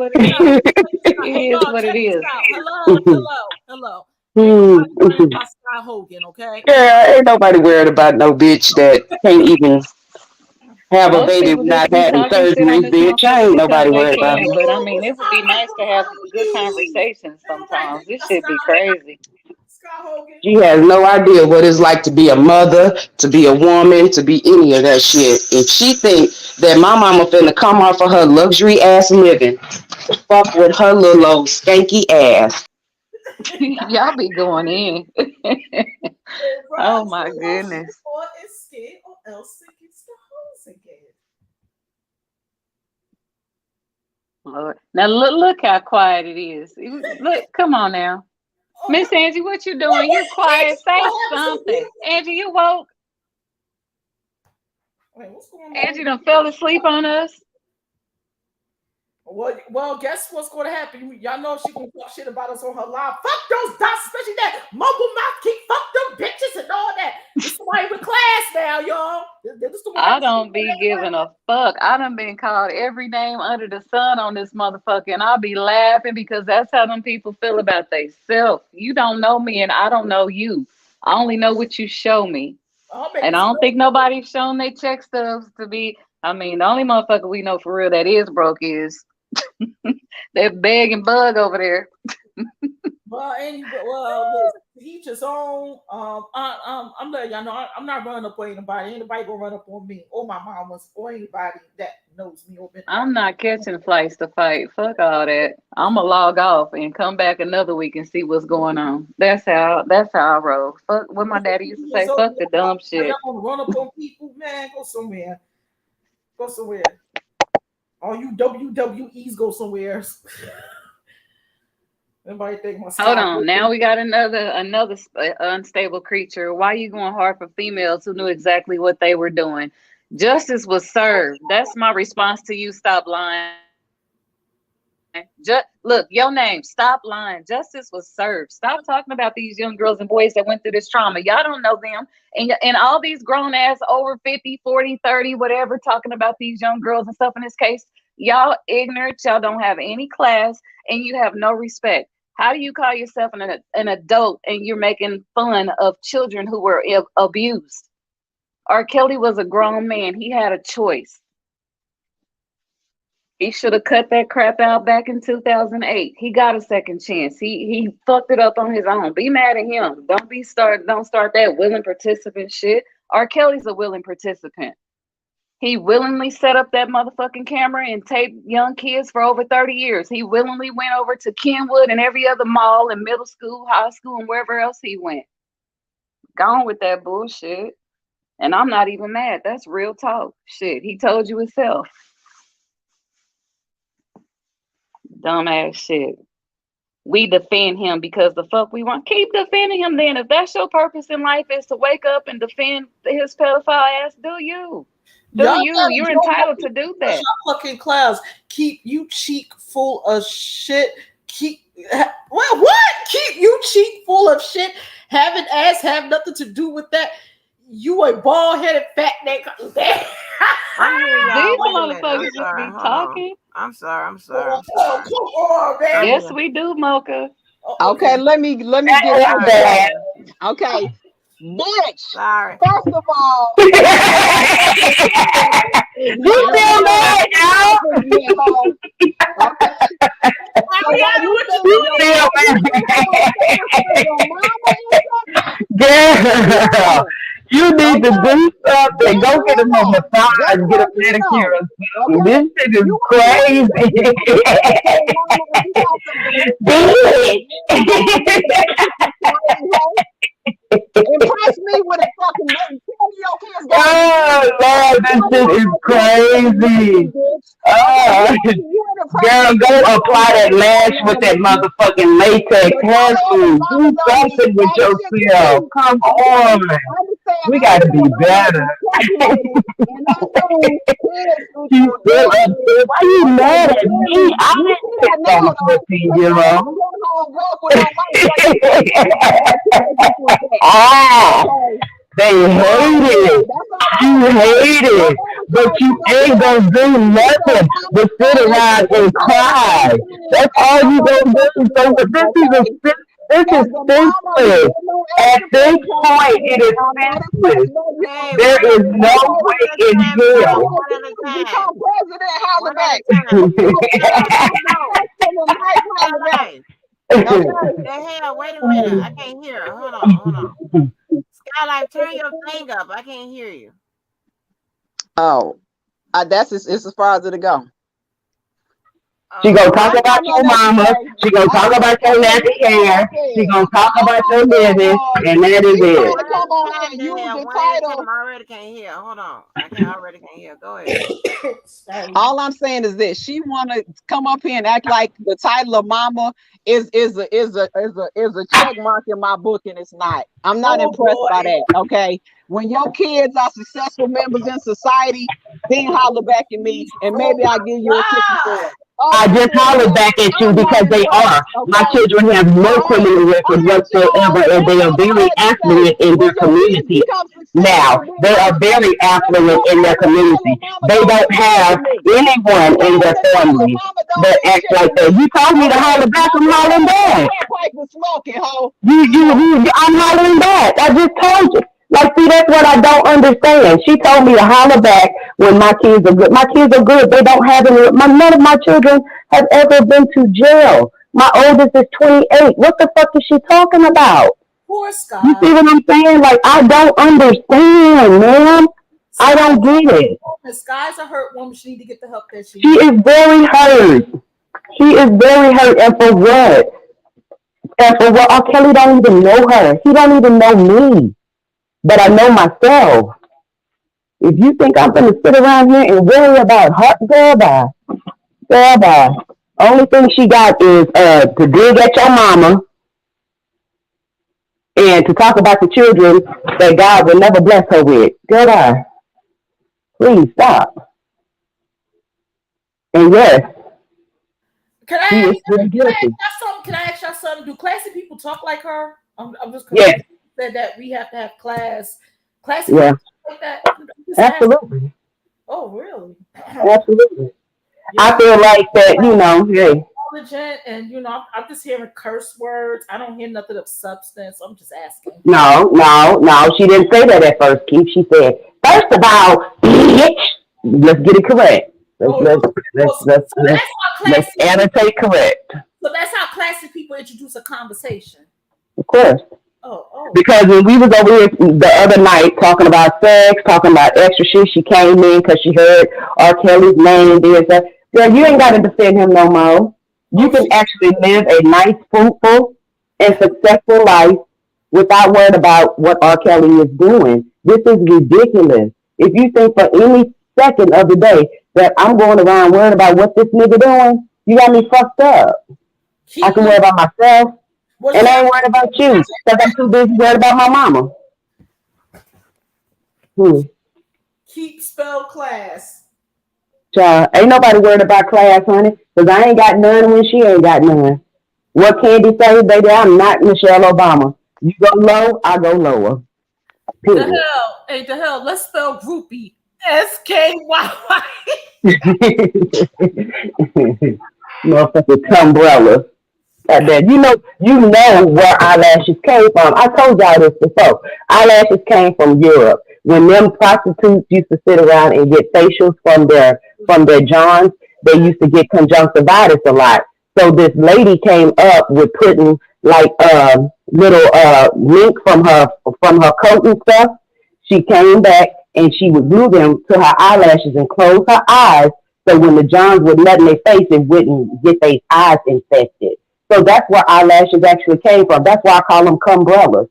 It is what it is. Hello. Girl, Scott Hogan, okay? ain't nobody worried about no bitch that can't even have a baby without having surgery, bitch. I ain't nobody worried about it. But I mean, it would be nice to have good conversations sometimes. This should be crazy. She has no idea what it's like to be a mother, to be a woman, to be any of that shit. If she think that my mama finna come off of her luxury ass living, fuck with her little old skanky ass. Y'all be going in. Oh my goodness. Lord. Now look how quiet it is. Look, come on now. Miss Angie, what you doing? You quiet. Say something. Angie, you woke? Wait, what's going on? Angie done fell asleep on us. Well, guess what's going to happen? Y'all know she gonna talk shit about us on her live. Fuck those dots, especially that mobile mouth keep. Fuck them bitches and all that. This somebody with class now, y'all. I don't be giving a fuck. I done been called every name under the sun on this motherfucker, and I'll be laughing because that's how them people feel about themselves. You don't know me, and I don't know you. I only know what you show me. And I don't think nobody's shown they check stubs to be. I mean, the only motherfucker we know for real that is broke is that Beg and Bug over there. Well, each his own. I'm letting y'all know I'm not running up on anybody. Ain't nobody gonna run up on me or my mamas or anybody that knows me. I'm not catching flights to fight. Fuck all that. I'ma log off and come back another week and see what's going on. That's how I roll. Fuck what my daddy used to say. Fuck the dumb shit. Y'all wanna run up on people, man? Go somewhere. Go somewhere. All you WWEs go somewhere. Everybody think my Hold on. Now we got another unstable creature. Why are you going hard for females who knew exactly what they were doing? Justice was served. That's my response to you. Stop lying. Look, your name. Stop lying. Justice was served. Stop talking about these young girls and boys that went through this trauma. Y'all don't know them. And all these grown ass over 50, 40, 30, whatever, talking about these young girls and stuff in this case. Y'all ignorant. Y'all don't have any class and you have no respect. How do you call yourself an adult and you're making fun of children who were abused? R. Kelly was a grown man. He had a choice. He should have cut that crap out back in 2008. He got a second chance. He fucked it up on his own. Be mad at him. Don't start that willing participant shit. R. Kelly's a willing participant. He willingly set up that motherfucking camera and taped young kids for over 30 years. He willingly went over to Kenwood and every other mall and middle school, high school, and wherever else he went. Gone with that bullshit. And I'm not even mad. That's real talk. Shit, he told you himself. Dumbass shit. We defend him because the fuck we want. Keep defending him then. If that's your purpose in life is to wake up and defend his pedophile ass, do you? You're entitled to do that. Fucking class. Keep you cheek full of shit. What? Keep you cheek full of shit. Having ass have nothing to do with that. You a bald-headed fat nigga. I'm here, y'all. These Wait a minute. motherfuckers I'm just sorry. be Hold talking. on. I'm sorry. I'm sorry. Oh, come on, man. Yes, we do, Mocha. Okay, let me get Sorry. okay. Bitch, Sorry. first of all, You feel bad, y'all? Okay. So while you think You feel bad. Girl, you need to do something. Go get a massage, get a pedicure or something. This shit is crazy. impress me with a fucking name. Tell me your kids Oh, Lord, this shit is crazy. Oh, girl, go apply that lash with that motherfucking latex hair food. Do something with yourself. Come on. We got to be better. She's still upset. Why you mad at me? I didn't pick on a 15-year-old. Ah, they hate it. You hate it. But you ain't gonna do nothing but sit around and cry. That's all you gonna do. So this is senseless. At this point, it is senseless. There is no way in hell. Become President Hollaback. The hell, wait a minute. I can't hear. Hold on. Skylight, turn your thing up. I can't hear you. Oh, that's it's as far as it'll go. She gonna talk about your mama. She gonna talk about your nappy hair. She gonna talk about your business, and that is it. Come on and use the title. I already can't hear. Hold on. I already can't hear. Go ahead. All I'm saying is this: she wanna come up here and act like the title of mama is a check mark in my book, and it's not. I'm not impressed by that. Okay, when your kids are successful members in society, then holler back at me, and maybe I'll give you a ticket for it. I just hollered back at you because they are. My children have no criminal record whatsoever, and they are very affluent in their community. Now, they are very affluent in their community. They don't have anyone in their family that acts like that. You told me to holler back, I'm hollering back. I'm hollering back. I just told you. Like, see, that's what I don't understand. She told me to holler back when my kids are good. My kids are good. They don't have any. None of my children have ever been to jail. My oldest is 28. What the fuck is she talking about? Poor Scott. You see what I'm saying? Like, I don't understand, man. I don't get it. Sky's a hurt woman. She need to get the help that she needs. She is very hurt. She is very hurt. And for what? And for what? R. Kelly don't even know her. He don't even know me. But I know myself. If you think I'm going to sit around here and worry about her, girl, bye. Only thing she got is to dig at your mama and to talk about the children that God will never bless her with. Girl, bye. Please stop. And yes, can I ask y'all something? Do classy people talk like her? I'm just yes. Said that we have to have classy yeah. like that. Absolutely. Oh, really? Absolutely. Yeah. I feel like that, hey. Intelligent, and I'm just hearing curse words. I don't hear nothing of substance. I'm just asking. No. She didn't say that at first, Keith. She said, first of all, bitch. Let's get it correct. Let's annotate correct. So that's how classy people introduce a conversation. Of course. Oh. Because when we was over here the other night talking about sex, talking about extra shit, she came in because she heard R. Kelly's name. Girl, you ain't got to defend him no more. You can actually live a nice, fruitful, and successful life without worrying about what R. Kelly is doing. This is ridiculous. If you think for any second of the day that I'm going around worrying about what this nigga doing, you got me fucked up. I can worry about myself. And I ain't worried about you because I'm too busy worried about my mama. Keep spell class. Child, ain't nobody worried about class, honey, because I ain't got none when she ain't got none. What Candy say, baby? I'm not Michelle Obama. You go low, I go lower. The hell, let's spell groupie. SKY. Motherfucking umbrella. And then you know where eyelashes came from. I told y'all this before. Eyelashes came from Europe. When them prostitutes used to sit around and get facials from their johns, they used to get conjunctivitis a lot. So this lady came up with putting like little link from her coat and stuff. She came back and she would glue them to her eyelashes and close her eyes, so when the johns would nut in their face, it wouldn't get their eyes infected. So that's where eyelashes actually came from. That's why I call them cumbrellas.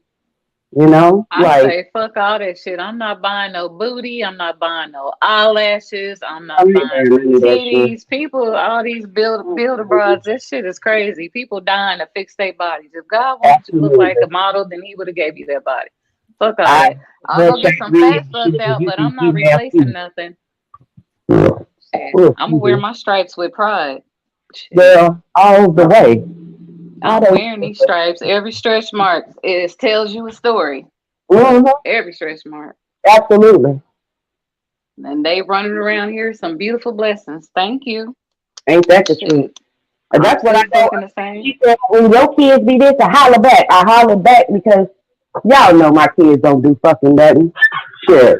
You know, I say fuck all that shit. I'm not buying no booty. I'm not buying no eyelashes. I'm not buying titties. People, all these builder broads, that shit is crazy. People dying to fix their bodies. If God wants you to look like a model, then He would have gave you that body. Fuck all that. I'll go get some fat fucked out, but I'm not replacing nothing. Shit. I'm gonna wear my stripes with pride. Shit. Well, all the way. I'm wearing these stripes. Every stretch mark tells you a story. Mm-hmm. Every stretch mark. Absolutely. And they running around here, some beautiful blessings. Thank you. Ain't that the truth? That's what I thinking the same. She said, when your kids be this, I holler back. I holler back because y'all know my kids don't do fucking nothing. Shit.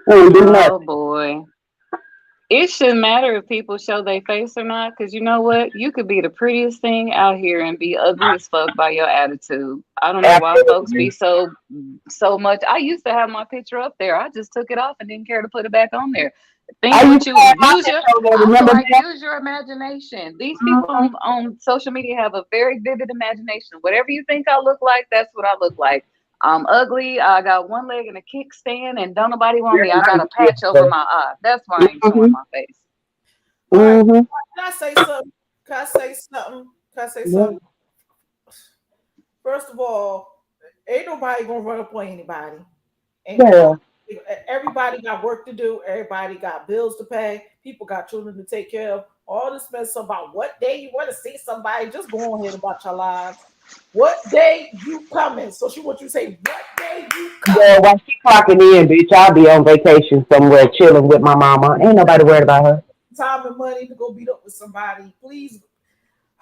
Don't do nothing. Oh boy. It shouldn't matter if people show their face or not, because you know what? You could be the prettiest thing out here and be ugly as fuck by your attitude. I don't know why folks be so much. I used to have my picture up there. I just took it off and didn't care to put it back on there. Use your imagination. These people on social media have a very vivid imagination. Whatever you think I look like, that's what I look like. I'm ugly. I got one leg in a kickstand, and don't nobody want me. I got a patch over my eye. That's why I ain't showing my face. Right. Can I say something? First of all, ain't nobody gonna run up on anybody. Everybody got work to do. Everybody got bills to pay. People got children to take care of. All this mess about what day you want to see somebody. Just go ahead about your lives. What day you coming? So she wants you to say, what day you coming? Yeah, while she clocking in, bitch, I'll be on vacation somewhere chilling with my mama. Ain't nobody worried about her. Time and money to go beat up with somebody. Please.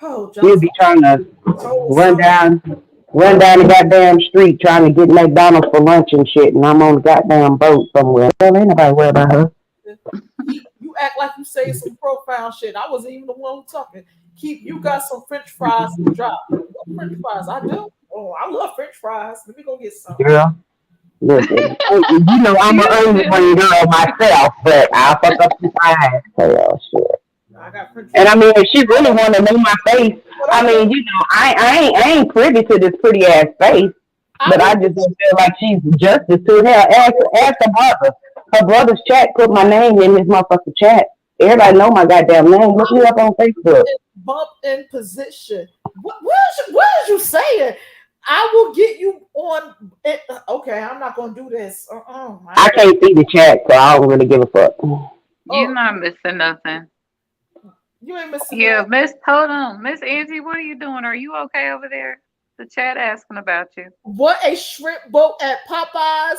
Oh, You'll be trying to run down the goddamn street trying to get McDonald's for lunch and shit, and I'm on the goddamn boat somewhere. Well, ain't nobody worried about her. You act like you say some profound shit. I wasn't even the one who talking. You got some French fries to drop. What French fries? I do. Oh, I love French fries. Let me go get some. Girl, listen, you know I'm an only one girl myself, but I'll fuck up some fries. Hell, shit. And I mean, if she really want to know my face, I mean, you know, I ain't privy to this pretty ass face, but I just don't feel like she's justice to it. Hell, ask her brother. Her brother's chat put my name in his motherfucking chat. Everybody know my goddamn name. Look me up on Facebook. Bump in position. What is you saying? I will get you on it. Okay, I'm not gonna do this. I can't see the chat, so I don't really give a fuck. You're not missing nothing. You ain't missing nothing. Hold on. Miss Angie, what are you doing? Are you okay over there? The chat asking about you. What a shrimp boat at Popeyes.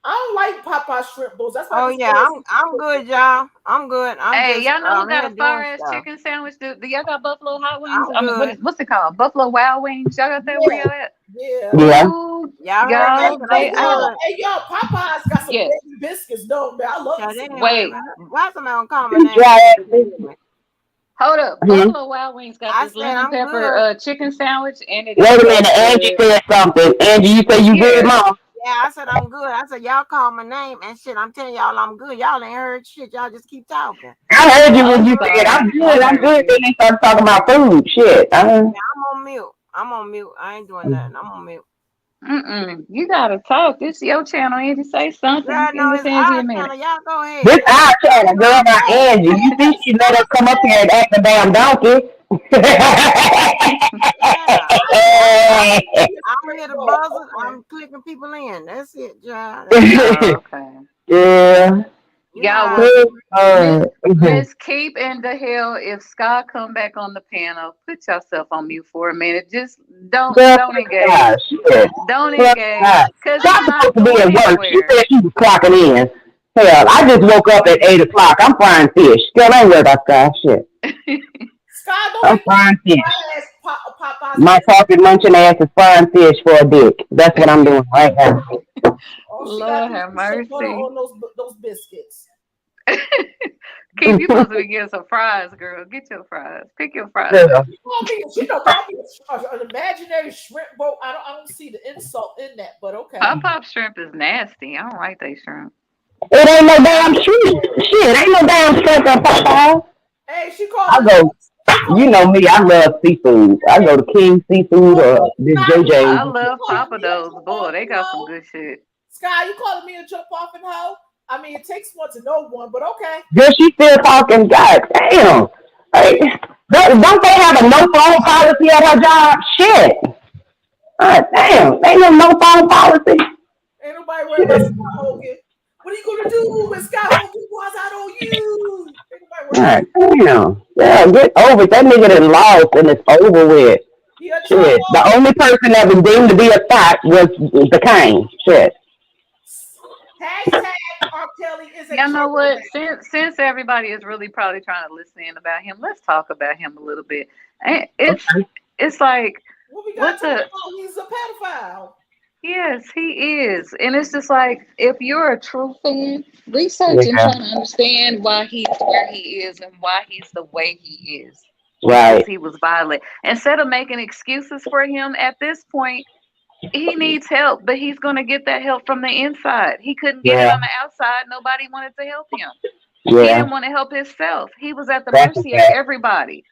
I don't like Popeye shrimp bowls. That's why. Oh yeah, I'm good, y'all. I'm good. Y'all know who got a fire ass chicken sandwich? Do y'all got Buffalo Hot Wings? I mean, what's it called? Buffalo Wild Wings. Y'all got that where y'all at? Yeah. Ooh, y'all, hey, y'all, Popeyes got some baby biscuits, though, man. I love them. Wait. Why somebody on comment? Hold up. Buffalo Wild Wings got this lemon pepper chicken sandwich, and it. Wait a minute, Angie said something. Angie, you say you good, Mom? Yeah, I said I'm good. I said y'all call my name and shit. I'm telling y'all I'm good. Y'all ain't heard shit. Y'all just keep talking. I heard you when you said I'm good. I'm good. Then they started talking about food. Shit. Yeah, I'm on mute. I ain't doing nothing. I'm on mute. You gotta talk. This is your channel, Angie. Say something. Yeah, no, it's our channel. Y'all go ahead. This our channel, girl. Not Angie. You think she let us come up here and act a damn donkey? I'm here to buzz. I'm clicking people in. That's it, John. Okay. Yeah. Y'all, let's keep in the hell. If Scott come back on the panel, put yourself on mute for a minute. Just don't engage. Don't engage. Scott's supposed to be at work. She said she was clocking in. Hell, I just woke up at 8 o'clock. I'm frying fish. Girl, I ain't worried about Sky. Shit. I'm frying fish. My talking munching ass is frying fish for a dick. That's what I'm doing right now. Lord have mercy. On those biscuits. Keith, you supposed to be getting some fries, girl. Get your fries. Pick your fries. Yeah. She know probably an imaginary shrimp boat. I don't see the insult in that, but okay. Pop shrimp is nasty. I don't like that shrimp. It ain't no damn shrimp. Shit, ain't no damn shrimp on Popeye. Hey, she called. You know me, I love seafood. I go to King Seafood or this JJ. I love Papados. Boy, they got some good shit. Sky, you calling me a jump off and hoe? I mean, it takes one to know one, but okay. Girl, she still talking. God damn. Hey, don't they have a no phone policy at her job? Shit. God damn. Ain't no phone policy. Ain't nobody worried about Scott Hogan. What are you gonna do when Scott Hogan was out on you? God damn. Yeah, get over it. That nigga done lost and it's over with. Shit. The only person that was deemed to be a thought was the Kane. Shit. Hashtag R. Kelly is a You know what? Since everybody is really probably trying to listen in about him, let's talk about him a little bit. And it's like he's a pedophile. Yes, he is. And it's just like, if you're a true fan, research and try to understand why he's where he is and why he's the way he is. Right. Because he was violent. Instead of making excuses for him at this point, he needs help, but he's going to get that help from the inside. He couldn't get it on the outside. Nobody wanted to help him. He didn't want to help himself. He was at the mercy of everybody.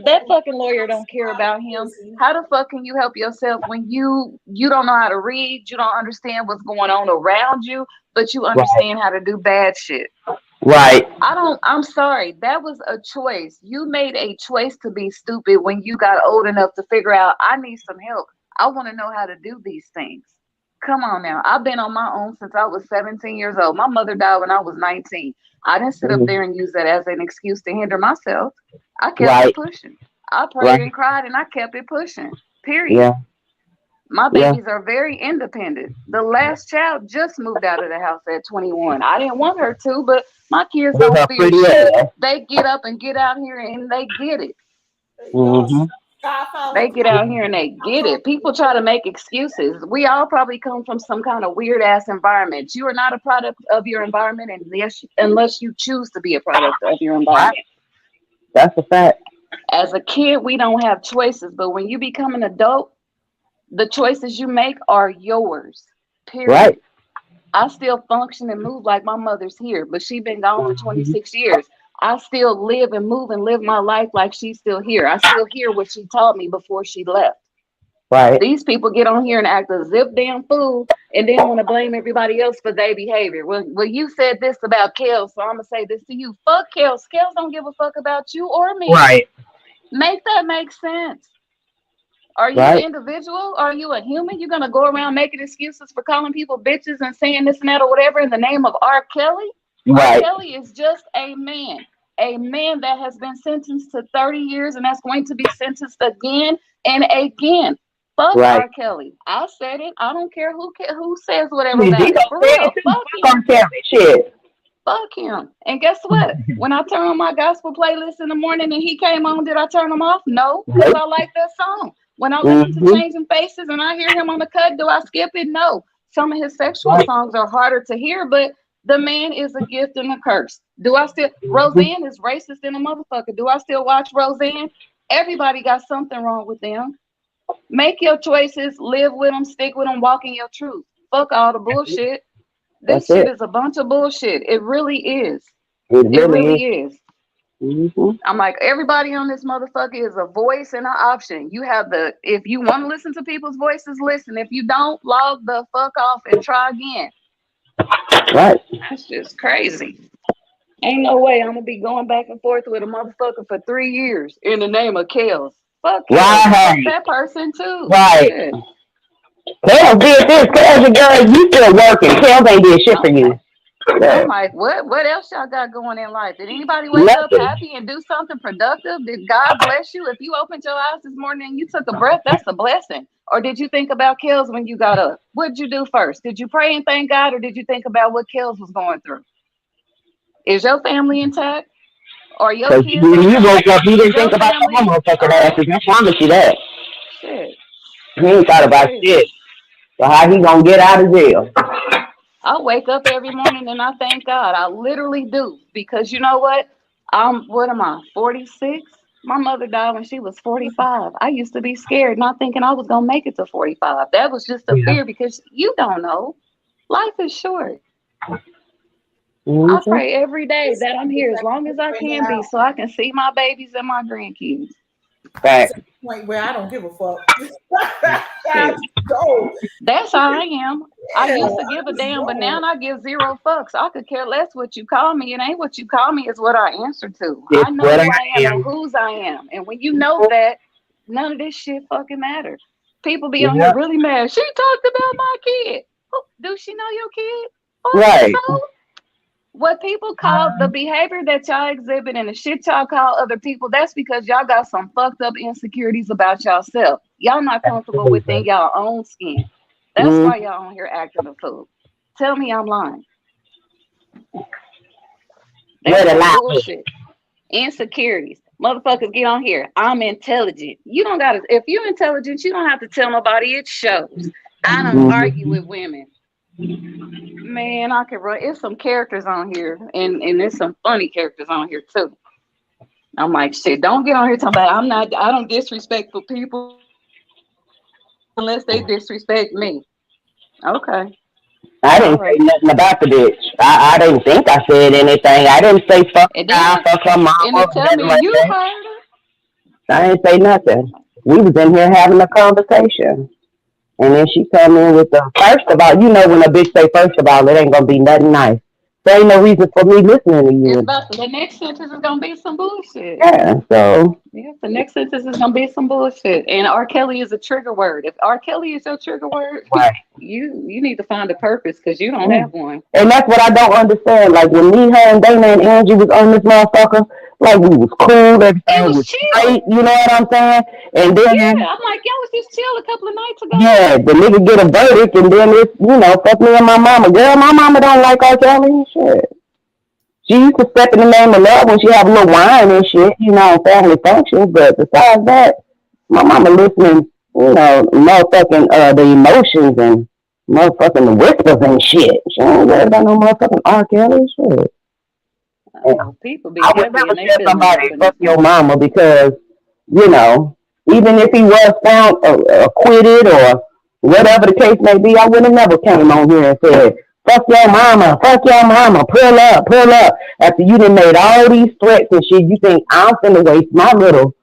That fucking lawyer don't care about him. How the fuck can you help yourself when you don't know how to read, you don't understand what's going on around you, but you understand how to do bad shit? Right. I'm sorry. That was a choice. You made a choice to be stupid when you got old enough to figure out, I need some help. I want to know how to do these things. Come on now. I've been on my own since I was 17 years old. My mother died when I was 19. I didn't sit up there and use that as an excuse to hinder myself. I kept it pushing. I prayed and cried and I kept it pushing. Period. Yeah. My babies are very independent. The last child just moved out of the house at 21. I didn't want her to, but my kids don't fear shit. They get up and get out here and they get it. Mm-hmm. They get out here and they get it. People try to make excuses. We all probably come from some kind of weird ass environment. You are not a product of your environment unless you choose to be a product of your environment. That's a fact. As a kid, we don't have choices, but when you become an adult, the choices you make are yours. Period. Right. I still function and move like my mother's here, but she's been gone for 26 years. I still live and move and live my life like she's still here. I still hear what she taught me before she left. Right. These people get on here and act a zip damn fool and then want to blame everybody else for their behavior. Well, you said this about Kels, so I'm going to say this to you. Fuck Kels. Kels don't give a fuck about you or me. Right. Make that make sense. Are you an individual? Are you a human? You're going to go around making excuses for calling people bitches and saying this and that or whatever in the name of R. Kelly? Right. R. Kelly is just a man that has been sentenced to 30 years and that's going to be sentenced again and again. Fuck R. Kelly. I said it. I don't care who says whatever about it. For real. Fuck him. Shit. Fuck him. And guess what? When I turn on my gospel playlist in the morning and he came on, did I turn him off? No, because I like that song. When I listen to Changing Faces and I hear him on the cut, do I skip it? No. Some of his sexual songs are harder to hear, but the man is a gift and a curse. Do I still? Roseanne is racist in a motherfucker. Do I still watch Roseanne? Everybody got something wrong with them. Make your choices, live with them, stick with them, walk in your truth. Fuck all the bullshit. This shit is a bunch of bullshit. It really is. It really is. Mm-hmm. I'm like, everybody on this motherfucker is a voice and an option. You have if you want to listen to people's voices, listen. If you don't, log the fuck off and try again. Right. That's just crazy. Ain't no way I'm gonna be going back and forth with a motherfucker for 3 years in the name of Kels. Fuck Right. Fuck that person too. Right. Yeah. Kels did this. Kels, girl, you still working. Kels ain't did shit for you. I'm like, what else y'all got going in life? Did anybody wake up happy and do something productive? Did God bless you? If you opened your eyes this morning and you took a breath, that's a blessing. Or did you think about Kels when you got up? What did you do first? Did you pray and thank God, or did you think about what Kels was going through? Is your family intact? Or your Because kids? when you woke up, you didn't Is your think about family? your motherfucking asses. I promise you that. Shit. He ain't thought about shit. So how he gonna get out of jail? I wake up every morning and I thank God. I literally do. Because you know what? What am I, 46? My mother died when she was 45. I used to be scared, not thinking I was going to make it to 45. That was just a fear because you don't know. Life is short. I pray every day that I'm here as long as I can be so I can see my babies and my grandkids. Fact. Point where I don't give a fuck. That's how I am. I used to give a damn, but now I give zero fucks. I could care less what you call me. It ain't what you call me, it's what I answer to. I know who I am and whose I am. And when you know that, none of this shit fucking matters. People be on here really mad. She talked about my kid. Do she know your kid? Right. So what people call the behavior that y'all exhibit and the shit y'all call other people, that's because y'all got some fucked up insecurities about yourself. Y'all not comfortable within y'all own skin. That's why y'all on here acting a fool. Tell me I'm lying. That's bullshit. Insecurities. Motherfuckers get on here. I'm intelligent. You don't gotta, if you're intelligent, you don't have to tell nobody. It shows. I don't argue with women. Man, I can run. It's some characters on here, and there's some funny characters on here too. I'm like, shit, don't get on here talking about I don't disrespect people unless they disrespect me. Okay. I didn't say nothing about the bitch. I didn't think I said anything. I didn't say fuck her mama. And tell me you heard her. I didn't say nothing. We was in here having a conversation. And then she come in with the first of all, you know when a bitch say first of all, it ain't gonna be nothing nice. There ain't no reason for me listening to you. It's about the next sentence is gonna be some bullshit. Yeah, so the next sentence is gonna be some bullshit. And R. Kelly is a trigger word. If R. Kelly is your trigger word, right. you need to find a purpose because you don't have one. And that's what I don't understand. Like when me, her, and Dana and Angie was on this motherfucker, like we was cool, everything was straight, you know what I'm saying? And then I'm like, y'all was just chill a couple of nights ago. yeah, the nigga get a verdict and then it's, fuck me and my mama. Girl, my mama don't like R. Kelly. Shit. She used to step in the name of love when she have a little wine and shit, family functions. But besides that, my mama listening, motherfucking the emotions and motherfucking the whispers and shit. She ain't worried about no motherfucking R. Kelly shit. People be I would never tell somebody fuck your mama because, even if he was found acquitted or whatever the case may be, I would have never came on here and said, fuck your mama, pull up. After you done made all these threats and shit, you think I'm finna waste my little,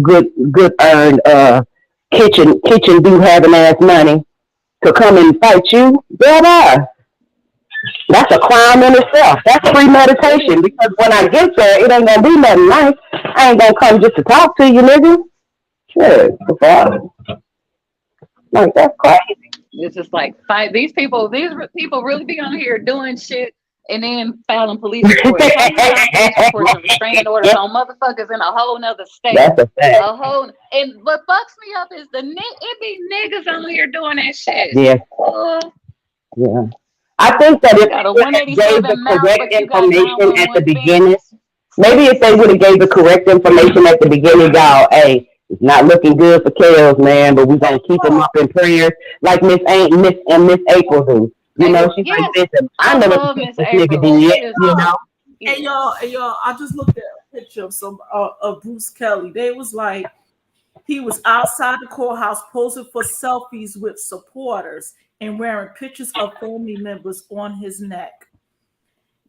good earned, kitchen do having ass money to come and fight you? Brother, that's a crime in itself. That's premeditation because when I get there, it ain't gonna be nothing nice. I ain't gonna come just to talk to you, nigga. Shit, like that's crazy. It's just like these people really be on here doing shit and then filing police reports. Restraining orders on motherfuckers in a whole nother state. That's a fact. And what fucks me up is it be niggas on here doing that shit. Yeah. Yeah. I think that if they gave the correct information at the beginning, maybe if they would have gave the correct information at the beginning, y'all, hey, it's not looking good for Kels, man, but we're going to keep them up in prayers like Miss April do. She's like, listen, I never this nigga did, And y'all, I just looked at a picture of of Bruce Kelly. They was like, he was outside the courthouse posing for selfies with supporters and wearing pictures of family members on his neck.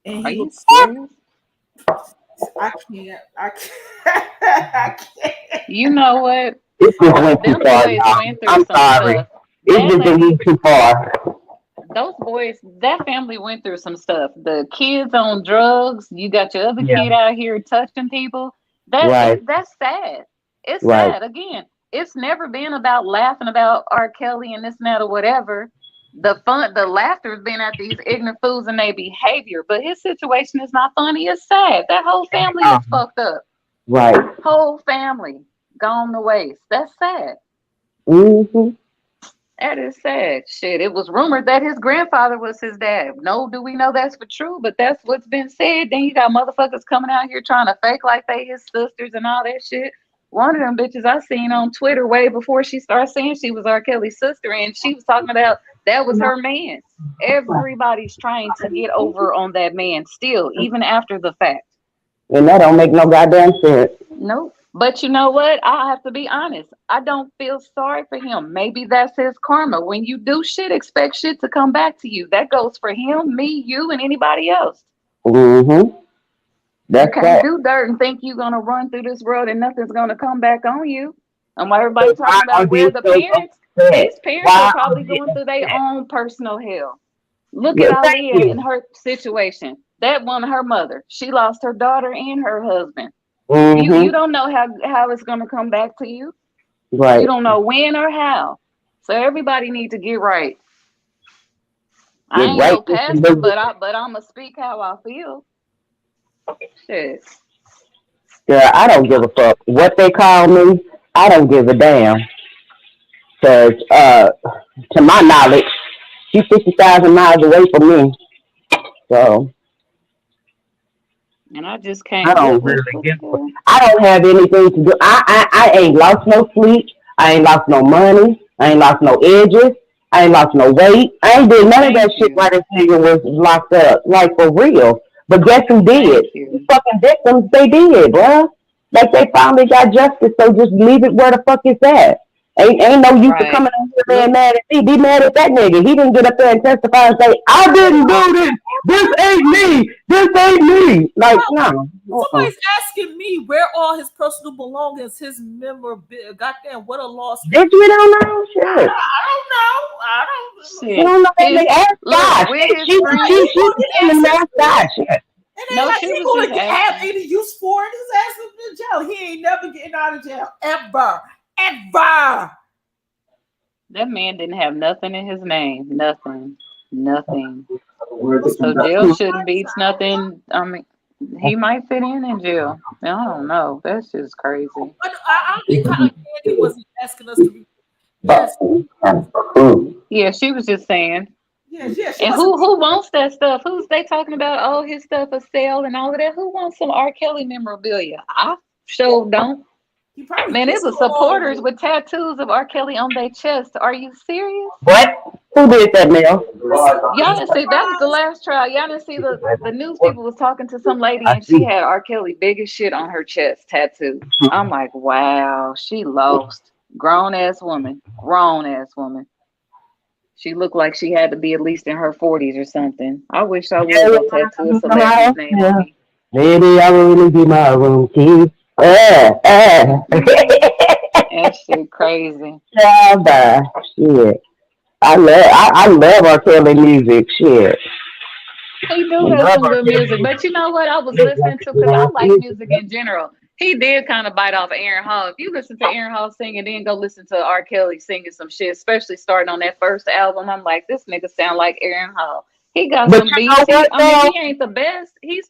And he was I can't. You know what? It just went too far, y'all. I'm sorry. It just went too far. Those boys, that family went through some stuff. The kids on drugs. You got your other kid out here touching people. That's sad. It's sad. Again, it's never been about laughing about R. Kelly and this and that or whatever. The laughter has been at these ignorant fools and their behavior. But his situation is not funny. It's sad. That whole family is fucked up. Right. Whole family gone to waste. That's sad. Mm-hmm. That is sad. Shit, it was rumored that his grandfather was his dad. No, do we know that's for true? But that's what's been said. Then you got motherfuckers coming out here trying to fake like they his sisters and all that shit. One of them bitches I seen on Twitter way before she started saying she was R. Kelly's sister, and she was talking about that was her man. Everybody's trying to get over on that man still, even after the fact. And that don't make no goddamn sense. Nope. But you know what? I have to be honest. I don't feel sorry for him. Maybe that's his karma. When you do shit, expect shit to come back to you. That goes for him, me, you, and anybody else. Mm-hmm. You can't do dirt and think you're gonna run through this world and nothing's gonna come back on you. And while everybody's talking about where the parents, his parents are probably going through their own personal hell. Look at Aaliyah in her situation. That woman, her mother, she lost her daughter and her husband. Mm-hmm. You don't know how it's gonna come back to you. Right. You don't know when or how. So everybody needs to get right. I ain't no pastor, but I'ma speak how I feel. Shit. Girl, I don't give a fuck what they call me. I don't give a damn. Cause to my knowledge, she's 50,000 miles away from me. So and I just can't. I don't really give a fuck. I don't have anything to do. I ain't lost no sleep. I ain't lost no money. I ain't lost no edges. I ain't lost no weight. I ain't did none of that shit while this nigga was locked up. Like, for real. But guess who did? The fucking victims, they did, bruh. Like, they finally got justice, so just leave it where the fuck it's at. Ain't no use to coming in here being mad at me. Be mad at that nigga. He didn't get up there and testify and say, I didn't do this. This ain't me. This ain't me. Like, no. Somebody's asking me where all his personal belongings, his memorabilia. Goddamn, what a loss. Did you don't know? Shit. I don't know. I don't You don't know that they asked God. She's in the last God. Shit. And then like, he gonna have any use for it. His ass is in jail. He ain't never getting out of jail. Ever. That man didn't have nothing in his name. Nothing. So jail shouldn't be nothing. I mean, he might fit in jail. I don't know. That's just crazy. But I think kind of Candy was asking us to be. Yeah, she was just saying. Yeah. And who wants that stuff? Who's they talking about? Oh, his stuff for sale and all of that. Who wants some R. Kelly memorabilia? I sure don't. Man, it was supporters with tattoos of R. Kelly on their chest. Are you serious? What? Who did that, Mel? Y'all didn't see that was the last trial. Y'all didn't see the news people was talking to some lady and she had R. Kelly big as shit on her chest tattoo. I'm like, wow, she lost. Grown ass woman. She looked like she had to be at least in her 40s or something. I wish I would have tattooed some lady's name on me. Maybe I will really be my room key. That shit crazy. Yeah, shit. I love R. Kelly music. Shit. He do have some good music, but you know what I was listening to, because I like music in general. He did kind of bite off Aaron Hall. If you listen to Aaron Hall singing, then go listen to R. Kelly singing some shit, especially starting on that first album. I'm like, this nigga sound like Aaron Hall. He got some beats. He ain't the best. He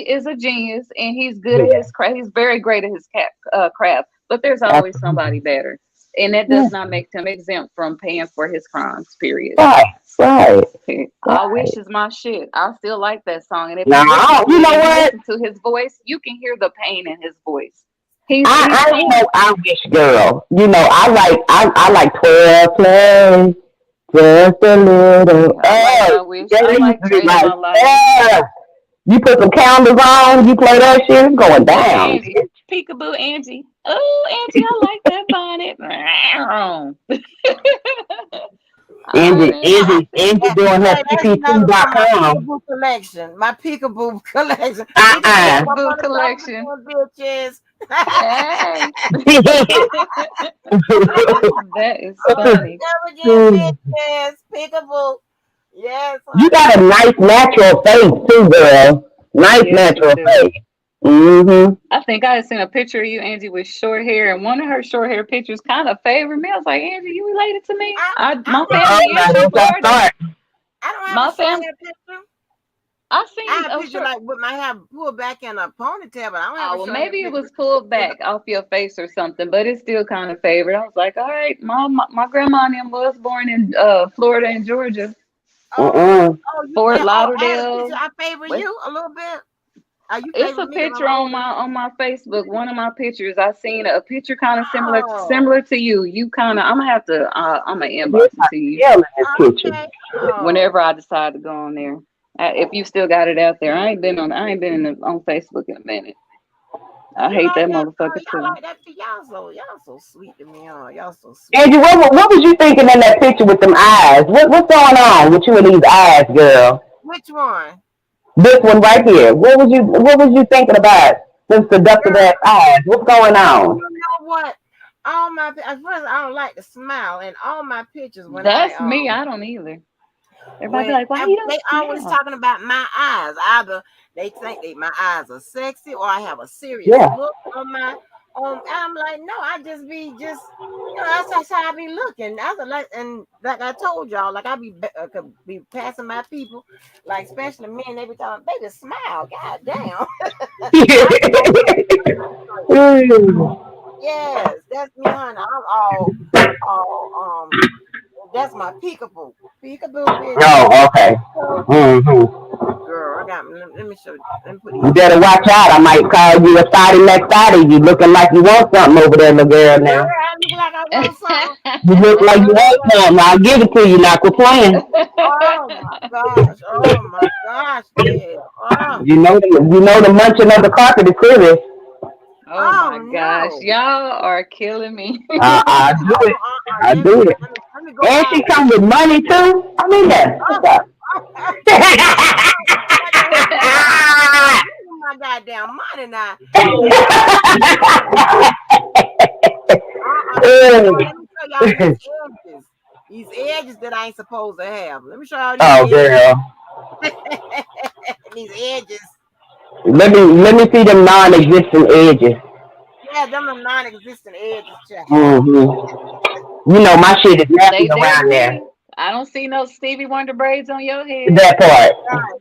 is a genius and he's good at his craft. He's very great at his craft. But there's always somebody better, and that does not make him exempt from paying for his crimes. Period. Right. I Wish is my shit. I still like that song, and if you know what? Listen to his voice, you can hear the pain in his voice. I ain't no I Wish girl. You know, I like 12 play, just a little. I like Trade My Life. You put some candles on, you play that shit, it's going down. Peekaboo Angie. Oh, Angie, I like that bonnet. Angie doing her pp2.com. Collection. My Peekaboo collection. Peekaboo collection. Bitches. That is funny. Bitches. Peekaboo. Yes. You got a nice natural face too, girl. Nice natural face. Mm-hmm. I think I had seen a picture of you, Angie, with short hair, and one of her short hair pictures kind of favored me. I was like, Angie, you related to me? My family is from Florida. My family. I seen. I have a picture like with my hair pulled back in a ponytail, but I don't have. Oh, well, maybe it was pulled back off your face or something, but it's still kind of favored. I was like, all right, my grandma and them was born in Florida and Georgia. Fort Lauderdale. I favor you a little bit. It's a picture on my Facebook. One of my pictures, I seen a picture kind of similar to you. You kind of, I'm gonna inbox it to you. Whenever I decide to go on there. If you still got it out there, I ain't been on Facebook in a minute. I hate that motherfucker too. Y'all so sweet to me, y'all so sweet. Angie, what was you thinking in that picture with them eyes? What's going on with you and these eyes, girl? Which one? This one right here. What was you thinking about? Them seductive ass eyes. What's going on? You know what? At first I don't like to smile, and all my pictures when that's me. I don't either. Everybody be like, why you don't They always talking about my eyes. Either they think my eyes are sexy, or I have a serious look on my. I'm like, no, I just be that's how I be looking. Like I told y'all, like I could be passing my people, like especially men. They be talking, baby, smile, god damn. Yes, that's me, honey. I'm all that's my peekaboo. Peekaboo. Oh, okay. Girl, I got. Let me show you. You better watch out. I might call you a thotty next thotty. You looking like you want something over there, little girl. Now. Girl, I look like I want something. You look like you want something. I'll give it to you. Now quit playing. Oh my gosh. Yeah. You know the munching of the carpet is serious. Oh my gosh, y'all are killing me. I do it. I do it. And she comes with money too. I mean that. My goddamn money now. Let me show y'all these edges that I ain't supposed to have. Let me show y'all these girl. These edges. Let me see them non-existent edges. Yeah, them are non-existent edges. You know my shit is nasty around there. I don't see no Stevie Wonder braids on your head. That part.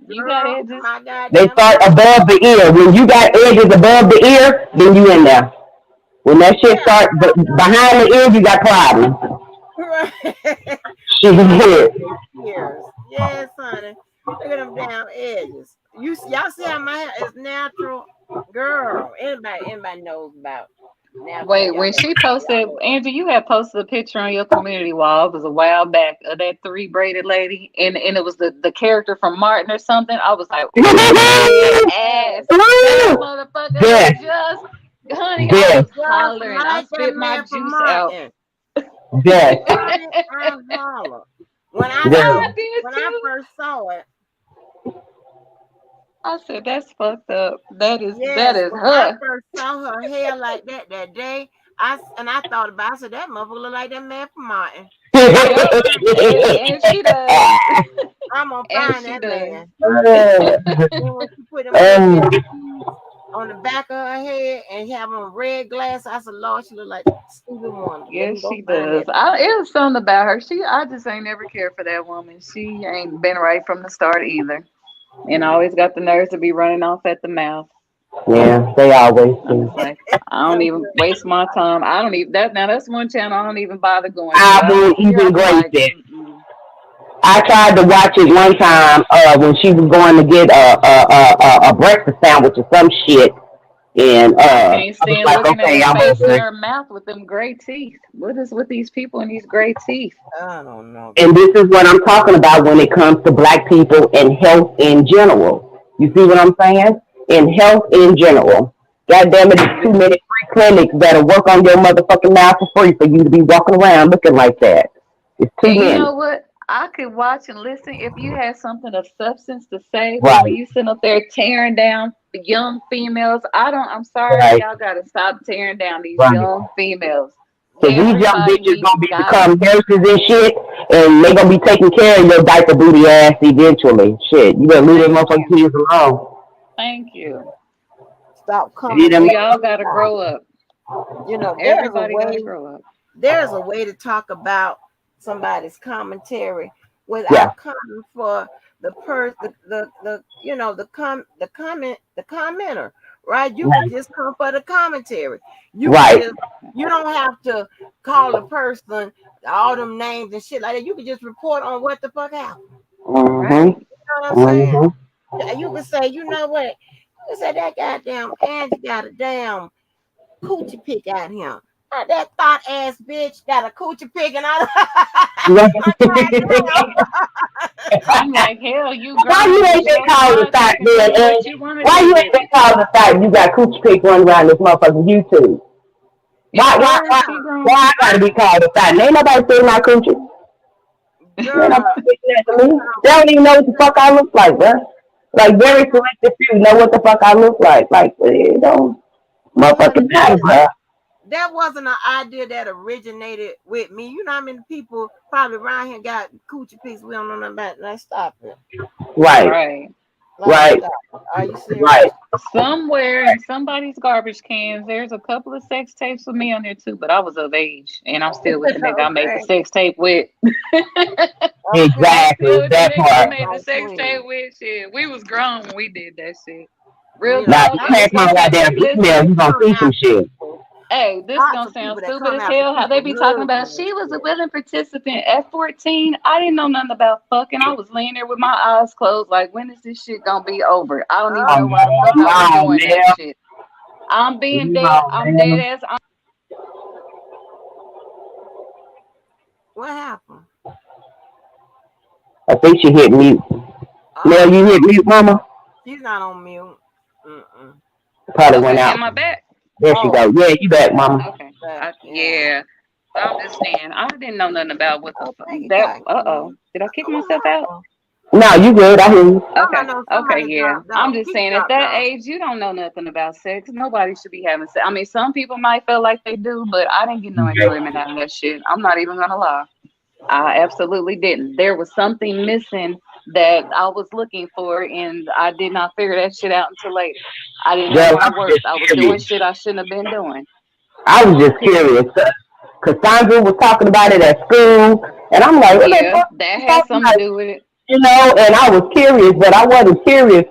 You got edges. They start above the ear. When you got edges above the ear, then you in there. When that shit start behind the ear, you got problems. Yes, honey. Look at them damn edges. Y'all see how my hair is natural? Girl, anybody knows about natural. Wait, when she posted, Angie, you had posted a picture on your community wall. It was a while back of that 3 braided lady, and it was the character from Martin or something. I was like, ass. That motherfucker just, honey, I was hollering. I spit my juice out. Yes. When I first saw it, I said, that's fucked up. That is when her. I first saw her hair like that day, I thought about it. I said, that motherfucker look like that man from Martin. And she does. I'm gonna find that man. And when she put him on the back of her head and have on red glass, I said, Lord, she look like Stevie Wonder. Yes, she does. It was something about her. I just ain't never cared for that woman. She ain't been right from the start either. And always got the nerves to be running off at the mouth. Yeah, they always do. Like, I don't even waste my time. I don't even that's one channel I don't even bother going. I won't even grace it. I tried to watch it one time when she was going to get a breakfast sandwich or some shit. And I can't stand looking at her face in her mouth with them gray teeth. What is with these people and these gray teeth? I don't know. And this is what I'm talking about when it comes to black people and health in general. You see what I'm saying? In health in general. God damn it, there's too many free clinics that'll work on your motherfucking mouth for free for you to be walking around looking like that. It's too many. You know what? I could watch and listen if you had something of substance to say. Right. But when you sitting up there tearing down young females, I'm sorry, y'all gotta stop tearing down these young females. So these young bitches gonna become nurses and shit, and they gonna be taking care of your diaper booty ass eventually. Shit, you better leave them motherfucking kids alone. Thank you. Stop coming. We all gotta grow up. You know, everybody gotta grow up. There's a way to talk about somebody's commentary without coming for the commenter, right? You can just come for the commentary. You don't have to call a person all them names and shit like that. You can just report on what the fuck happened. Right? You know what I'm saying? You can say, you know what? You said that goddamn Angie got a damn coochie pick out here. That thought ass bitch got a coochie picking out. I'm like, hell, you. Why you ain't been called the thought, man? Why you ain't been called the thought? You got coochie pick running around this motherfucking YouTube. Why I gotta be called the thought? Ain't nobody saying my coochie. They don't even know what the fuck I look like, bro. Like very selective few know what the fuck I look like. Like it don't motherfucking matter, bro. That wasn't an idea that originated with me. You know how many people probably around here got coochie pics we don't know nothing about. Let's stop it. Right. Are you serious? Right. Somewhere in somebody's garbage cans, there's a couple of sex tapes with me on there too, but I was of age and I'm still with the nigga I made the sex tape with. Exactly. That part. I made the sex tape with shit. We was grown when we did that shit. Real talk. Now, you pass my goddamn email, you gonna see some shit. Hey, this is gonna sound stupid as hell. How they be talking about she was a willing participant at 14. I didn't know nothing about fucking. I was laying there with my eyes closed, like, when is this shit gonna be over? I don't even know why the fuck I was doing that shit. I'm being dead. I'm dead ass. What happened? I think she hit mute. Mel, you hit mute, mama? She's not on mute. Probably went out. Am I back? There she go. Yeah, you back, mama. Okay. Yeah. I'm just saying, I didn't know nothing about what the fuck that. Did I kick myself out? No, you good. I hear you. Okay, yeah. I'm just saying, at that age, you don't know nothing about sex. Nobody should be having sex. I mean, some people might feel like they do, but I didn't get no enjoyment out of that shit. I'm not even gonna lie. I absolutely didn't. There was something missing that I was looking for, and I did not figure that shit out until later. I didn't know how it worked. I was doing shit I shouldn't have been doing. I was just curious. Cassandra was talking about it at school, and I'm like, yeah, that had something to do with it. You know, and I was curious, but I wasn't curious.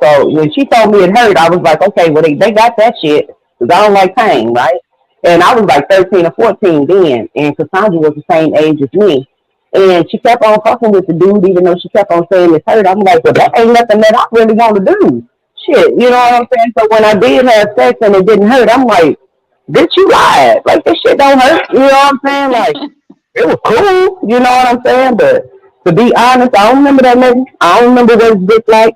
So when she told me it hurt, I was like, okay, well, they got that shit, because I don't like pain, right? And I was like 13 or 14 then, and Cassandra was the same age as me. And she kept on fucking with the dude, even though she kept on saying it's hurt. I'm like, well, that ain't nothing that I really want to do. Shit, you know what I'm saying? So when I did have sex and it didn't hurt, I'm like, bitch, you lied. Like, this shit don't hurt. You know what I'm saying? Like, it was cool. You know what I'm saying? But to be honest, I don't remember that nigga. I don't remember what his dick like.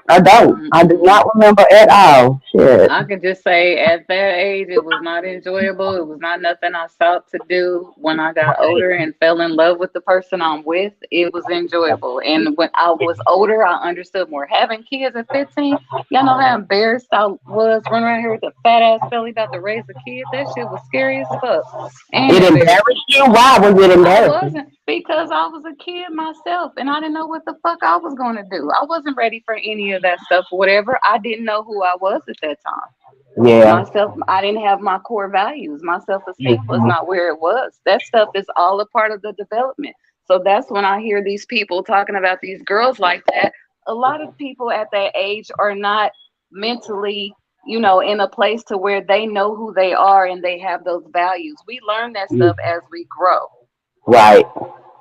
I don't. I do not remember at all. Shit. I could just say at that age, it was not enjoyable. It was not nothing I sought to do. When I got older and fell in love with the person I'm with, it was enjoyable. And when I was older, I understood more. Having kids at 15, y'all know how embarrassed I was running around here with a fat ass belly about to raise a kid. That shit was scary as fuck. And it embarrassed you? Why was it embarrassing? I wasn't, because I was a kid myself and I didn't know what the fuck I was going to do. I wasn't ready for any of that stuff, whatever. I didn't know who I was at that time. Yeah. I didn't have my core values. My self-esteem was not where it was. That stuff is all a part of the development. So that's when I hear these people talking about these girls like that. A lot of people at that age are not mentally, you know, in a place to where they know who they are and they have those values. We learn that stuff as we grow. Right.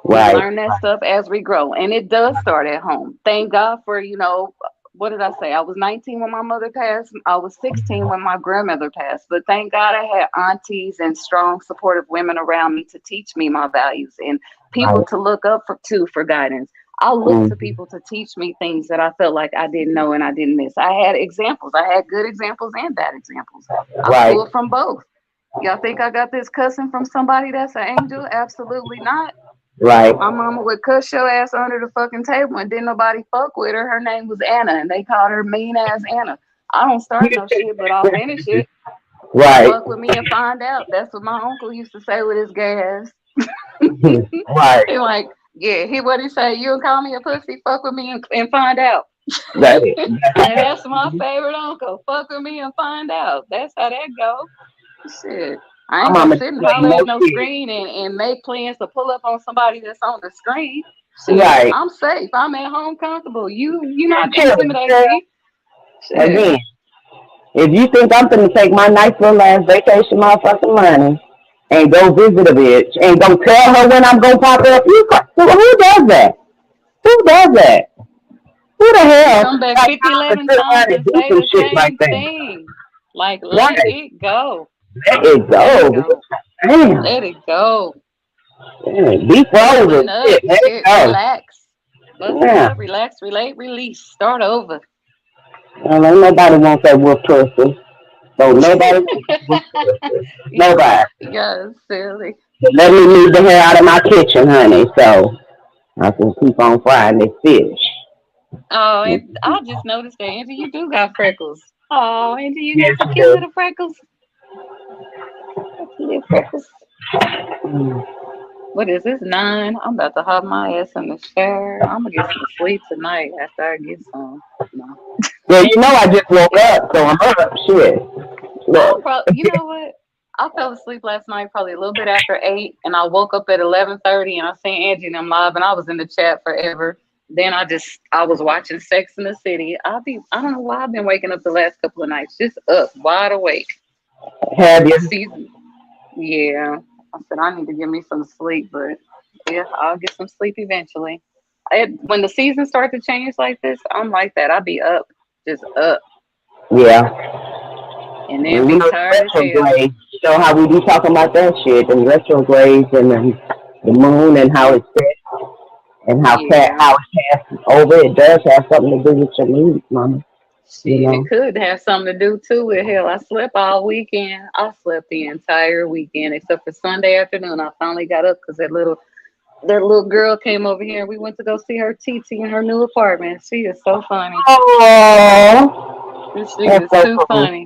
We learn that stuff as we grow. And it does start at home. Thank God for, you know, what did I say? I was 19 when my mother passed. I was 16 when my grandmother passed. But thank God I had aunties and strong, supportive women around me to teach me my values and people to look up to for guidance. I looked to people to teach me things that I felt like I didn't know and I didn't miss. I had examples. I had good examples and bad examples. I pulled from both. Y'all think I got this cussing from somebody that's an angel? Absolutely not. Right. My mama would cuss your ass under the fucking table and didn't nobody fuck with her. Her name was Anna and they called her mean ass Anna. I don't start no shit, but I'll finish it. Right. Fuck with me and find out. That's what my uncle used to say with his gay ass. Right. He like, yeah, what he say? You call me a pussy, fuck with me and find out. Right. That's my favorite uncle. Fuck with me and find out. That's how that go. Shit. I ain't gonna sit and holler at no screen and make plans to pull up on somebody that's on the screen. Shit, Right. I'm safe. I'm at home comfortable. You not intimidating me. Shit. Again, if you think I'm gonna take my nice little ass vacation motherfucking money and go visit a bitch and go tell her when I'm gonna pop up, who does that? Who does that? Who the hell? Come back 50, 11 times and say the same thing. Like, let it go. Let it go. Damn. Let it go. Be frozen. Let it go. Relax. Relax, relate, release. Start over. Well, ain't nobody wants that wolf pussy. So nobody wants Nobody. Yeah, silly. Let me leave the hair out of my kitchen, honey, so I can keep on frying this fish. Oh, and I just noticed that, Angie, you do got freckles. Oh, Angie, you got some cute little freckles. Little freckles. What is this, 9? I'm about to hop my ass in the shower. I'm going to get some sleep tonight after I get some. No. Well, you know I just woke up, so I'm up. Shit. You know what? I fell asleep last night probably a little bit after 8, and I woke up at 11:30, and I seen Angie and them live, and I was in the chat forever. Then I was watching Sex in the City. I don't know why I've been waking up the last couple of nights, just up, wide awake. Have you? Yeah. I said I need to give me some sleep, but yeah, I'll get some sleep eventually. When the season starts to change like this, I'm like that. I'll be up, just up. Yeah. And then be tired as hell. You know how we be talking about that shit, and retrogrades and the moon and how it's set and how it passes over. It does have something to do with your moods, mama. It could have something to do too with hell. I slept all weekend. I slept the entire weekend except for Sunday afternoon. I finally got up because that little girl came over here and we went to go see her TT in her new apartment. She is so funny. Oh, she is too funny.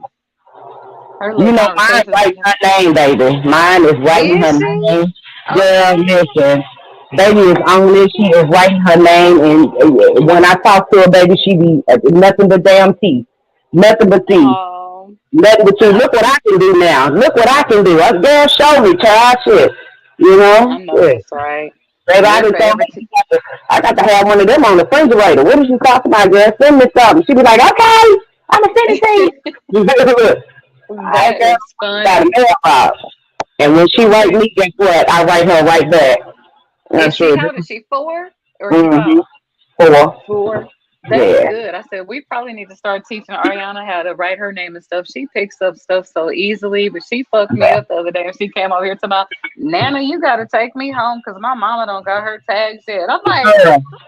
You know, mine's writing her name, baby. Mine is writing her name. Girl, listen. Baby is on this. She is writing her name, and when I talk to her, baby, she be nothing but damn teeth. Nothing but teeth. Nothing but teeth. Look what I can do now. Look what I can do. Girl, show me, child. Shit. You know? I know that's right. Baby, I got to have one of them on the refrigerator. What is you talking about, girl? Send me something. She be like, okay, I'm going to send it to you. That is fun. Got a mailbox. And when she write me, guess what? I write her right back. How is she 4 or 5? 4. That's good. I said we probably need to start teaching Ariana how to write her name and stuff. She picks up stuff so easily, but she fucked me up the other day and she came over here to my Nana, you gotta take me home because my mama don't got her tags yet. I'm like,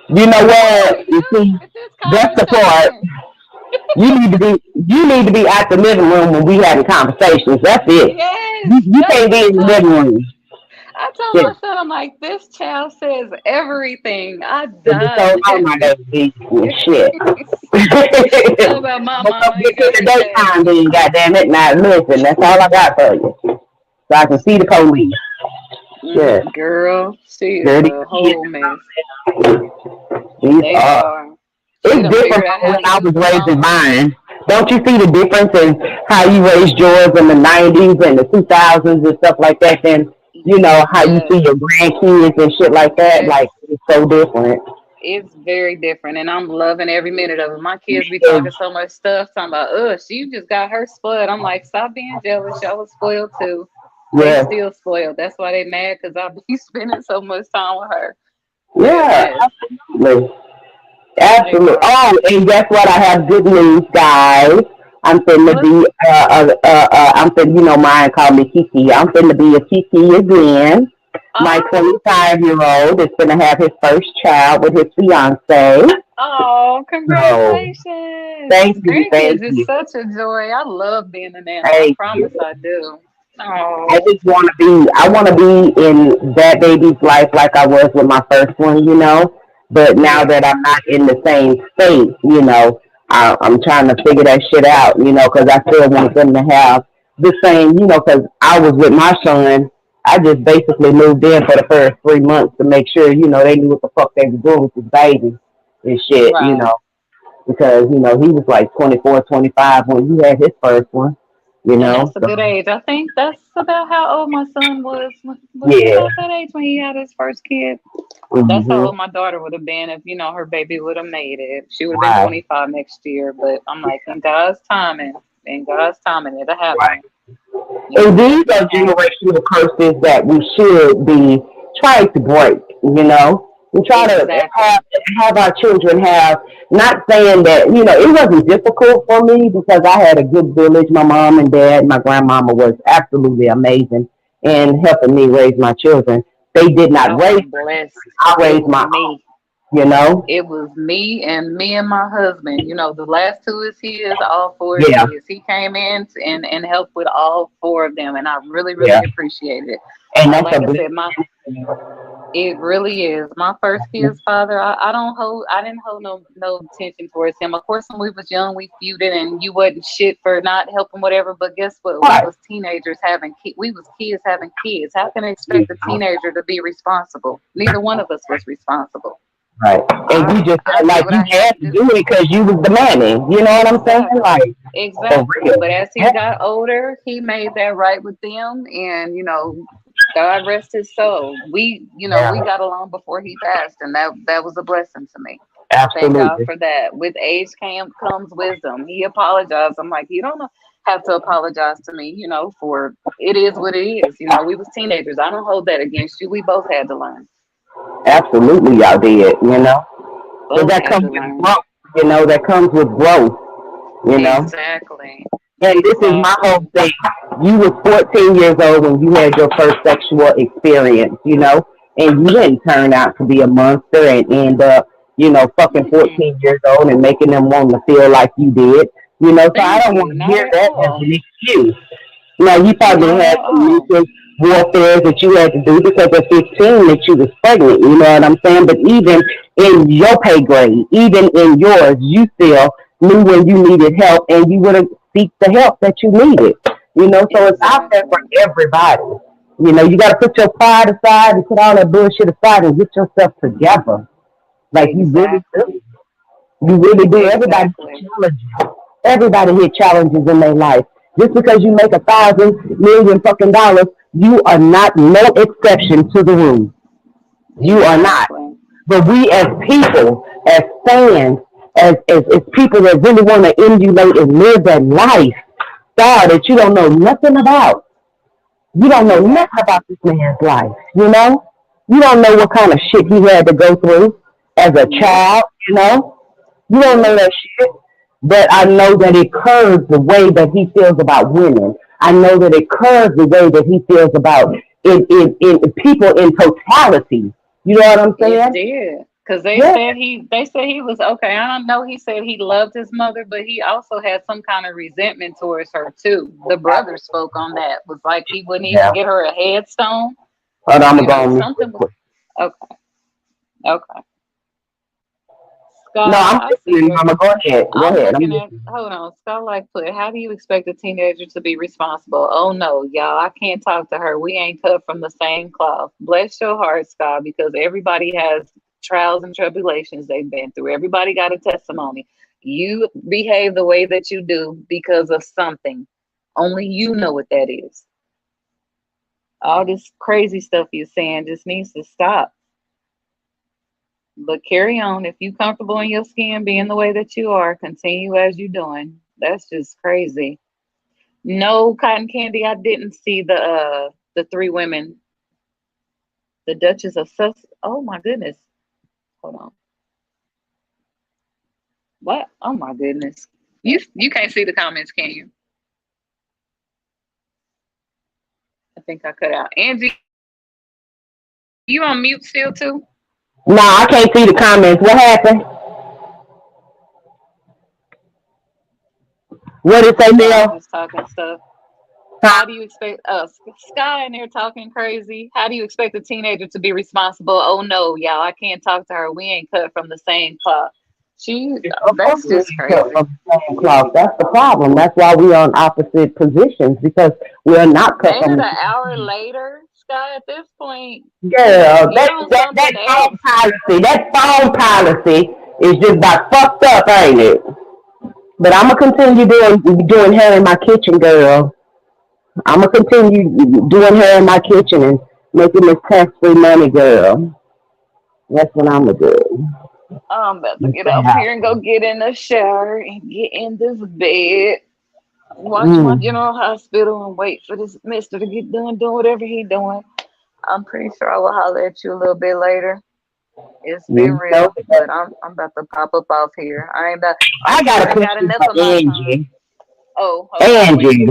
you know what? You see, that's the part. You need to be at the living room when we having conversations. That's it. Yes, you can't be in the living room. I told my son, I'm like, this child says everything. I died. Shit. About my mama. The daytime then, goddamn it. Now listen, that's all I got for you. So I can see the police. Yeah. Girl, she is a whole mess. They are. It's different from when I was raising mine. Don't you see the difference in how you raised yours in the 90s and the 2000s and stuff like that? Then you know how you see your grandkids and shit like that. Like it's so different. It's very different, and I'm loving every minute of it. My kids be talking so much stuff, talking about, she just got her spoiled. I'm like, stop being jealous. Y'all was spoiled too. They still spoiled. That's why they mad because I be spending so much time with her. Yeah, absolutely. Absolutely. Oh, and guess what? I have good news, guys. I'm finna be, I'm finna, you know, mine called me Kiki. I'm finna be a Kiki again. My 25-year-old is gonna have his first child with his fiance. Oh, congratulations! Thank you. It's such a joy. I love being a nana. I promise I do. Oh. I just want to be in that baby's life like I was with my first one, you know. But now that I'm not in the same state, you know, I'm trying to figure that shit out, you know, because I still want them to have the same, you know, because I was with my son. I just basically moved in for the first 3 months to make sure, you know, they knew what the fuck they were doing with his baby and shit, you know, because, you know, he was like 24, 25 when he had his first one. You And know, that's a good age. I think that's about how old my son was. Was he yeah. about that age when he had his first kid? That's how old my daughter would have been if, her baby would have made it. She would have been Right. 25 next year. But I'm like, in God's timing, it'll happen. Right. And these are generational curses that we should be trying to break, you know. We try to have our children have, not saying that, it wasn't difficult for me because I had a good village. My mom and dad, my grandmama was absolutely amazing in helping me raise my children. They did not raise me. I raised my own, It was me and my husband. The last two is his, all four is Yeah. his. He came in and helped with all four of them, and I really, Yeah. appreciate it. And that's Like a I big said, it really is. My first kid's father, I didn't hold no attention towards him. Of course, when we was young, we feuded, and you wasn't shit for not helping, whatever. But guess what? We was teenagers having kids. We was kids having kids. How can I expect a teenager to be responsible? Neither one of us was responsible. Right. And you just felt like you had to do it because you was the mammy. You know what I'm saying? Like, Exactly. for real. But as he got older, he made that right with them, and God rest his soul. We got along before he passed, and that was a blessing to me. Thank God Absolutely. for that. With age comes wisdom. He apologized. I'm like, you don't have to apologize to me, for it is what it is. We was teenagers. I don't hold that against you. We both had to learn. Absolutely, y'all did, But Both that had comes to with learn. growth, that comes with growth, Exactly. And this is my whole thing. You were 14 years old when you had your first sexual experience, and you didn't turn out to be a monster and end up, fucking 14 years old and making them want to feel like you did, So I don't want to hear that as an excuse. You probably had some mental warfare that you had to do because at 15 that you was pregnant, you know what I'm saying? But even in your pay grade, even in yours, you still knew when you needed help and you would have seek the help that you needed, so it's out there for everybody. You got to put your pride aside and put all that bullshit aside and get yourself together. Like you really do. You really do. Everybody hit challenges in their life. Just because you make $1,000 million fucking dollars, you are not no exception to the rule. You are not. But we as people, as fans, as people that really want to emulate and live that life, God, that you don't know nothing about. You don't know nothing about this man's life, You don't know what kind of shit he had to go through as a child, You don't know that shit. But I know that it curves the way that he feels about women. I know that it curves the way that he feels about in people in totality. You know what I'm saying? It did. Because they said he was okay. I don't know. He said he loved his mother, but he also had some kind of resentment towards her too. The brother spoke on that. Was like he wouldn't even get her a headstone. Hold on, I'm going. Something was okay. Scott, No, I'm listening, Mama. Go ahead. Go ahead. Hold on. Scott like put, how do you expect a teenager to be responsible? Oh no, y'all, I can't talk to her. We ain't cut from the same cloth. Bless your heart, Scott, because everybody has trials and tribulations they've been through. Everybody got a testimony. You behave the way that you do because of something. Only you know what that is. All this crazy stuff you're saying just needs to stop. But carry on. If you're comfortable in your skin being the way that you are, continue as you're doing. That's just crazy. No, Cotton Candy, I didn't see the three women. The Duchess of Sussex. Oh my goodness. Hold on. What? Oh my goodness. You can't see the comments, can you? I think I cut out. Angie, you on mute still too? No, I can't see the comments. What happened? What did they say, Just talking stuff. How do you expect Sky in there talking crazy? How do you expect a teenager to be responsible? Oh no, y'all, I can't talk to her. We ain't cut from the same cloth. That's just crazy. That's the problem. That's why we're on opposite positions because we're not cut Ain't from it the an hour later, Sky? At this point, girl. That phone policy is just about fucked up, ain't it? But I'm gonna continue doing her in my kitchen, girl. I'm gonna continue doing her in my kitchen and making this tax-free money, girl. That's what I'm gonna do. I'm about to get up here and go get in the shower and get in this bed. Watch my General Hospital and wait for this mister to get done doing whatever he doing. I'm pretty sure I will holler at you a little bit later. It's been real, but I'm about to pop up off here. I got a question for Angie. Oh, Angie.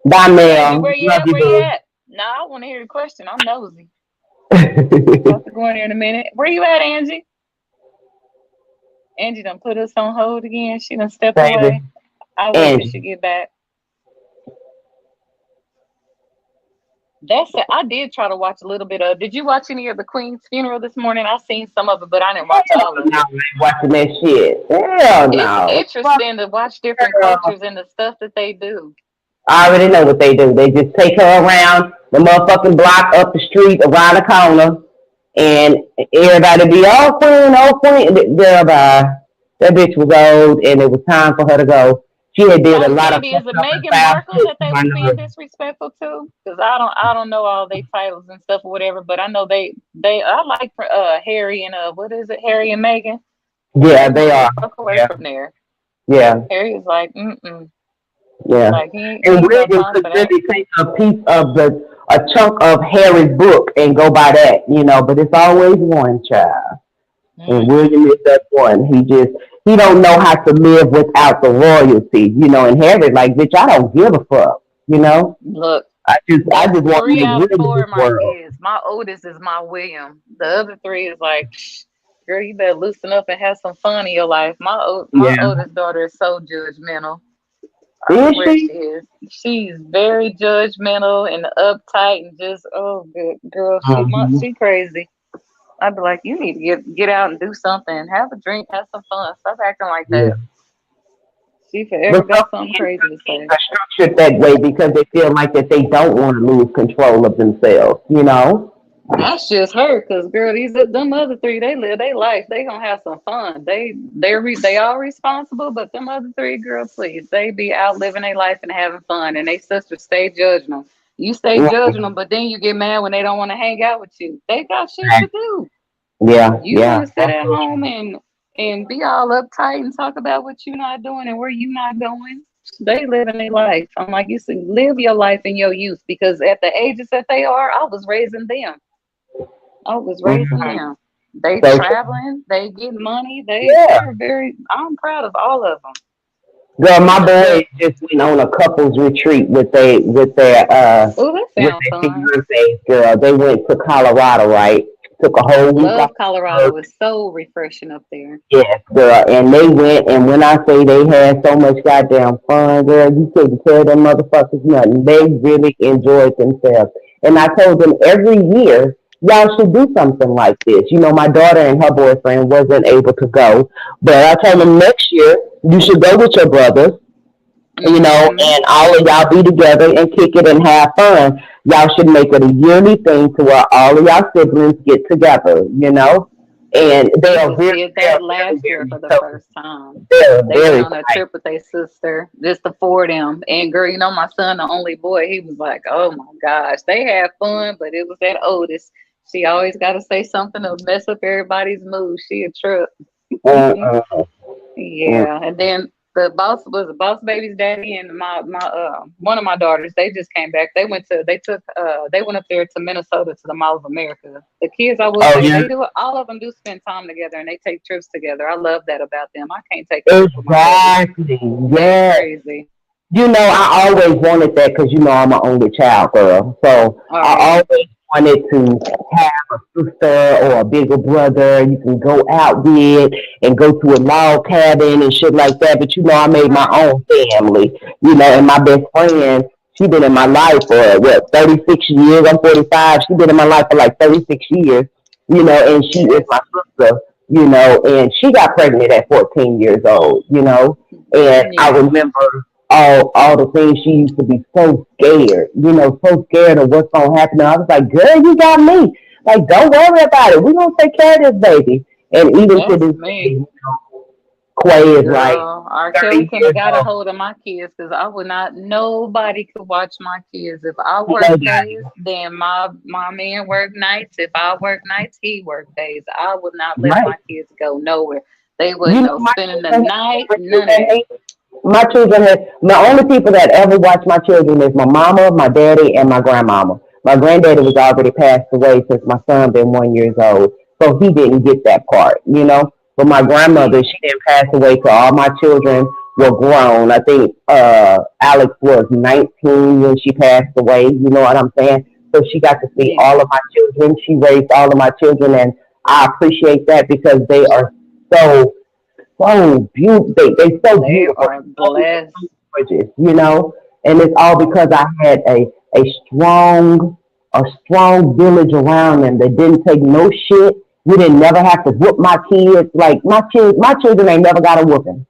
Donnell. Where you at? Nah, I want to hear the question. I'm nosy. About to go in there in a minute. Where you at, Angie? Angie done put us on hold again. She done stepped away. I'll wait till she get back. That's it. I did try to watch a little bit of. Did you watch any of the Queen's funeral this morning? I seen some of it, but I didn't watch all of it. No, I ain't watching that shit. Hell no. It's interesting to watch different cultures and the stuff that they do. I already know what they do. They just take her around the motherfucking block, up the street, around the corner, and everybody be, oh, Queen. Girl, bye. That bitch was old, and it was time for her to go. She had did a lot of. Is it Meghan Markle that they were being disrespectful to? Because I don't know all their titles and stuff or whatever, but I know they I like Harry and what is it, Harry and Meghan? Yeah, they are. Fuck away from there. Yeah. Harry is like, Yeah. Like, and William could really take a piece of a chunk of Harry's book and go by that, but it's always one child. And William is that one. He don't know how to live without the royalty, and Harry, like, bitch, I don't give a fuck, Look, I just want to live in this world. Kids. My oldest is my William. The other three is like, girl, you better loosen up and have some fun in your life. My oldest daughter is so judgmental. She is. She's very judgmental and uptight and just good girl. She crazy. I'd be like, you need to get out and do something, have a drink, have some fun, stop acting like that. Yeah. She forever got something crazy to say. They're structured that way because they feel like that they don't want to lose control of themselves. That's just her, cause girl, them other three, they live their life. They gonna have some fun. They all responsible, but them other three, girl, please, they be out living their life and having fun, and they sisters stay judging them. You stay judging them, but then you get mad when they don't want to hang out with you. They got shit to do. You want to sit at home and be all uptight and talk about what you're not doing and where you not going. They living their life. I'm like, you said, live your life in your youth, because at the ages that they are, I was raising them. They traveling, they get money, they're very. I'm proud of all of them. Girl, my boys just went on a couples retreat with their that sounds fun. Girl, they went to Colorado, right? Took a whole week. Love Colorado. It's so refreshing up there. Yes, girl, and they went, and when I say they had so much goddamn fun, girl, you couldn't tell them motherfuckers nothing. They really enjoyed themselves, and I told them every year, y'all should do something like this. My daughter and her boyfriend wasn't able to go, but I told them next year you should go with your brothers, and all of y'all be together and kick it and have fun. Y'all should make it a yearly thing to where all of y'all siblings get together, and they are did that last year for the first time. They went on a trip with their sister, just the four of them. And girl, my son, the only boy, he was like, oh my gosh, they had fun, but it was that oldest. She always got to say something to mess up everybody's mood. She a trip. Yeah, and then the boss baby's daddy and my one of my daughters. They just came back. They went up there to Minnesota to the Mall of America. The kids, they do it. All of them do spend time together and they take trips together. I love that about them. I can't take exactly. Yeah, crazy. I always wanted that because I'm an only child, girl. So I always wanted to have a sister or a bigger brother you can go out with and go to a log cabin and shit like that. But I made my own family, and my best friend, she been in my life for 36 years. I'm 45. She been in my life for like 36 years, and she is my sister, and she got pregnant at 14 years old, and I remember all the things she used to be so scared, so scared of what's going to happen. And I was like, girl, you got me. Like, don't worry about it. We're going to take care of this baby. And even to this day, Quay is like Girl, R. 30 Kelly could years have got a old. hold of my kids because I would not. Nobody could watch my kids. If I work days, then my man work nights. If I work nights, he work days. I would not let Right. my kids go nowhere. They You wouldn't know, know spending the night. None of that. my children have, the only people that ever watch my children is my mama, my daddy, and my grandmama. My granddaddy was already passed away since my son been 1 year old, so he didn't get that part, you know. But my grandmother, she didn't pass away till all my children were grown. I think Alex was 19 when she passed away. You know what I'm saying? So she got to see all of my children. She raised all of my children, and I appreciate that because they are so beautiful. They so They beautiful, are blessed. gorgeous, you know. And it's all because I had a strong village around them that didn't take no shit. We didn't never have to whoop my kids. Like my children ain't never got a whooping,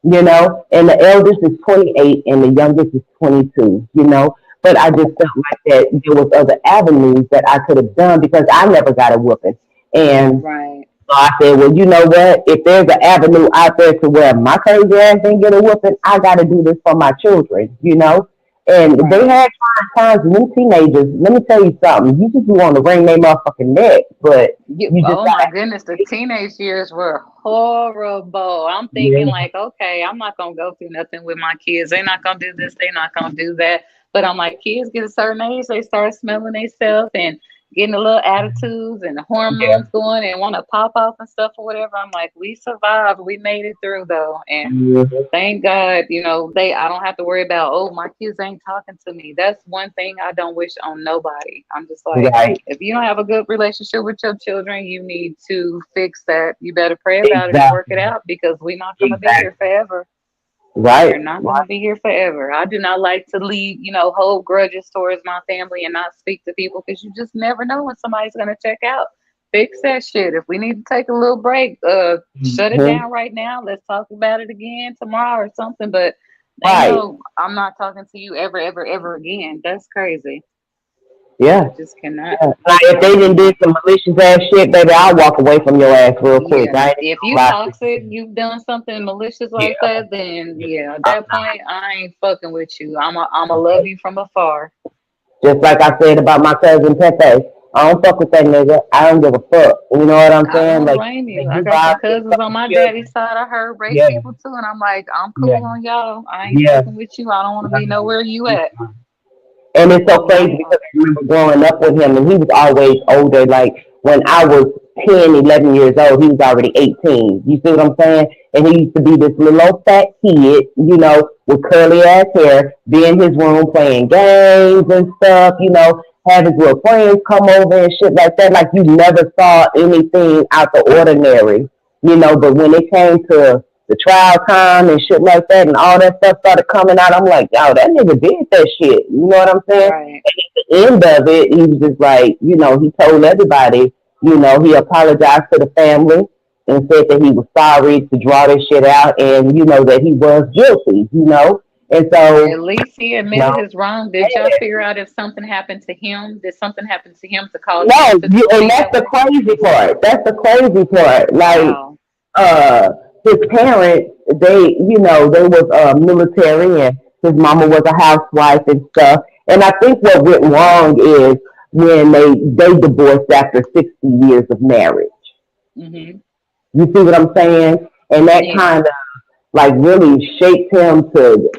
you know. And the eldest is 28 and the youngest is 22, you know. But I just felt like that there was other avenues that I could have done because I never got a whooping. And Right. so I said, well, you know what? If there's an avenue out there to where my crazy ass didn't get a whooping, I got to do this for my children, you know? And they had times, new teenagers, let me tell you something. You just want to wring their motherfucking neck, but you just Oh my goodness, the teenage years were horrible. I'm thinking like, okay, I'm not gonna go through nothing with my kids. They're not gonna do this, they're not gonna do that. But I'm like, kids get a certain age, they start smelling themselves and getting a little attitudes and the hormones going and want to pop off and stuff or whatever. I'm like, we survived, we made it through though, and thank God, you know, I don't have to worry about, oh, my kids ain't talking to me. That's one thing I don't wish on nobody. I'm just like, if you don't have a good relationship with your children, you need to fix that. You better pray about it and work it out because we're not going to be here forever. Right. We're not going to be here forever. I do not like to leave, hold grudges towards my family and not speak to people because you just never know when somebody's going to check out. Fix that shit. If we need to take a little break, shut it down right now. Let's talk about it again tomorrow or something. But I'm not talking to you ever, ever, ever again. That's crazy. Yeah. I just cannot. Yeah. Like if they didn't do some malicious ass shit, baby, I'll walk away from your ass real quick. Yeah. If you toxic, you've done something malicious like that, then at that point, I ain't fucking with you. I'ma love you from afar. Just like I said about my cousin Pepe. I don't fuck with that nigga. I don't give a fuck. You know what I'm saying? I don't blame you. I got some cousins on my daddy's side. I heard rape people too, and I'm like, I'm cool on y'all. I ain't fucking with you. I don't want to be nowhere you at. And it's so crazy because I remember growing up with him, and he was always older. Like when I was 10, 11 years old, he was already 18. You see what I'm saying? And he used to be this little old fat kid, with curly ass hair, be in his room playing games and stuff, have his little friends come over and shit like that. Like you never saw anything out the ordinary, but when it came to the trial time and shit like that and all that stuff started coming out, I'm like, yo, that nigga did that shit. You know what I'm saying? Right. And at the end of it, he was just like, he told everybody, he apologized to the family and said that he was sorry to draw this shit out and, that he was guilty, And so at least he admitted his wrong. Did y'all figure out if something happened to him? Did something happen to him to cause him to and that's the crazy part. That's the crazy part. Like, his parents, they was military and his mama was a housewife and stuff. And I think what went wrong is when they divorced after 60 years of marriage. Mm-hmm. You see what I'm saying? And that kind of like really shaped him to,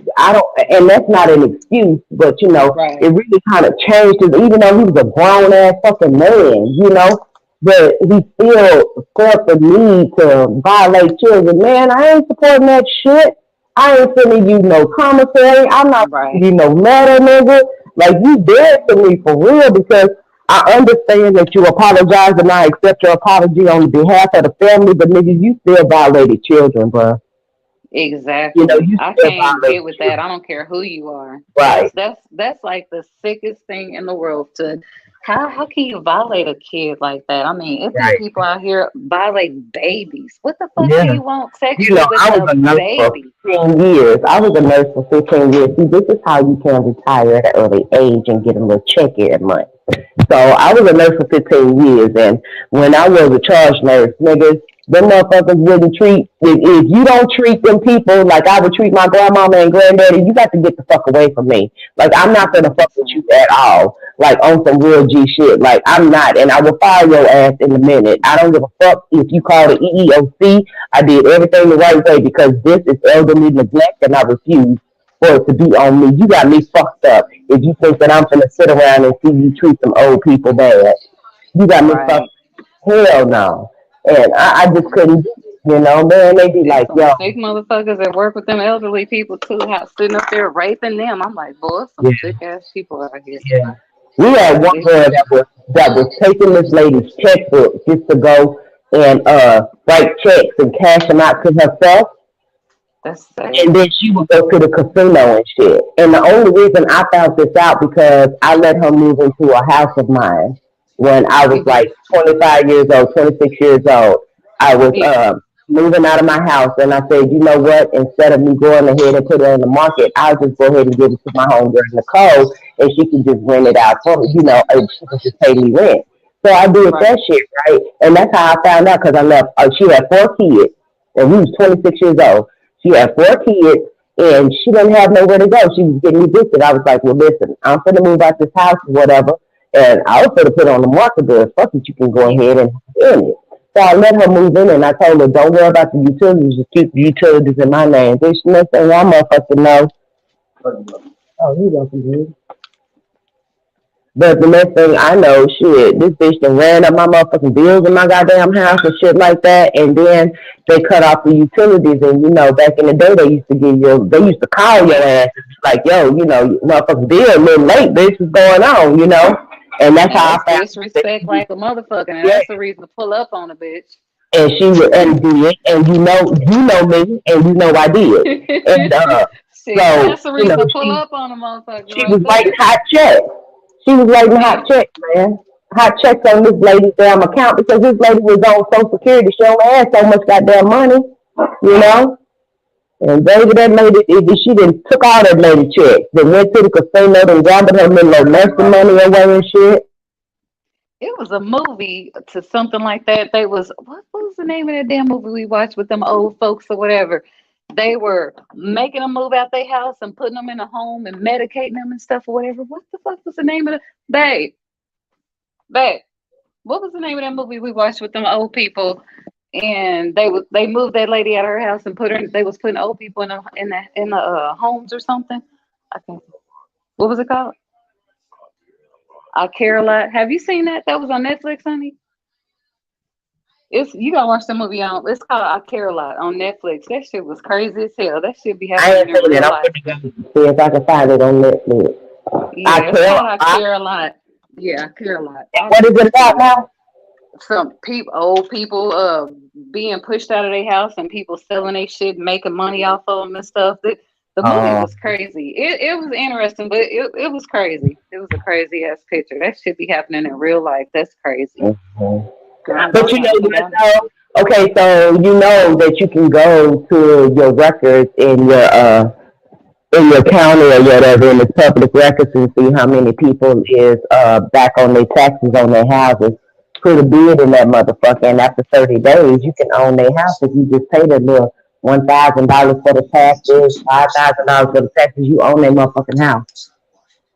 and that's not an excuse, but it really kind of changed him, even though he was a grown ass fucking man, but he still felt the need to violate children. Man, I ain't supporting that shit. I ain't sending you no commissary. I'm not sending you no letter, nigga. Like, you dead to me for real because I understand that you apologize and I accept your apology on behalf of the family, but nigga, you still violated children, bro. Exactly. I can't get with that. I don't care who you are. Right. That's like the sickest thing in the world. How can you violate a kid like that? I mean, if these people out here violate babies, what the fuck do you want sexually with I was a nurse baby? for 15 years. I was a nurse for 15 years. See, this is how you can retire at an early age and get a little check every month. So I was a nurse for 15 years, and when I was a charge nurse, niggas, Them motherfuckers wouldn't treat, if you don't treat them people like I would treat my grandmama and granddaddy, you got to get the fuck away from me. Like, I'm not gonna fuck with you at all. Like, on some real G shit. Like, I'm not, and I will fire your ass in a minute. I don't give a fuck if you call the EEOC. I did everything the right way because this is elderly neglect and I refuse for it to be on me. You got me fucked up if you think that I'm gonna sit around and see you treat some old people bad. You got me fucked up. Hell no. And I just couldn't, you know, man, they be like, yo. Sick motherfuckers that work with them elderly people too, sitting up there raping them. I'm like, boy, some sick ass people out here. Yeah. We had one girl that was taking this lady's checkbook just to go and write checks and cash them out to herself. That's sad. And then she would go to the casino and shit. And the only reason I found this out because I let her move into a house of mine. When I was like 25 years old, 26 years old, I was moving out of my house, and I said, you know what? Instead of me going ahead and put it on the market, I'll just go ahead and give it to my homegirl Nicole, and she can just rent it out for me, you know, and she can just pay me rent. So I did that shit, right? And that's how I found out because I left. She had 4 kids, and we was 26 years old. She had 4 kids, and she didn't have nowhere to go. She was getting evicted. I was like, well, listen, I'm going to move out this house or whatever. And I was going to put it on the market, but fuck it, you can go ahead and end it. So I let her move in, and I told her, don't worry about the utilities, just keep the utilities in my name. Bitch, next thing I motherfucking know. Oh, you welcome, dude. But the next thing I know, shit, this bitch done ran up my motherfucking bills in my goddamn house and shit like that, and then they cut off the utilities, and, you know, back in the day, they used to call your ass and be like, yo, you know, motherfucking bill a little late, bitch, what's going on, you know? And that's how I found disrespect like a motherfucker, and that's the reason to pull up on a bitch. And she would did, and you know me, and you know I did. And See, so that's the reason you know, to pull up on a motherfucker. she was writing hot checks. She was writing hot checks, man. Hot checks on this lady's damn account because this lady was on Social Security. She only had so much goddamn money, you know. And baby, that lady, she done took all that lady checks. Then went to the casino and gambled her little nursing money away and shit. It was a movie to something like that. They was what was the name of that damn movie we watched with them old folks or whatever? They were making them move out their house and putting them in a home and medicating them and stuff or whatever. What the fuck was the name of the babe? What was the name of that movie we watched with them old people? And they moved that lady out of her house and they was putting old people in the homes or something. I think. What was it called? I Care a Lot. Have you seen that? That was on Netflix, honey. You gotta watch the movie on. It's called I Care a Lot on Netflix. That shit was crazy as hell. That shit be I happening ain't in seen real it. I'm life. gonna see if I can find it on Netflix. Yeah, it's called I Care a Lot. Yeah, I Care a Lot. What is it about now? Some old people being pushed out of their house and people selling their shit, making money off of them and stuff. The movie was crazy. It was interesting, but it was crazy. It was a crazy ass picture. That shit be happening in real life. That's crazy. Mm-hmm. But you know what though? Okay, so you know that you can go to your records in your county or whatever in the public records and see how many people is back on their taxes on their houses. Put a bid in that motherfucker, and after 30 days, you can own their house if you just pay the little $1,000 for the taxes, $5,000 for the taxes. You own their motherfucking house.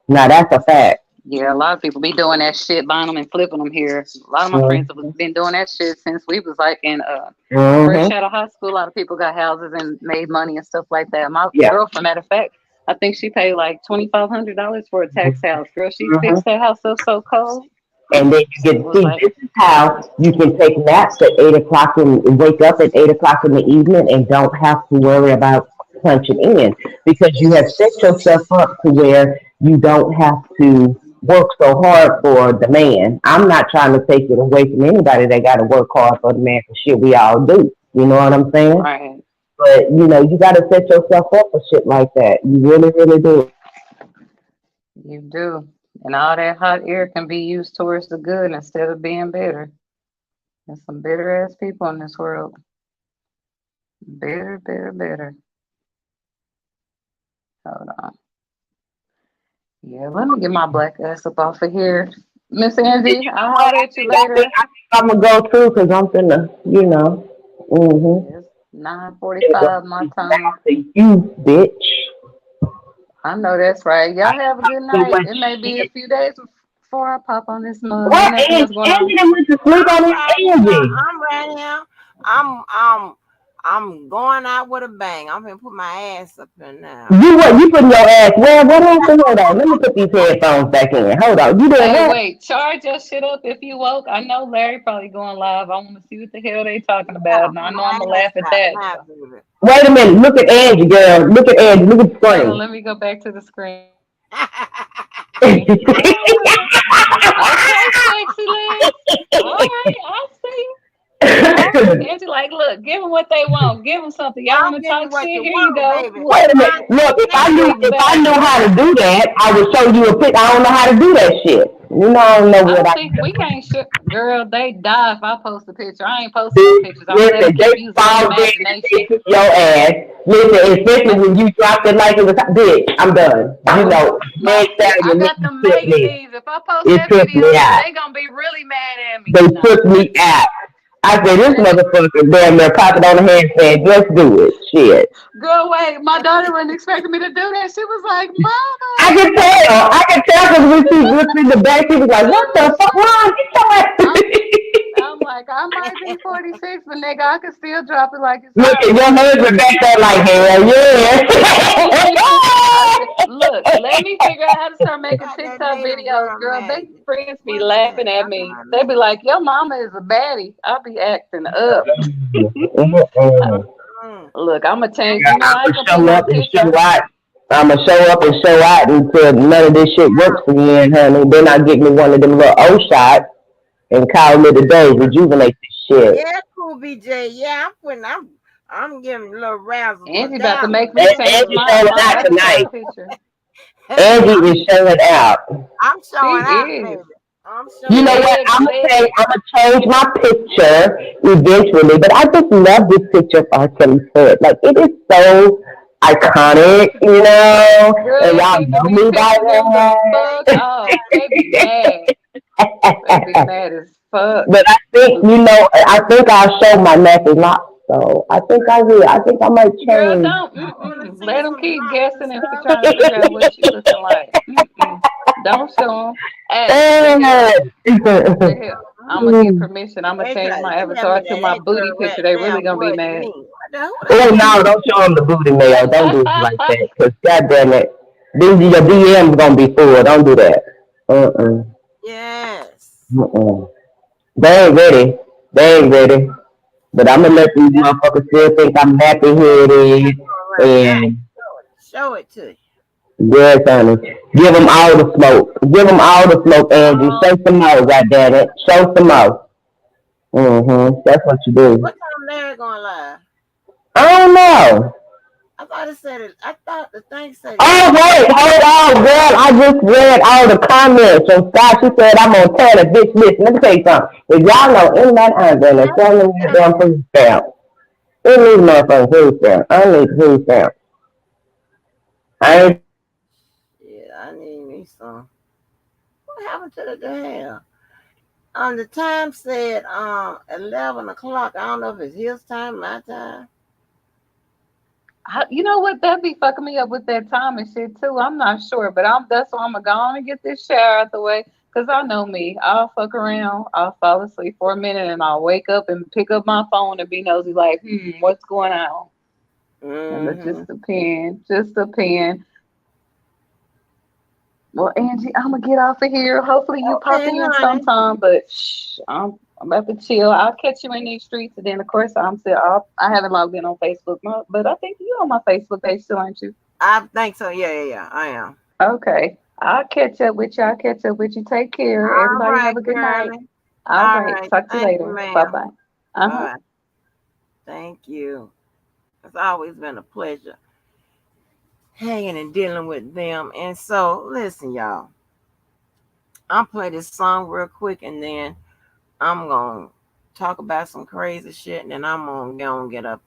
Now that's a fact. Yeah, a lot of people be doing that shit, buying them and flipping them here. A lot of my friends have been doing that shit since we was like in fresh out of high school. A lot of people got houses and made money and stuff like that. My girlfriend, matter of fact, I think she paid like $2,500 for a tax house. Girl, she fixed that house up so cold. And then you get to see this is how you can take naps at 8 o'clock and wake up at 8 o'clock in the evening and don't have to worry about punching in because you have set yourself up to where you don't have to work so hard for the man. I'm not trying to take it away from anybody that got to work hard for the man for shit we all do. You know what I'm saying? Right. But, you know, you got to set yourself up for shit like that. You really, really do. You do. And all that hot air can be used towards the good instead of being bitter. There's some bitter ass people in this world. Bitter, bitter, bitter. Hold on. Yeah, let me get my black ass up off of here. Miss Angie, I'll holler at you later. I'm going to go through because I'm finna, you know. Mm-hmm. It's 9:45 my time. You bitch. I know that's right. Y'all have a good So night. much It may be a shit. few days before I pop on this mug. What? Ain't nothing else going on. Angie went to sleep on this Angie. I'm right here. I'm going out with a bang. I'm gonna put my ass up in now. You what? You putting your ass where? What happened? Hold on. Let me put these headphones back in. Hold on. You doing Hey, what? wait, charge your shit up if you woke. I know Larry probably going live. I want to see what the hell they talking about. And I know I'm gonna laugh at that. Wait a minute. Look at Angie, girl. Look at Angie. Look at the Hold on, screen. let me go back to the screen. Okay, sexy legs. All right, I see. Angie, like, look, give them what they want. Give them something. Y'all want to talk shit? Here you go. Wait a minute. Look, if I knew how to do that, I would show you a pic. I don't know how to do that shit. You know, I don't know what I. See, we can't shoot. Girl, they die if I post a picture. I ain't posting no pictures. I'm gonna let Listen, them keep they using fall their dead imagination. your ass. Listen, especially when you dropped it like it was bitch. I'm done. You know, man, I got them mega knees. If I post it that took video, me out. they gonna be really mad at me. They took me out. I said, this motherfucker damn near popping on the handstand. Just do it. Shit. Girl, wait, my daughter wasn't expecting me to do that. She was like, Mama. I can tell because when she looked in the back, she was like, what the fuck, Mom? I'm like, I might be 46, but nigga, I can still drop it like it's Look at your husband back there like, hell yeah. Look, let me figure out how to start making TikTok videos, girl. They friends be laughing at me. They be like, your mama is a baddie. I'll be acting up. Look, I'm going to change. You know, I ain't show gonna up put no and picture. show out. I'm going to show up and show out until none of this shit works again, honey. Then I get me one of them little O shots and call it a day, rejuvenate this shit. Yeah, cool, BJ. Yeah, I'm giving a little razzle. Angie about to make me change Angie my showing out tonight. picture. Angie is showing out. I'm showing out, is. baby. I'm showing You know out. what? I'm gonna change my picture eventually, but I just love this picture of R. Kelly's head. Like it is so iconic, you know. Girl, and y'all know me by fuck off. They be mad. They be mad as fuck. But I think, you know, I think I'll show my neck is not. So I think I will. I think I might change. Girl, don't. Let them keep guessing and trying to figure out what you looking like. Don't show them. Hey, I'm going to get permission. I'm going to change my avatar to my booty picture. They really going to be mad. Oh, no, don't show them the booty mail. Don't do it like that. Because, goddamn it, your DM's going to be full. Don't do that. Yes. They ain't ready. They ain't ready. But I'm going to let these motherfuckers still think I'm happy here it is. And show it to you. yes, honey. Give them all the smoke. Give them all the smoke, Angie. Show some more, goddammit. Show some more. That's what you do. What time Larry going live? I don't know. I thought it said it. I thought the thing said it. Oh, wait. Hold on, girl. I just read all the comments from Scott. She said, I'm on Tanner, bitch. Listen, let me tell you something. If y'all know any man out there that's telling me that damn food stamp, it needs motherfucking food stamp. I need food stamp. I need me some. What happened to the damn? The time said 11 o'clock. I don't know if it's his time, my time. You know what? That be fucking me up with that time and shit too. I'm not sure, but that's why I'm gonna go on and get this shower out the way. Cause I know me. I'll fuck around. I'll fall asleep for a minute and I'll wake up and pick up my phone and be nosy like, what's going on? And it just depends. Well, Angie, I'm gonna get off of here. Hopefully you pop in sometime, but I'm about to chill. I'll catch you in these streets, and then of course I haven't logged in on Facebook, but I think you on my Facebook page still, aren't you? I think so. Yeah, I am. Okay, I'll catch up with you. Take care. Everybody have a good night. All right. Talk to you later. Bye-bye. Bye. Thank you. It's always been a pleasure hanging and dealing with them. And so, listen, y'all. I'll play this song real quick, and then I'm going to talk about some crazy shit, and then I'm going to get up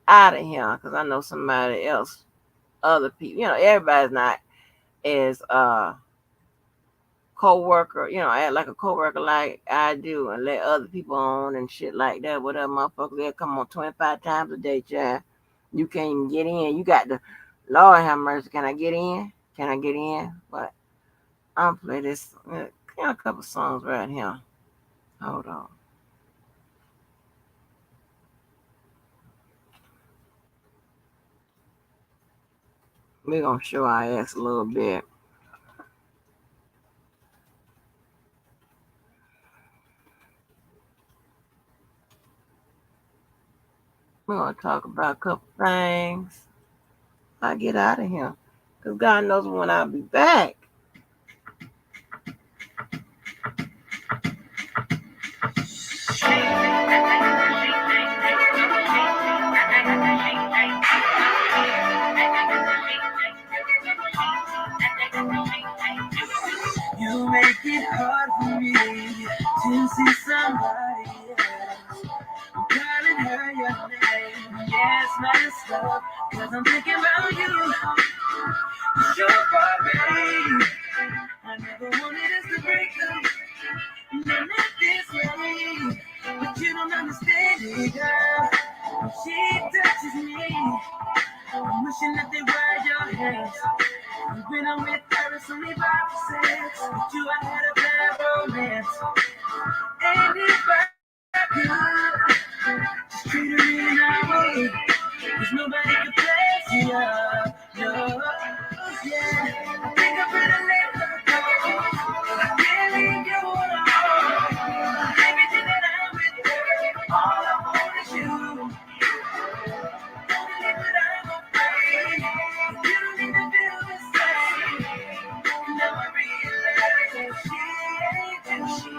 out of here because I know somebody else, other people, everybody's not as co-worker, act like a co-worker like I do and let other people on and shit like that. Whatever motherfucker, they'll come on 25 times a day, child. You can't even get in. You got the Lord have mercy. Can I get in? Can I get in? But I'll play this a couple songs right here. Hold on. We're gonna show our ass a little bit. We're going to talk about a couple things. I get out of here. Because God knows when I'll be back. You make it hard for me to see somebody else. I'm calling her your name. Yes, messed up. Cause I'm thinking about you. You're for me. I never wanted us to break up. Not this way. But you don't understand it, girl. When she touches me, I'm wishing that they were your hands. When I'm with her, it's only about sex. With you, I had a bad romance. And if I could, just treat her in our way. Cause nobody can place you up. No, yeah. I think I better let her go. I can't leave you alone. Everything that I'm with her, all I want is you. Don't leave it, I'm afraid. You don't even feel the same. Now I realize that she ain't and she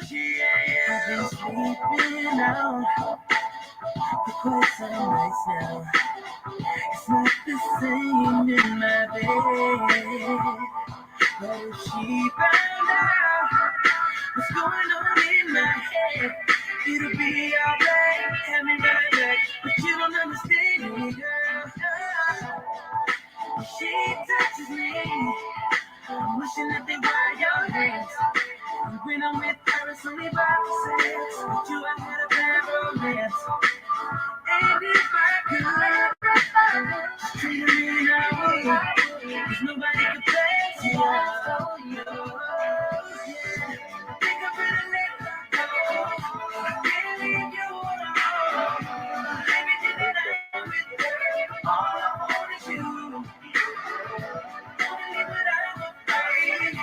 she ain't. I've been sleeping out for quite some nights now. It's not the same in my bed. But if she found out what's going on in my head, it'll be alright. Have me right back, but you don't understand me, girl. When she touches me, I'm wishing that they were your hands. And when I'm with her, it's only about sex. With you, I had a bad romance. And if I could, just treat her in our way. Cause nobody can place you up. Yeah. I think I better let her go. I can't leave you alone. Everything that I'm with her, all I want is you. Don't leave it, I'm afraid.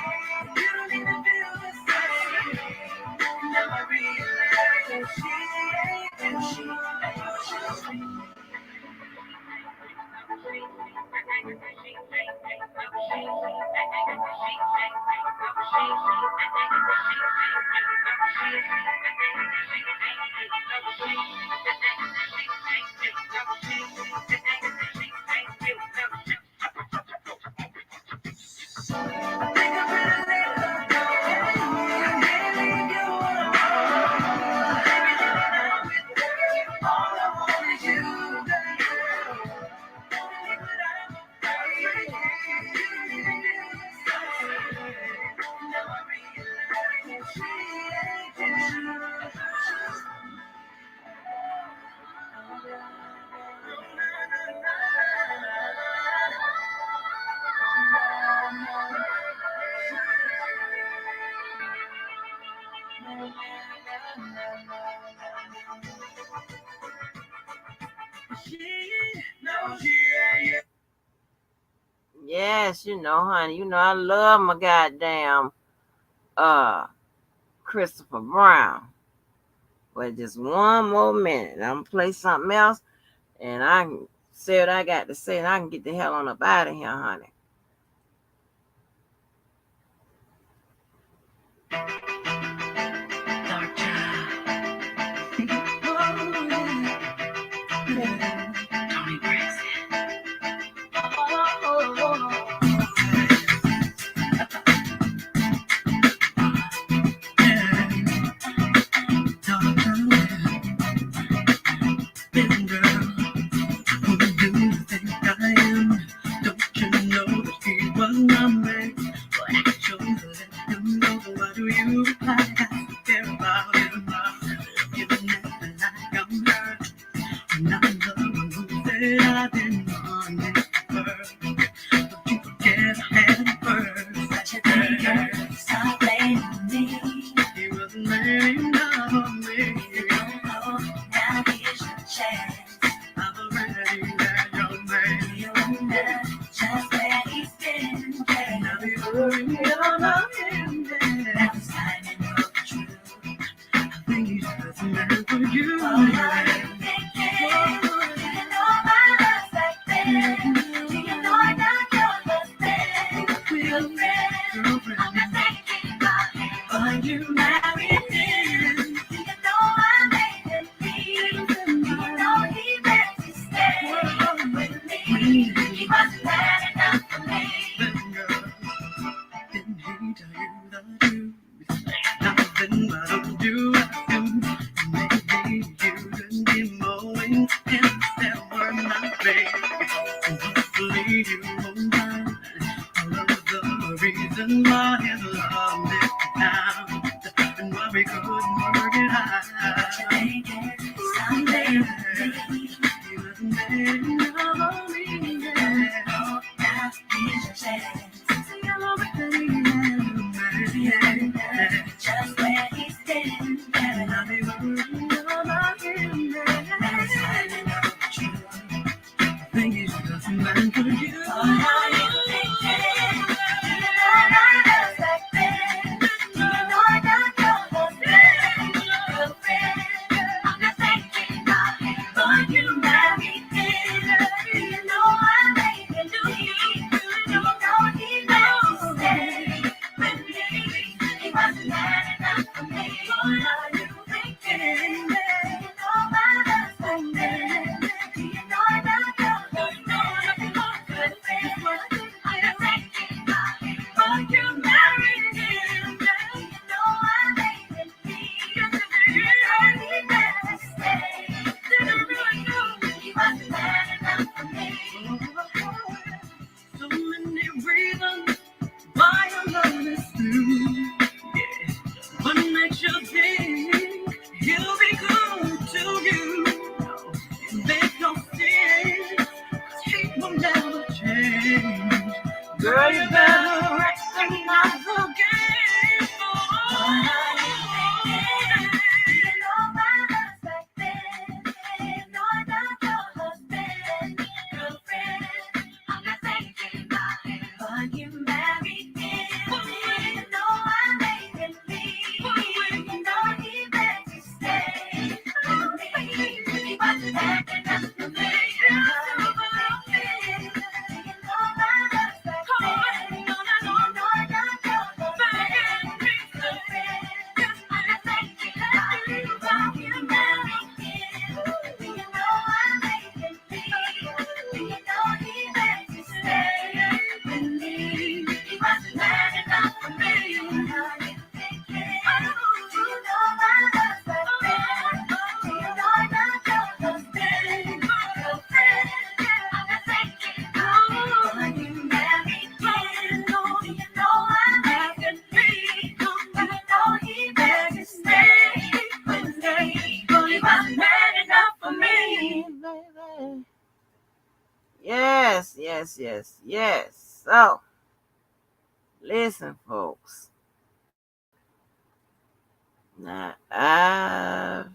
You don't even feel the same. Now I realize that she ain't and she ain't. Yes, honey. I love my goddamn Christopher Brown. But just one more minute. I'm gonna play something else and I can say what I got to say and I can get the hell on up out of here, honey. what do you reply? I care about him. Giving it like I'm hurt. And I'm the one who said I didn't want it first. But you forget I had it first. Such a danger. Stop blaming me. He wasn't blaming on me. You don't know. Now here's your chance. I've already had your name. You wonder just where he's been. Now he's worrying about him. Now he's finding out the truth. I think he's just a man for you. Oh, you thinking? Do you know my love's back then? Do you know I got your husband? Girlfriend, I'm not thinking about him. Are you married him? Do you know I made him leave? Do you know he meant to stay with me? He wasn't bad enough for me. Then girl, didn't he tell you the truth? Nothing but don't do I do. Maybe you could be more intense than were my baby. And hopefully you won't mind all of the reasons why his love let me down. And why we couldn't work it out. Someday you wasn't there for me. Oh, now here's your chance. Just where he's standing, and I'll be worrying about him. That's finding out the truth. I think he's just a man for you. Oh, how you thinking? Do you know I got back then? Do you know I got your husband? Girlfriend, I'm not thinking about him. But you married him. Do you know I made him leave? Do you know he meant to stay with me? He wasn't bad enough for me. What are you thinking? Do you know my husband then? Do you know I got your husband? Good friend, I'm not thinking about him. But you married him. Do you know I made him leave? Do you know he meant to stay? Do you know he wasn't bad enough for me? So many reasons why I love this dude. What makes you think he'll be good to you? It makes no sense. He will never change. Girl, you better recognize the game. What are you thinking? You know my love's back then. You know I got your husband. Girlfriend, I'm not thinking about him. But you married him. You know I made him leave. You know he meant to stay with me. He wasn't bad enough for me. You know my love's back then. You know I got your husband. Girlfriend, I'm not thinking about him. But you married him. You know I made him leave. You know he meant to stay with me. He wasn't bad enough for me. You know you thinking. You know my love's back then. You know I got your husband. Girlfriend, I'm not thinking about him. But you married him. You know I made him leave. You know he meant to stay with me. But he wasn't bad enough for me. Baby. Yes, yes, yes, yes. So, listen, folks. Now, I've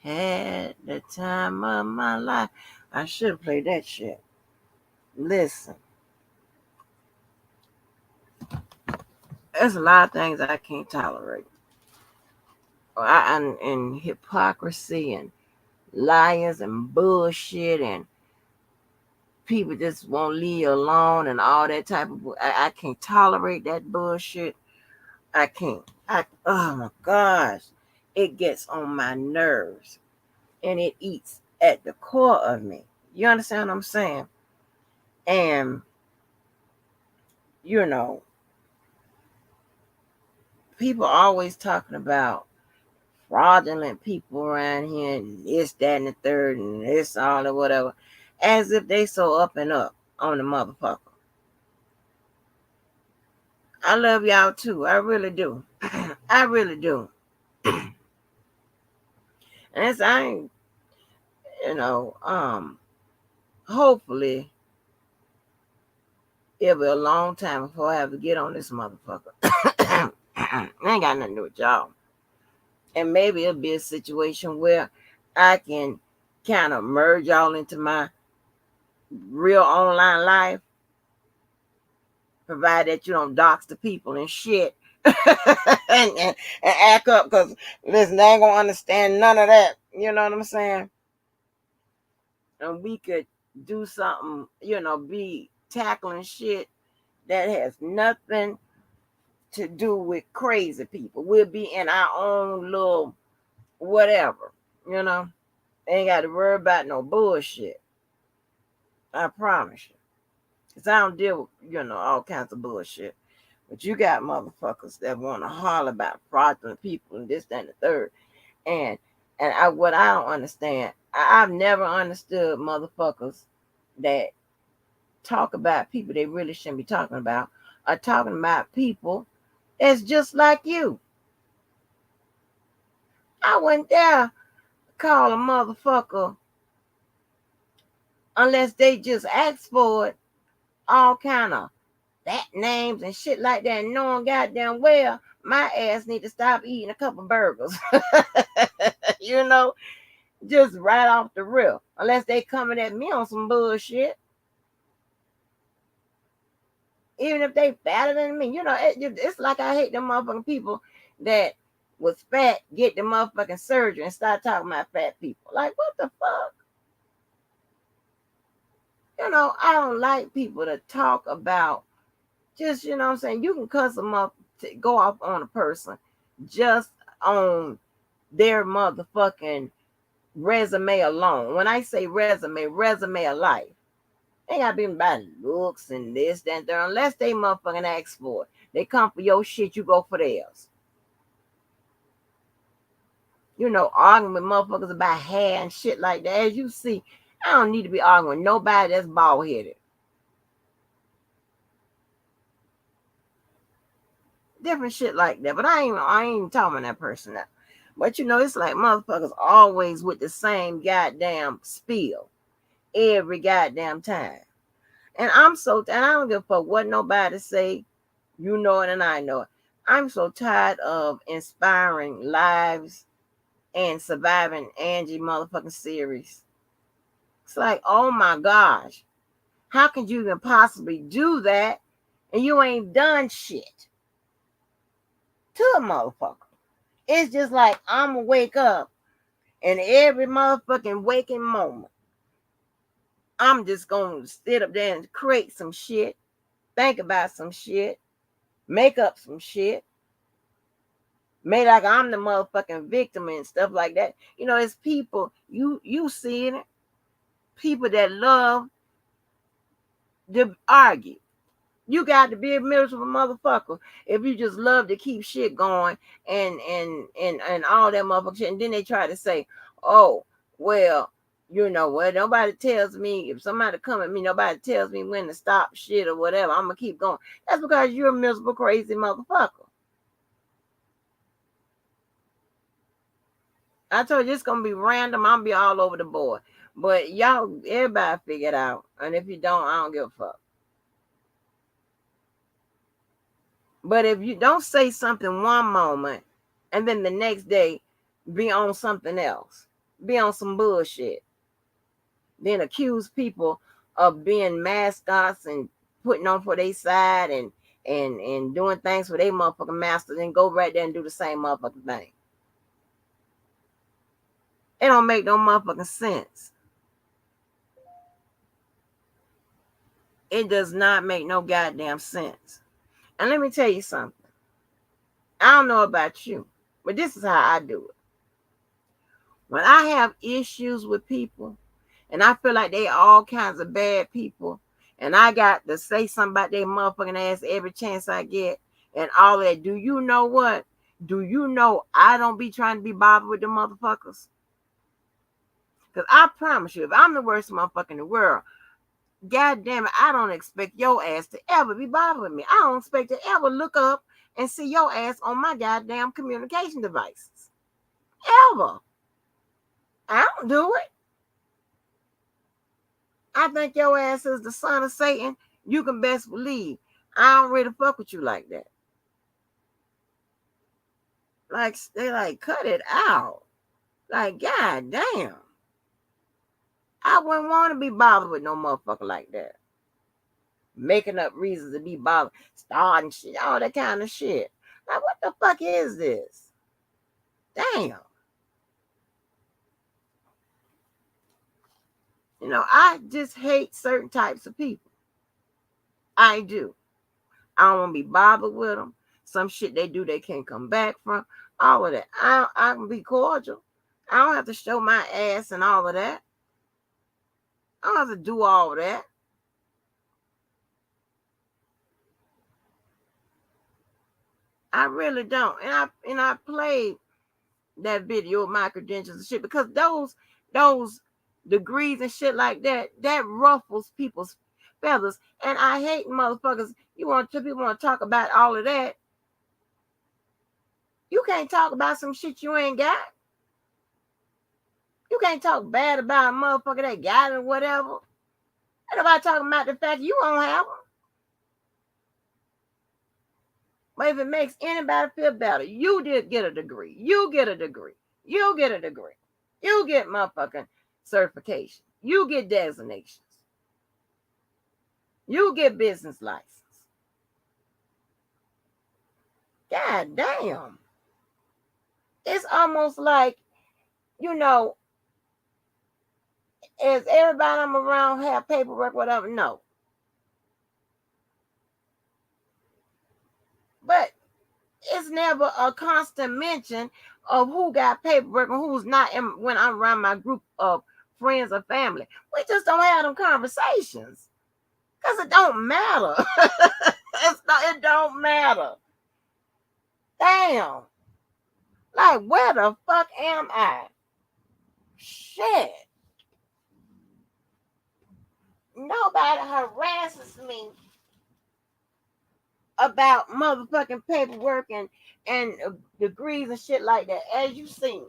had the time of my life. I should have played that shit. Listen. There's a lot of things I can't tolerate. And hypocrisy and liars and bullshit and people just won't leave you alone and all that type of I can't tolerate that bullshit. I can't. Oh my gosh. It gets on my nerves and it eats at the core of me. You understand what I'm saying? And you know, people always talking about fraudulent people around here and this, that, and the third, and this, all, or whatever, as if they so up and up on the motherfucker. I love y'all too. I really do. I really do. And so I ain't, hopefully it'll be a long time before I have to get on this motherfucker. I ain't got nothing to do with y'all. And maybe it'll be a situation where I can kind of merge y'all into my real online life, provided that you don't dox the people and shit and act up, because listen, they ain't gonna understand none of that. You know what I'm saying? And we could do something, be tackling shit that has nothing to do with crazy people. We'll be in our own little whatever, Ain't got to worry about no bullshit. I promise you. Because I don't deal with, all kinds of bullshit. But you got motherfuckers that want to holler about fraudulent people and this, that, and the third. And what I don't understand, I've never understood motherfuckers that talk about people they really shouldn't be talking about, are talking about people that's just like you. I wouldn't dare call a motherfucker unless they just ask for it, all kind of that names and shit like that, knowing goddamn well my ass need to stop eating a couple burgers. Just right off the rip, unless they coming at me on some bullshit. Even if they fatter than me, it's like I hate them motherfucking people that was fat, get the motherfucking surgery and start talking about fat people. Like, what the fuck? I don't like people to talk about just, what I'm saying, you can cuss them up to go off on a person just on their motherfucking resume alone. When I say resume of life. Ain't gotta be about looks and this, that, and there, unless they motherfucking ask for it. They come for your shit, you go for theirs. Arguing with motherfuckers about hair and shit like that. As you see, I don't need to be arguing with nobody that's bald-headed. Different shit like that. But I ain't talking about that person now. But it's like motherfuckers always with the same goddamn spiel every goddamn time. And I don't give a fuck what nobody say. You know it and I know it. I'm so tired of inspiring lives and surviving Angie motherfucking series. It's like, oh my gosh. How could you even possibly do that and you ain't done shit to a motherfucker? It's just like I'm gonna wake up and every motherfucking waking moment, I'm just gonna sit up there and create some shit, think about some shit, make up some shit, make like I'm the motherfucking victim and stuff like that. It's people, you seeing it, people that love to argue. You got to be a miserable motherfucker if you just love to keep shit going and all that motherfucker shit. And then they try to say, oh, well, nobody tells me, if somebody come at me, nobody tells me when to stop shit or whatever. I'm going to keep going. That's because you're a miserable, crazy motherfucker. I told you it's going to be random. I'm going to be all over the board. But everybody figure it out. And if you don't, I don't give a fuck. But if you don't say something one moment and then the next day be on something else, be on some bullshit, then accuse people of being mascots and putting on for their side and doing things for their motherfucking masters, and go right there and do the same motherfucking thing. It don't make no motherfucking sense. It does not make no goddamn sense. And let me tell you something. I don't know about you, but this is how I do it. When I have issues with people and I feel like they all kinds of bad people and I got to say something about their motherfucking ass every chance I get and all that, do you know what? Do you know I don't be trying to be bothered with them motherfuckers? Because I promise you, if I'm the worst motherfucker in the world, God damn it, I don't expect your ass to ever be bothered with me. I don't expect to ever look up and see your ass on my goddamn communication devices. Ever. I don't do it. I think your ass is the son of Satan. You can best believe I don't really fuck with you like that. Like, they like, cut it out. Like, god damn. I wouldn't want to be bothered with no motherfucker like that. Making up reasons to be bothered, starting shit, all that kind of shit. Like, what the fuck is this? Damn. You know, I just hate certain types of people. I do. I don't want to be bothered with them. Some shit they do they can't come back from. All of that. I can be cordial. I don't have to show my ass and all of that. I don't have to do all of that. I really don't. And I played that video of my credentials and shit because those degrees and shit like that ruffles people's feathers. And I hate motherfuckers. People want to talk about all of that. You can't talk about some shit you ain't got. You can't talk bad about a motherfucker that got it or whatever. Ain't nobody talking about the fact you don't have them. But if it makes anybody feel better, you did get a degree. You get a degree. You get a degree. You get motherfucking certification. You get designations. You get business license. God damn. It's almost like, you know, is everybody I'm around have paperwork, whatever? No. But it's never a constant mention of who got paperwork and who's not when I'm around my group of friends or family. We just don't have them conversations. Because it don't matter. It don't matter. Damn. Like, where the fuck am I? Shit. Nobody harasses me about motherfucking paperwork and degrees and shit like that. As you seen.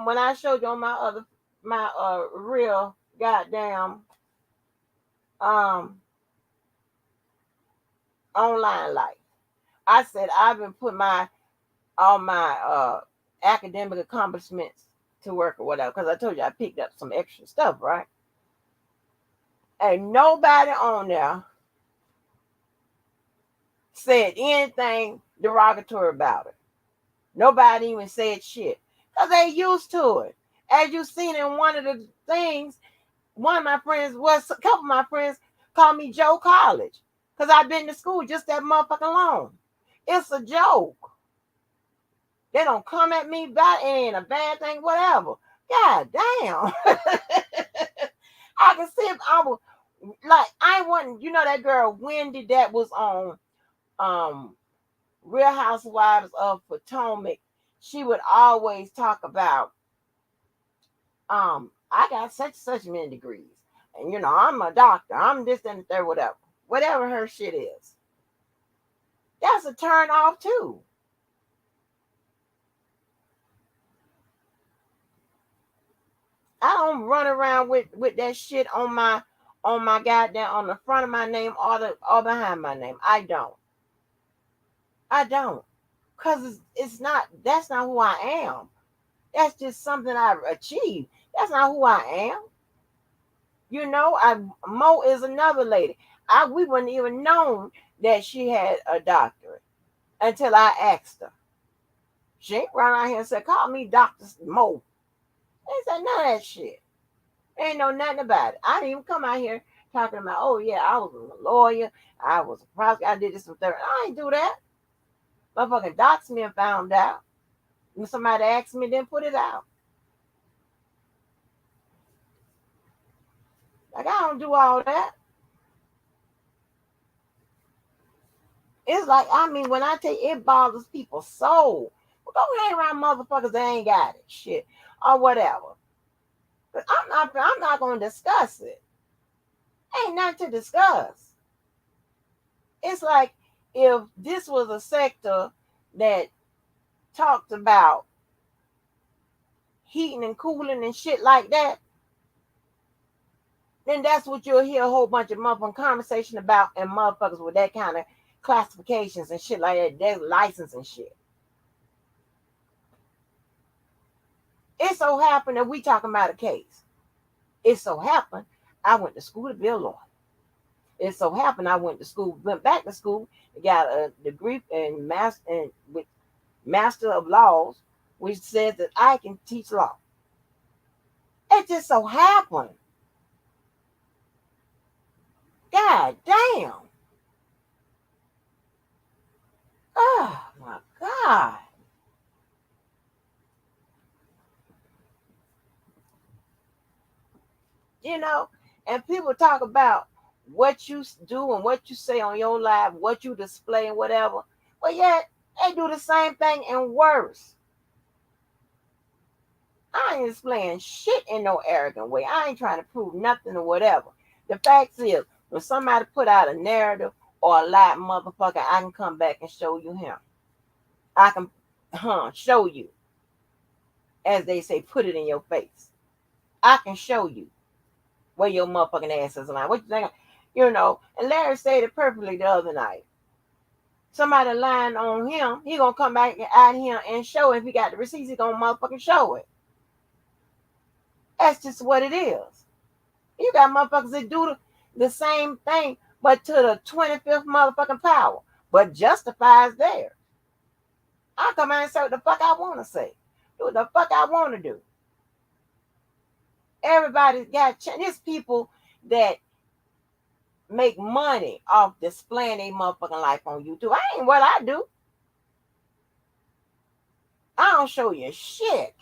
When I showed you on my real goddamn online life. I said I've been putting all my academic accomplishments to work or whatever, because I told you I picked up some extra stuff, right? And nobody on there said anything derogatory about it. Nobody even said shit. Because they used to it. As you seen in one of the things, a couple of my friends called me Joe College. Because I've been to school just that motherfucking long. It's a joke. They don't come at me about it ain't a bad thing, whatever. God damn. I can see if I was like, I wasn't, you know, that girl Wendy that was on Real Housewives of Potomac. She would always talk about I got such many degrees. And you know, I'm a doctor. I'm this and that, whatever. Whatever her shit is. That's a turn off too. I don't run around with that shit on my goddamn on the front of my name or behind my name. I don't. Because that's not who I am. That's just something I've achieved. That's not who I am. You know, Mo is another lady. We wouldn't even known that she had a doctorate until I asked her. She ain't run out here and said, call me Dr. Mo. They said none of that shit. Ain't know nothing about it. I didn't even come out here talking about, oh yeah, I was a lawyer. I was a prosecutor. I did this and that. I ain't do that. Motherfucking doxed me and found out. When somebody asked me, then put it out. Like, I don't do all that. It's like, I mean, when I tell you, it bothers people's soul. Well, go hang around motherfuckers that ain't got it, shit, or whatever. But I'm not going to discuss it. Ain't nothing to discuss. It's like, if this was a sector that talked about heating and cooling and shit like that, then that's what you'll hear a whole bunch of motherfucking conversation about, and motherfuckers with that kind of classifications and shit like that, their license and shit. It so happened that we talking about a case. It so happened I went to school to be a lawyer. It so happened I went back to school, got a degree in Master of Laws, which says that I can teach law. It just so happened. God damn. Oh my God. You know, and people talk about what you do and what you say on your live, what you display and whatever. But yet they do the same thing and worse. I ain't displaying shit in no arrogant way. I ain't trying to prove nothing or whatever. The fact is, when somebody put out a narrative or a lie, motherfucker, I can come back and show you him. I can show you. As they say, put it in your face. I can show you where your motherfucking ass is lying. What you think? You know, and Larry said it perfectly the other night. Somebody lying on him, he gonna come back out here and show it. If he got the receipts, he gonna motherfucking show it. That's just what it is. You got motherfuckers that do the same thing, but to the 25th motherfucking power, but justifies there. I come out and say what the fuck I want to say. Do what the fuck I want to do. Everybody's got there's people that make money off displaying their motherfucking life on YouTube. I ain't what I do. I don't show you shit.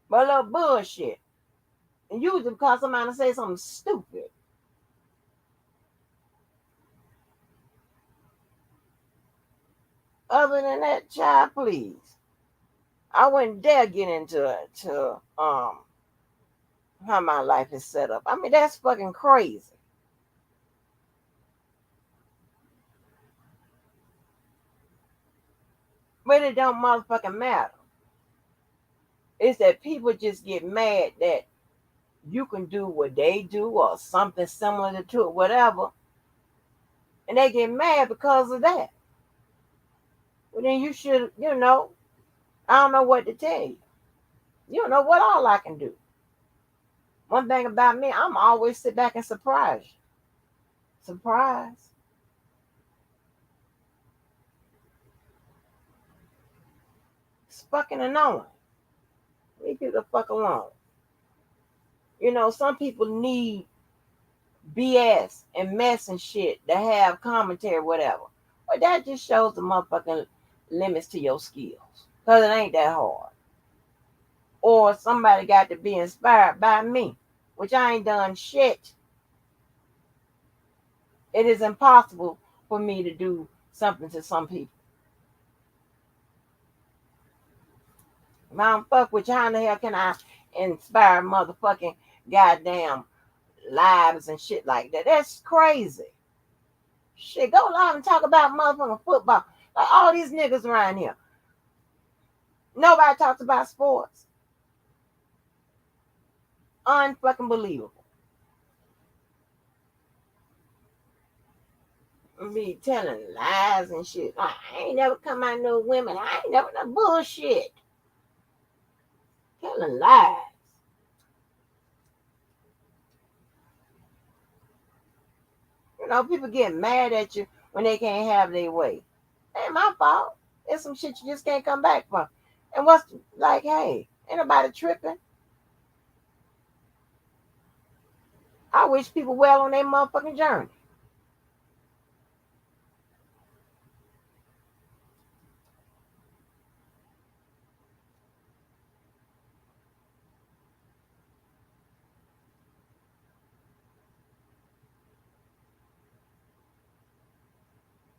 But a little bullshit. And usually because somebody say something stupid. Other than that, child, please. I wouldn't dare get into how my life is set up. I mean, that's fucking crazy. But it don't motherfucking matter. It's that people just get mad that you can do what they do or something similar to it, whatever. And they get mad because of that. Well, then you should, I don't know what to tell you. You don't know what all I can do. One thing about me, I'm always sit back and surprise you. Surprise. It's fucking annoying. Leave people the fuck alone. Some people need BS and mess and shit to have commentary, whatever. But that just shows the motherfucking limits to your skills. Because it ain't that hard. Or somebody got to be inspired by me, which I ain't done shit. It is impossible for me to do something to some people. If I don't fuck with you, how in the hell can I inspire motherfucking goddamn lives and shit like that? That's crazy. Shit, go live and talk about motherfucking football. Like all these niggas around here. Nobody talks about sports. Unfucking believable. Me telling lies and shit. I ain't never come out no women. I ain't never no bullshit. Telling lies. People get mad at you when they can't have their way. Ain't my fault. It's some shit you just can't come back from. And hey, ain't nobody tripping. I wish people well on their motherfucking journey.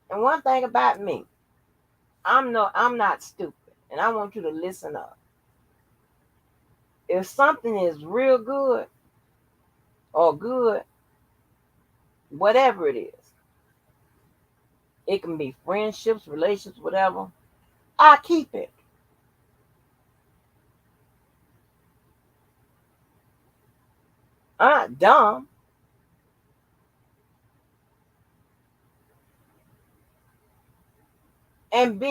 And one thing about me, I'm not stupid. And I want you to listen up. If something is real good or good, whatever it is, It can be friendships, relationships, whatever. I keep it. I'm not dumb. And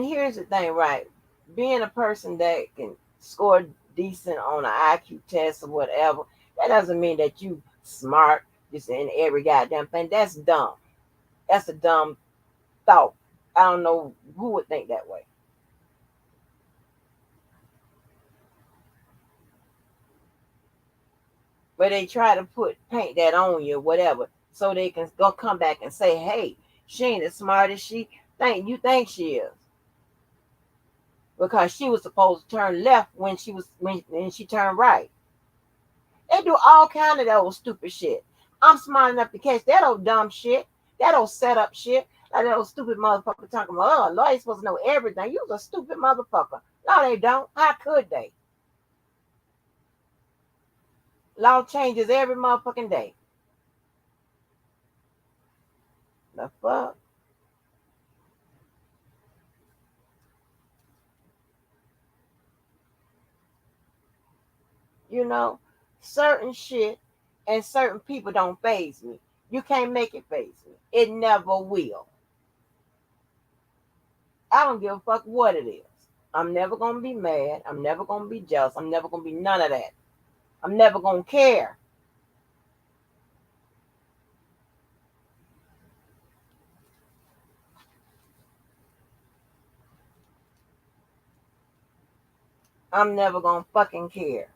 here's the thing, right? Being a person that can score decent on an IQ test or whatever, that doesn't mean that you smart just in every goddamn thing. That's dumb. That's a dumb thought. I don't know who would think that way. But they try to paint that on you, whatever, so they can go come back and say, hey, she ain't as smart as you think she is. Because she was supposed to turn left when she turned right. They do all kind of that old stupid shit. I'm smart enough to catch that old dumb shit, that old setup shit, like that old stupid motherfucker talking about, oh, Lord, supposed to know everything. You was a stupid motherfucker. No, they don't. How could they? Law changes every motherfucking day. The fuck? You know, certain shit and certain people don't faze me. You can't make it faze me. It never will. I don't give a fuck what it is. I'm never going to be mad. I'm never going to be jealous. I'm never going to be none of that. I'm never going to care. I'm never going to fucking care.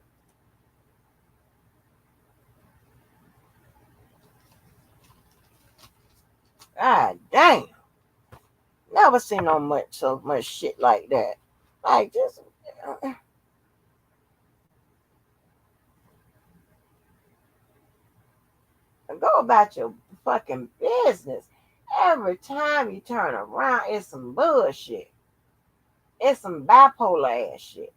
God damn. Never seen so much shit like that. Like just go about your fucking business. Every time you turn around, it's some bullshit. It's some bipolar ass shit.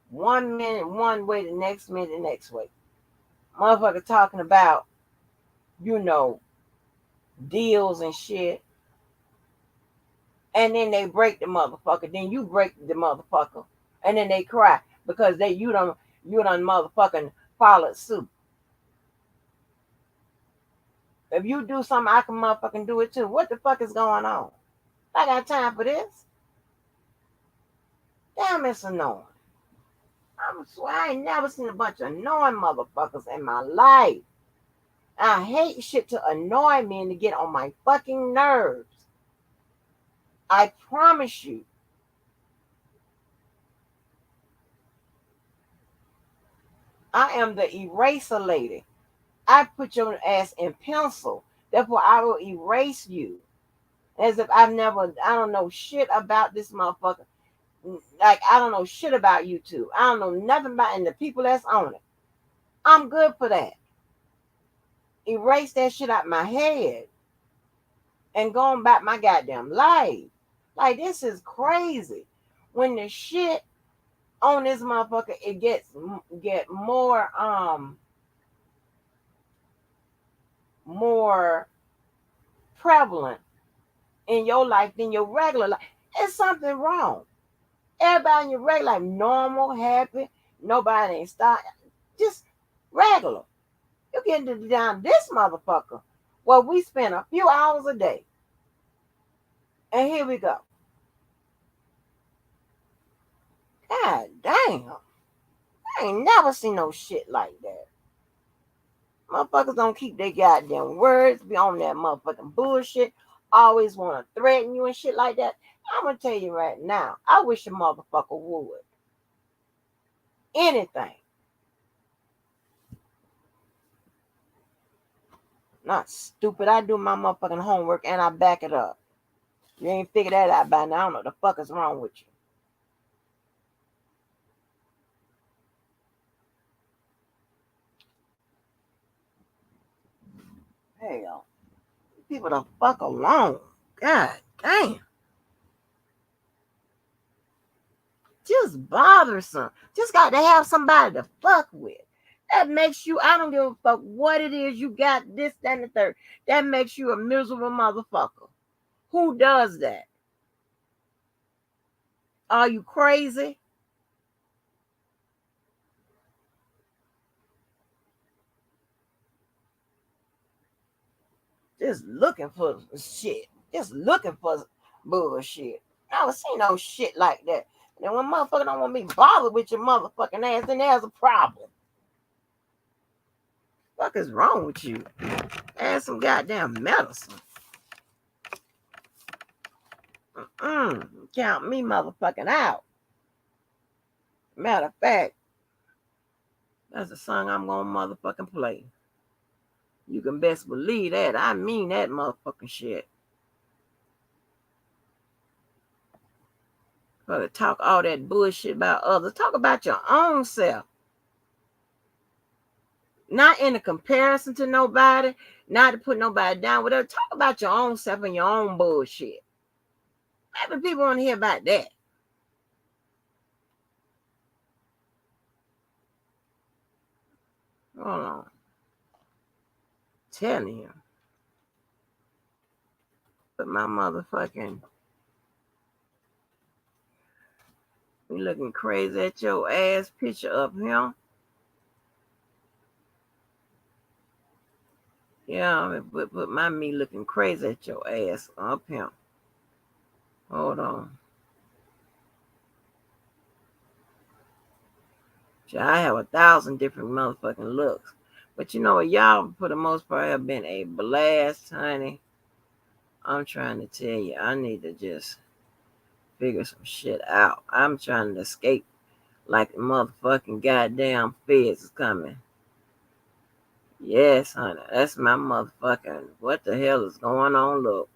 1 minute one way, the next minute the next way. Motherfucker talking about, deals and shit. And then they break the motherfucker. Then you break the motherfucker. And then they cry because you done motherfucking followed suit. If you do something, I can motherfucking do it too. What the fuck is going on? I got time for this. Damn, it's annoying. I swear I ain't never seen a bunch of annoying motherfuckers in my life. I hate shit to annoy me and to get on my fucking nerves. I promise you. I am the eraser lady. I put your ass in pencil. Therefore, I will erase you. As if I don't know shit about this motherfucker. Like, I don't know shit about YouTube. I don't know nothing about and the people that's on it. I'm good for that. Erase that shit out my head. And go on about my goddamn life. Like, this is crazy. When the shit on this motherfucker, it get more prevalent in your life than your regular life. It's something wrong. Everybody in your regular life, normal, happy, nobody ain't stop, just regular. You get down this motherfucker. Well, we spend a few hours a day. And here we go. God damn. I ain't never seen no shit like that. Motherfuckers don't keep their goddamn words, be on that motherfucking bullshit, always want to threaten you and shit like that. I'm going to tell you right now, I wish a motherfucker would. Anything. Not stupid. I do my motherfucking homework and I back it up. You ain't figured that out by now. I don't know what the fuck is wrong with you. Hell, people the fuck alone. God damn. Just bothersome. Just got to have somebody to fuck with. That makes you, I don't give a fuck what it is you got, this, that, and the third. That makes you a miserable motherfucker. Who does that? Are you crazy? Just looking for shit. Just looking for bullshit. I never seen no shit like that. And when motherfucker don't want me bothered with your motherfucking ass, then there's a problem. What is wrong with you? Add some goddamn medicine. Count me motherfucking out. Matter of fact, that's the song I'm gonna motherfucking play. You can best believe that. I mean that motherfucking shit. For to talk all that bullshit about others, talk about your own self. Not in a comparison to nobody, not to put nobody down, whatever. Talk about your own self and your own bullshit. Maybe people want to hear about that. Hold on. Telling you. Put my motherfucking... You looking crazy at your ass picture up here. Yeah, put my me looking crazy at your ass up here. Hold on. I have 1,000 different motherfucking looks. But you know what? Y'all, for the most part, have been a blast, honey. I'm trying to tell you, I need to just figure some shit out. I'm trying to escape like the motherfucking goddamn feds is coming. Yes, honey. That's my motherfucking... What the hell is going on? Look.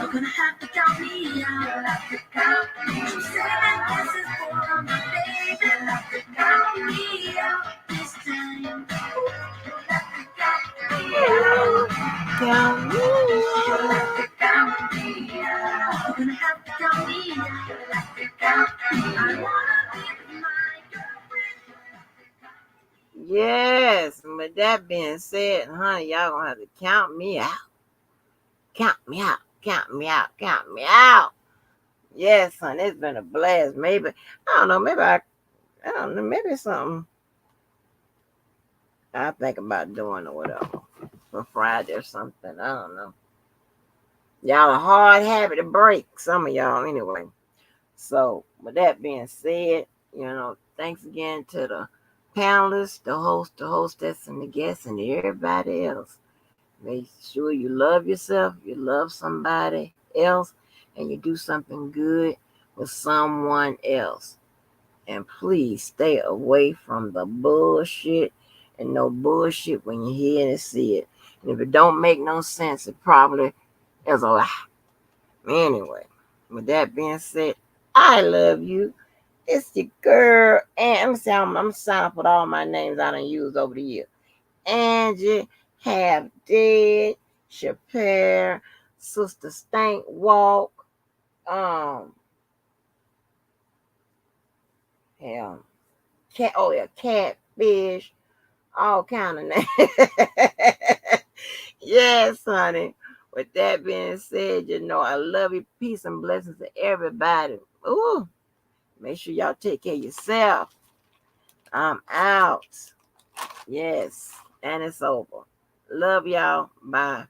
You're gonna have to count me out. You'll have to count me out. Saving kisses for my baby. You'll have to count me out this time. You'll have to count me out. Count me You'll have to count me out. You're gonna have to count me out. You'll have to count me out. I wanna be my girlfriend. Yes, with that being said, honey, y'all gonna have to count me out. Count me out, count me out, count me out. Yes, honey, it's been a blast. Maybe, I don't know, I don't know, maybe it's something I think about doing or whatever for Friday or something. I don't know. Y'all a hard habit to break, some of y'all anyway. So, with that being said, thanks again to the panelists, the host, the hostess, and the guests, and everybody else. Make sure you love yourself, you love somebody else, and you do something good with someone else. And please stay away from the bullshit and no bullshit when you hear it and see it. And if it don't make no sense, it probably is a lie. Anyway, with that being said, I love you. It's your girl, and I'm signing up with all my names I done used over the years. Angie, Half Dead, Chappelle, Sister Stank Walk, Catfish, all kind of names. Yes, honey. With that being said, I love you. Peace and blessings to everybody. Ooh. Make sure y'all take care of yourself. I'm out. Yes. And it's over. Love y'all. Bye.